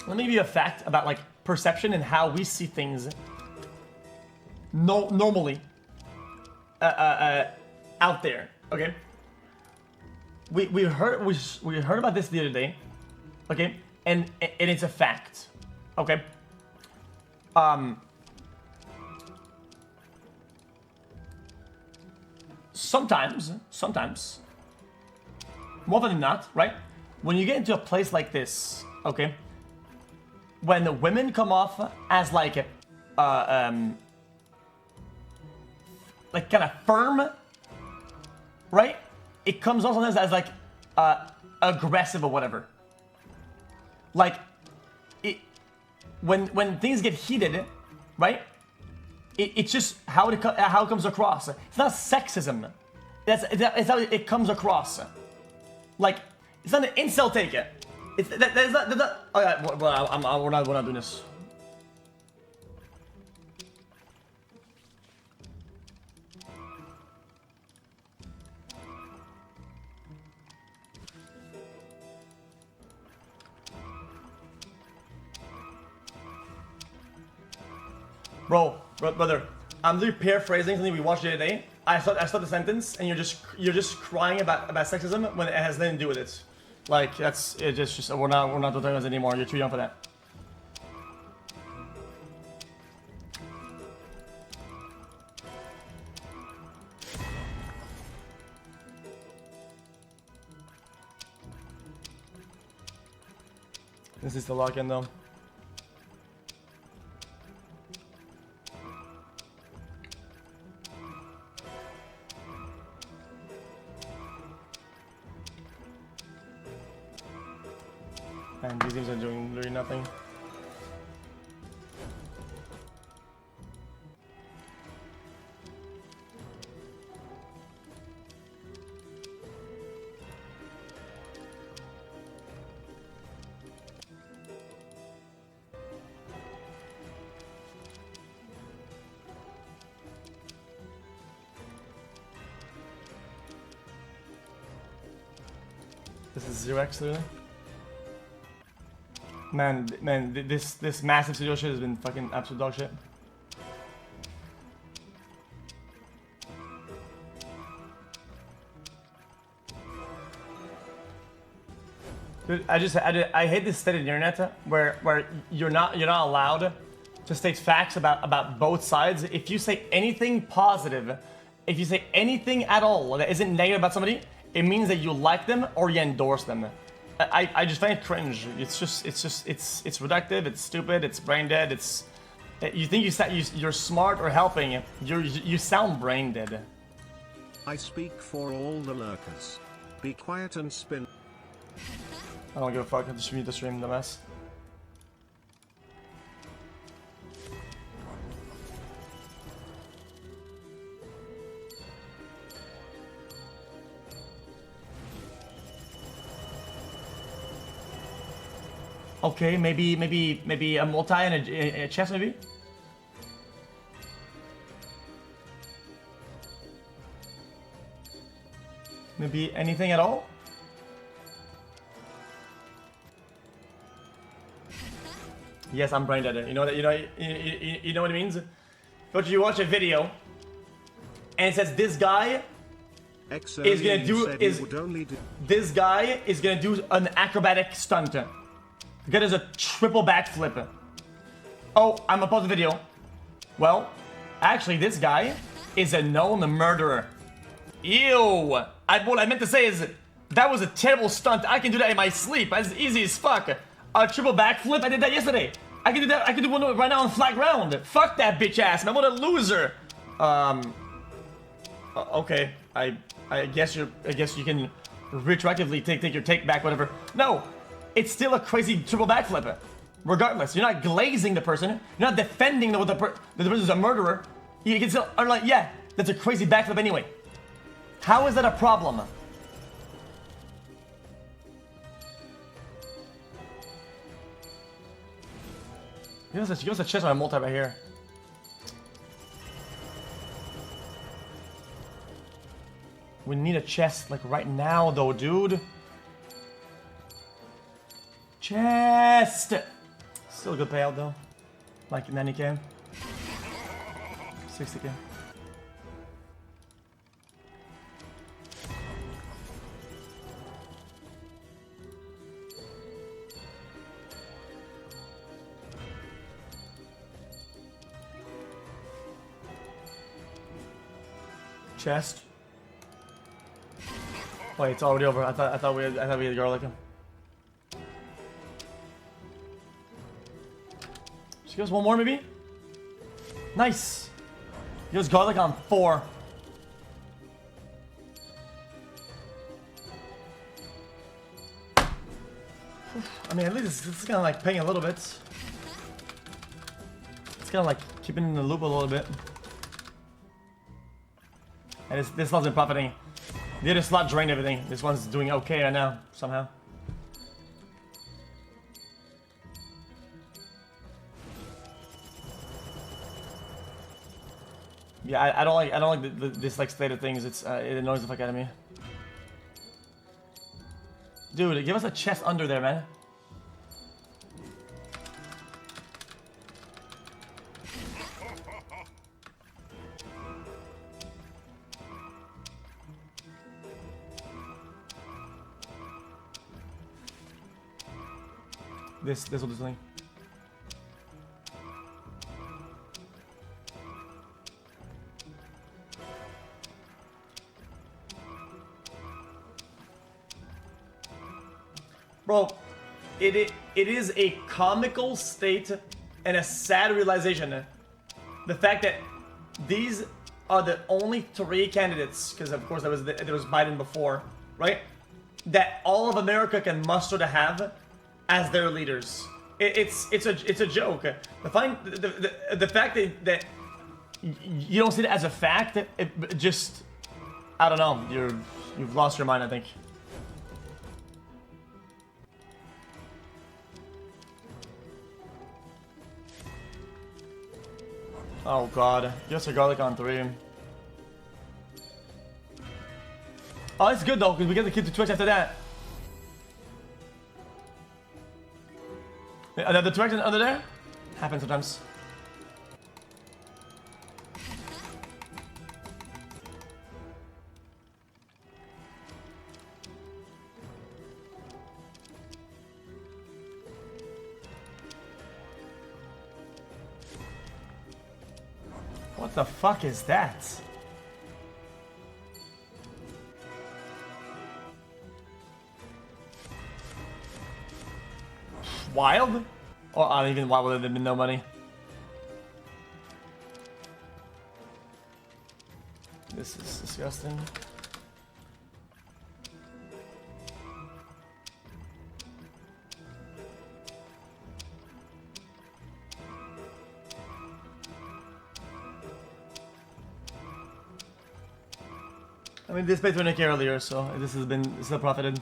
Let me give you a fact about like perception and how we see things. Normally, out there. Okay. We heard about this the other day. Okay, and it's a fact. Okay. Sometimes, more than not, right? When you get into a place like this, okay, when the women come off as like kind of firm, right? It comes off sometimes as like aggressive or whatever. Like when things get heated, right? It's just how it comes across. It's not sexism. It's how it comes across. Like it's not an insult take. It's that's not. Oh yeah, well, we're not doing this. brother, I'm literally paraphrasing something we watched the other day. I thought the sentence, and you're just crying about sexism when it has nothing to do with it. Like that's it. Just we're not talking about this anymore. You're too young for that. This is the lock-in though. And these teams are doing literally nothing. This is 0x literally. Man, this massive studio shit has been fucking absolute dog shit. Dude, I hate this state of the internet where you're not allowed to state facts about both sides. If you say anything positive, if you say anything at all that isn't negative about somebody, it means that you like them or you endorse them. I just find it cringe. It's reductive. It's stupid. It's brain dead. It's you think you're smart or helping. You sound brain dead. I speak for all the lurkers. Be quiet and spin. I don't give a fuck. I just mute the stream, dumbass. Okay, maybe a multi and a chest, maybe. Maybe anything at all. Yes, I'm brain dead. You know that. You know what it means. But you watch a video, and it says this guy is gonna do this guy is gonna do an acrobatic stunt. Get us a triple backflip. Oh, I'm gonna pause the video. Well, actually, this guy is a known murderer. Ew. What I meant to say is that was a terrible stunt. I can do that in my sleep. That's easy as fuck. A triple backflip. I did that yesterday. I can do that. I can do one right now on flat ground. Fuck that bitch ass, man. What a loser. Okay. I guess you can retroactively take your take back. Whatever. No. It's still a crazy triple backflip. Regardless, you're not glazing the person. You're not defending that the person's a murderer. You can still, are like, yeah, that's a crazy backflip anyway. How is that a problem? Give us a chest on a multi right here. We need a chest like right now, though, dude. Chest! Still a good payout though. Like 90k. 60k. Chest. Wait, it's already over. I thought we had garlic him. She goes one more maybe? Nice! He goes garlic on 4. I mean, at least it's kind of like paying a little bit. It's kind of like keeping in the loop a little bit. And this slot's been profiting. The other slot drained everything. This one's doing okay right now, somehow. Yeah, I don't like this like state of things. It annoys the fuck out of me. Dude, give us a chest under there, man. This will do something. Bro, it is a comical state and a sad realization. The fact that these are the only 3 candidates, because of course there was Biden before, right? That all of America can muster to have as their leaders. It's a joke. The fact that you don't see it as a fact, it just, I don't know. You've lost your mind, I think. Oh god, just a garlic on 3. Oh, it's good though, because we get the kid to Twitch after that. The Twitch under there? Happens sometimes. What the fuck is that? Wild? Oh, I don't even wild would have been no money. This is disgusting. I mean, this played 20k earlier, so this has profited.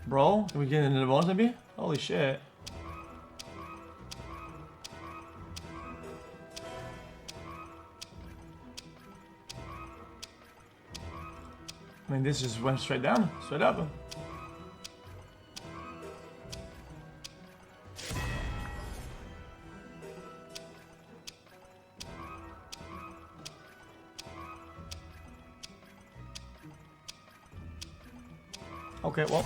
Bro, can we get into the bonus maybe? Holy shit. I mean, this just went straight down, straight up. Okay, well.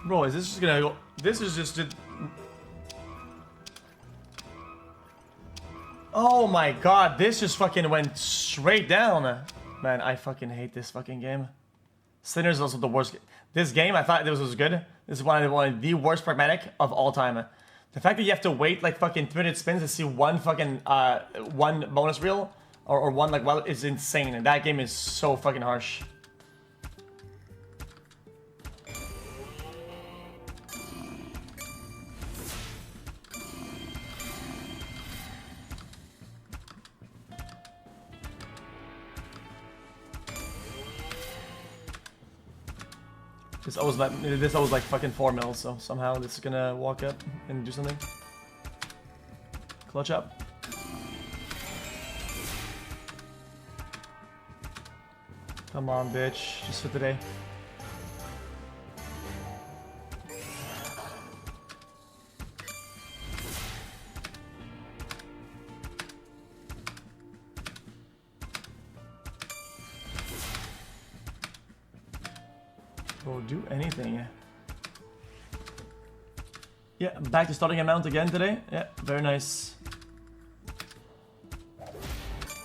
Bro, is this just gonna go? This is just. Oh my god, this just fucking went straight down. Man, I fucking hate this fucking game. Sinner's is also the worst. This game, I thought this was good. This is one of the worst pragmatic of all time. The fact that you have to wait like fucking 300 spins to see one fucking one bonus reel or one like well is insane. And that game is so fucking harsh. This always like fucking 4 mils, so somehow this is gonna walk up and do something. Clutch up. Come on, bitch. Just for today. Bro, do anything. Yeah, back to starting amount again today. Yeah, very nice.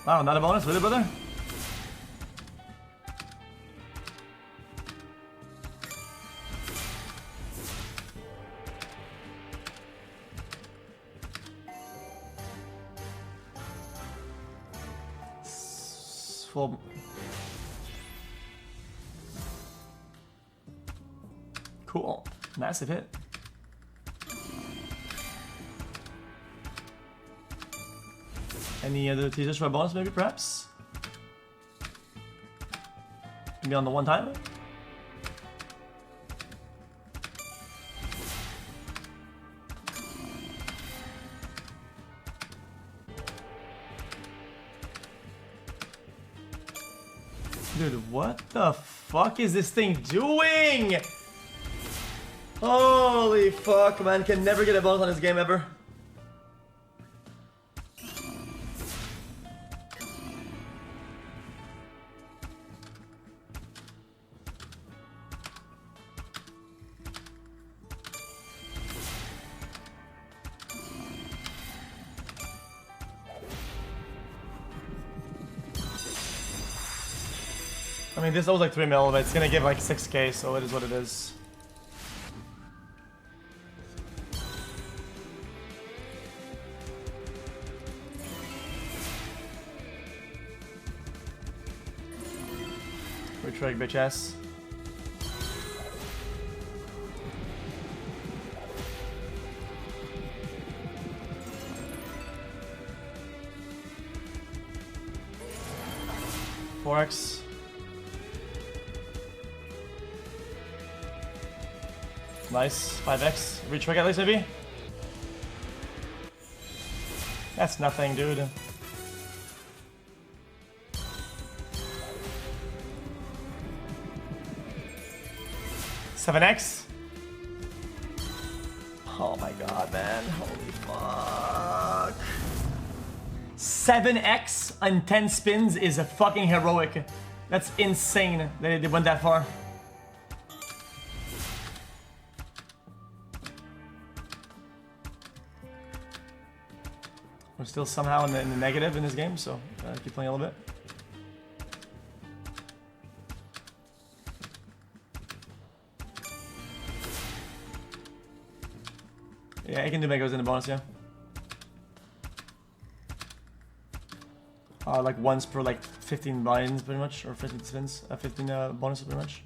Wow, not a bonus, really, brother? Full. Cool. Massive hit. Any other teasers for a bonus, maybe, perhaps? Maybe on the one time? Dude, what the fuck is this thing doing? Holy fuck, man. Can never get a bonus on this game ever. I mean, this was like 3 mil, but it's gonna give like 6k, so it is what it is. Retrig, bitch ass. Forex. Nice. 5x. Retrig at least, maybe? That's nothing, dude. $7x? Oh my god, man. Holy fuck. 7x on 10 spins is a fucking heroic. That's insane that they went that far. We're still somehow in the negative in this game, so keep playing a little bit. Yeah, I can do Megos in the bonus, yeah. Like once per like 15 buy-ins pretty much, or 15 spins, 15 bonuses pretty much.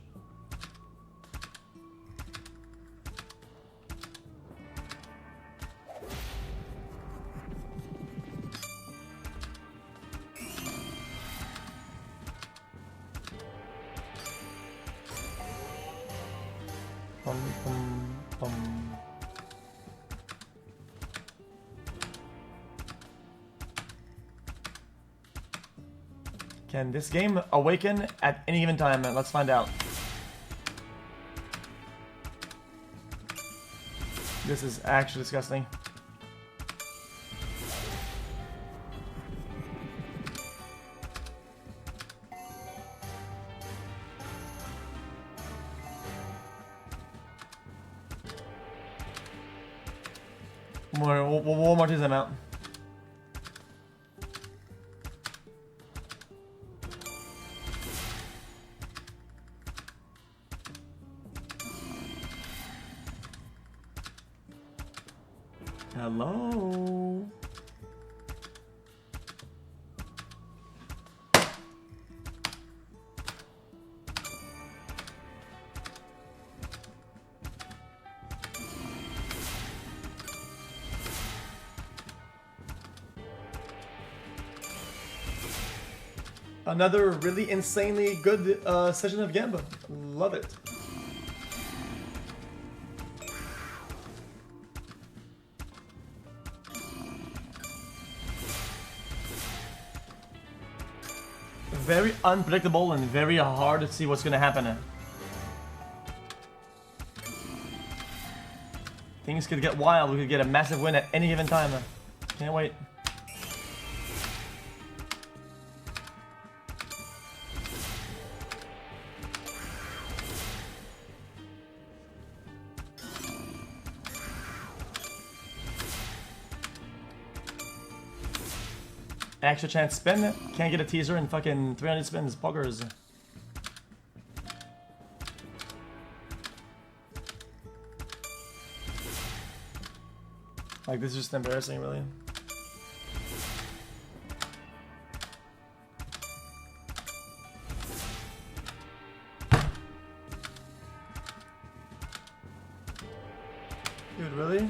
Can this game awaken at any given time? Let's find out. This is actually disgusting. One more to them out. Hello. Another really insanely good session of Gamba. Love it. Very unpredictable and very hard to see what's gonna happen. Things could get wild. We could get a massive win at any given time. Can't wait. Extra chance spin. Can't get a teaser in fucking 300 spins. Poggers. Like, this is just embarrassing, really. Dude, really?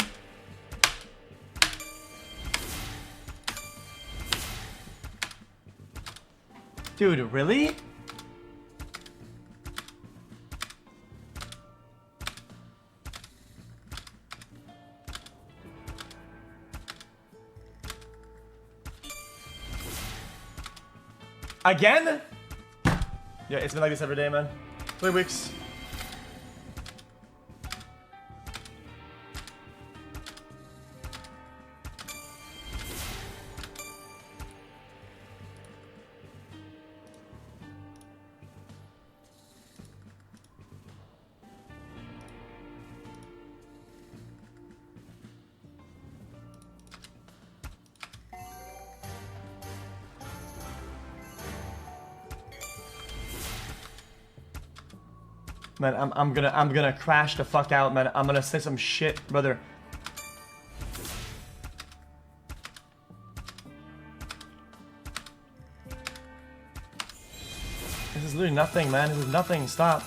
Dude, really? Again? Yeah, it's been like this every day, man. 3 weeks. Man, I'm gonna crash the fuck out, man. I'm gonna say some shit, brother. This is literally nothing, man. This is nothing. Stop.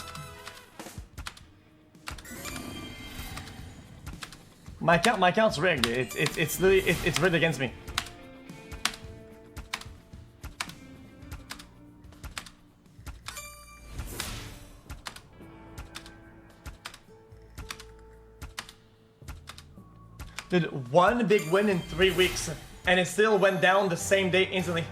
My account's rigged. It's literally it's rigged against me. Did one big win in 3 weeks, and it still went down the same day instantly.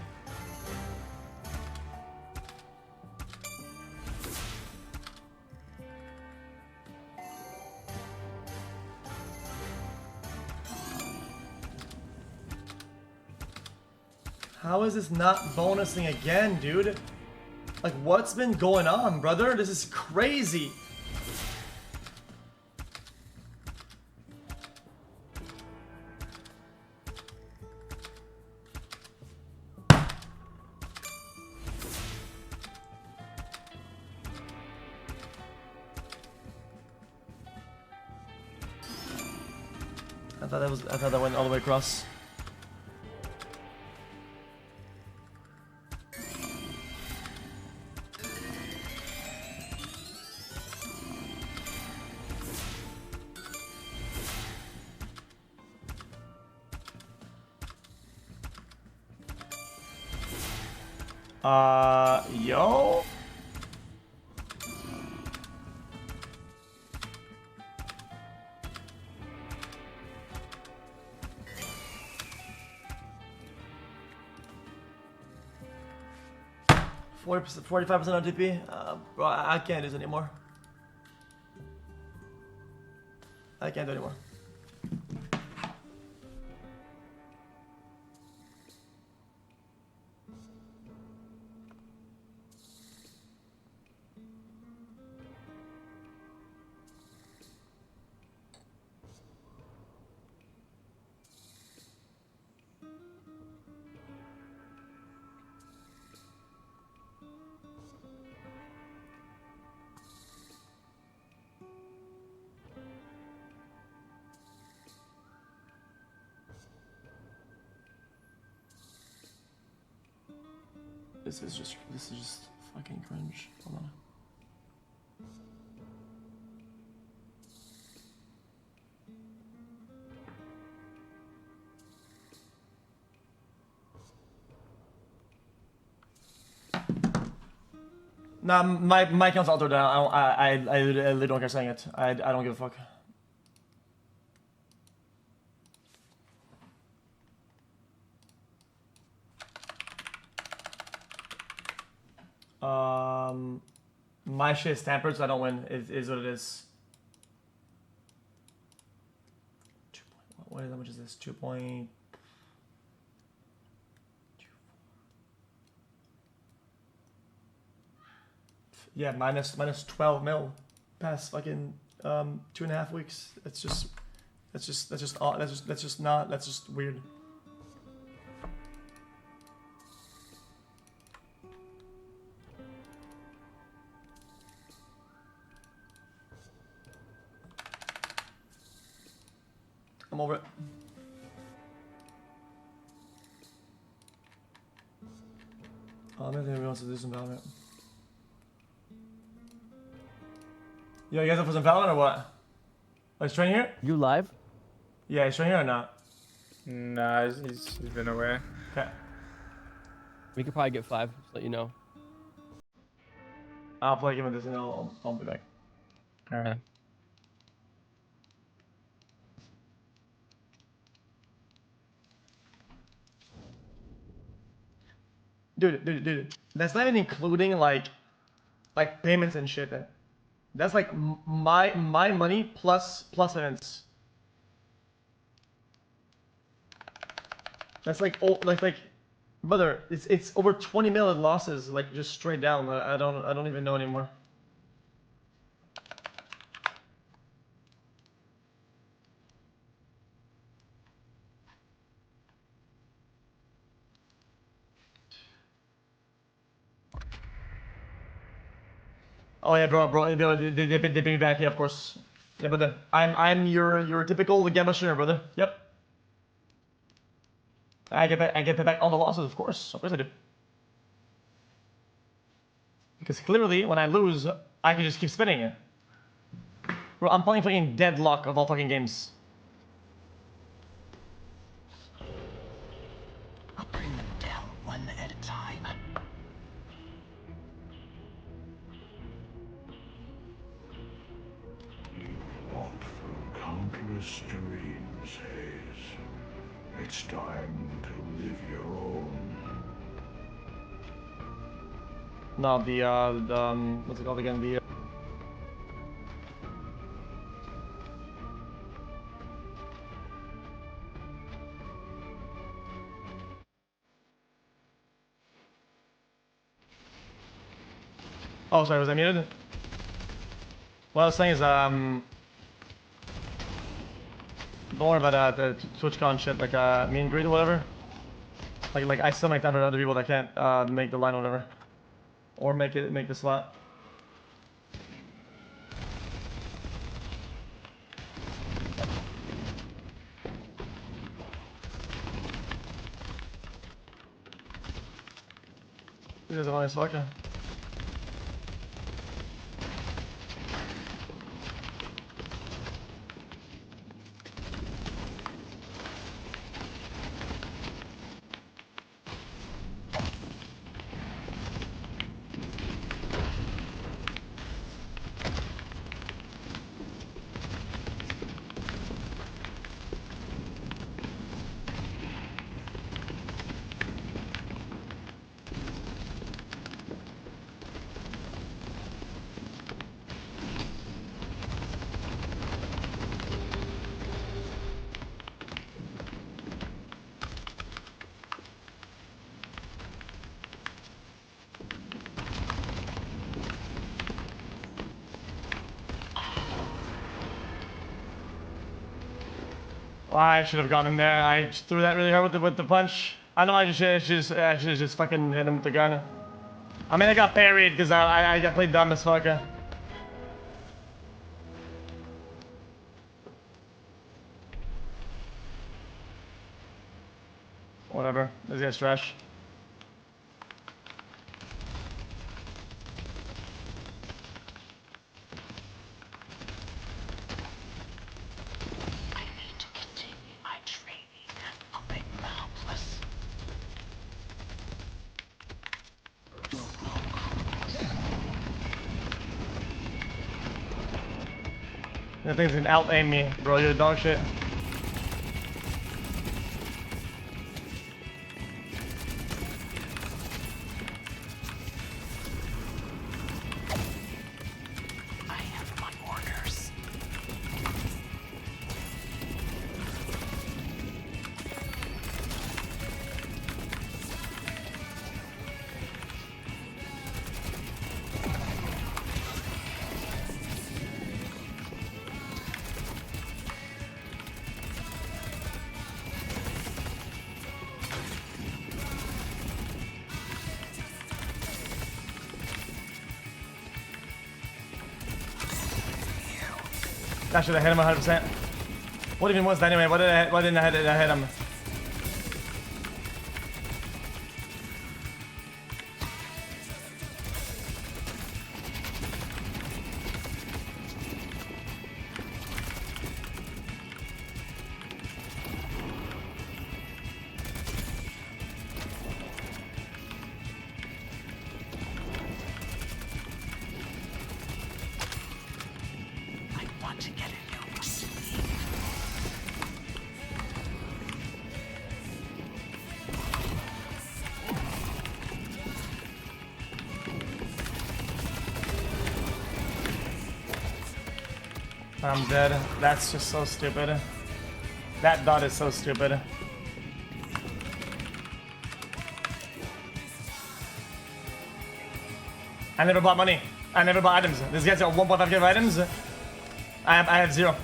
How is this not bonusing again, dude? Like, what's been going on, brother? This is crazy. I thought that went all the way across. Yo? 45% on TP? Bro, I can't do this anymore. I can't do it anymore. This is just fucking cringe. Hold on. Nah, my account's altered now. I literally don't care saying it. I don't give a fuck. My shit is tampered, so I don't win. It is what it is. How much is this? 2. Yeah, minus 12 mil past fucking 2.5 weeks. That's just weird. I'm over it. Oh, maybe everyone wants to do some Valorant. Yo, you guys up for some Valorant or what? Let's train here? You live? Yeah, is he here or not? Nah, he's been away. Okay. We could probably get 5. Just let you know. I'll play him with this and I'll be back. Alright. Dude. That's not even including like payments and shit. That's like my money plus events. That's like brother, it's over 20 million losses, like just straight down. I don't even know anymore. Oh yeah, bro, they bring me back, yeah, of course. Yeah, brother, I'm your typical GAMBA streamer, brother. Yep. I get back all the losses, of course I do. Because clearly, when I lose, I can just keep spinning it. Bro, I'm playing fucking Deadlock of all fucking games. I'll bring them down one at a time. Walk through countless dreams, Hayes. It's time to live your own. No, what's it called again? Oh, sorry, was I muted? What I was saying is, don't worry about the TwitchCon shit, like meet and greet or whatever. Like I still make time for other people that can't make the line or whatever, or make the slot. He doesn't want to fuck him. Well, I should have gone in there. I just threw that really hard with the punch. I know I should just fucking hit him with the gun. I mean, I got parried because I played dumb as fuck. Whatever. This guy's trash. That thing's gonna out-aim me, bro. You're dog shit. I have my orders. I should have hit him 100%. What even was that anyway? Why didn't I hit him? I'm dead. That's just so stupid. That dot is so stupid. I never bought money. I never bought items. This guy's got 1.5k of items. I have 0.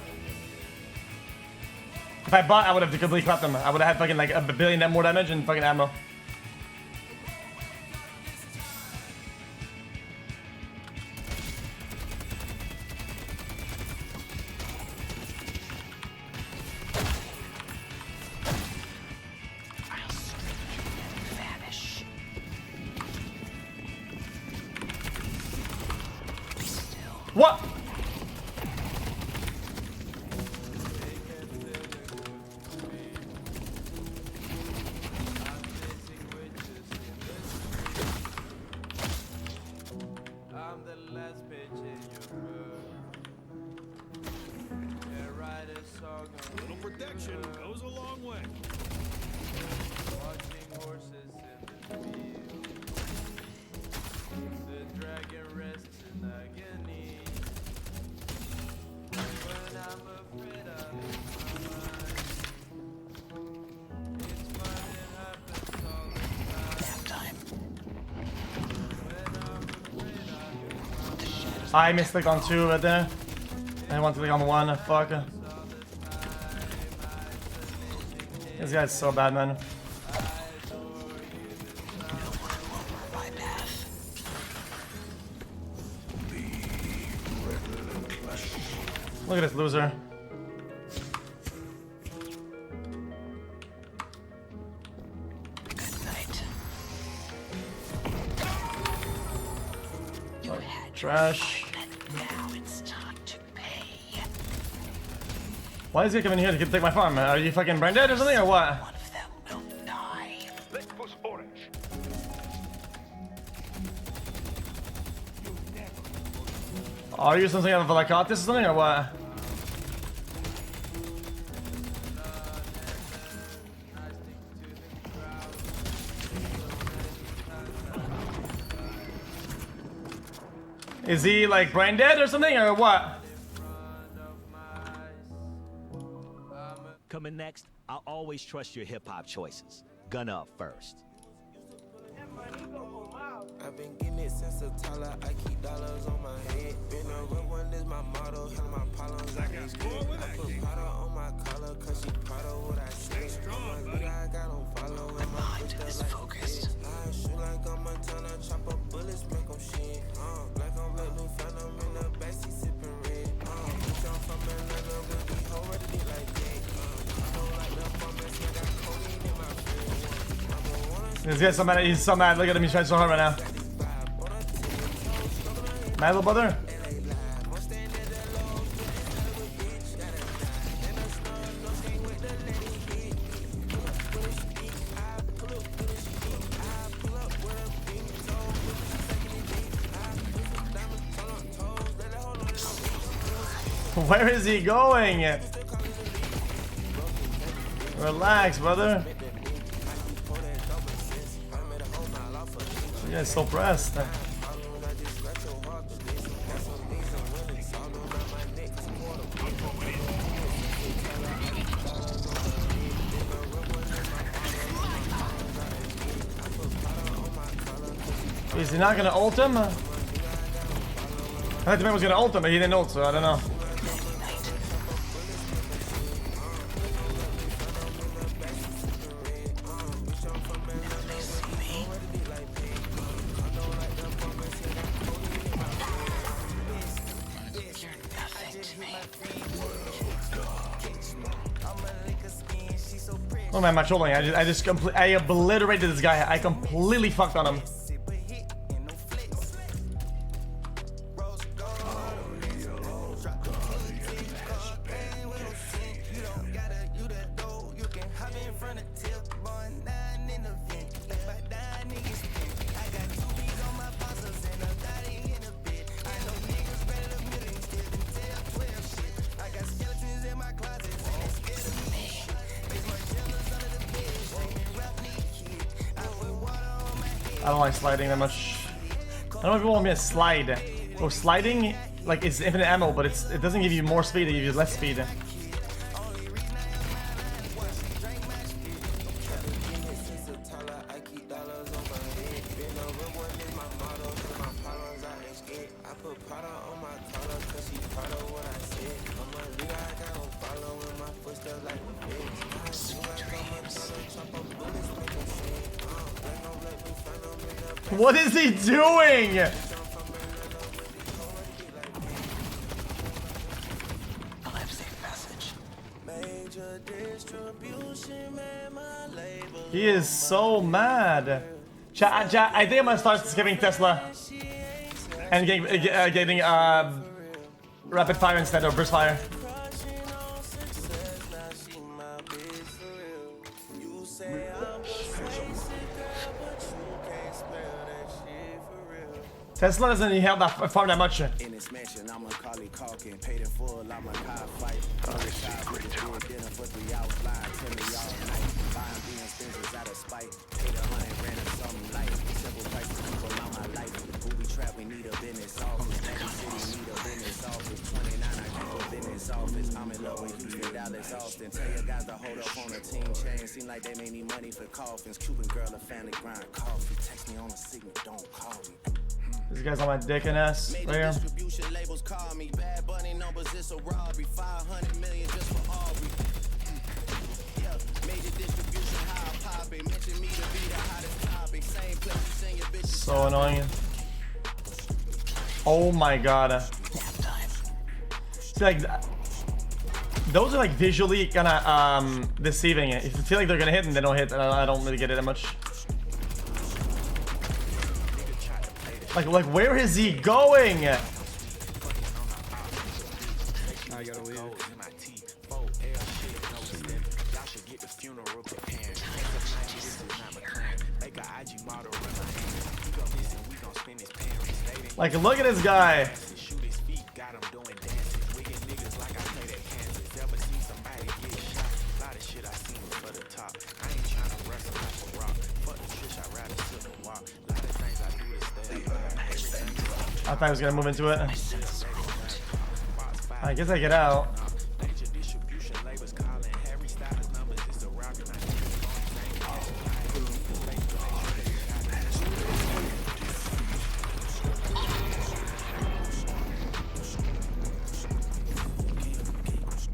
If I bought, I would have completely clapped them. I would have had fucking like a billion more damage and fucking ammo. What? Little protection goes a long way. Watching horses in the field. The dragon rests in agony. When I'm afraid of my mind. It's fun, it happens all the time. When I'm afraid of I misclicked on 2 right there. I want to click on 1. Fuck. This guy's so bad, man. Look at this loser. Trash. Why is he coming here to take my farm? Are you fucking brain dead or something or what? Let's push orange. Are you something of like artist or something or what? Is he like brain dead or something or what? Coming next, I'll always trust your hip-hop choices. Gun up first. I've been getting it since a toddler. I keep dollars on my head. Been a real one is my motto. Hell, my problems. I put powder on my collar, cause she proud of what I say. Strong, buddy. I got on follow. My mind is focused. I shoot like I'm Montana. Chop up bullets, make them shit. Like I'm Red New Phantom in the backseat sipping red. Bitch, I'm from Atlanta with the whole ready like that. This guy's so mad. He's so mad. Look at him. He's trying so hard right now. Mad little brother. Where is he going? Relax, brother. You guys so pressed. Is he not gonna ult him? I thought the man was gonna ult him, but he didn't ult, so I don't know. Oh man, my trolling. I obliterated this guy. I completely fucked on him. I don't like sliding that much. I don't know if you want me to slide. Oh, sliding like it's infinite ammo, but it doesn't give you more speed, it gives you less speed. What is he doing? He is so mad. I think I'm gonna start skipping Tesla and getting rapid fire instead of burst fire. Tesla doesn't help that farm that much. I'm in love with Houston, Dallas, Austin. Tell your guys to hold up on a team chain. Seem like they made me money for coffins. Cuban girl, a family grind coffee. Text me on the signal, don't call me. This guy's on my dick and ass right here. Distribution labels call me. Bad Bunny numbers, it's a robbery. 500 million just for Aubrey. Yeah, major distribution, how I pop it. Mention me to be the hottest topic. Same place you send your bitches. So annoying. Oh my god. See, like, those are like visually kinda deceiving. If you feel like they're gonna hit and they don't hit, I don't really get it that much. Like where is he going? Now you gotta leave. Like, look at this guy. I thought I was gonna move into it. I guess I get out.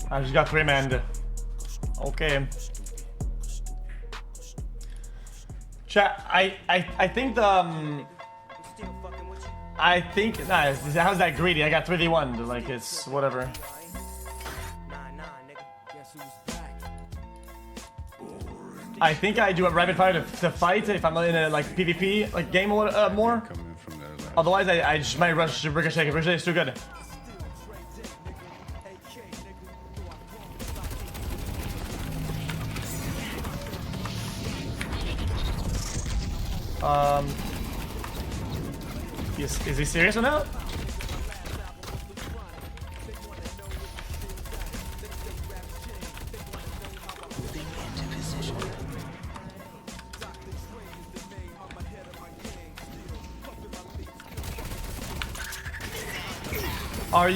I just got 3-manned. Okay. Chat, I think the I think nah, how's that greedy? I got 3v1, like it's whatever. I think I do a rapid fire to fight if I'm in a like PvP like game or more. Otherwise I just might rush Ricochet. Ricochet is too good. Is he serious or not? Are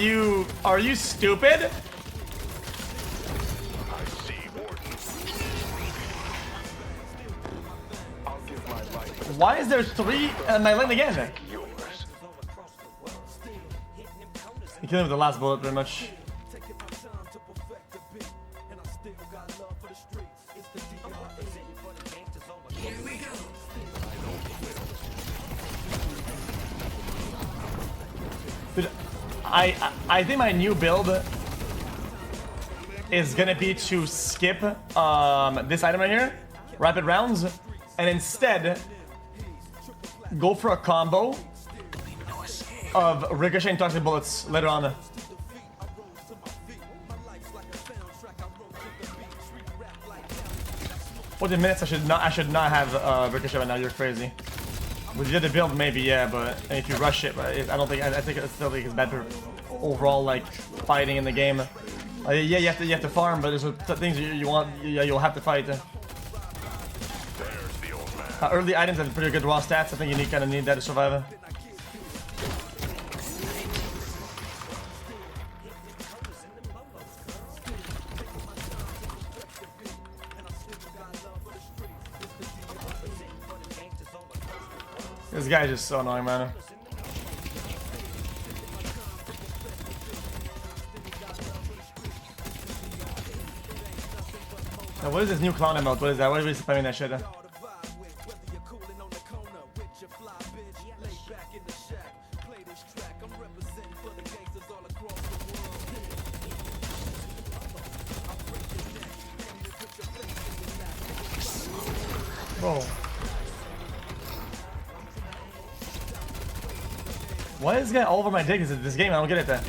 you stupid? Why is there 3 and my lane again? He killed him with the last bullet, pretty much. Dude, I think my new build is gonna be to skip this item right here, rapid rounds, and instead go for a combo of Ricochet and Toxic Bullets later on. 40 minutes, I should not have Ricochet right now. You're crazy. With the other build, maybe yeah, but if you rush it, but I don't think I still think it's better overall, like fighting in the game. Yeah, you have to farm, but there's things you want. Yeah, you'll have to fight. Early items have pretty good raw stats. I think you kind of need that to survive. This guy's just so annoying, man. Now, what is this new clown emote? What is that? Why are we spamming that shit? Bro. Why is this guy all over my dick? Is it this game? I don't get it then.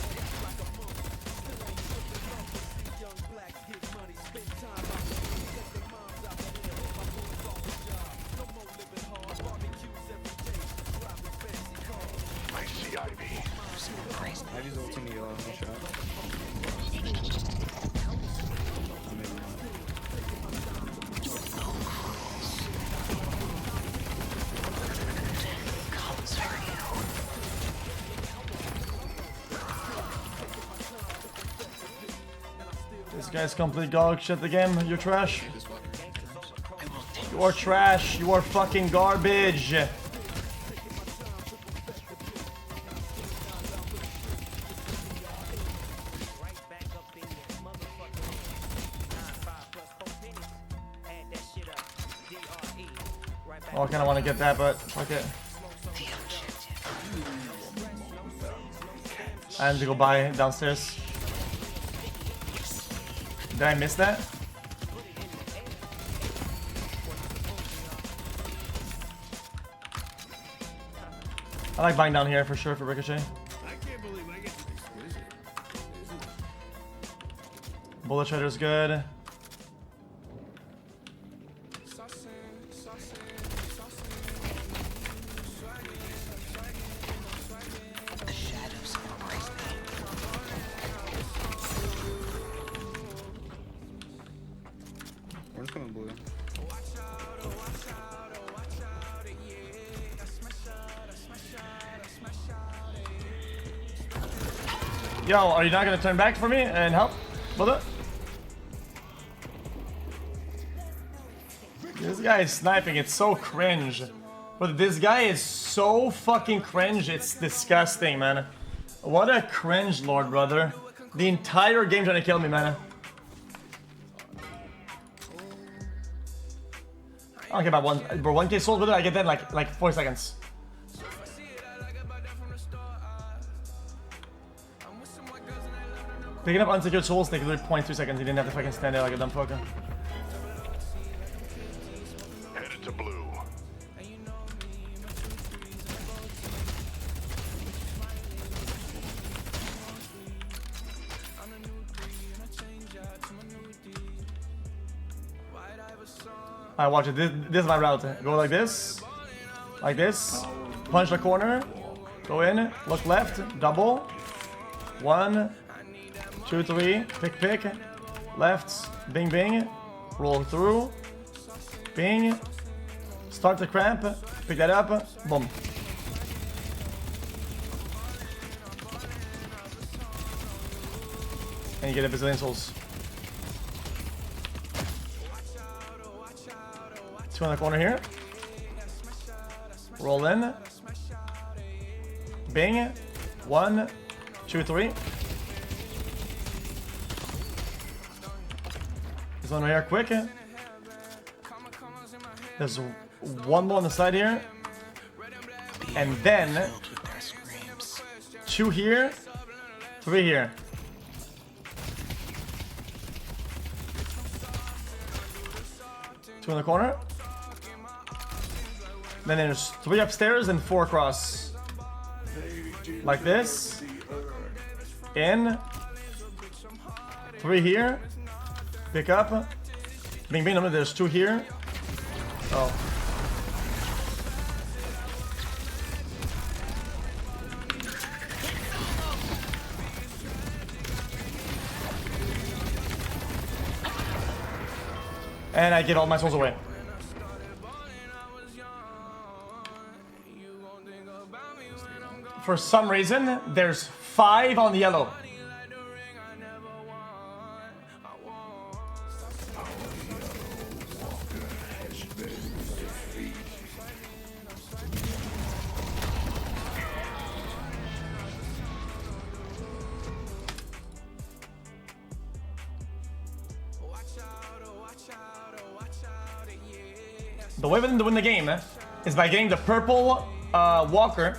This guy's complete dog shit again. You're trash. You are trash. You are fucking garbage. Oh, I kind of want to get that, but fuck it. I have to go buy downstairs. Did I miss that? I like buying down here for sure for Ricochet. I can't believe I get exquisite. Bullet Shredder's good. Where's coming blue? Yo, are you not gonna turn back for me and help, brother? This guy is sniping, it's so cringe. But this guy is so fucking cringe, it's disgusting, man. What a cringe lord, brother. The entire game trying to kill me, man. I don't care about one, bro. 1K souls, brother. I get that in like 4 seconds. Picking up unsecured souls take literally 0.2 seconds. He didn't have to fucking stand there like a dumb fucker. Headed to blue. Alright, watch it. This is my route. Go like this. Like this. Punch the corner. Go in. Look left. Double. 1, 2, 3. Pick. Left. Bing, bing. Roll through. Bing. Start the cramp. Pick that up. Boom. And you get a bazillion souls. 2 in the corner here. Roll in. Bing. 1, 2, 3. This one right here, quick. There's one more on the side here. And then 2 here, 3 here. 2 in the corner. Then there's 3 upstairs and 4 across. Like this. In. 3 here. Pick up. Bing, bing. No, there's 2 here. Oh. And I get all my souls away. For some reason, there's 5 on the yellow. The way to win the game is by getting the purple walker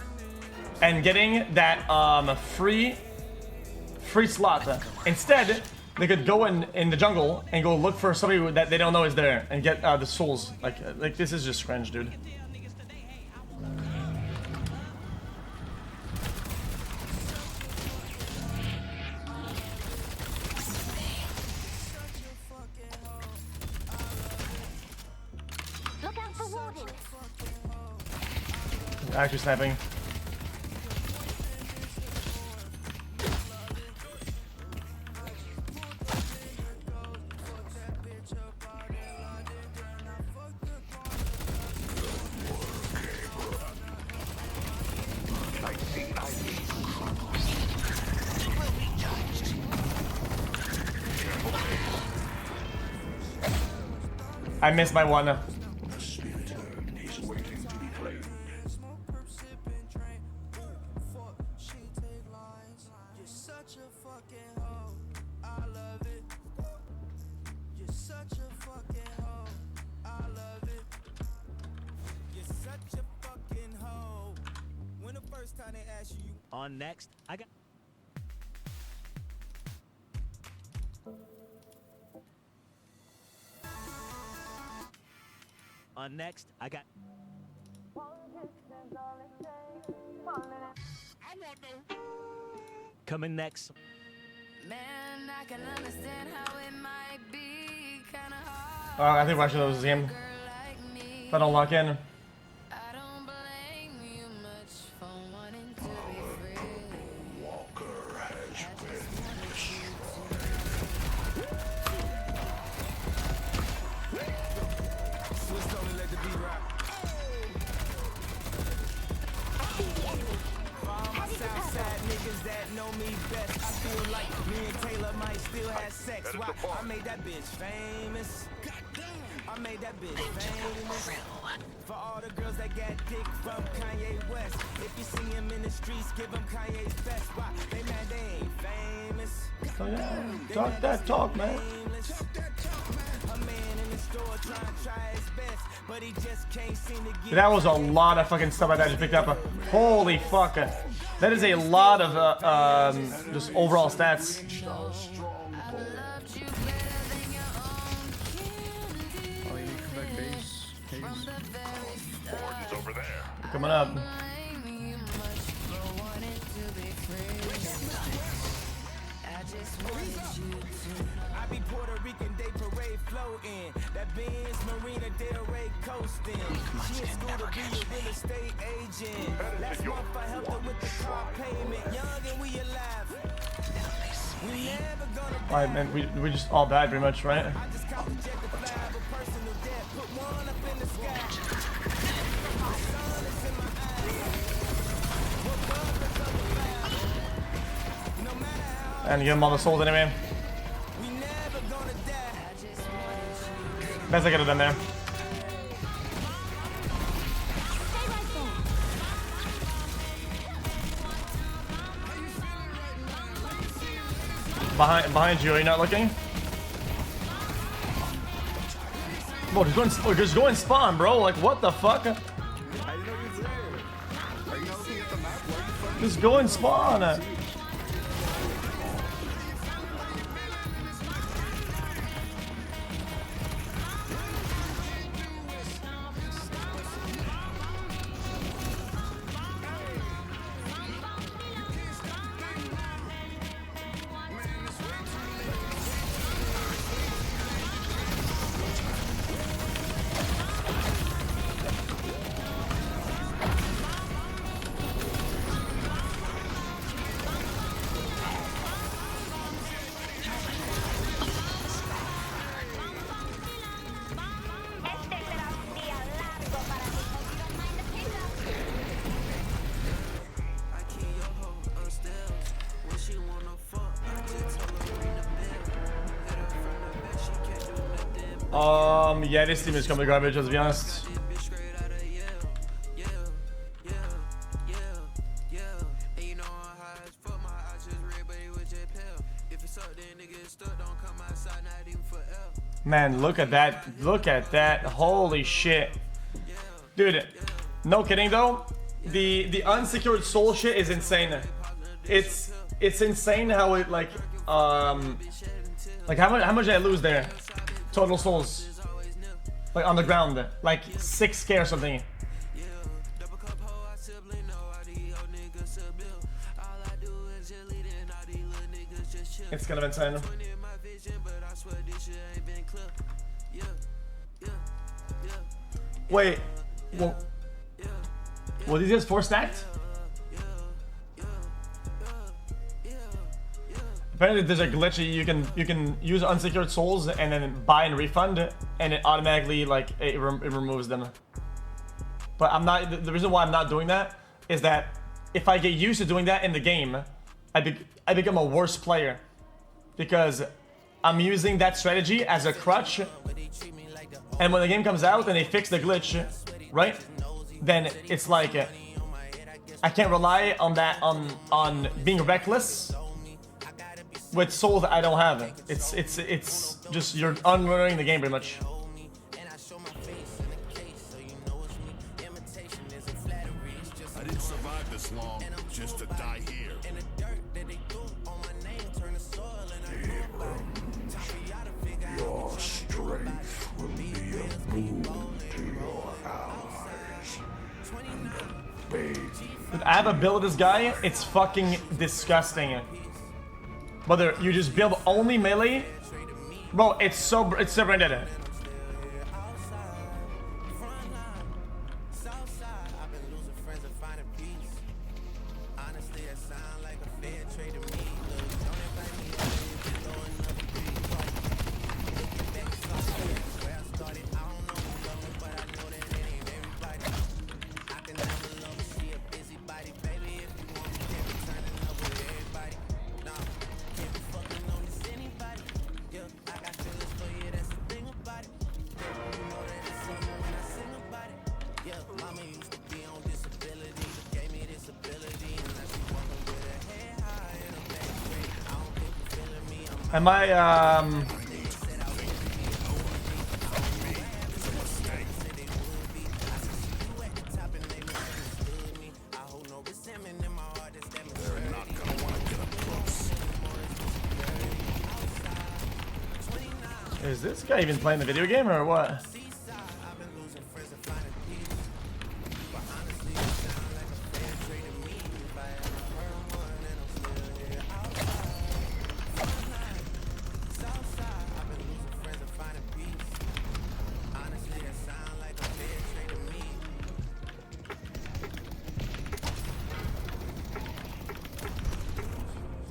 and getting that free slot. Instead, they could go in the jungle and go look for somebody that they don't know is there and get the souls. Like this is just cringe, dude. Look out for Warden. Actually sniping. I missed my one. On next, I got. On next, I got. Coming next. Man, I can understand how it might be kind of hard. I think we're actually lose this game. If I don't lock in. I made that bitch famous. I made that bitch famous. For all the girls that got dick from Kanye West. If you see him in the streets, give him Kanye's best. Why? They mad they ain't famous. Oh, yeah. Talk that talk, man. A man in the store trying to try his best, but he just can't seem to get. That was a lot of fucking stuff I just picked up. Holy fuck. That is a lot of just overall stats. Over there. Coming up. I be Puerto Rican Day Parade floating. That Benz Marina Del Rey coasting. She in school to be a real estate agent. Last month I helped her with the car payment. Young and we alive. We never gonna. Alright, man, we just all died pretty much, right? I just caught the jet to fly of a personal debt. Put one up in the sky. And give him all the souls anyway. Best I could have done there. Behind you, are you not looking? Bro, just go and spawn, bro. Like, what the fuck? Just go and spawn. Yeah, this team is coming garbage, let's be honest. Man, look at that. Look at that. Holy shit. Dude, no kidding though. The unsecured soul shit is insane. It's insane how it like how much did I lose there? Total souls. Like on the ground. Like 6k or something. It's kind of insane. Wait, well, what is this 4 stacked? Apparently there's a glitch. You can use unsecured souls and then buy and refund, and it automatically like it removes them. But I'm not. The reason why I'm not doing that is that if I get used to doing that in the game, I become a worse player because I'm using that strategy as a crutch. And when the game comes out and they fix the glitch, right? Then it's like I can't rely on that on being reckless with souls that I don't have. It's just you're unlearning the game pretty much. I didn't survive this long just to die here. Your strength will be a boon to your allies. Dude, I have a build this guy. It's fucking disgusting. Whether you just build only melee, bro, it's so branded. Am I, is this guy even playing the video game or what?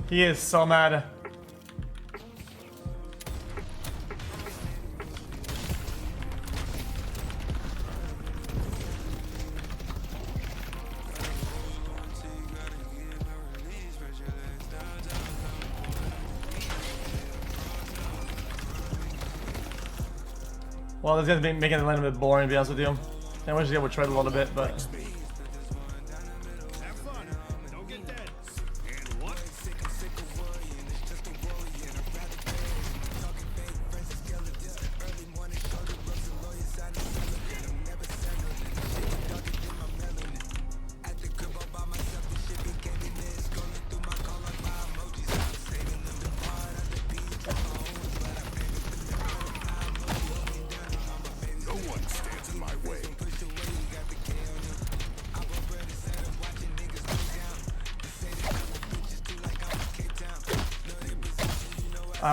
He is so mad. Well, this guy's been making the lane a bit boring, to be honest with you. I wish I would try a little bit, but.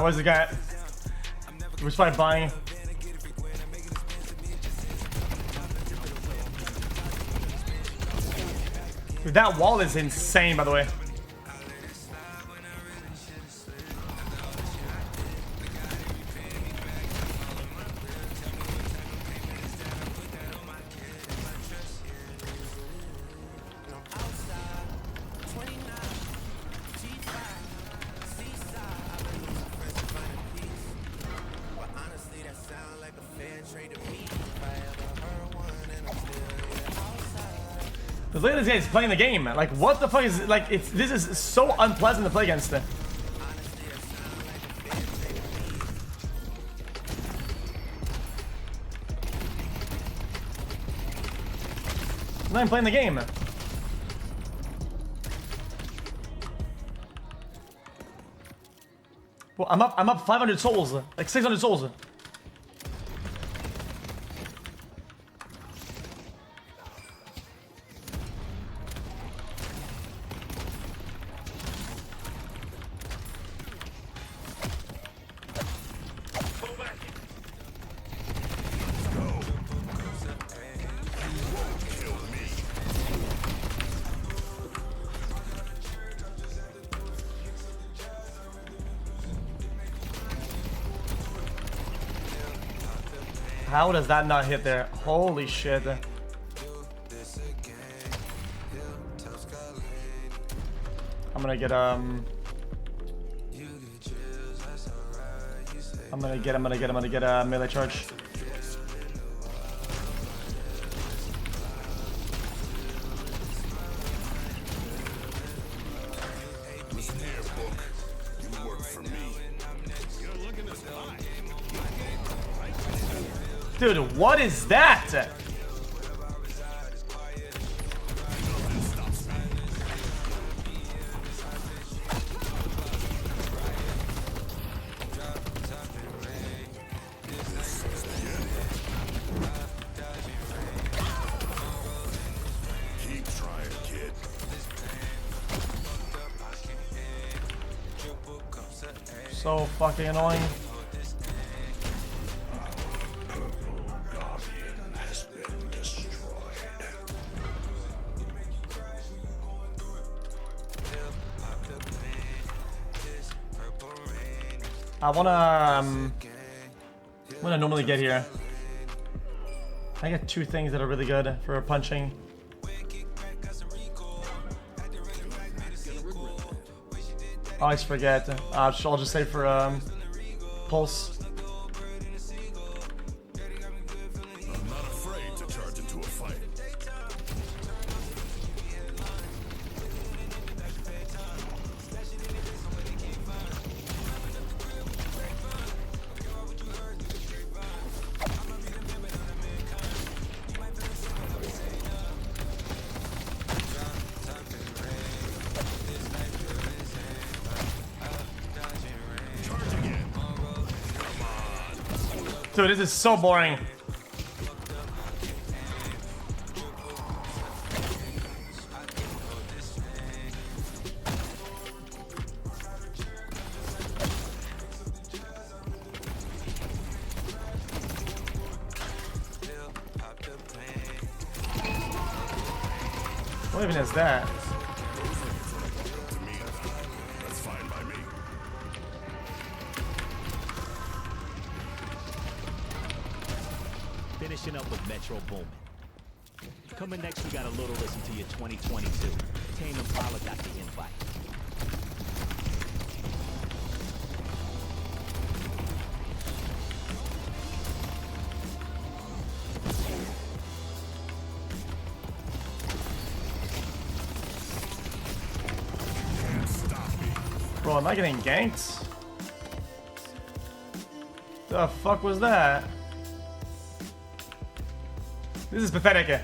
Where's the guy? We're just probably buying. Dude, that wall is insane, by the way. Look at this guy, he's playing the game. Like, what the fuck is like? This is so unpleasant to play against. not even playing the game. Well, I'm up 500 souls, like 600 souls. How does that not hit there? Holy shit. I'm gonna get I'm gonna get a melee charge. Listen here, book. You work for me. Dude, what is that? Keep trying, kid. So fucking annoying. I wanna normally get here. I get two things that are really good for punching. I always forget. I'll just say for pulse. I'm not afraid to charge into a fight. Dude, this is so boring. What even is that? That's fine by me. Finishing up with Metro Boomin. Coming next, we got a little listen to your 2022. Tame Impala got the invite. Bro, am I getting ganked? The fuck was that? This is pathetic. I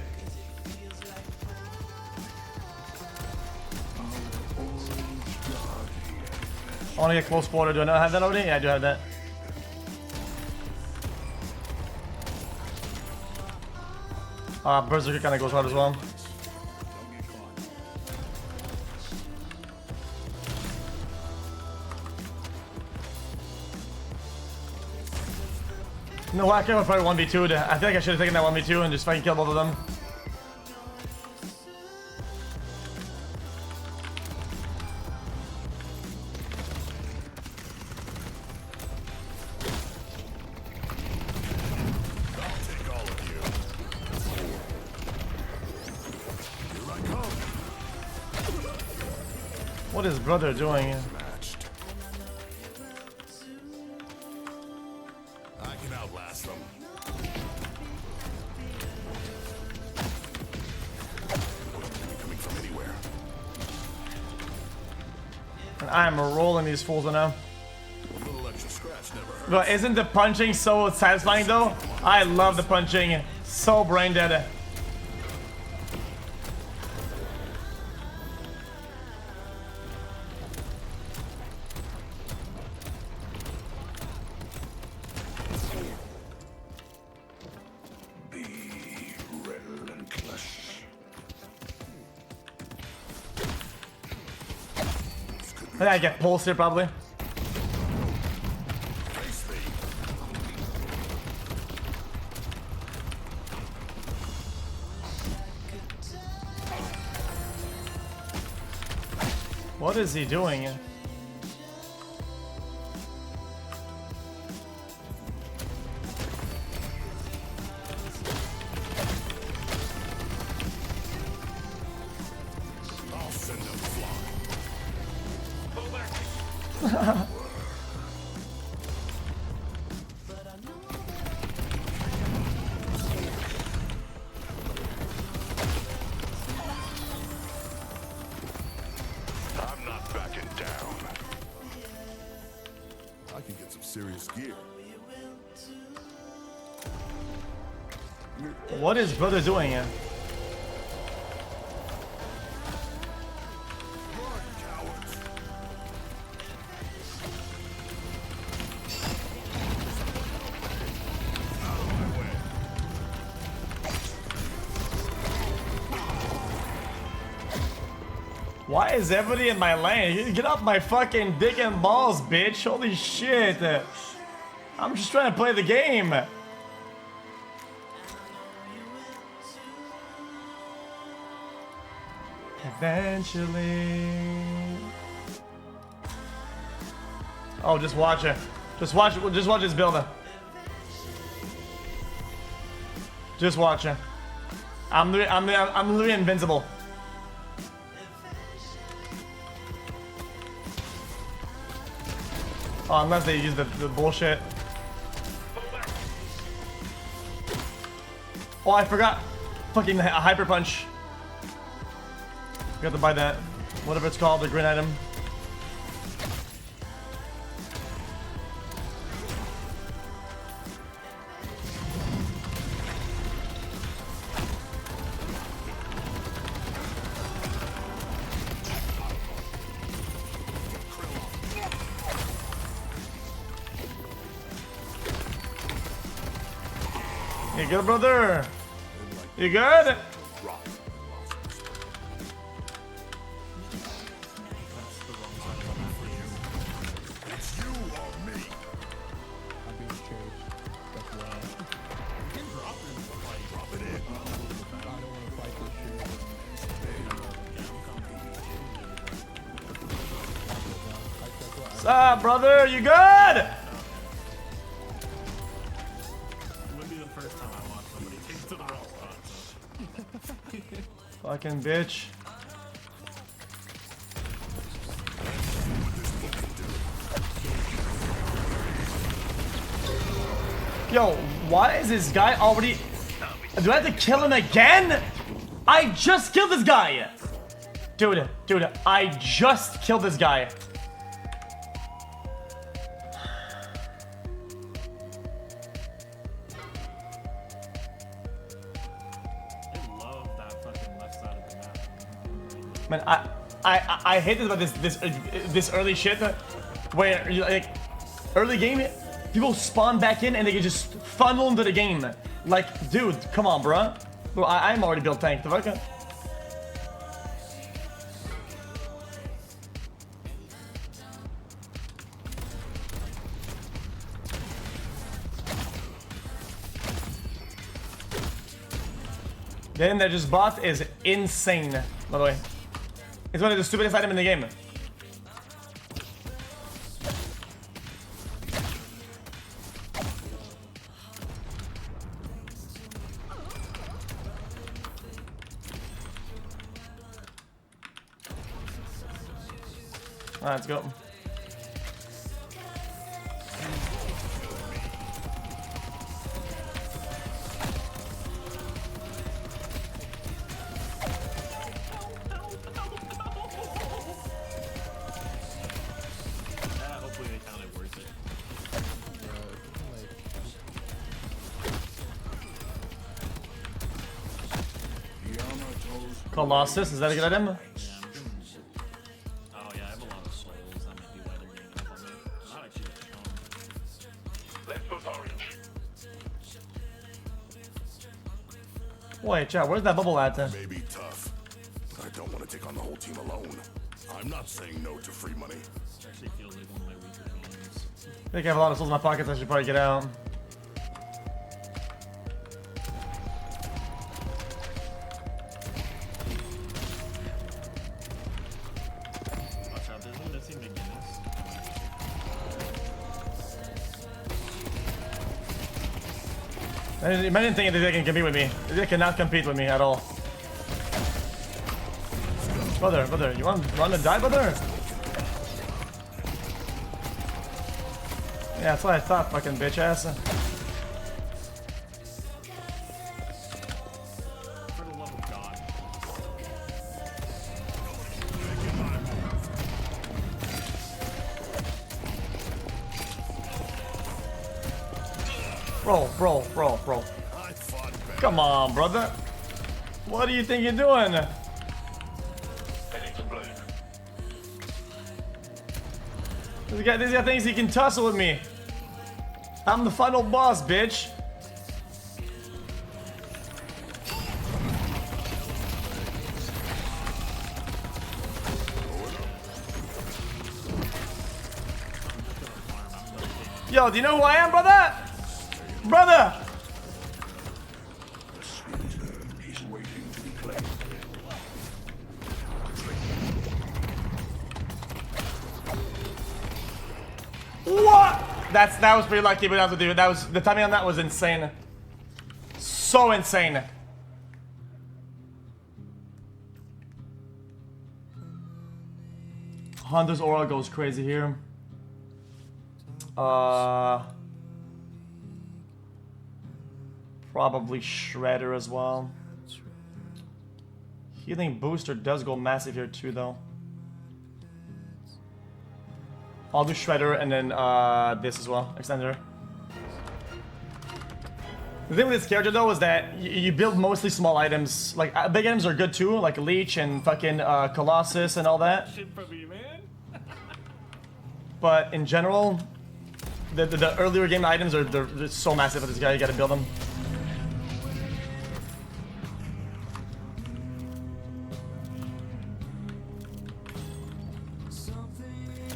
want to get close quarter. Do I not have that already? Yeah, I do have that. Berserker kind of goes hard as well. No, I could have probably 1v2'd. I feel like I should have taken that 1v2 and just fucking killed both of them. What is brother doing? I can outlast them. Coming from anywhere. And I am rolling these fools now. A little extra scratch never hurts. But isn't the punching so satisfying though? I love the punching. So brain dead. think I get pulse here probably. What is he doing? I'll send them flying. I'm not backing down. I can get some serious gear. What is brother doing here? Why is everybody in my lane? Get off my fucking dick and balls, bitch. Holy shit. I'm just trying to play the game. Eventually. Oh, just watch it. Just watch this builder. Just watch it. I'm literally invincible. Oh, unless they use the bullshit. Oh, I forgot. Fucking hyper punch. Got to buy that. Whatever it's called, the green item. You good, brother? You good? What's up, brother? You good? Fucking bitch. Yo, why is this guy already... Do I have to kill him again? I just killed this guy! Dude, I just killed this guy. Man, I hate this about this early shit where like early game people spawn back in and they can just funnel into the game. Like, dude, come on, bro. Bro, I'm already built tank. The fuck? The item that I just bought is insane, by the way. It's one of the stupidest items in the game. Alright, let's go. Colossus, is that a good item? Oh yeah, I have a lot of souls. That might be why they're getting up on me. Not actually Let's put orange. Wait, chat, where's that bubble at? May be tough, but I don't want to take on the whole team alone. I'm I'm not saying no to free money. Actually feels like one of my weaker games. I think I have a lot of souls in my pockets. I should probably get out. Watch out, there's one that's in McGinnis. Imagine thinking that they can compete with me. They cannot compete with me at all. Brother, you want to die, brother? Yeah, that's what I thought, fucking bitch ass. For the love of God. Bro. Come on, brother. What do you think you're doing? This guy thinks he can tussle with me. I'm the final boss, bitch. Yo, do you know who I am, brother? Brother! What? That was pretty lucky, but that was, dude, that was, the timing on that was insane. So insane. Hunter's aura goes crazy here. Probably Shredder as well. Healing booster does go massive here too, though. I'll do Shredder and then this as well, Extender. The thing with this character though is that you build mostly small items. Like big items are good too, like Leech and fucking Colossus and all that. Shit for me, man. But in general, the earlier game items are they're so massive for this guy. You gotta build them.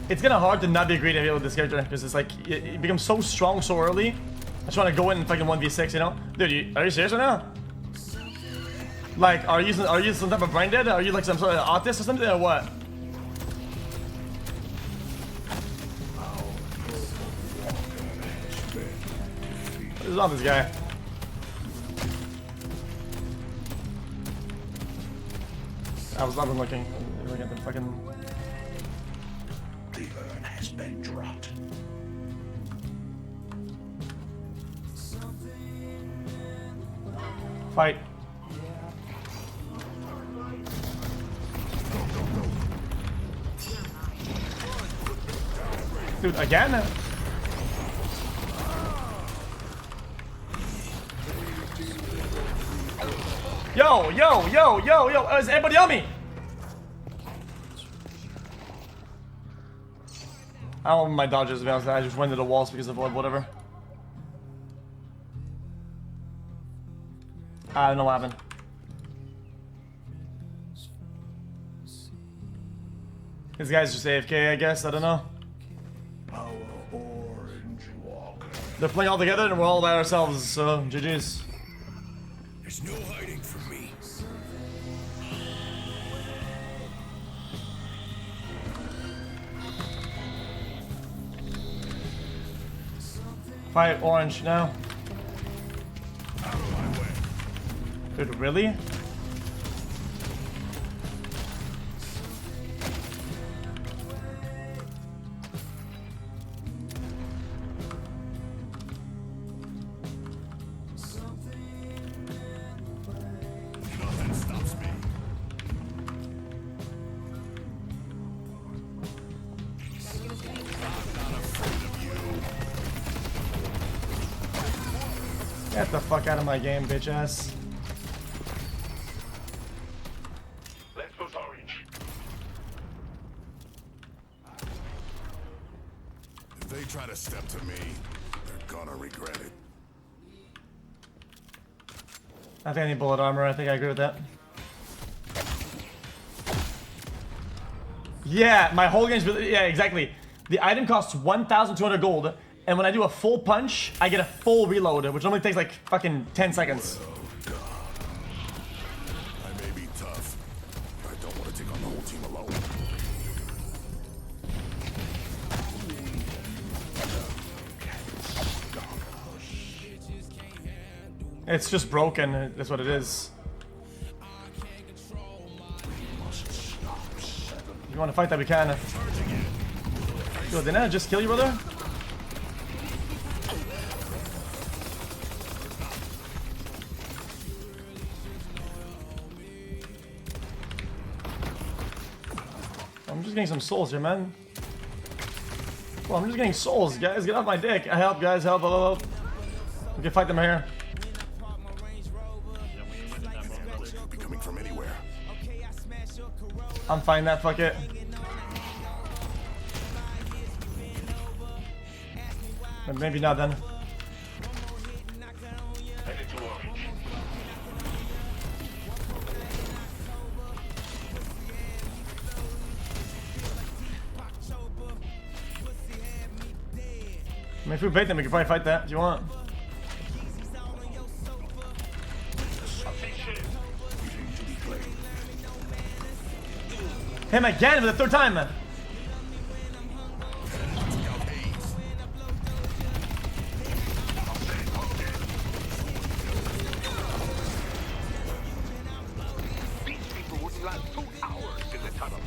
It's kind of hard to not be greedy with this character because it's like it becomes so strong so early. I just want to go in and fucking 1v6, you know? Dude, are you serious right now? Like, are you some type of brain dead? Are you like some sort of autist or something or what? What is wrong with this guy? I've been looking at the fucking. The urn has been dropped. Fight. Dude, again? Yo! Is anybody on me? I don't want my dodges to be honest. I just went into the walls because of whatever. I don't know what happened. This guy's just AFK, I guess. I don't know. Our orange walker. They're playing all together and we're all by ourselves, so GG's. There's no hiding from me. Fight orange now. Dude, really? Nothing stops me. Get the fuck out of my game, bitch ass. Let's push orange. If they try to step to me, they're gonna regret it. I think I need bullet armor. I think I agree with that. Yeah, my whole game's yeah, exactly. The item costs 1,200 gold, and when I do a full punch, I get a full reload, which normally takes like fucking 10 seconds. I may be tough, but I don't want to take on the whole team alone. It's just broken, that's what it is. If you want to fight that, we can. Yo, didn't I just kill you, brother? I'm just getting some souls here, man. Well, I'm just getting souls, guys. Get off my dick. Help, guys. Help, help, help. We can fight them here. Be coming from anywhere. I'm fine that, fuck it. But maybe not then. I mean, if we bait them, we can probably fight that if you want. Him again for the third time, man. These people wouldn't last 2 hours in the tunnels.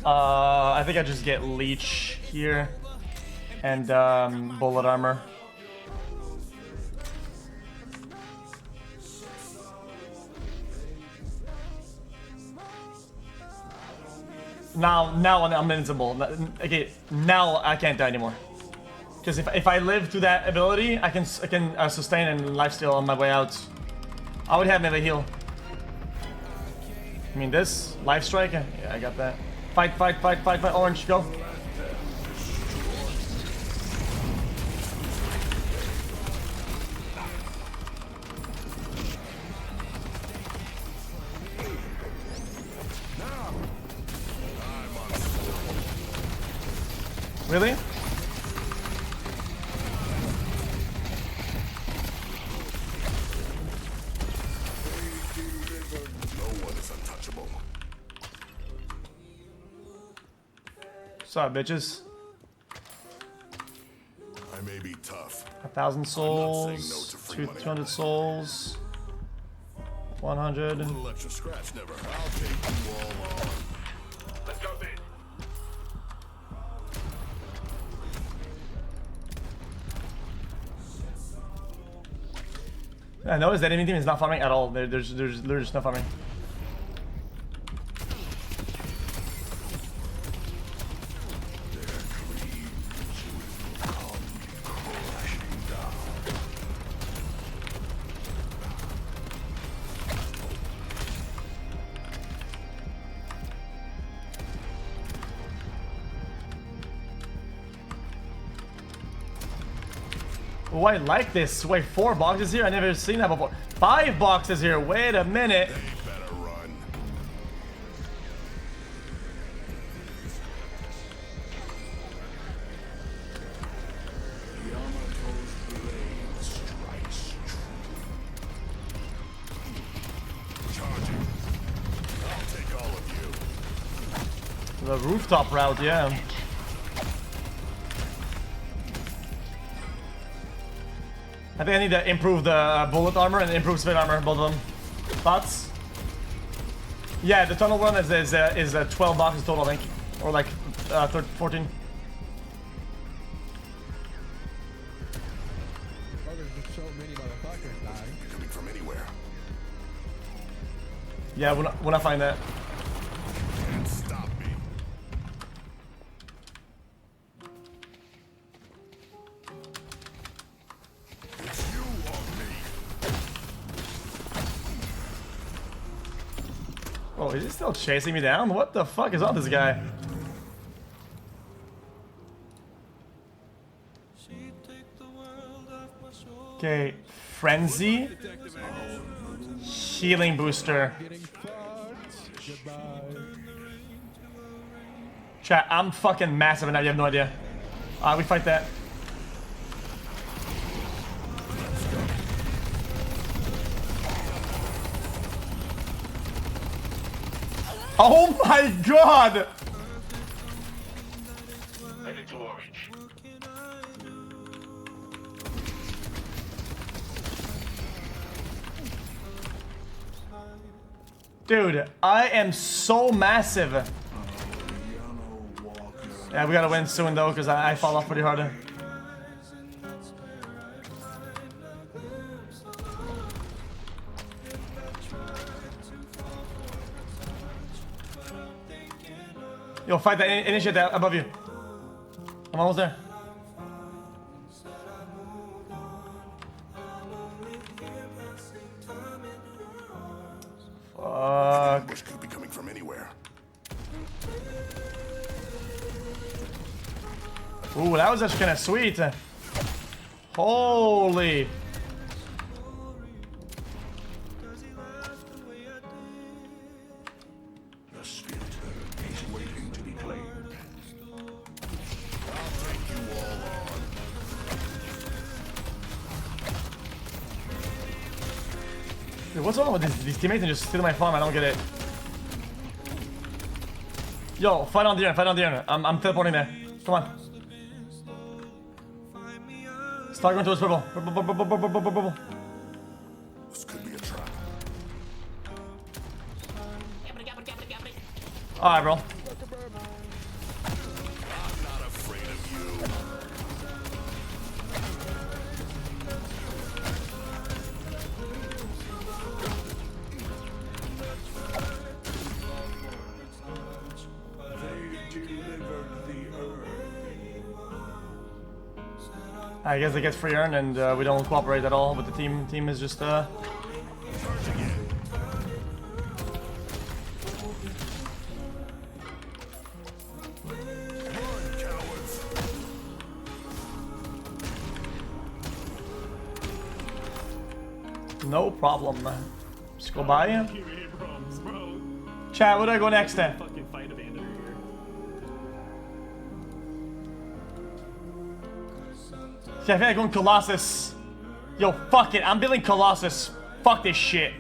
I think I just get leech here and bullet armor. Now I'm invincible. Okay, now I can't die anymore. Because if I live through that ability, I can sustain and lifesteal on my way out. I would have maybe heal. I mean this life strike. Yeah, I got that. Fight, fight, fight, fight, fight. Orange, go. Really? No one is untouchable. What's up, bitches? I may be tough. 1,000 souls, 200 souls, 100. A little extra scratch never. I'll take you all on. Let's go, then. I noticed that enemy team is not farming at all. There's just no farming. Oh, I like this. Wait, 4 boxes here? I never seen that before. 5 boxes here. Wait a minute. They better run. Charging. I'll take all of you. The rooftop route, yeah. I think I need to improve the bullet armor and improve speed armor, both of them. Thoughts? Yeah, the tunnel run is 12 boxes total, I think. Or like 14. Coming from anywhere. Yeah, when I find that. Can't stop me. It's you or me. Oh, is he still chasing me down? What the fuck is on this guy? Okay, Frenzy. Healing booster. Chat, I'm fucking massive and you have no idea. We fight that. Oh my god! Headed to orange. Dude, I am so massive. Yeah, we gotta win soon though, because I fall off pretty hard. Yo, fight that, initiate that above you. I'm almost there. Fuck. Which could be coming from anywhere. Ooh, that was actually kind of sweet. Holy. The spirit is waiting to be claimed. I'll take you all on. Dude, what's wrong with these teammates and just stealing my farm? I don't get it. Yo, fight on the end, fight on the end. I'm teleporting there. Come on. Start going towards purple. Purple. This could be a trap. Alright, bro. I'm not afraid of you. I guess they get free earn and we don't cooperate at all with the team. Team is just no problem. Just go by. Chat, where do I go next then? Yeah, I feel like going Colossus. Yo, fuck it. I'm building Colossus. Fuck this shit.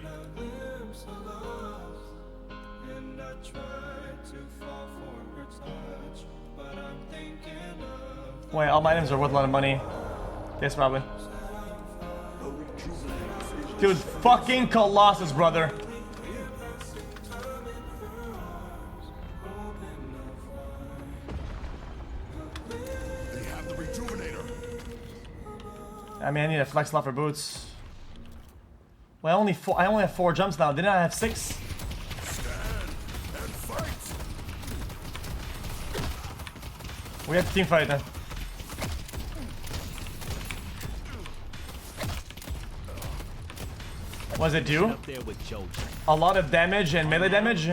Wait, all my items are worth a lot of money. Yes, probably. Dude, fucking Colossus, brother. I mean, I need a flex slot for boots. Well, I only have 4 jumps now. Didn't I have 6? We have to team fight then. What does it do? A lot of damage and melee damage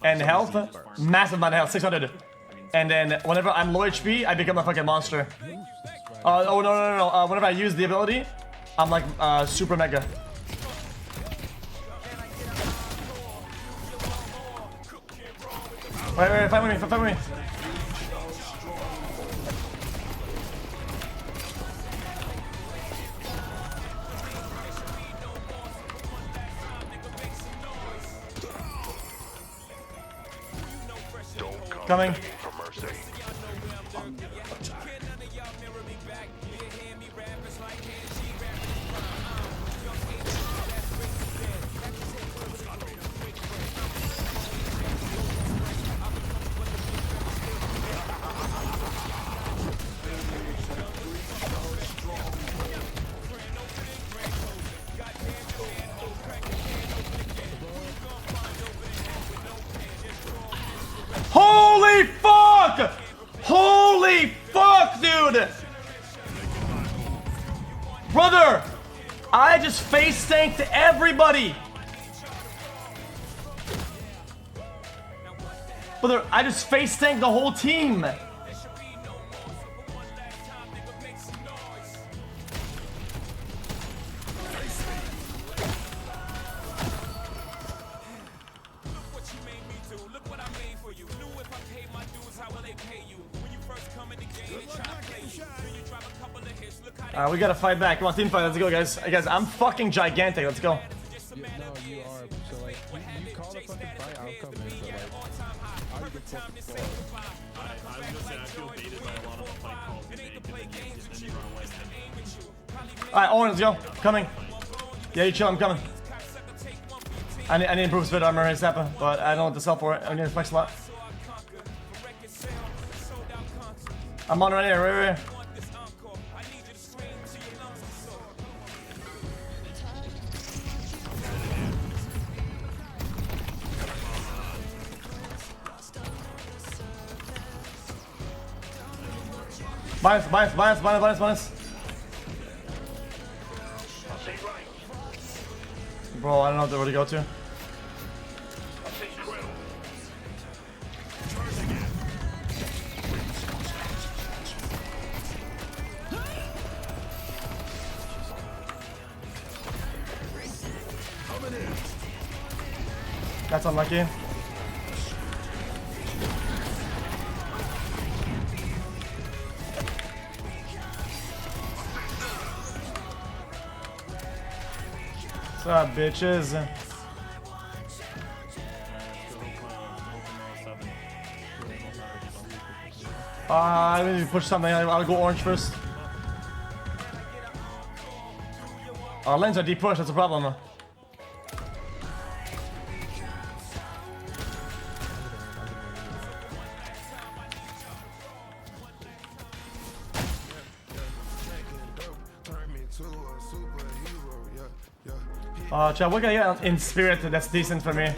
and health. Massive amount of health, 600. And then whenever I'm low HP, I become a fucking monster. Oh no. Whenever I use the ability, I'm like super mega. Wait, fight with me. Coming. Holy fuck! Holy fuck, dude! Brother, I just face tanked everybody. Brother, I just face tanked the whole team. We gotta fight back. Come on, team fight. Let's go, guys. Hey, guys, I'm fucking gigantic. Let's go. No, you are. So like, you call the fucking fight, I'll come in. But like, I'll get fucking far. I was gonna say I feel baited by a lot of the fight calls we make, and then you run away. Alright, Owen, let's go. Coming. Yeah, you chill. I'm coming. I need to improve speed armor ASAP, but I don't know what to sell for it. I need to flex a lot. I'm on right here, right here. Minus. Bro, I don't know where to go to. That's unlucky. What's up, bitches? I need to push something. I'll go orange first. Our lanes are deep push, that's a problem. Chad, what can I get in spirit that's decent for me?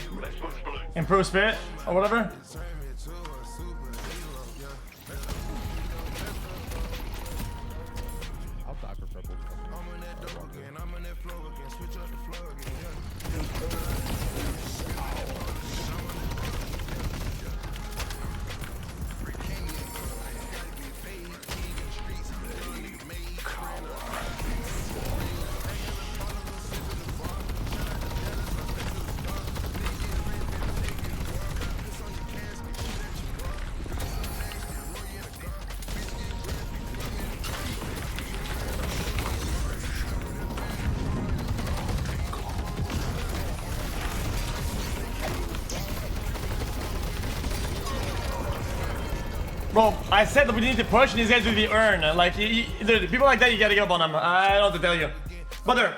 Improve spirit or whatever? I'll die for purple. Bro, I said that we need to push and these guys do the earn. Like, people like that, you gotta give up on them. I don't know what to tell you. Brother,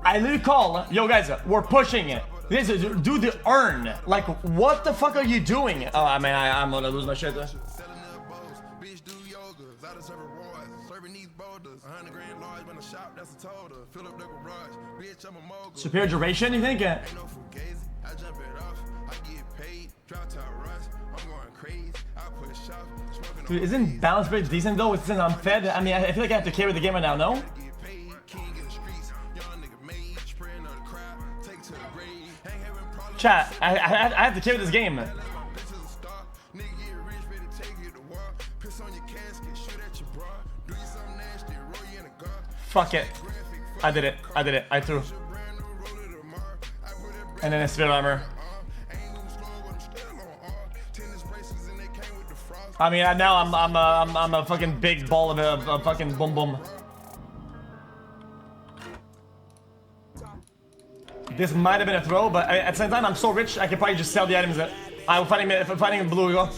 I literally call, yo guys, we're pushing it. This is, do the earn. Like, what the fuck are you doing? Oh, I mean, I'm gonna lose my shit. Superior duration, you think? Dude, isn't balance break decent though? It's unfed. I mean, I feel like I have to carry the game right now, no? Chat, I have to carry this game. Fuck it. I did it. I threw. And then a spirit armor. I mean, now I'm a fucking big ball of a fucking boom boom. This might have been a throw, but at the same time, I'm so rich, I could probably just sell the items that I'm fighting blue. Go.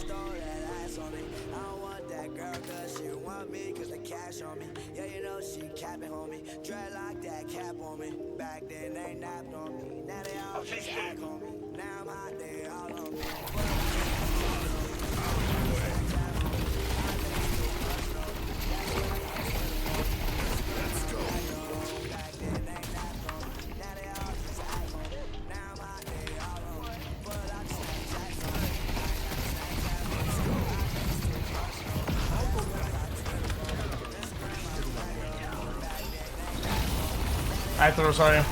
I threw, sorry.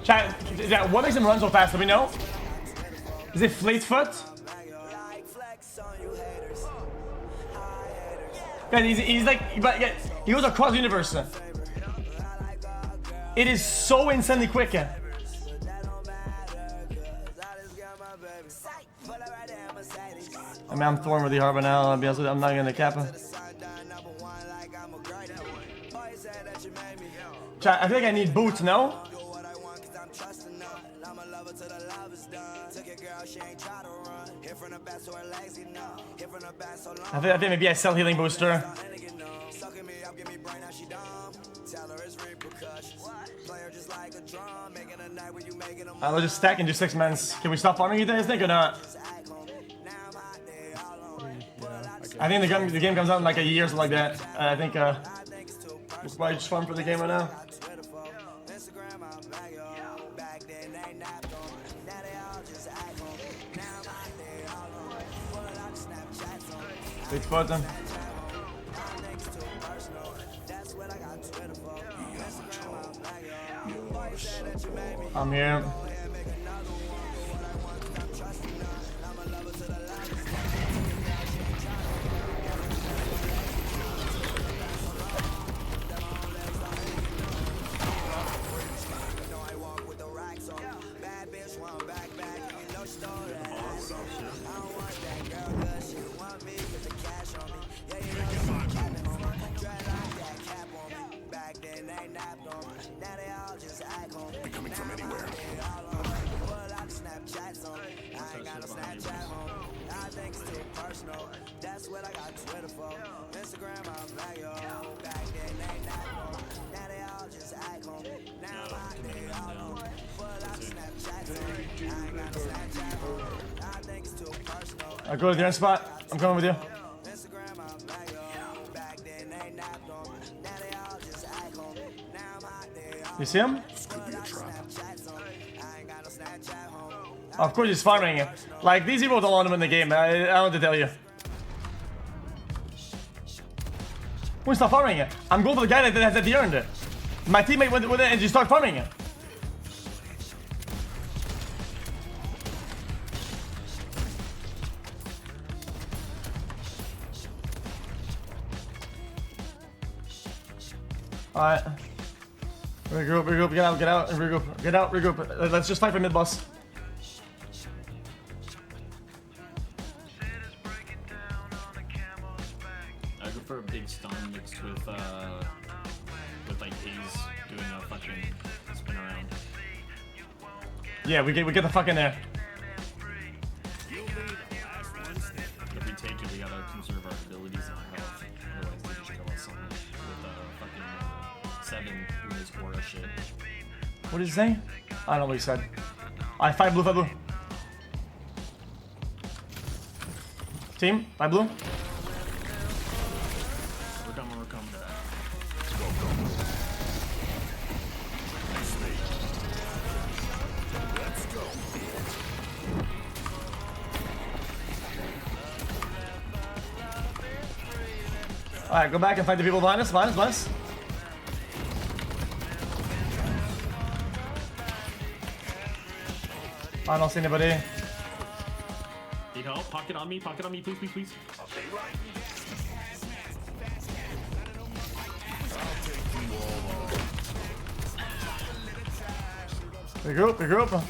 Chat, what makes him run so fast? Do we know? Is it Fleetfoot? Yeah, he's like, but yeah, he goes across the universe. It is so insanely quick. I mean, I'm torn with the Harbor now. I'll be honest with you, I'm not gonna cap it. Chat, I think I need boots, no? I think maybe I sell healing booster. I'll just stack and do 6 mans. Can we stop farming, you guys think, or not? I think the game comes out in like a year or something like that. I think we'll probably just farm for the game right now. Big spot then. I'm here. Coming from anywhere. I'll go to the end spot. I'm coming with you. You see him? Of course he's farming it. Like, these people don't want him in the game, I don't want to tell you. Who is not farming it? I'm going for the guy that has the earned it. My teammate went with it and just started farming it. Alright. Regroup, get out, and regroup. Let's just fight for mid boss. I go for a big stun mixed with like A's doing a fucking spin around. Yeah, we get the fuck in there. If we take it, we gotta conserve our abilities and our health. Otherwise, they just kill us on with fucking 7 who is aura shit. What did he say? I don't know what he said. Alright, fight blue, fight blue. Team, fight blue. We're coming. Let's go. Alright, go back and fight the people behind us, behind us. I don't see anybody. Need help? Pocket on me, please. Regroup.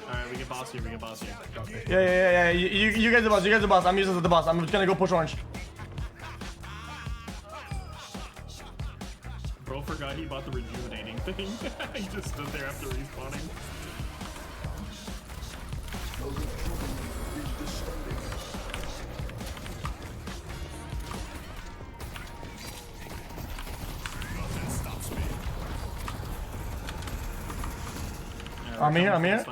Alright, we can boss here. Yeah. You guys are the boss. I'm using the boss. I'm just gonna go push orange. Bro forgot he bought the rejuvenating thing. He just stood there after respawning. I'm here.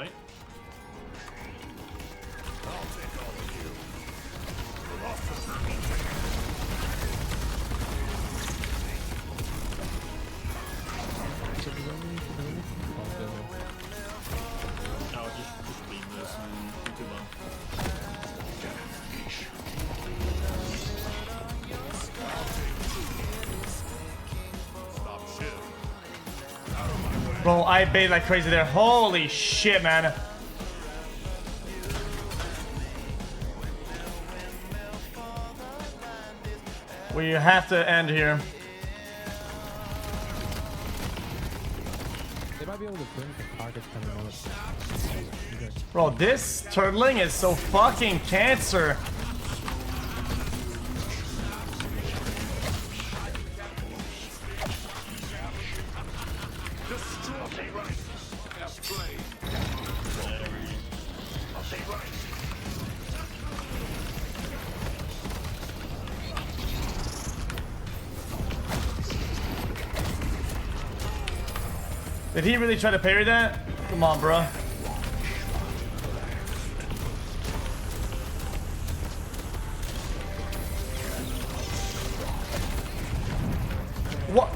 Bro, I bait like crazy there. Holy shit, man. We have to end here. They might be able to bring the targets coming out. Bro, this turtling is so fucking cancer. Did he really try to parry that? Come on, bro. What?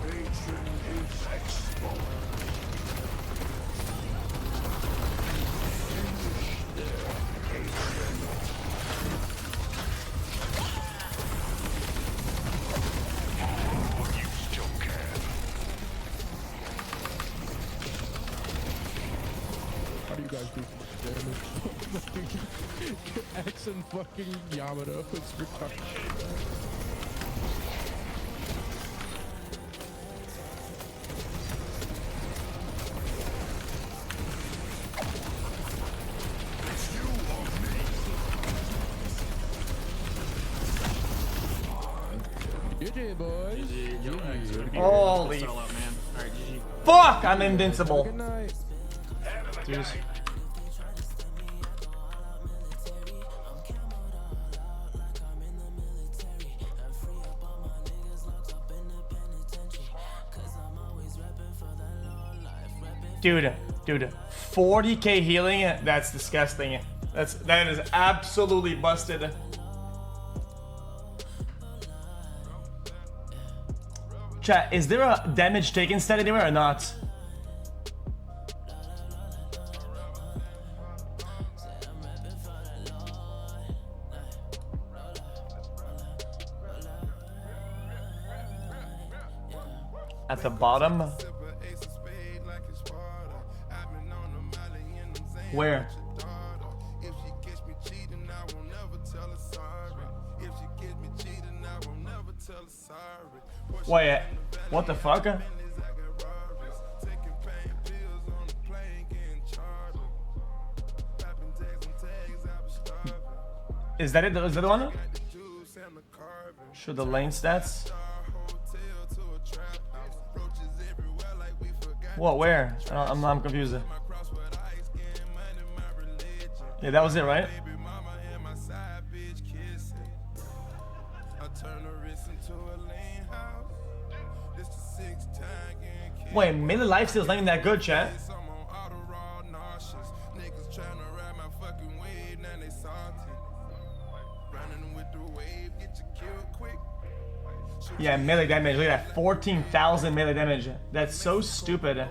How do you guys do damage? X and fucking Yamato. It's retarded. GG, boys. Holy Sell out, man. Alright, GG. fuck! I'm invincible. Good night. Dude. Dude, 40k healing, that's disgusting. That is absolutely busted. Chat, is there a damage taken stat anywhere or not? At the bottom? Where? Wait, what the fuck? Is that it? Is that the one? Show the lane stats. What? Where? I'm confused. Yeah, that was it, right? Wait, melee lifesteal's not even that good, chat. Yeah, melee damage. Look at that, 14,000 melee damage. That's so stupid.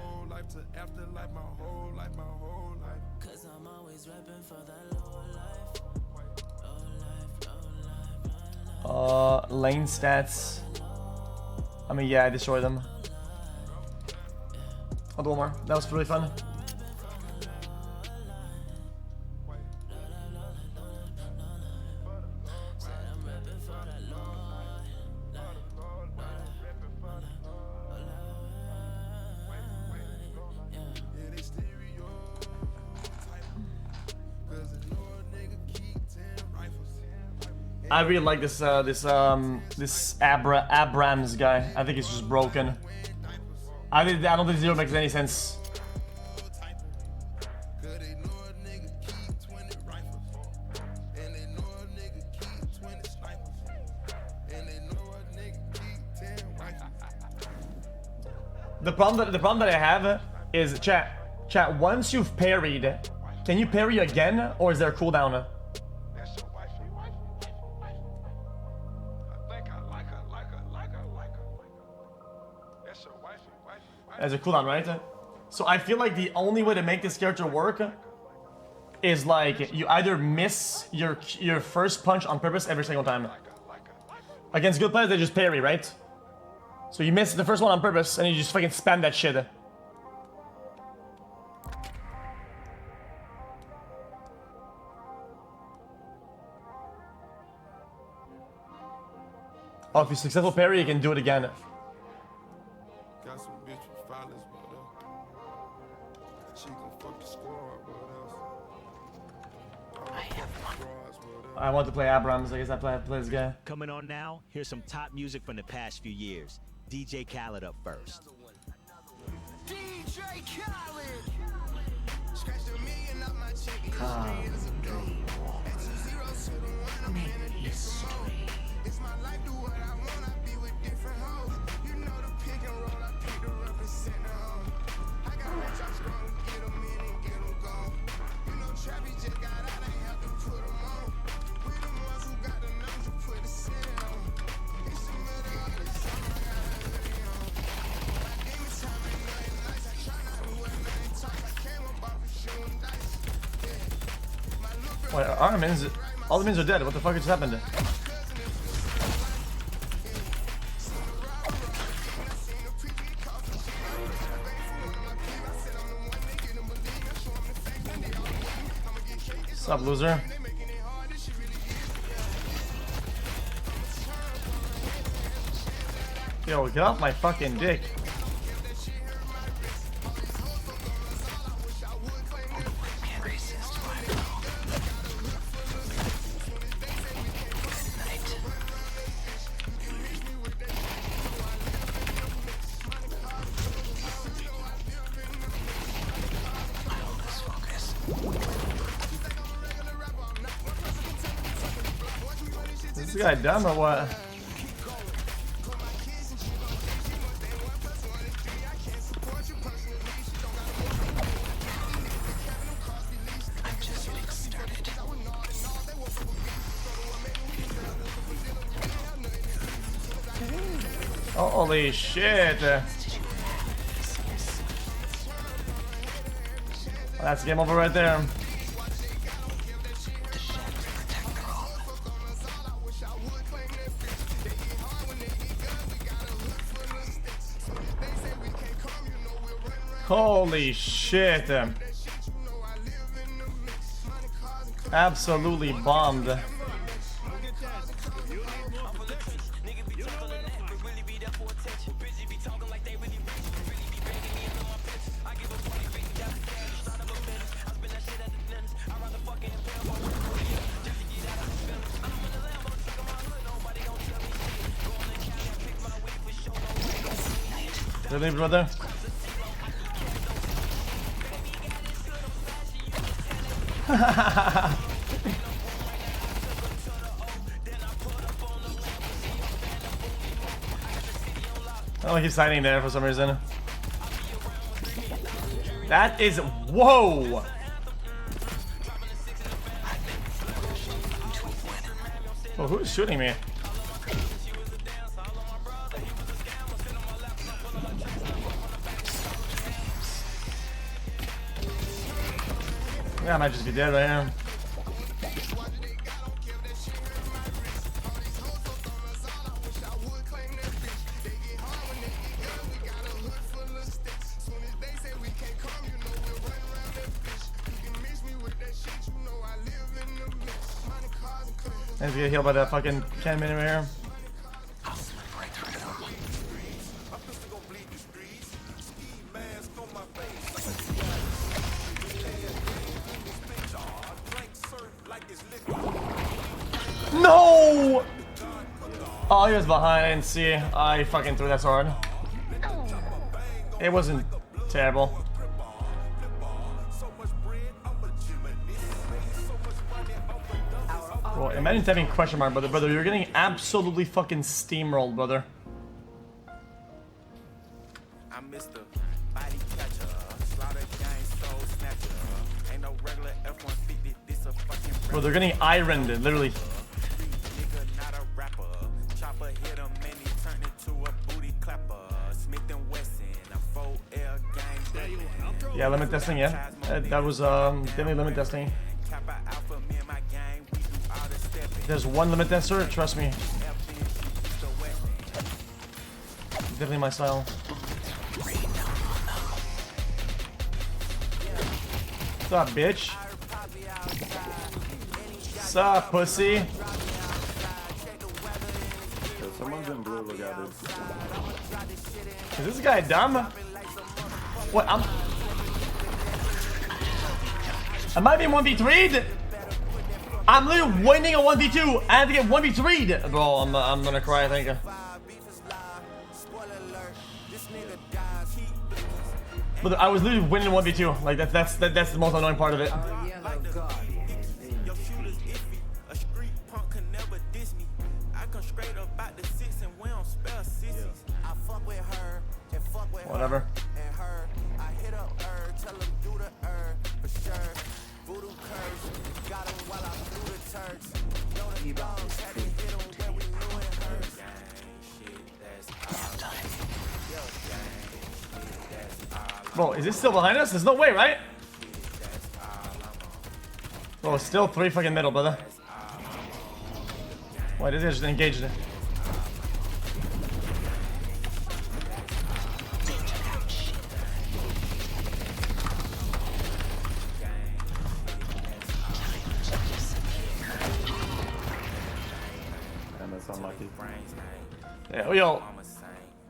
Lane stats. I mean, yeah, I destroyed them. I'll do one more. That was really fun. I really like this Abrams guy. I think he's just broken. I don't think zero makes any sense. The problem that I have is chat. Once you've parried, can you parry again, or is there a cooldown? As a cooldown, right? So I feel like the only way to make this character work is like you either miss your first punch on purpose every single time. Against good players, they just parry, right? So you miss the first one on purpose and you just fucking spam that shit. Oh, if you successful parry, you can do it again. Got some bitch with violence, but she gon' fuck the squad, but I want to play Abrams. I guess I play this guy. Coming on now, here's some top music from the past few years. DJ Khaled up first. DJ Khaled. Scratched $1 million off my check years ago. It's my life, do what I want, I be with different hoes. You know the pick and roll, I pick the represent the home. I got rich, I'm strong, get them in and get them gone. You know Trappy just got out, I have to put them on. We the ones who got the numbers to put the city on. It's the middle of the summer, I got a hoodie on. My demon time ain't nothing nice, I try not to wear nothing tight. I came up off of shooting dice. Yeah. My look Wait, our mins, all the mins are dead. What the fuck just happened? What's up, loser? Yo, get off my fucking dick. Is this guy dumb or what? Holy shit. That's game over right there. Holy shit. Absolutely bombed. Really, brother? Oh, he's hiding there for some reason. That is... Whoa! Oh, who's shooting me? Yeah, I might just be dead right now. And get healed by that fucking 10 minute here. No! Oh, he was behind. I didn't see. I fucking threw that sword. It wasn't terrible. Bro, imagine having question mark, brother. You're getting absolutely fucking steamrolled, brother. I missed the body catcher, slaughter gang soul snatcher. Ain't no regular F-150, this a fucking Bro, they're getting ironed, literally. nigga, not a rapper. Chopper hit him and he turned into a booty clapper. Smith and Wesson, a 4L gang. Yeah, limit testing, yeah. That was definitely limit testing. There's one limit tester, trust me. Definitely my style. What's up, bitch? What's up, pussy? Someone's in blue, look at it. Is this guy dumb? What? Am I being 1v3'd? I'm literally winning a 1v2 and I have to get 1v3'd. Bro, I'm gonna cry, I think. But I was literally winning 1v2. Like that's the most annoying part of it. Whatever. Bro, is this still behind us? There's no way, right? Bro, it's still 3 fucking middle, brother. Why did they just engage it? And that's unlucky. Yeah, yo,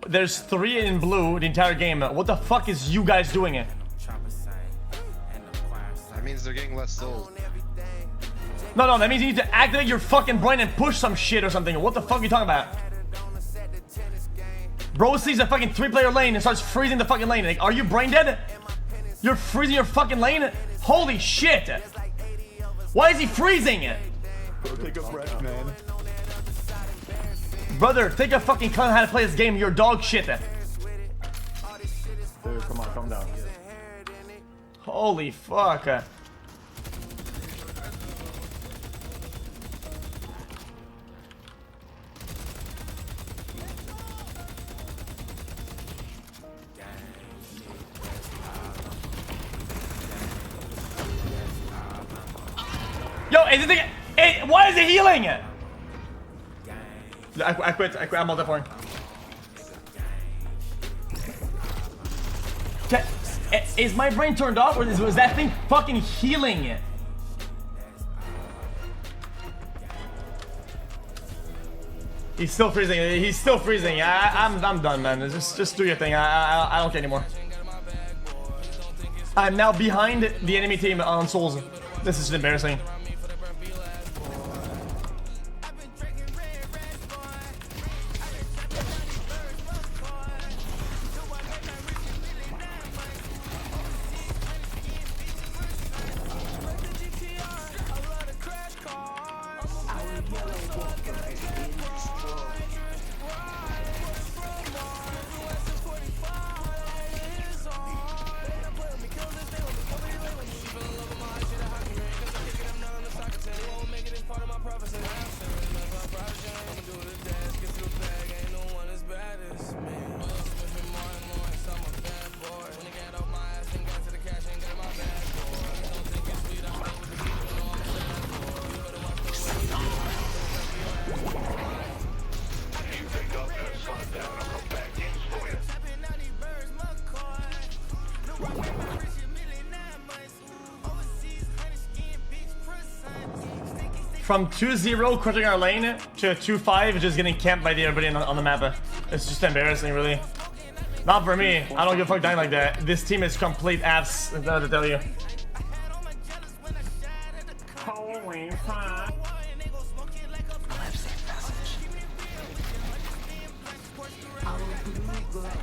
there's 3 in blue the entire game. What the fuck is you guys doing it? That means they're getting less souls. No, that means you need to activate your fucking brain and push some shit or something. What the fuck are you talking about? Bro sees a fucking 3-player lane and starts freezing the fucking lane. Like, are you brain dead? You're freezing your fucking lane? Holy shit! Why is he freezing it? Go take a breath, man. Brother, take a fucking clue how to play this game. You're dog shit. Dude, come on, calm down. Holy fuck. Yo, is it the, hey, why is it healing? I quit, I'm multi-pouring. Is my brain turned off or was that thing fucking healing it? He's still freezing, I'm done, man. Just do your thing, I don't care anymore. I'm now behind the enemy team on souls. This is embarrassing. From 2-0 crushing our lane to 2-5 just getting camped by everybody on the map. It's just embarrassing, really. Not for me. I don't give a fuck dying like that. This team is complete ass, I have to tell you. Holy fuck.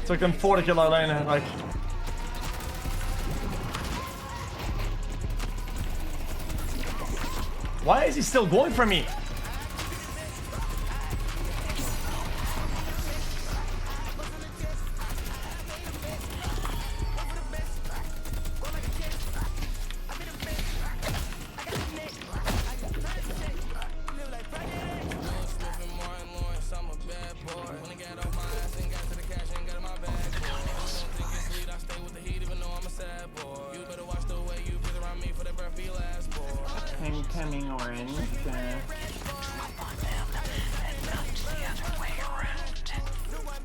Took them 4 to kill our lane, like. Why is he still going for me? Incoming orange.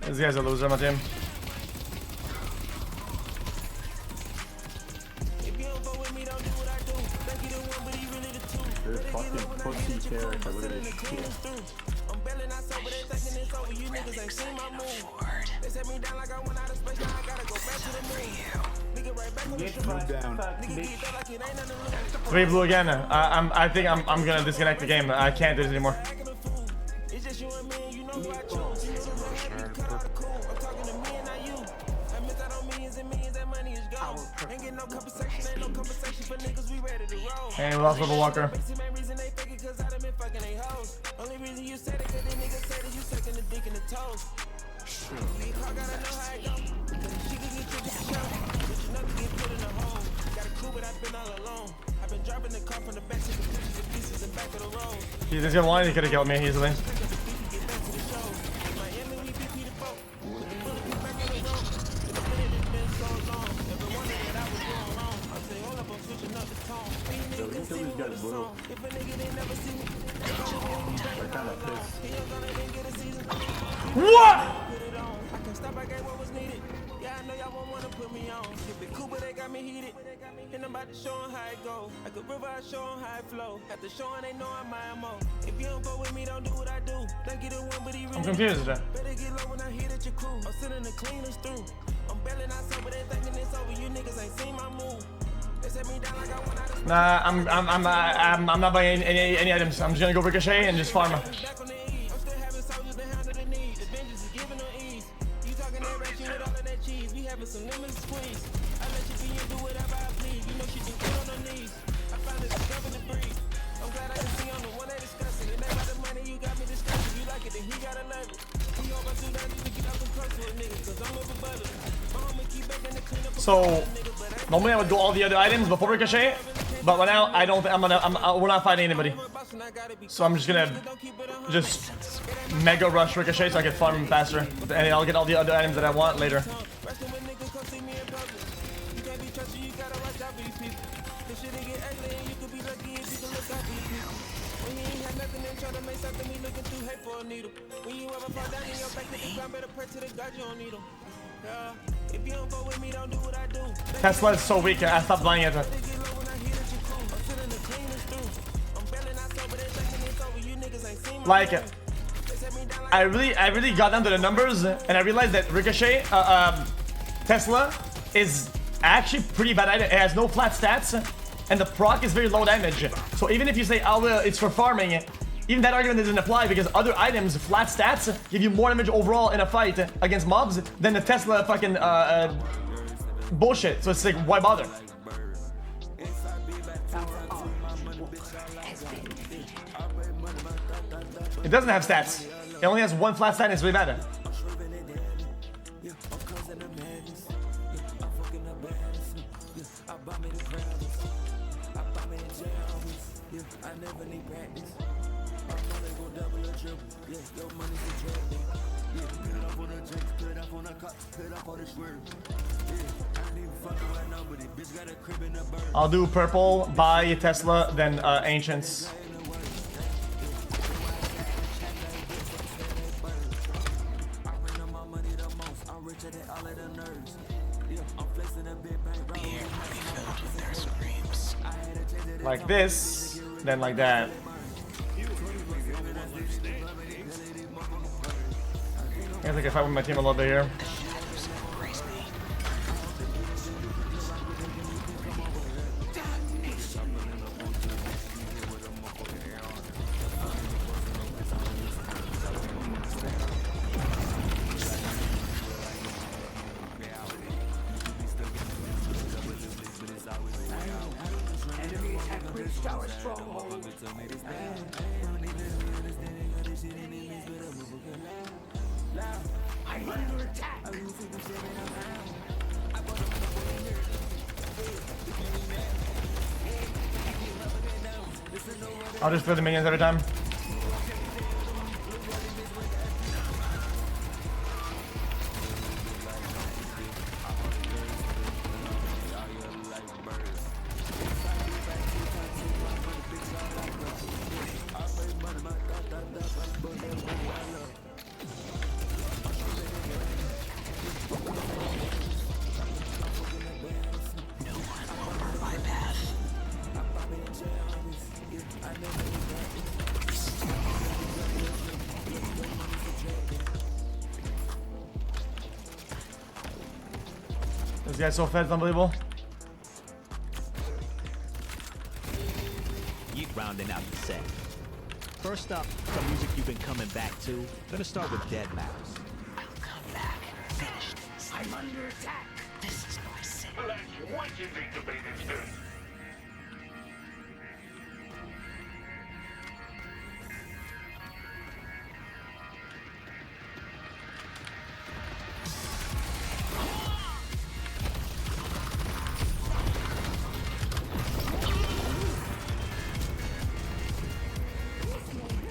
This guy's a loser, my team. This fucking pussy character, look at this shit. Three blue again. I think I'm gonna disconnect the game. I can't do this anymore. And we lost Level Walker. He's just gonna want it, he could have killed me easily. What? I'm confused. Nah, I'm not buying any items. I'm just gonna go Ricochet and just farm. So normally I would do all the other items before Ricochet, but right now I don't. We're not fighting anybody, so I'm just gonna mega rush Ricochet so I can farm him faster, and I'll get all the other items that I want later. Tesla is so weak. I stopped buying it. Like, I really got down to the numbers, and I realized that Ricochet, Tesla, is actually pretty bad item. It has no flat stats, and the proc is very low damage. So even if you say, oh well, it's for farming, even that argument doesn't apply because other items, flat stats, give you more damage overall in a fight against mobs than the Tesla fucking bullshit. So it's like, why bother? It doesn't have stats. It only has one flat stat and it's really bad. I'll do purple, buy Tesla, then Ancients. Like this, then like that. I think I fight with my team a little bit here. I'll just throw the minions every time. guy's so fed, it's unbelievable. Rounding out the set. First up, some music you've been coming back to. Gonna start with Dead Mouse. I'll come back and finish this. I'm under attack. This is my sin. What do you think the baby's doing?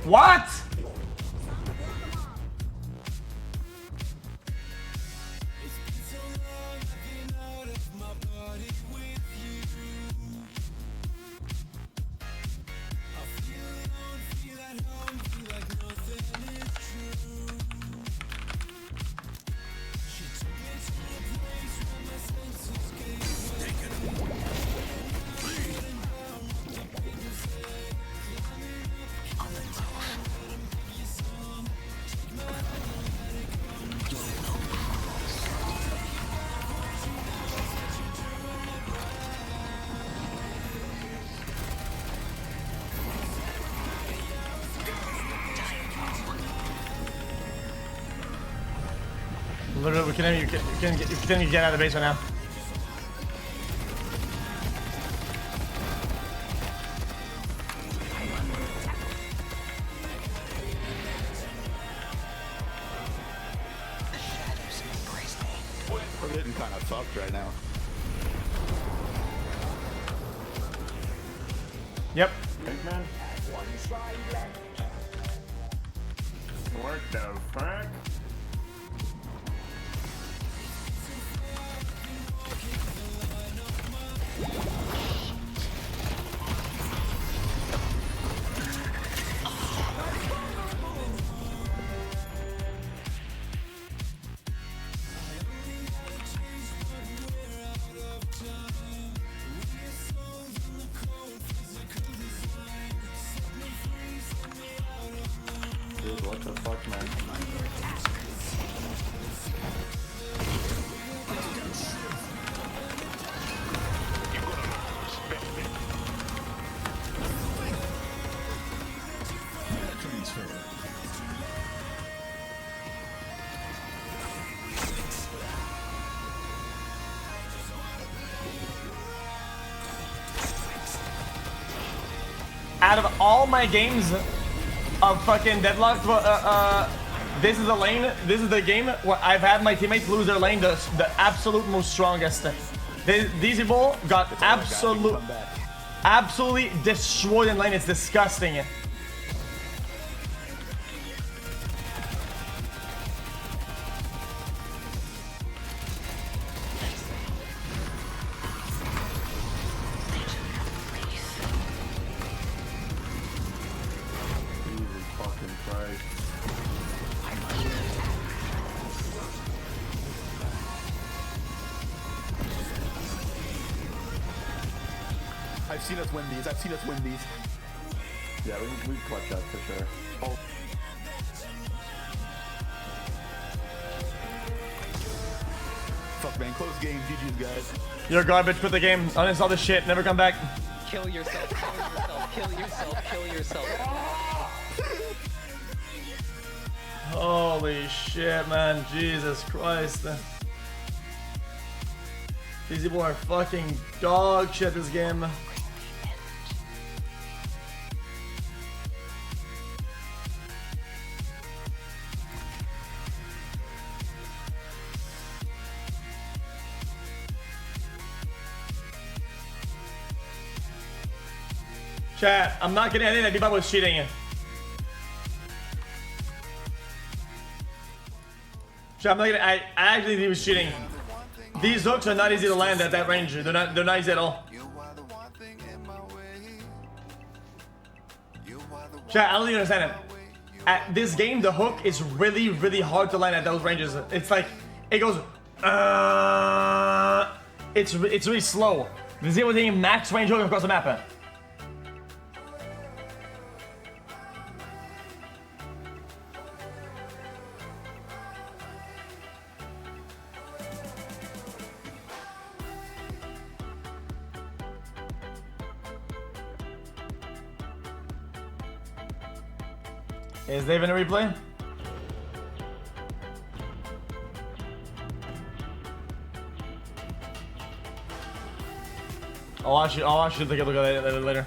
What? Literally, we can get out of the base right now. We're getting kind of fucked right now. Yep. Big man. What the fuck? Dude, what the fuck, man? Out of all my games of fucking Deadlock, this is the lane, this is the game where I've had my teammates lose their lane the absolute most strongest. These people got absolutely destroyed in lane. It's disgusting. I've seen us win these. I've seen us win these. Yeah, we clutch that for sure. Oh. Fuck, man. Close game. GG's, guys. You're garbage. Put the game. Uninstall this shit. Never come back. Kill yourself. Kill yourself. Kill yourself. Kill yourself. Holy shit, man. Jesus Christ. These people are fucking dog shit this game. Chat, I'm not getting anything that Bebop was cheating. Chat, I'm not getting, I actually think he was cheating. These hooks are not easy to land at that range. They're not easy at all. Chat, I don't even understand it. At this game, the hook is really, really hard to land at those ranges. It's like, it goes, it's really slow. This is taking max range hook across the map. Is Dave in a replay? I'll actually take a look at it later.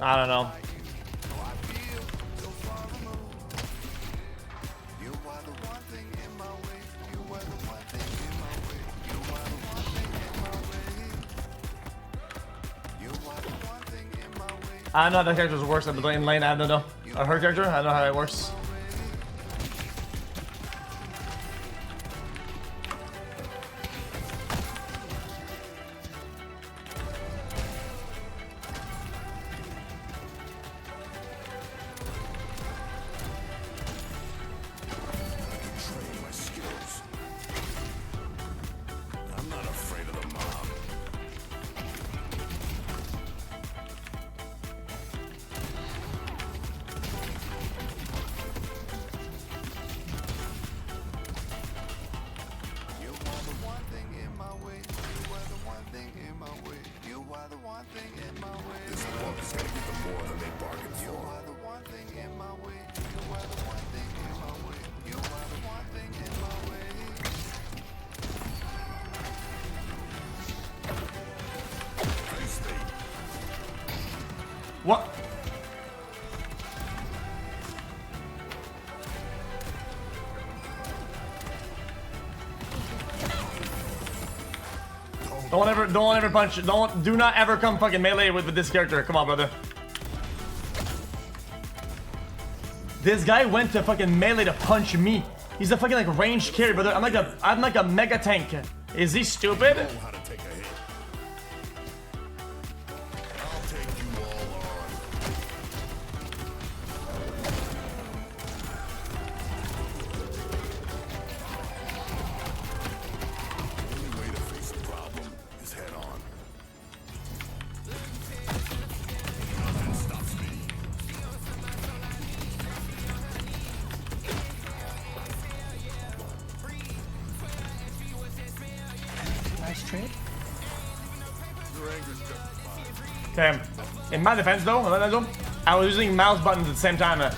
I don't know. I don't know how that character works in lane. I don't know. Her character, I don't know how it works. What? Don't ever punch. Do not ever come fucking melee with this character. Come on, brother. This guy went to fucking melee to punch me. He's a fucking like ranged carry, brother. I'm like a mega tank. Is he stupid? Okay, in my defense though, I was using mouse buttons at the same time.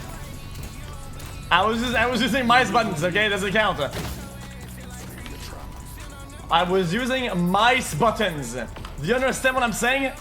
I was using mice buttons, okay? Doesn't count. I was using mice buttons. Do you understand what I'm saying?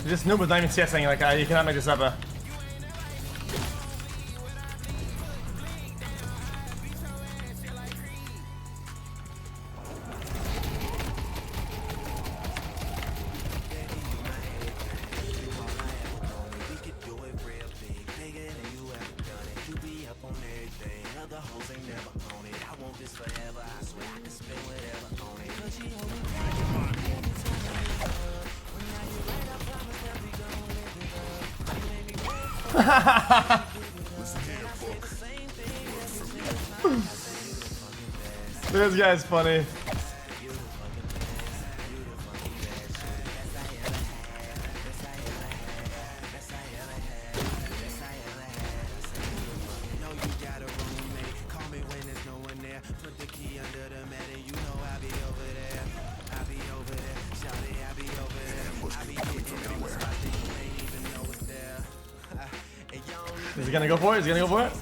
This noob was not even CSing, like, you cannot make this up. This guy's funny. Call me when there's no one there. Put the key under the mat. Is he gonna go for it? Is he gonna go for it?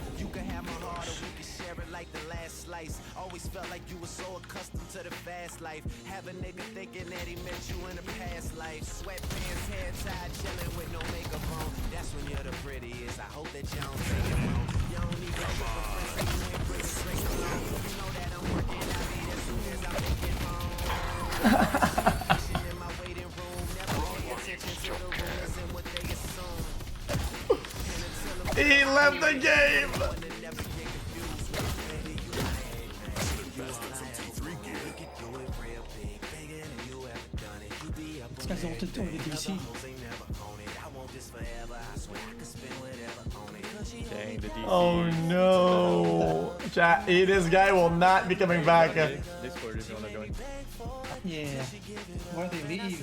Always felt like you were so accustomed to the fast life. Have a nigga thinking that he met you in a past life. Sweatpants, hair tied, chilling with no makeup on. That's when you're the prettiest. I hope that you don't take it wrong. You don't need to look for friends, so you ain't bring it straight along. You know that I'm working out late as soon as I make it home. In my waiting room, never pay attention to the rumors and what they assume. He left the game. This guy's ulted to the DC. Dang, the DC. Oh no. Chat, this guy will not be coming back. Discord is gonna join. Yeah. Why they leave?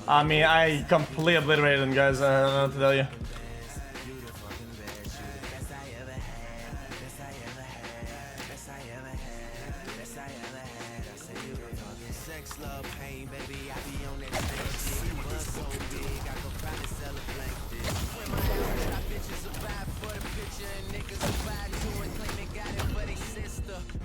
I mean, I completely obliterated them, guys. I don't know what to tell you.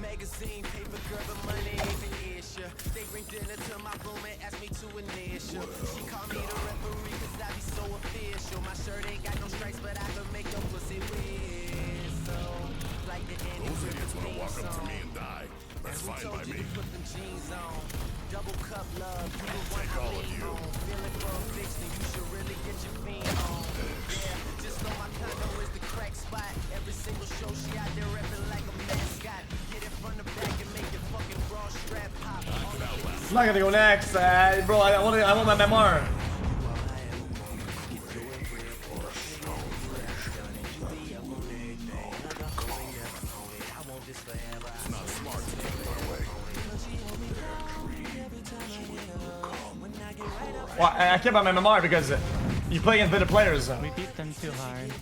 Magazine, paper, girl, the money ain't the issue. They bring dinner to my room and ask me to initial. She call me the referee cause I be so official. My shirt ain't got no stripes, but I can make your pussy whistle. Like the Annie Those idiots wanna walk up to me and die. That's fine by me. Put them jeans on. Double cup love, you the one Take I all of lean you. on. Feeling for a fix, then you should really get your fiend on. Yeah, just know my condo is the crack spot. Every single show she out there repping like a mascot. Get it from the back and make your fucking raw strap pop. I'm not gonna go next, bro. I want my memoir. Well, I care about my memoir because you play against better players. We beat them too hard.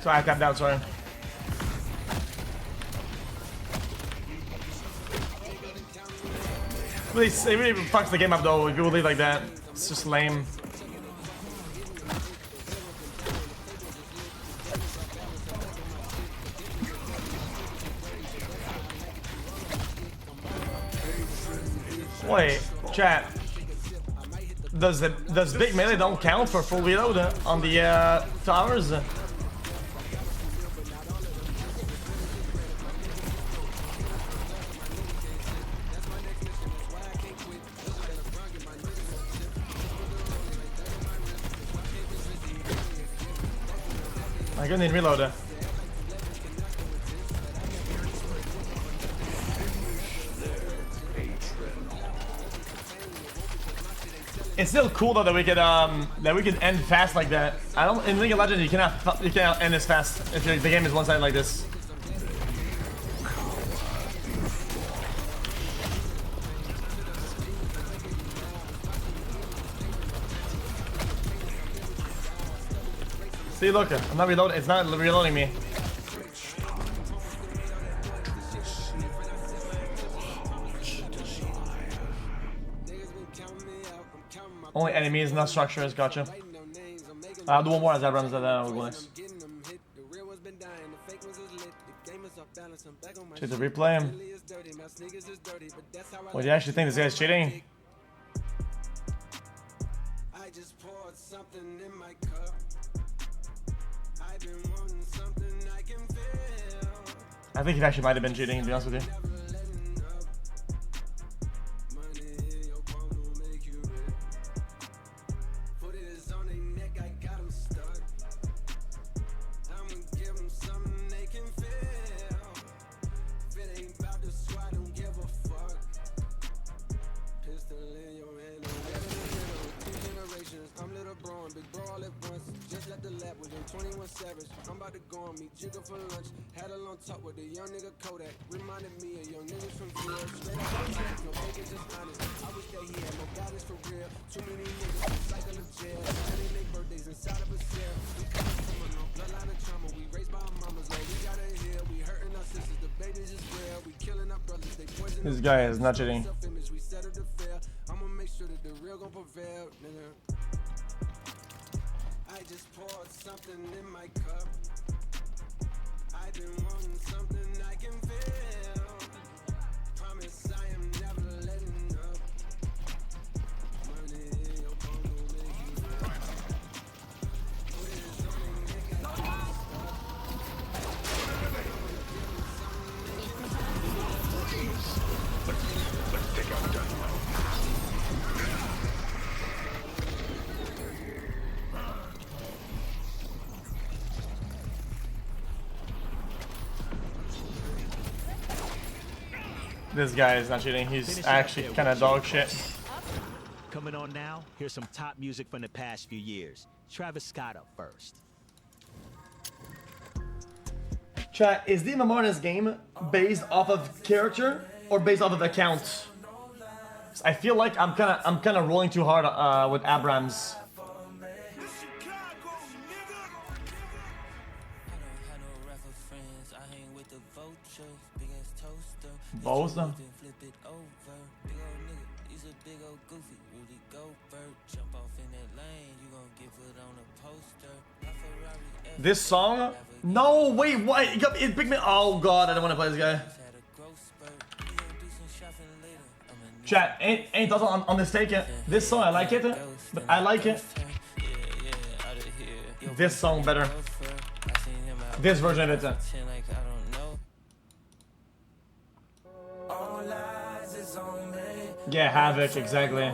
So I tapped out, sorry. It really fucks the game up though if you leave like that. It's just lame. Wait, chat. Does big melee don't count for full reload on the towers? I gonna need reload. It's still cool though that we could end fast like that. I don't in League of Legends you cannot end this fast if the game is one-sided like this. See, look, I'm not reloading. It's not reloading me. Only enemies, not structures. Gotcha. I'll do one more as that runs. We'll go next. Check the replay. What do you actually think this guy's cheating? I think he actually might have been cheating, to be honest with you. lavish. I'm about to go on me jigger for lunch. Had a long talk with a young nigga Kodak. Reminded me of young niggas from jail. Straight up, no bacon, just honest. I wish that he had no guidance for real. Too many niggas cycle of jail. Spending their birthdays inside of a cell. We come from a no bloodline of trauma. We raised by our mamas, oh, we gotta heal. We hurting our sisters, the babies is real. We killing our brothers, they poison. This guy is not cheating. We settle the fail. I'ma make sure that the real gon' prevail, nigga. I just poured something in my cup. I've been wanting something I can feel. Promise I am never letting up. Money in your phone will make you real. Put it on and make it Let's take out Deadlock. This guy is not cheating. He's actually kind of dog shit. Coming on now, here's some top music from the past few years. Travis Scott up first. Chat, is the MMR in this game based off of character or based off of account? I feel like I'm kind of rolling too hard with Abrams. Boza. This song? No, wait, what? It picked me. Oh god, I don't want to play this guy. Chat, ain't thoughts on this take it. This song, I like it, but I like it. This song better. This version of it. Yeah, Havoc, exactly.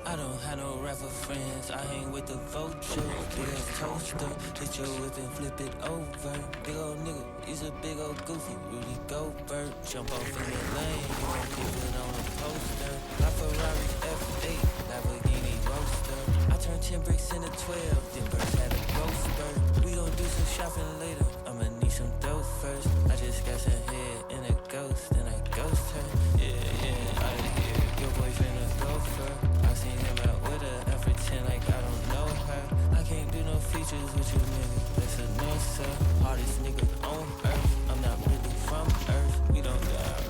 I don't have no rapper friends, I hang with the vulture. Big ass toaster, hit your whip and flip it over. Big old nigga, he's a big old goofy. Rudy Gobert, jump off in the lane, you won't keep it on a poster. My Ferrari F8, Lamborghini Roadster. I turned 10 bricks into 12, then birds had a growth spurt. We gon' do some shopping later, I'ma need some dough first. I just got some head in a ghost, then I ghost her. Yeah, out of here, your boyfriend a gopher. I seen him out with her, I pretend like I don't know her. I can't do no features with you niggas, that's a no sir. Hardest nigga on earth, I'm not really from earth. We don't dial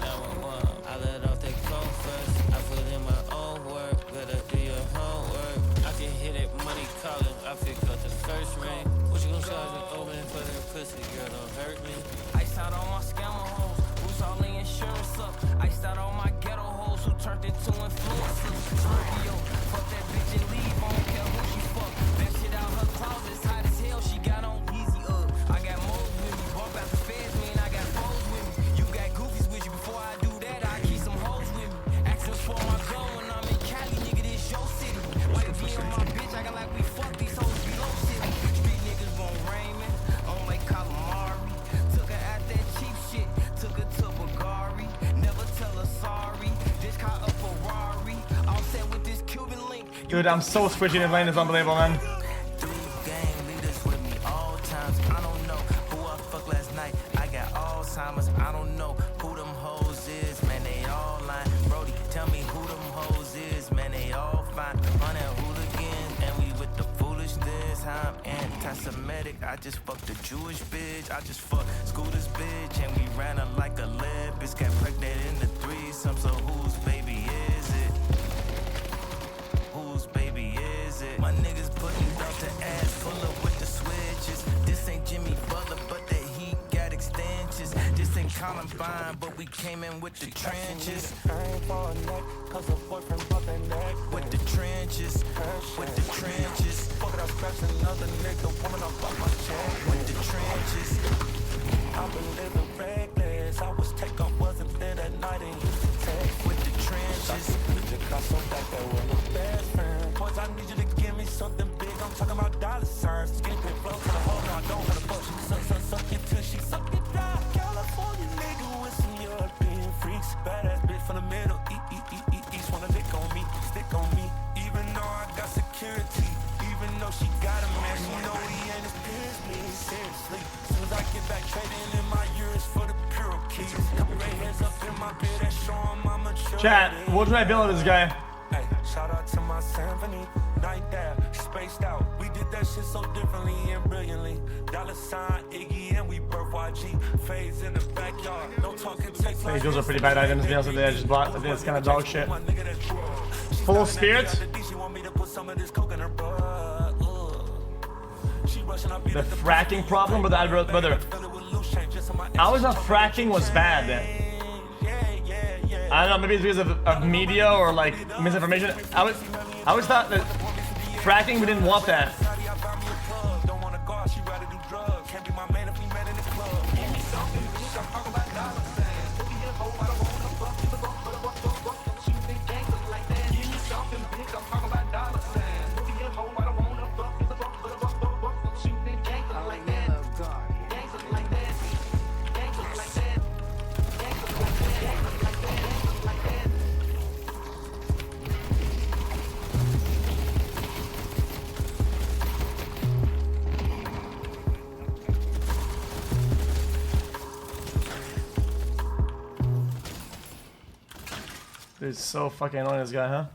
911, I let off that call first. I put in my own work, better do your homework. I can hear that money calling, I pick up the first ring. What you gon' charge me open for that pussy, girl, don't hurt me. Iced out all my scammer hoes, who's all the insurance up. Iced out all my ghetto hoes who turned into influencers. Scorpio, fuck that bitch and leave, I don't care who she fuck. That shit out her closet, it's hot as hell, she got on easy up. I got moles with me, bump out the feds, man, I got foes with me. You got goofies with you, before I do that, I keep some hoes with me. Access for my gun when I'm in Cali, nigga, this your city. White V on my bitch, I got like we fuck these hoes below city. Street niggas won't rain me, on like calamari. Took her at that cheap shit, took her to Bulgari. Never tell her sorry, just caught a Ferrari. All set with this Cuban link. Dude, I'm so switching in lane, it's unbelievable, man. I don't know who I fucked last night. I got Alzheimer's. I don't know who them hoes is. Man, they all lying. Brody, tell me who them hoes is. Man, they all fine. On that hooligans, and we with the foolishness. I'm anti-Semitic. I just fucked a Jewish bitch. I just fucked Scooter's bitch, and we ran her like a lead. Bitch got pregnant in the threesome. So whose baby is it? Whose baby is it? My niggas putting up the ass full of with the switches. This ain't Jimmy Butler, but that he got extensions. This ain't Columbine, but we came in with the trenches. I ain't for a neck, cause a boyfriend bought that neck. With the trenches, with the trenches. Fuck it, I'll scratch another nigga, woman, I'll fuck my check. With the trenches. I've been living reckless. I was take off, wasn't there that night and used to text. With the trenches. Got so back there with my best friend. Boys, I need you to give me something big. I'm talking about dollar signs. Skin pit flow to the hole. No, I don't want to fuck. Suck it till she suck it down. California nigga with some European freaks. Badass bitch from the middle. Eat. Chat, what should I build this guy? Hey, shout out to my symphony. Night there, spaced out. We did that shit so differently and brilliantly. Dollar sign, Iggy, and we birth YG. Phase in the backyard. No talking text. Hey, those are pretty bad items, to be honest with you. I just bought. I think it's kind of dog shit. Full of spirit. The fracking problem, brother. I always thought fracking was bad. I don't know, maybe it's because of media or like misinformation. I always thought that fracking, we didn't want that. It's so fucking annoying, this guy, huh?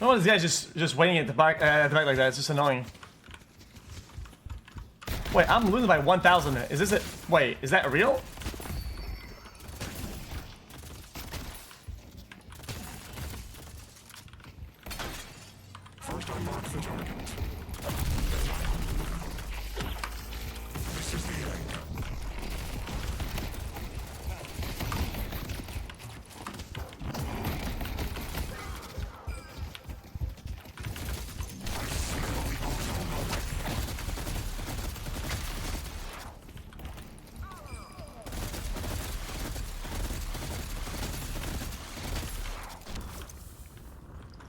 Oh, this guy's just waiting at the back like that. It's just annoying. Wait, I'm losing by 1,000. Is this it? Wait, is that real?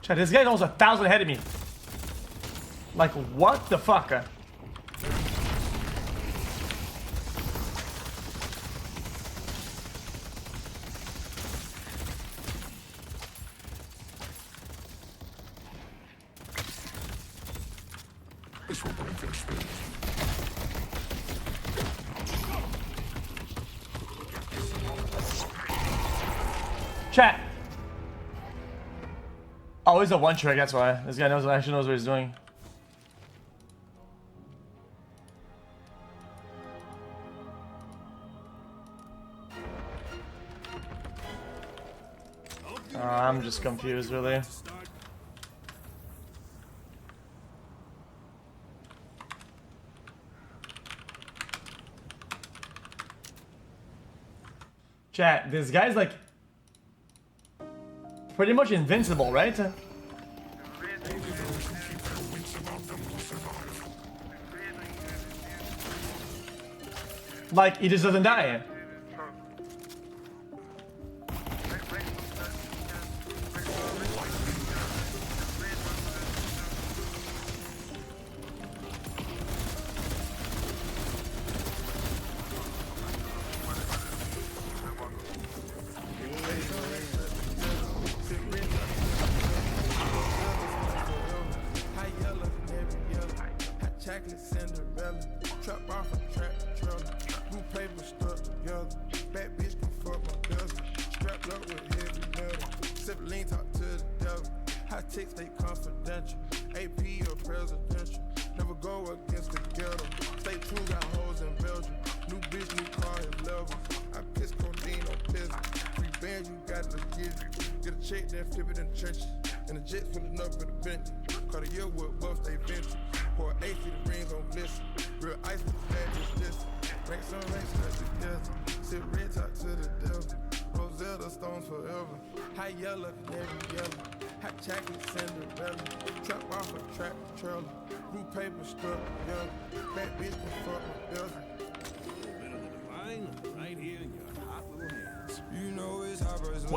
Chat, this guy's almost 1,000 ahead of me. Like, what the fuck? This will break their spirit. Chat. Oh, he's a one trick, that's why. This guy actually knows what he's doing. I'm just confused, really. Chat, this guy's like pretty much invincible, right? Like, he just doesn't die.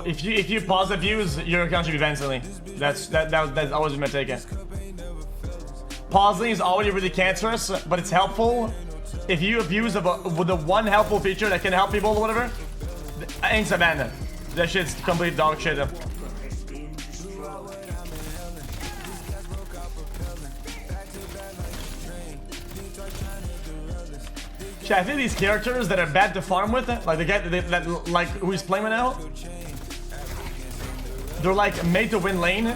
If you pause the views, your account should be banned instantly. That's always been my take. Pausing is already really cancerous, but it's helpful. If you abuse with the one helpful feature that can help people or whatever, insta ban. That shit's complete dog shit. Chat, I think these characters that are bad to farm with, like the guy that like who he's playing right now, they're like made to win lane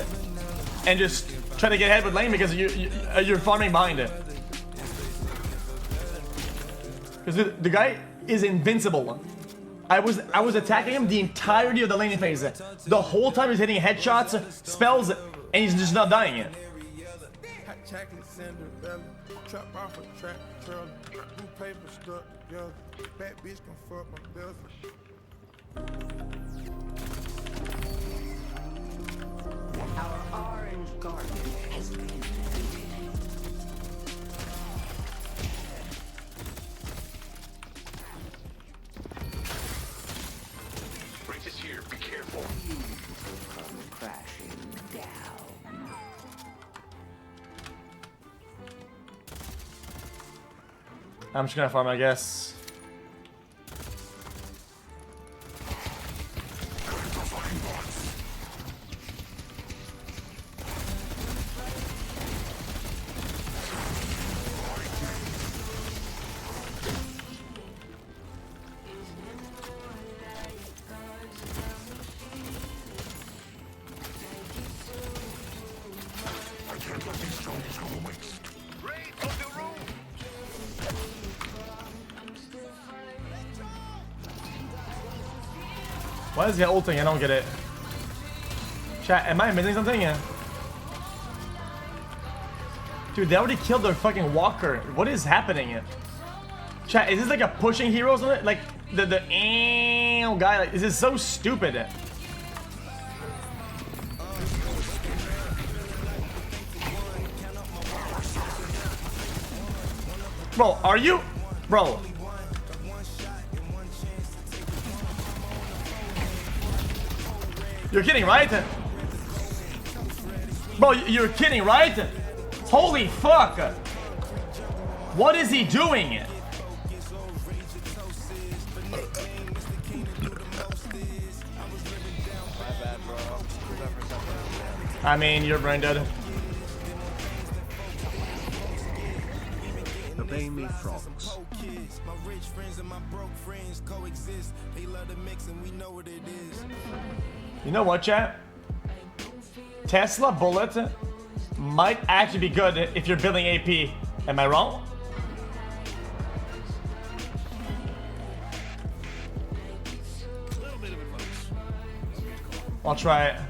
and just try to get ahead with lane because you're farming behind it. Because the guy is invincible. I was attacking him the entirety of the laning phase. The whole time he's hitting headshots, spells, and he's just not dying yet. Our orange guardian has been defeated. Breach is here, be careful. Come crashing down. I'm just gonna farm, I guess. Why is he ulting? I don't get it. Chat, am I missing something? Yeah. Dude, they already killed their fucking walker. What is happening? Chat, is this like a pushing hero or something? Like the guy, like, this is so stupid. Bro, are you? Bro. You're kidding, right? Bro, you're kidding, right? Holy fuck! What is he doing? I mean, you're brain dead. Obey me, frogs. You know what, chat? Tesla bullet might actually be good if you're building AP. Am I wrong? I'll try it.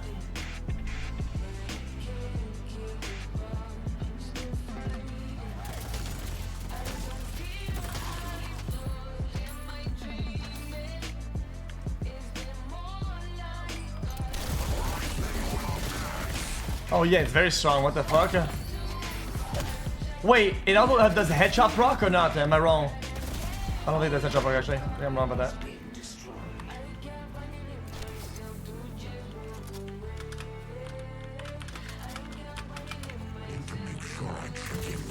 Oh yeah, it's very strong. What the fuck? Wait, it also does headshot proc or not? Am I wrong? I don't think that's headshot proc actually. I think I'm wrong about that.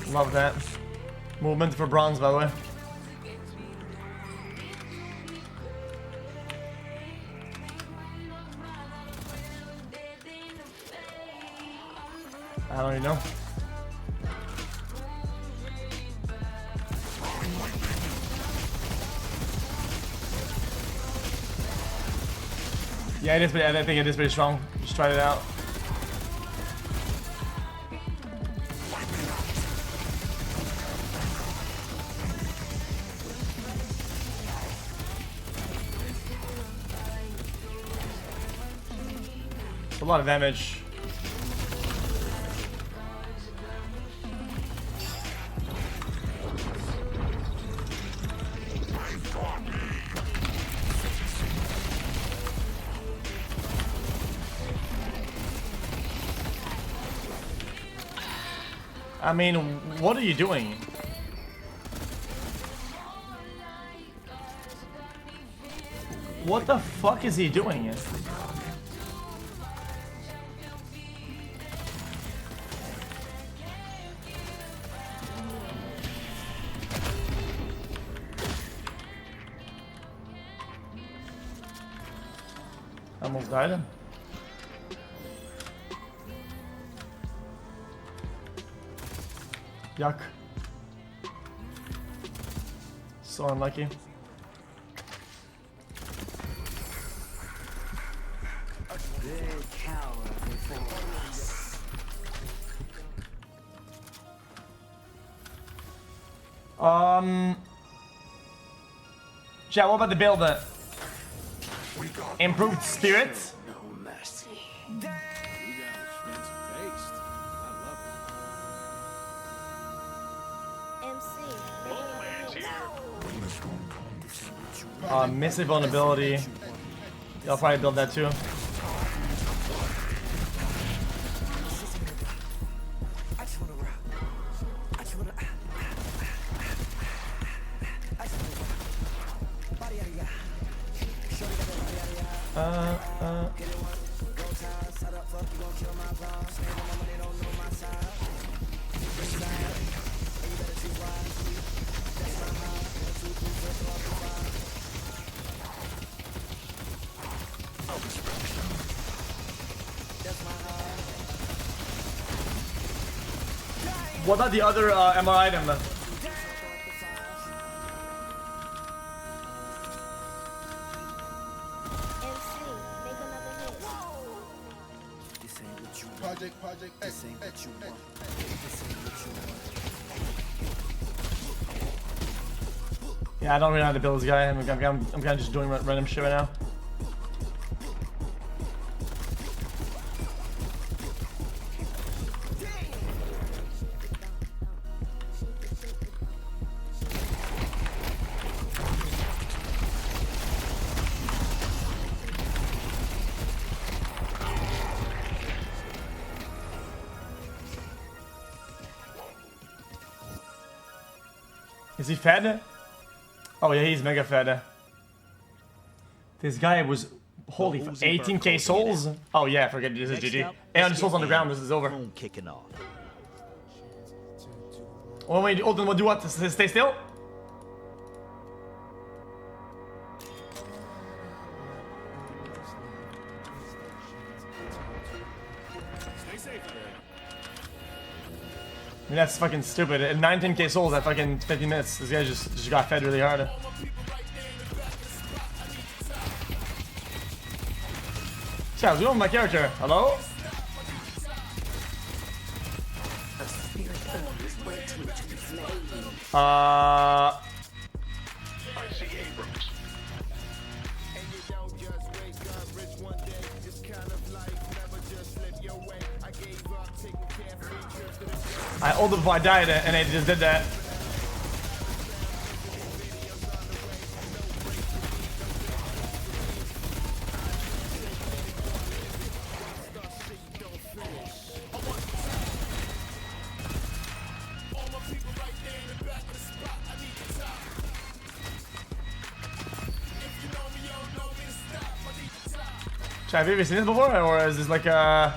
Love that. Movement for bronze, by the way. I don't even know. Yeah, it is, but I think it is pretty strong. Just try it out. It's a lot of damage. I mean, what are you doing? What the fuck is he doing? Almost died. Yuck. So unlucky. Chat, what about the build? Improved spirit? Missive vulnerability. I'll probably build that too. What about the other MR item? Project X. Yeah, I don't really know how to build this guy. I'm kind of just doing random shit right now. Is he fed? Oh yeah, he's mega fed. This guy was holy 18k souls. Oh yeah, forget it. This is GG. 800 souls on the ground. This is over. Kicking off. Oh wait, Ultimate will do what? Stay still? I mean, that's fucking stupid. At 19k souls at fucking 50 minutes, this guy just got fed really hard. Chat, what's going on with my character? Hello? I ult before I died and I just did that. Have you ever seen this before, or is this like a...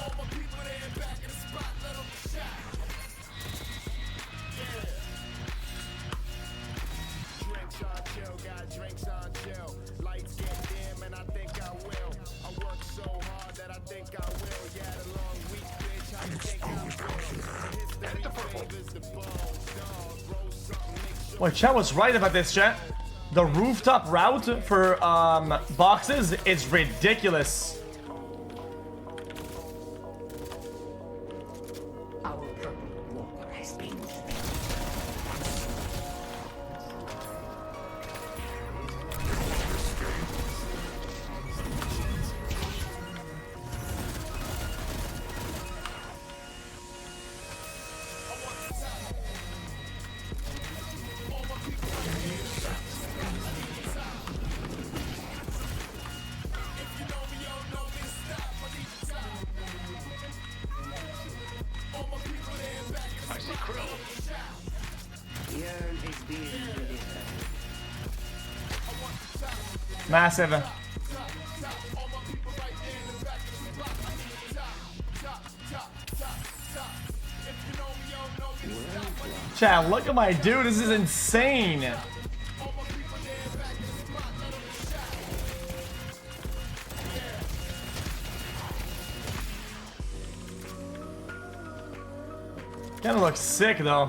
Well, chat was right about this, chat. The rooftop route for boxes is ridiculous. Massive. Chat, look at my dude. This is insane. Kinda looks sick though.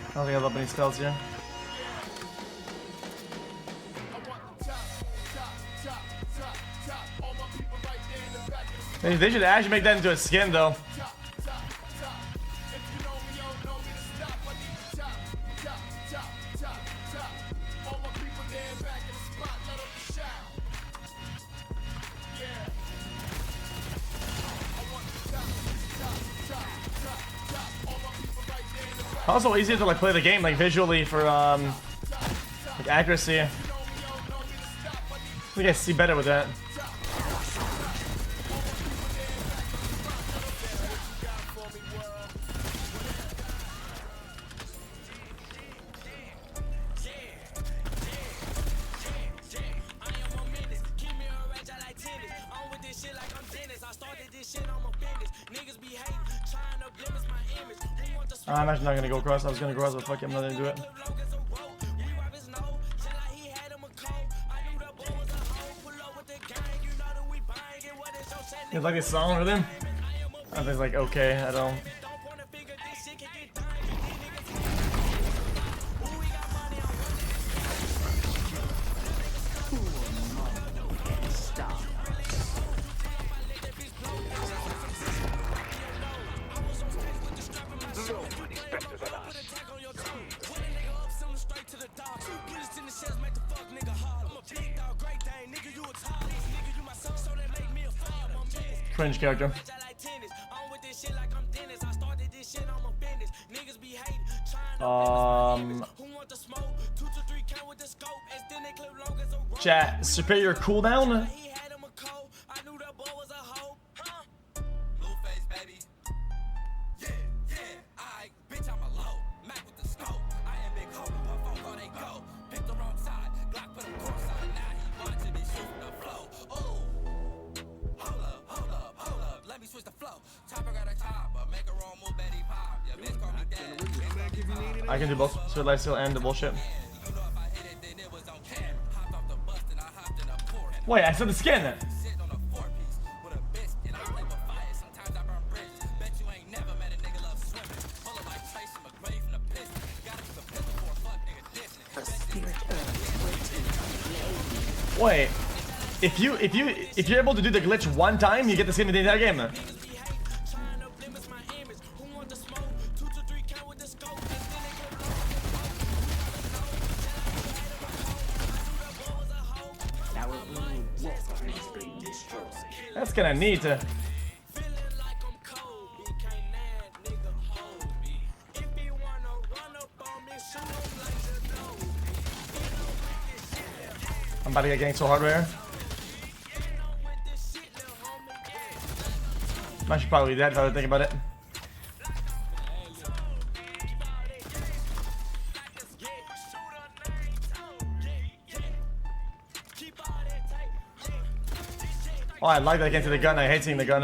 I don't think I love any spells here. They should actually make that into a skin though. Also easier to like play the game like visually for like accuracy. I think I see better with that. I'm actually not gonna go across. I was gonna go across, but fuck it, I'm not gonna do it. You like this song with him? I was like, okay, I don't. Cringe character. Chat, superior cooldown? I can do both, so life steal and the bullshit. Wait, I said the skin! Wait, if you're able to do the glitch one time, you get the skin in the entire game. That's kinda neat. I'm about to get ganked so hard right here. I should probably be dead if I would think about it. Oh, I like that I get to the gun. I hate seeing the gun.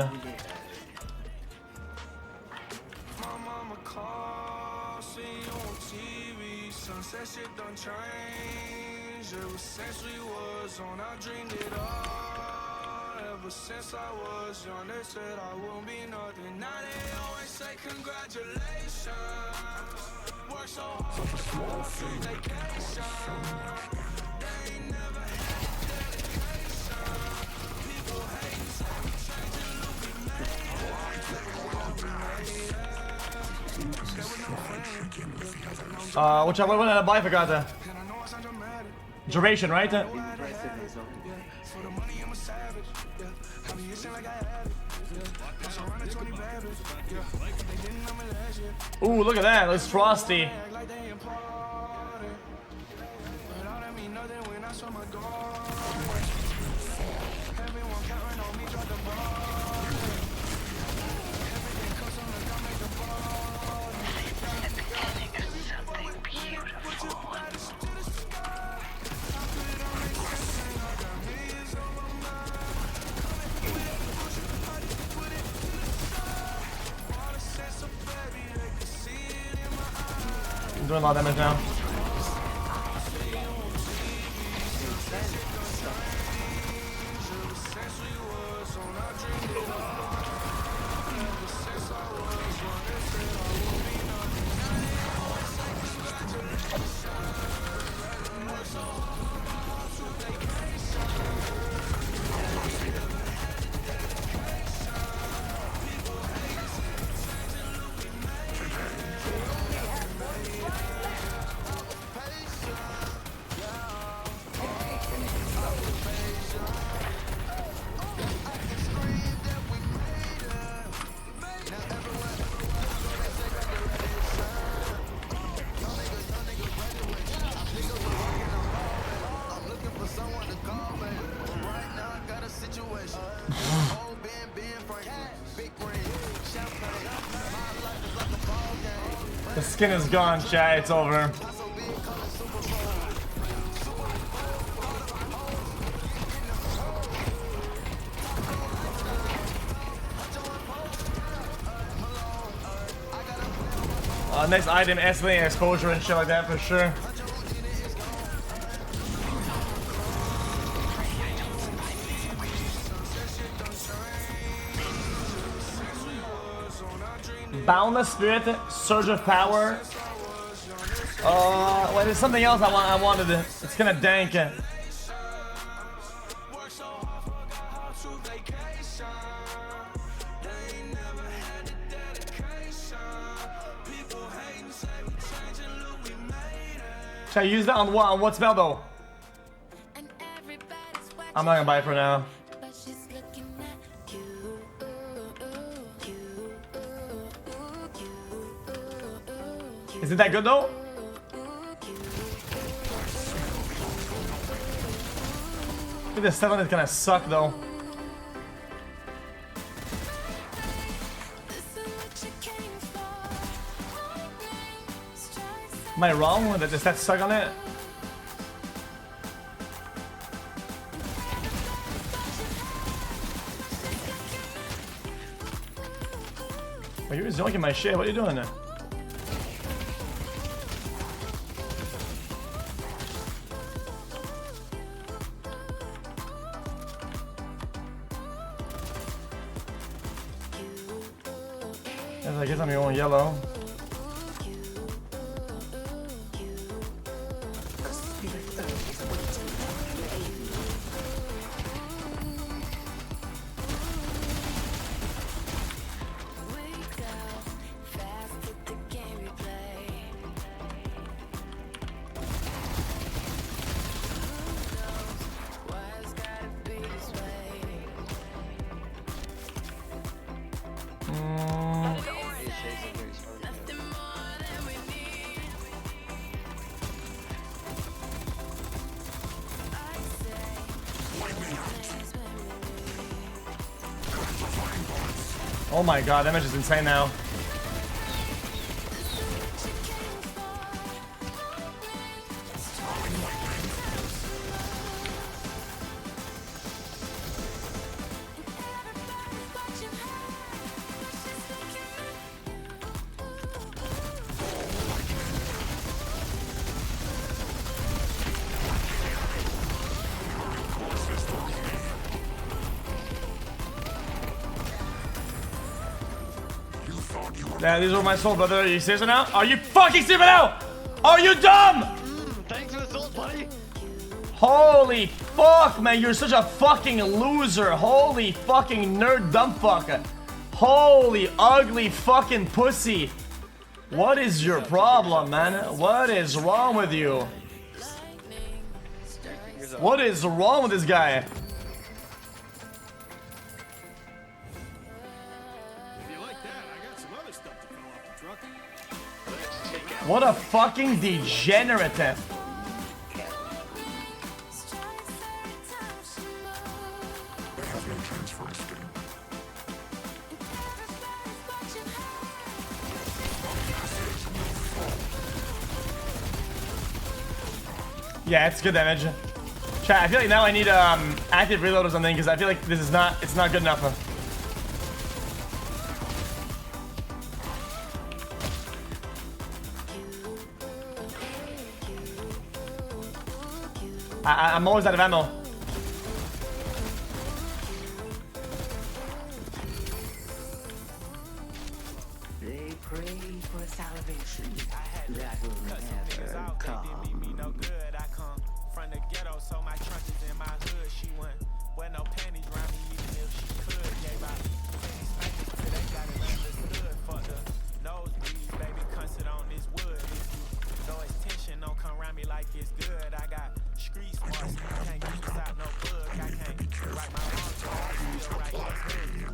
Since I was young, they said I won't be nothing. Now they always say congratulations. Work so hard for free vacation. They ain't never had dedication. People hate, say we changing, look, we made it. Which one did I buy for Gaza? Duration, right? Ooh, look at that. It's frosty. I'm doing a lot of damage now. The skin is gone, chat. It's over. Next item, escalating exposure and shit like that for sure. Boundless Spirit, Surge of Power. Well, there's something else I wanted to. It's kind of dank. Should I use that on what? On what spell though? I'm not gonna buy it for now. Is it that good though? I think the 7 is gonna suck though. Am I wrong? Does that suck on it? Oh, you're zoinking my shit. What are you doing there? I guess I'm going yellow. Oh my god, that match is insane now. Yeah, these are my soul, brother. Are you serious now? Are you fucking serious now? Are you dumb? Thanks for the soul, buddy. Holy fuck, man. You're such a fucking loser. Holy fucking nerd dumb fuck. Holy ugly fucking pussy. What is your problem, man? What is wrong with you? What is wrong with this guy? What a fucking degenerate. Yeah, it's good damage. Chat, I feel like now I need active reload or something because I feel like this is not, it's not good enough. I'm always out of ammo. They pray for salvation. That will never come. I come from the ghetto, so my trunk is in my hood. She wouldn't wear no panties around me, even if she could. Gave out penny spankers till they got it understood. Fuck the nosebleeds, baby, come sit on this wood. If you know it's tension, don't come around me like it's good. I got street smarts, can't get inside no bug. I can't write my own song, still write this hood.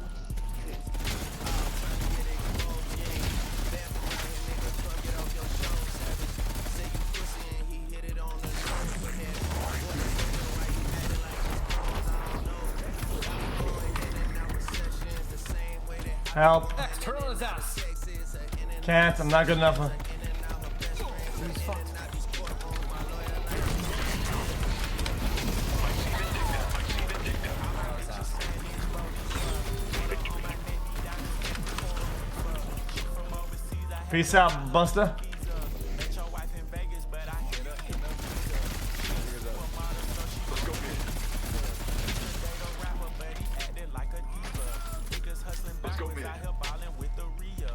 Help. Can't, I'm not good enough. He's fucked. Peace out, Buster.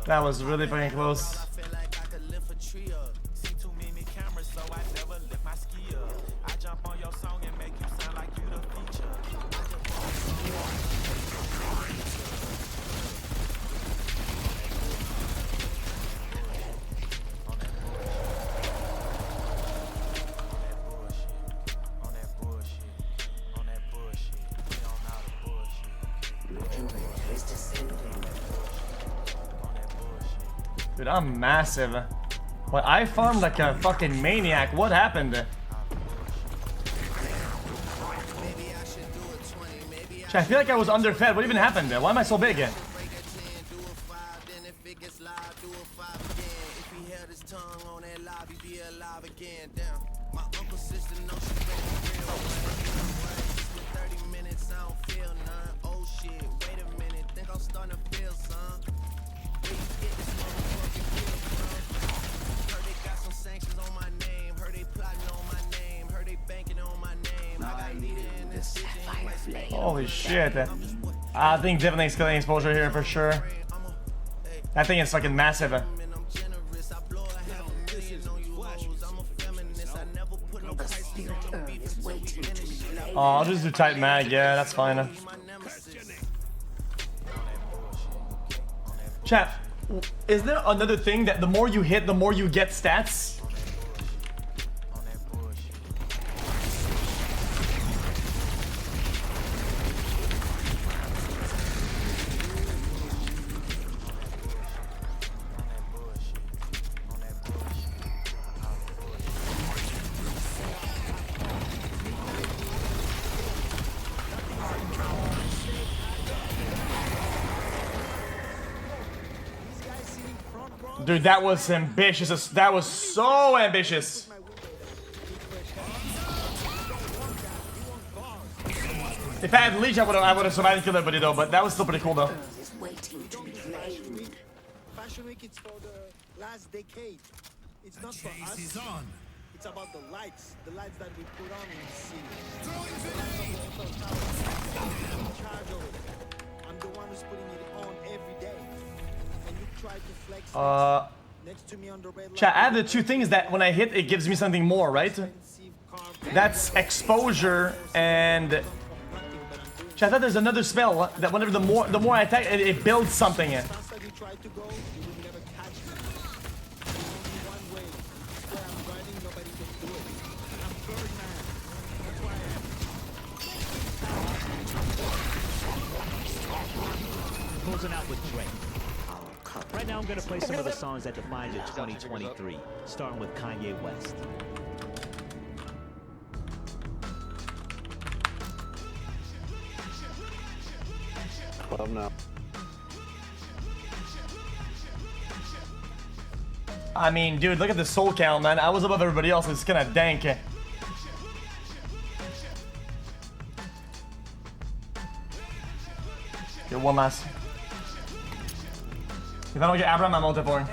That was really fucking close. Dude, I'm massive. But I farmed like a fucking maniac. What happened? I feel like I was underfed. What even happened? Why am I so big? Holy shit. I think definitely escalating exposure here for sure. That thing is fucking massive. Oh, I'll just do tight mag. Yeah, that's fine. Chat, is there another thing that the more you hit, the more you get stats? Dude, that was ambitious. That was so ambitious. If I had leech, I would have survived and killed everybody though. But that was still pretty cool though. Fashion Week, it's for the last decade. It's not for us. It's about the lights that we put on in the city. I'm the one who's putting it on every day. And you try to flex next to me on the red light. Chat, I have the two things that when I hit, it gives me something more, right? That's exposure and. Chat, I thought there's another spell that whenever the more I attack, it builds something. Closing out with Drake. Right now I'm gonna play some of the songs that defined your 2023, starting with Kanye West. Club now. I mean, dude, look at the soul count, man. I was above everybody else. It's kind of dank. Get one last. If I don't get Abraham, I'm multi-pouring.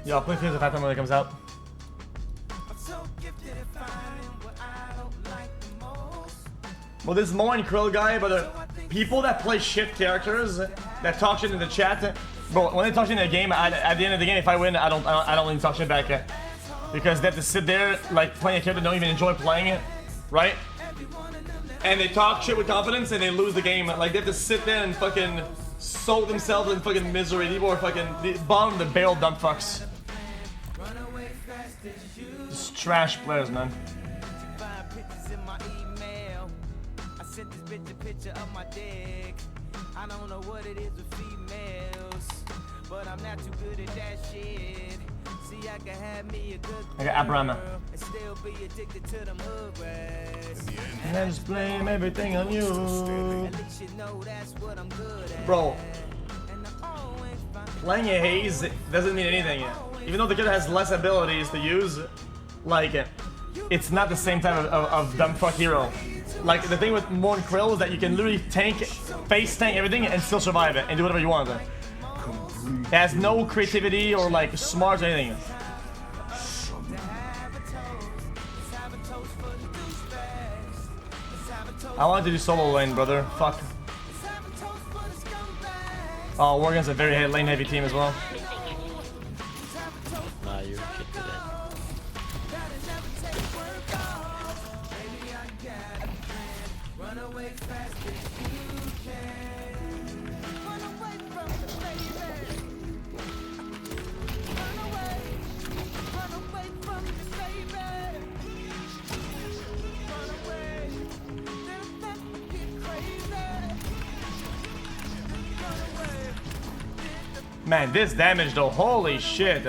Yo, I'll play Fears of Phantom when it comes out. Well, this Moin Krill guy, but the people that play shit characters that talk shit in the chat, bro, when they talk shit in the game, at the end of the game, if I win, I don't even talk shit back. Because they have to sit there, like, playing a character they don't even enjoy playing it, right? And they talk shit with confidence and they lose the game. Like, they have to sit there and fucking soak themselves in fucking misery. These are fucking the bottom of the barrel dumb fucks. Just trash players, man. I don't know what it is with females, but I'm not too good at that shit. See, I I got Abraham. And I just blame everything on you. Bro, playing a haze doesn't mean anything. Even though the kid has less abilities to use, like, it's not the same type of dumb fuck hero. Like, the thing with Morn Krill is that you can literally tank, face tank everything and still survive it and do whatever you want. It has no creativity or like smarts or anything. I wanted to do solo lane, brother. Fuck. Oh, we're against a very lane heavy team as well. Nah, you shit today. Man, this damage though, holy shit.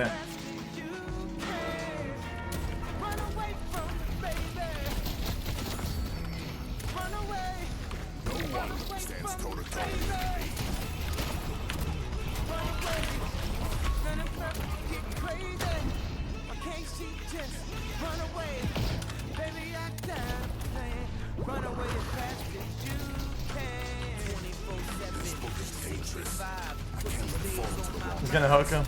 He's gonna hook him.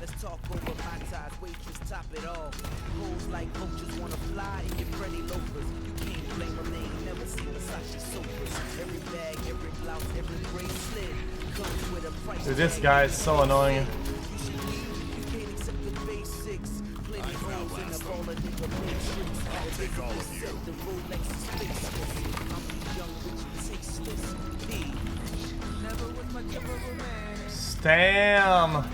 Let's talk over my ties, waitress, top it off. Rules like vultures wanna fly in your Freddy loafers. You can't blame them, they ain't never seen Versace sofas. Every bag, every blouse, every bracelet comes with a price. Dude, this guy is so annoying. You can't accept the basics. Plenty holes in the ball of nigga matrix. Take all of you. The Rolex is faceless. I'm young, rich, and tasteless. Me. Never was much of a romance. Damn.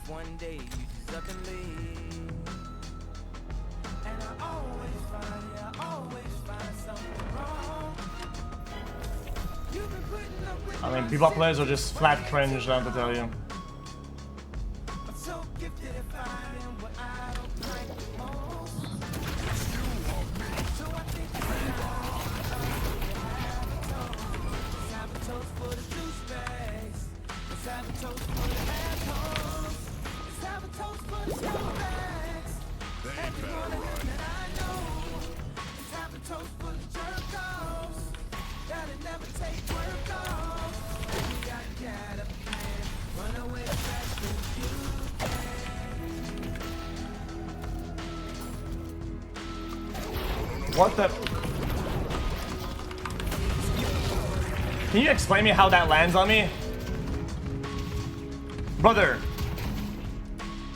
One day you just up and leave. And I always find something wrong. You've been putting up with I mean, Bebop players are just flat cringe, I have to tell you. I'm so gifted at finding what I don't like most. So I think let's have a toast for the douchebags. Let's have a toast for the assholes. Have a toast for the scumbags. Everyone of them that I know. Let's have a toast for the jerk-offs. Gotta never take work off. Baby, I got a plan. Run away fast as you What the? Can you explain me how that lands on me? Brother.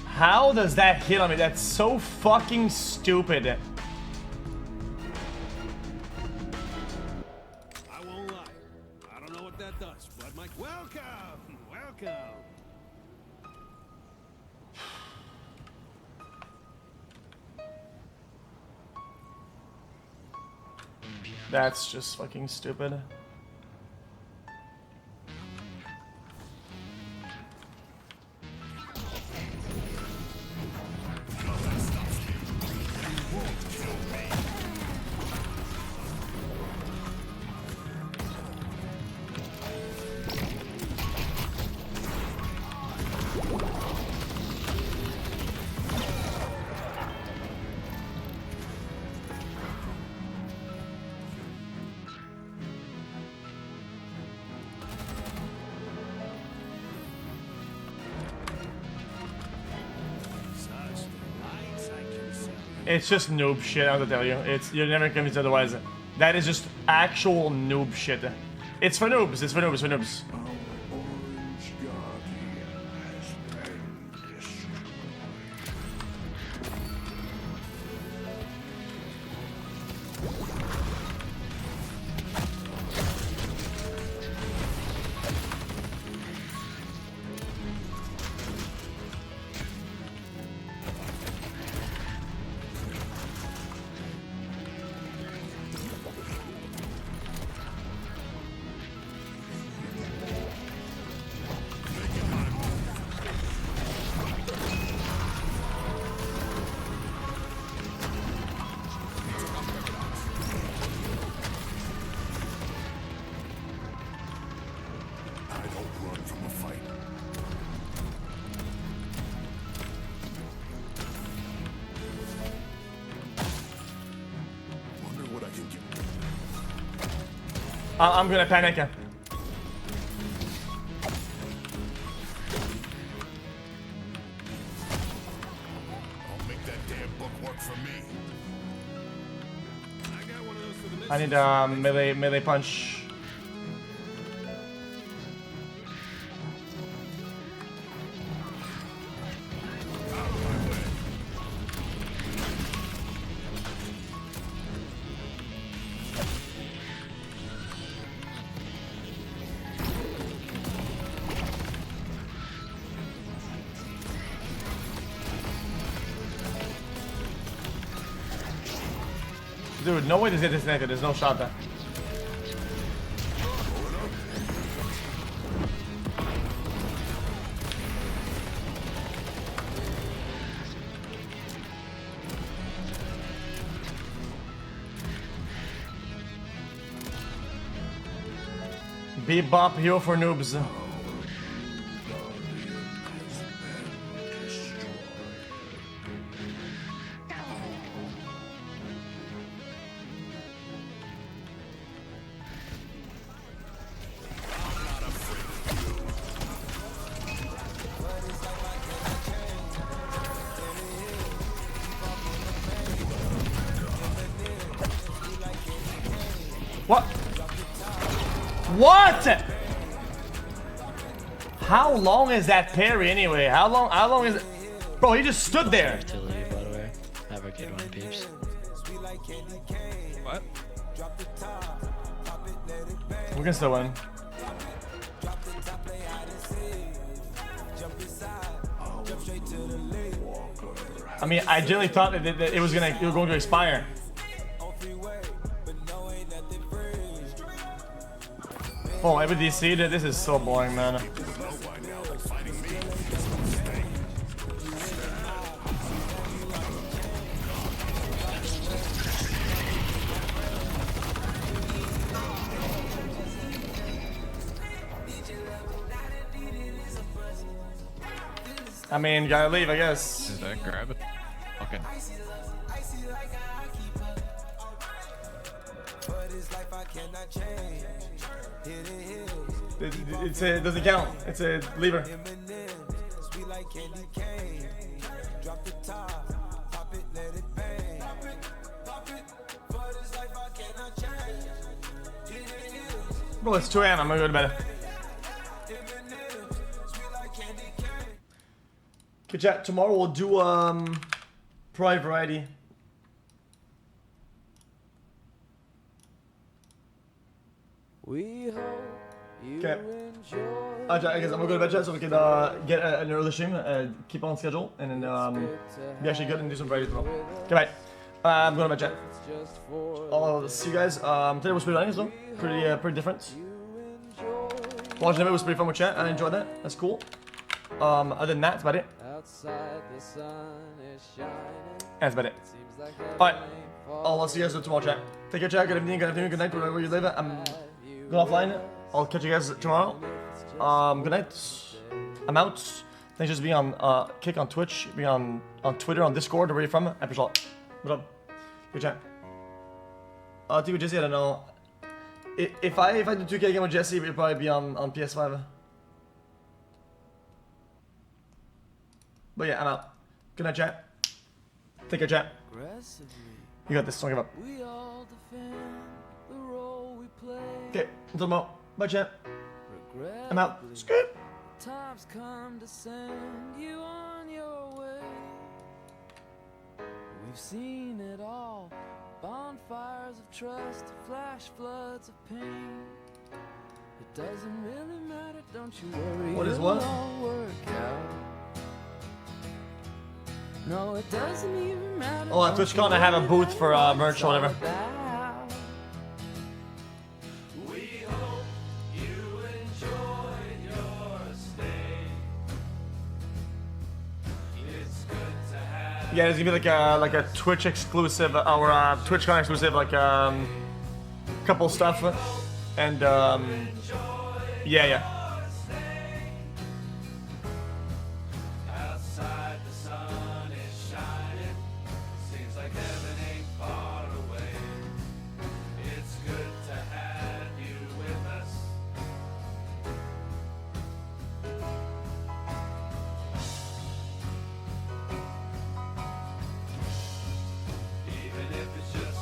How does that hit on me? That's so fucking stupid. I won't lie. I don't know what that does, but Mike, welcome, welcome. That's just fucking stupid. It's just noob shit, I have to tell you. You're never convinced otherwise. That is just actual noob shit. It's for noobs, it's for noobs, it's for noobs. I'm gonna panic. I'll make that damn book work for me. I need melee punch. Dude, no way to get disconnected. There's no shot there. Bebop hero for noobs. What? What? How long is that parry anyway? How long is it? Bro, he just stood there. To leave, by the way. Have a good one, peeps. What? We can still win. I mean, I genuinely thought that it was going to expire. Oh, every DC, this is so boring, man. I mean, gotta leave, I guess. Is that grab it? Okay. It doesn't count. It's a lever. Bro, it's 2 AM. I'm gonna go to bed. Good chat. Tomorrow we'll do Pride Variety. Okay. I guess I'm gonna go to bed, chat, so we can get an early stream, keep on schedule, and then be actually good and do some varieties tomorrow. Okay, bye. I'm going to bed, chat. I'll see you guys. Today was pretty nice, though. Pretty different. Watching it was pretty fun with chat. I enjoyed that. That's cool. Other than that, that's about it. That's about it. Alright. I'll see you guys tomorrow, chat. Take care, chat. Good evening, good afternoon, good night, wherever you live. I'm going offline. I'll catch you guys tomorrow. Good night. I'm out. Thanks for being on Kick on Twitch, being on Twitter, on Discord, where you're from. I appreciate it. What's up? Good chat. Dude, with Jesse, I don't know. If I do 2K again with Jesse, it'll probably be on PS5. But yeah, I'm out. Good night, chat. Take care, chat. You got this. Don't give up. Okay, until tomorrow. Bye, chat. I'm out. Scoot. Times come to send you on your way. We've seen it all. Bonfires of trust, flash floods of pain. It doesn't really matter, don't you worry. What is what? It'll all work out. No, it doesn't even matter. Oh, at TwitchCon I have a booth for merch or whatever. Yeah, there's gonna be like a Twitch exclusive or TwitchCon exclusive couple stuff, and yeah.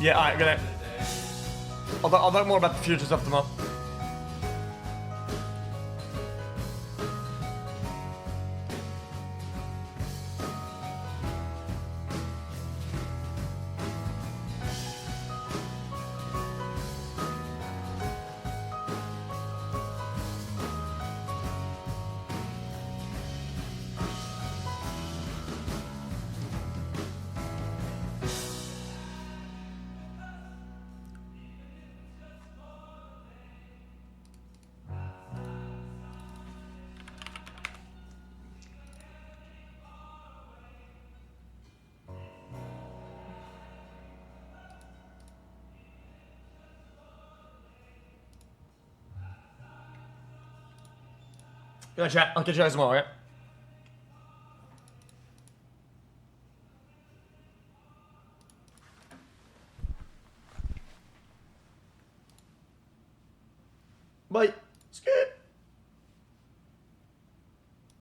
Yeah, alright, good night. I'll talk more about the future stuff tomorrow. Good chat. I'll catch you guys tomorrow, okay? Bye.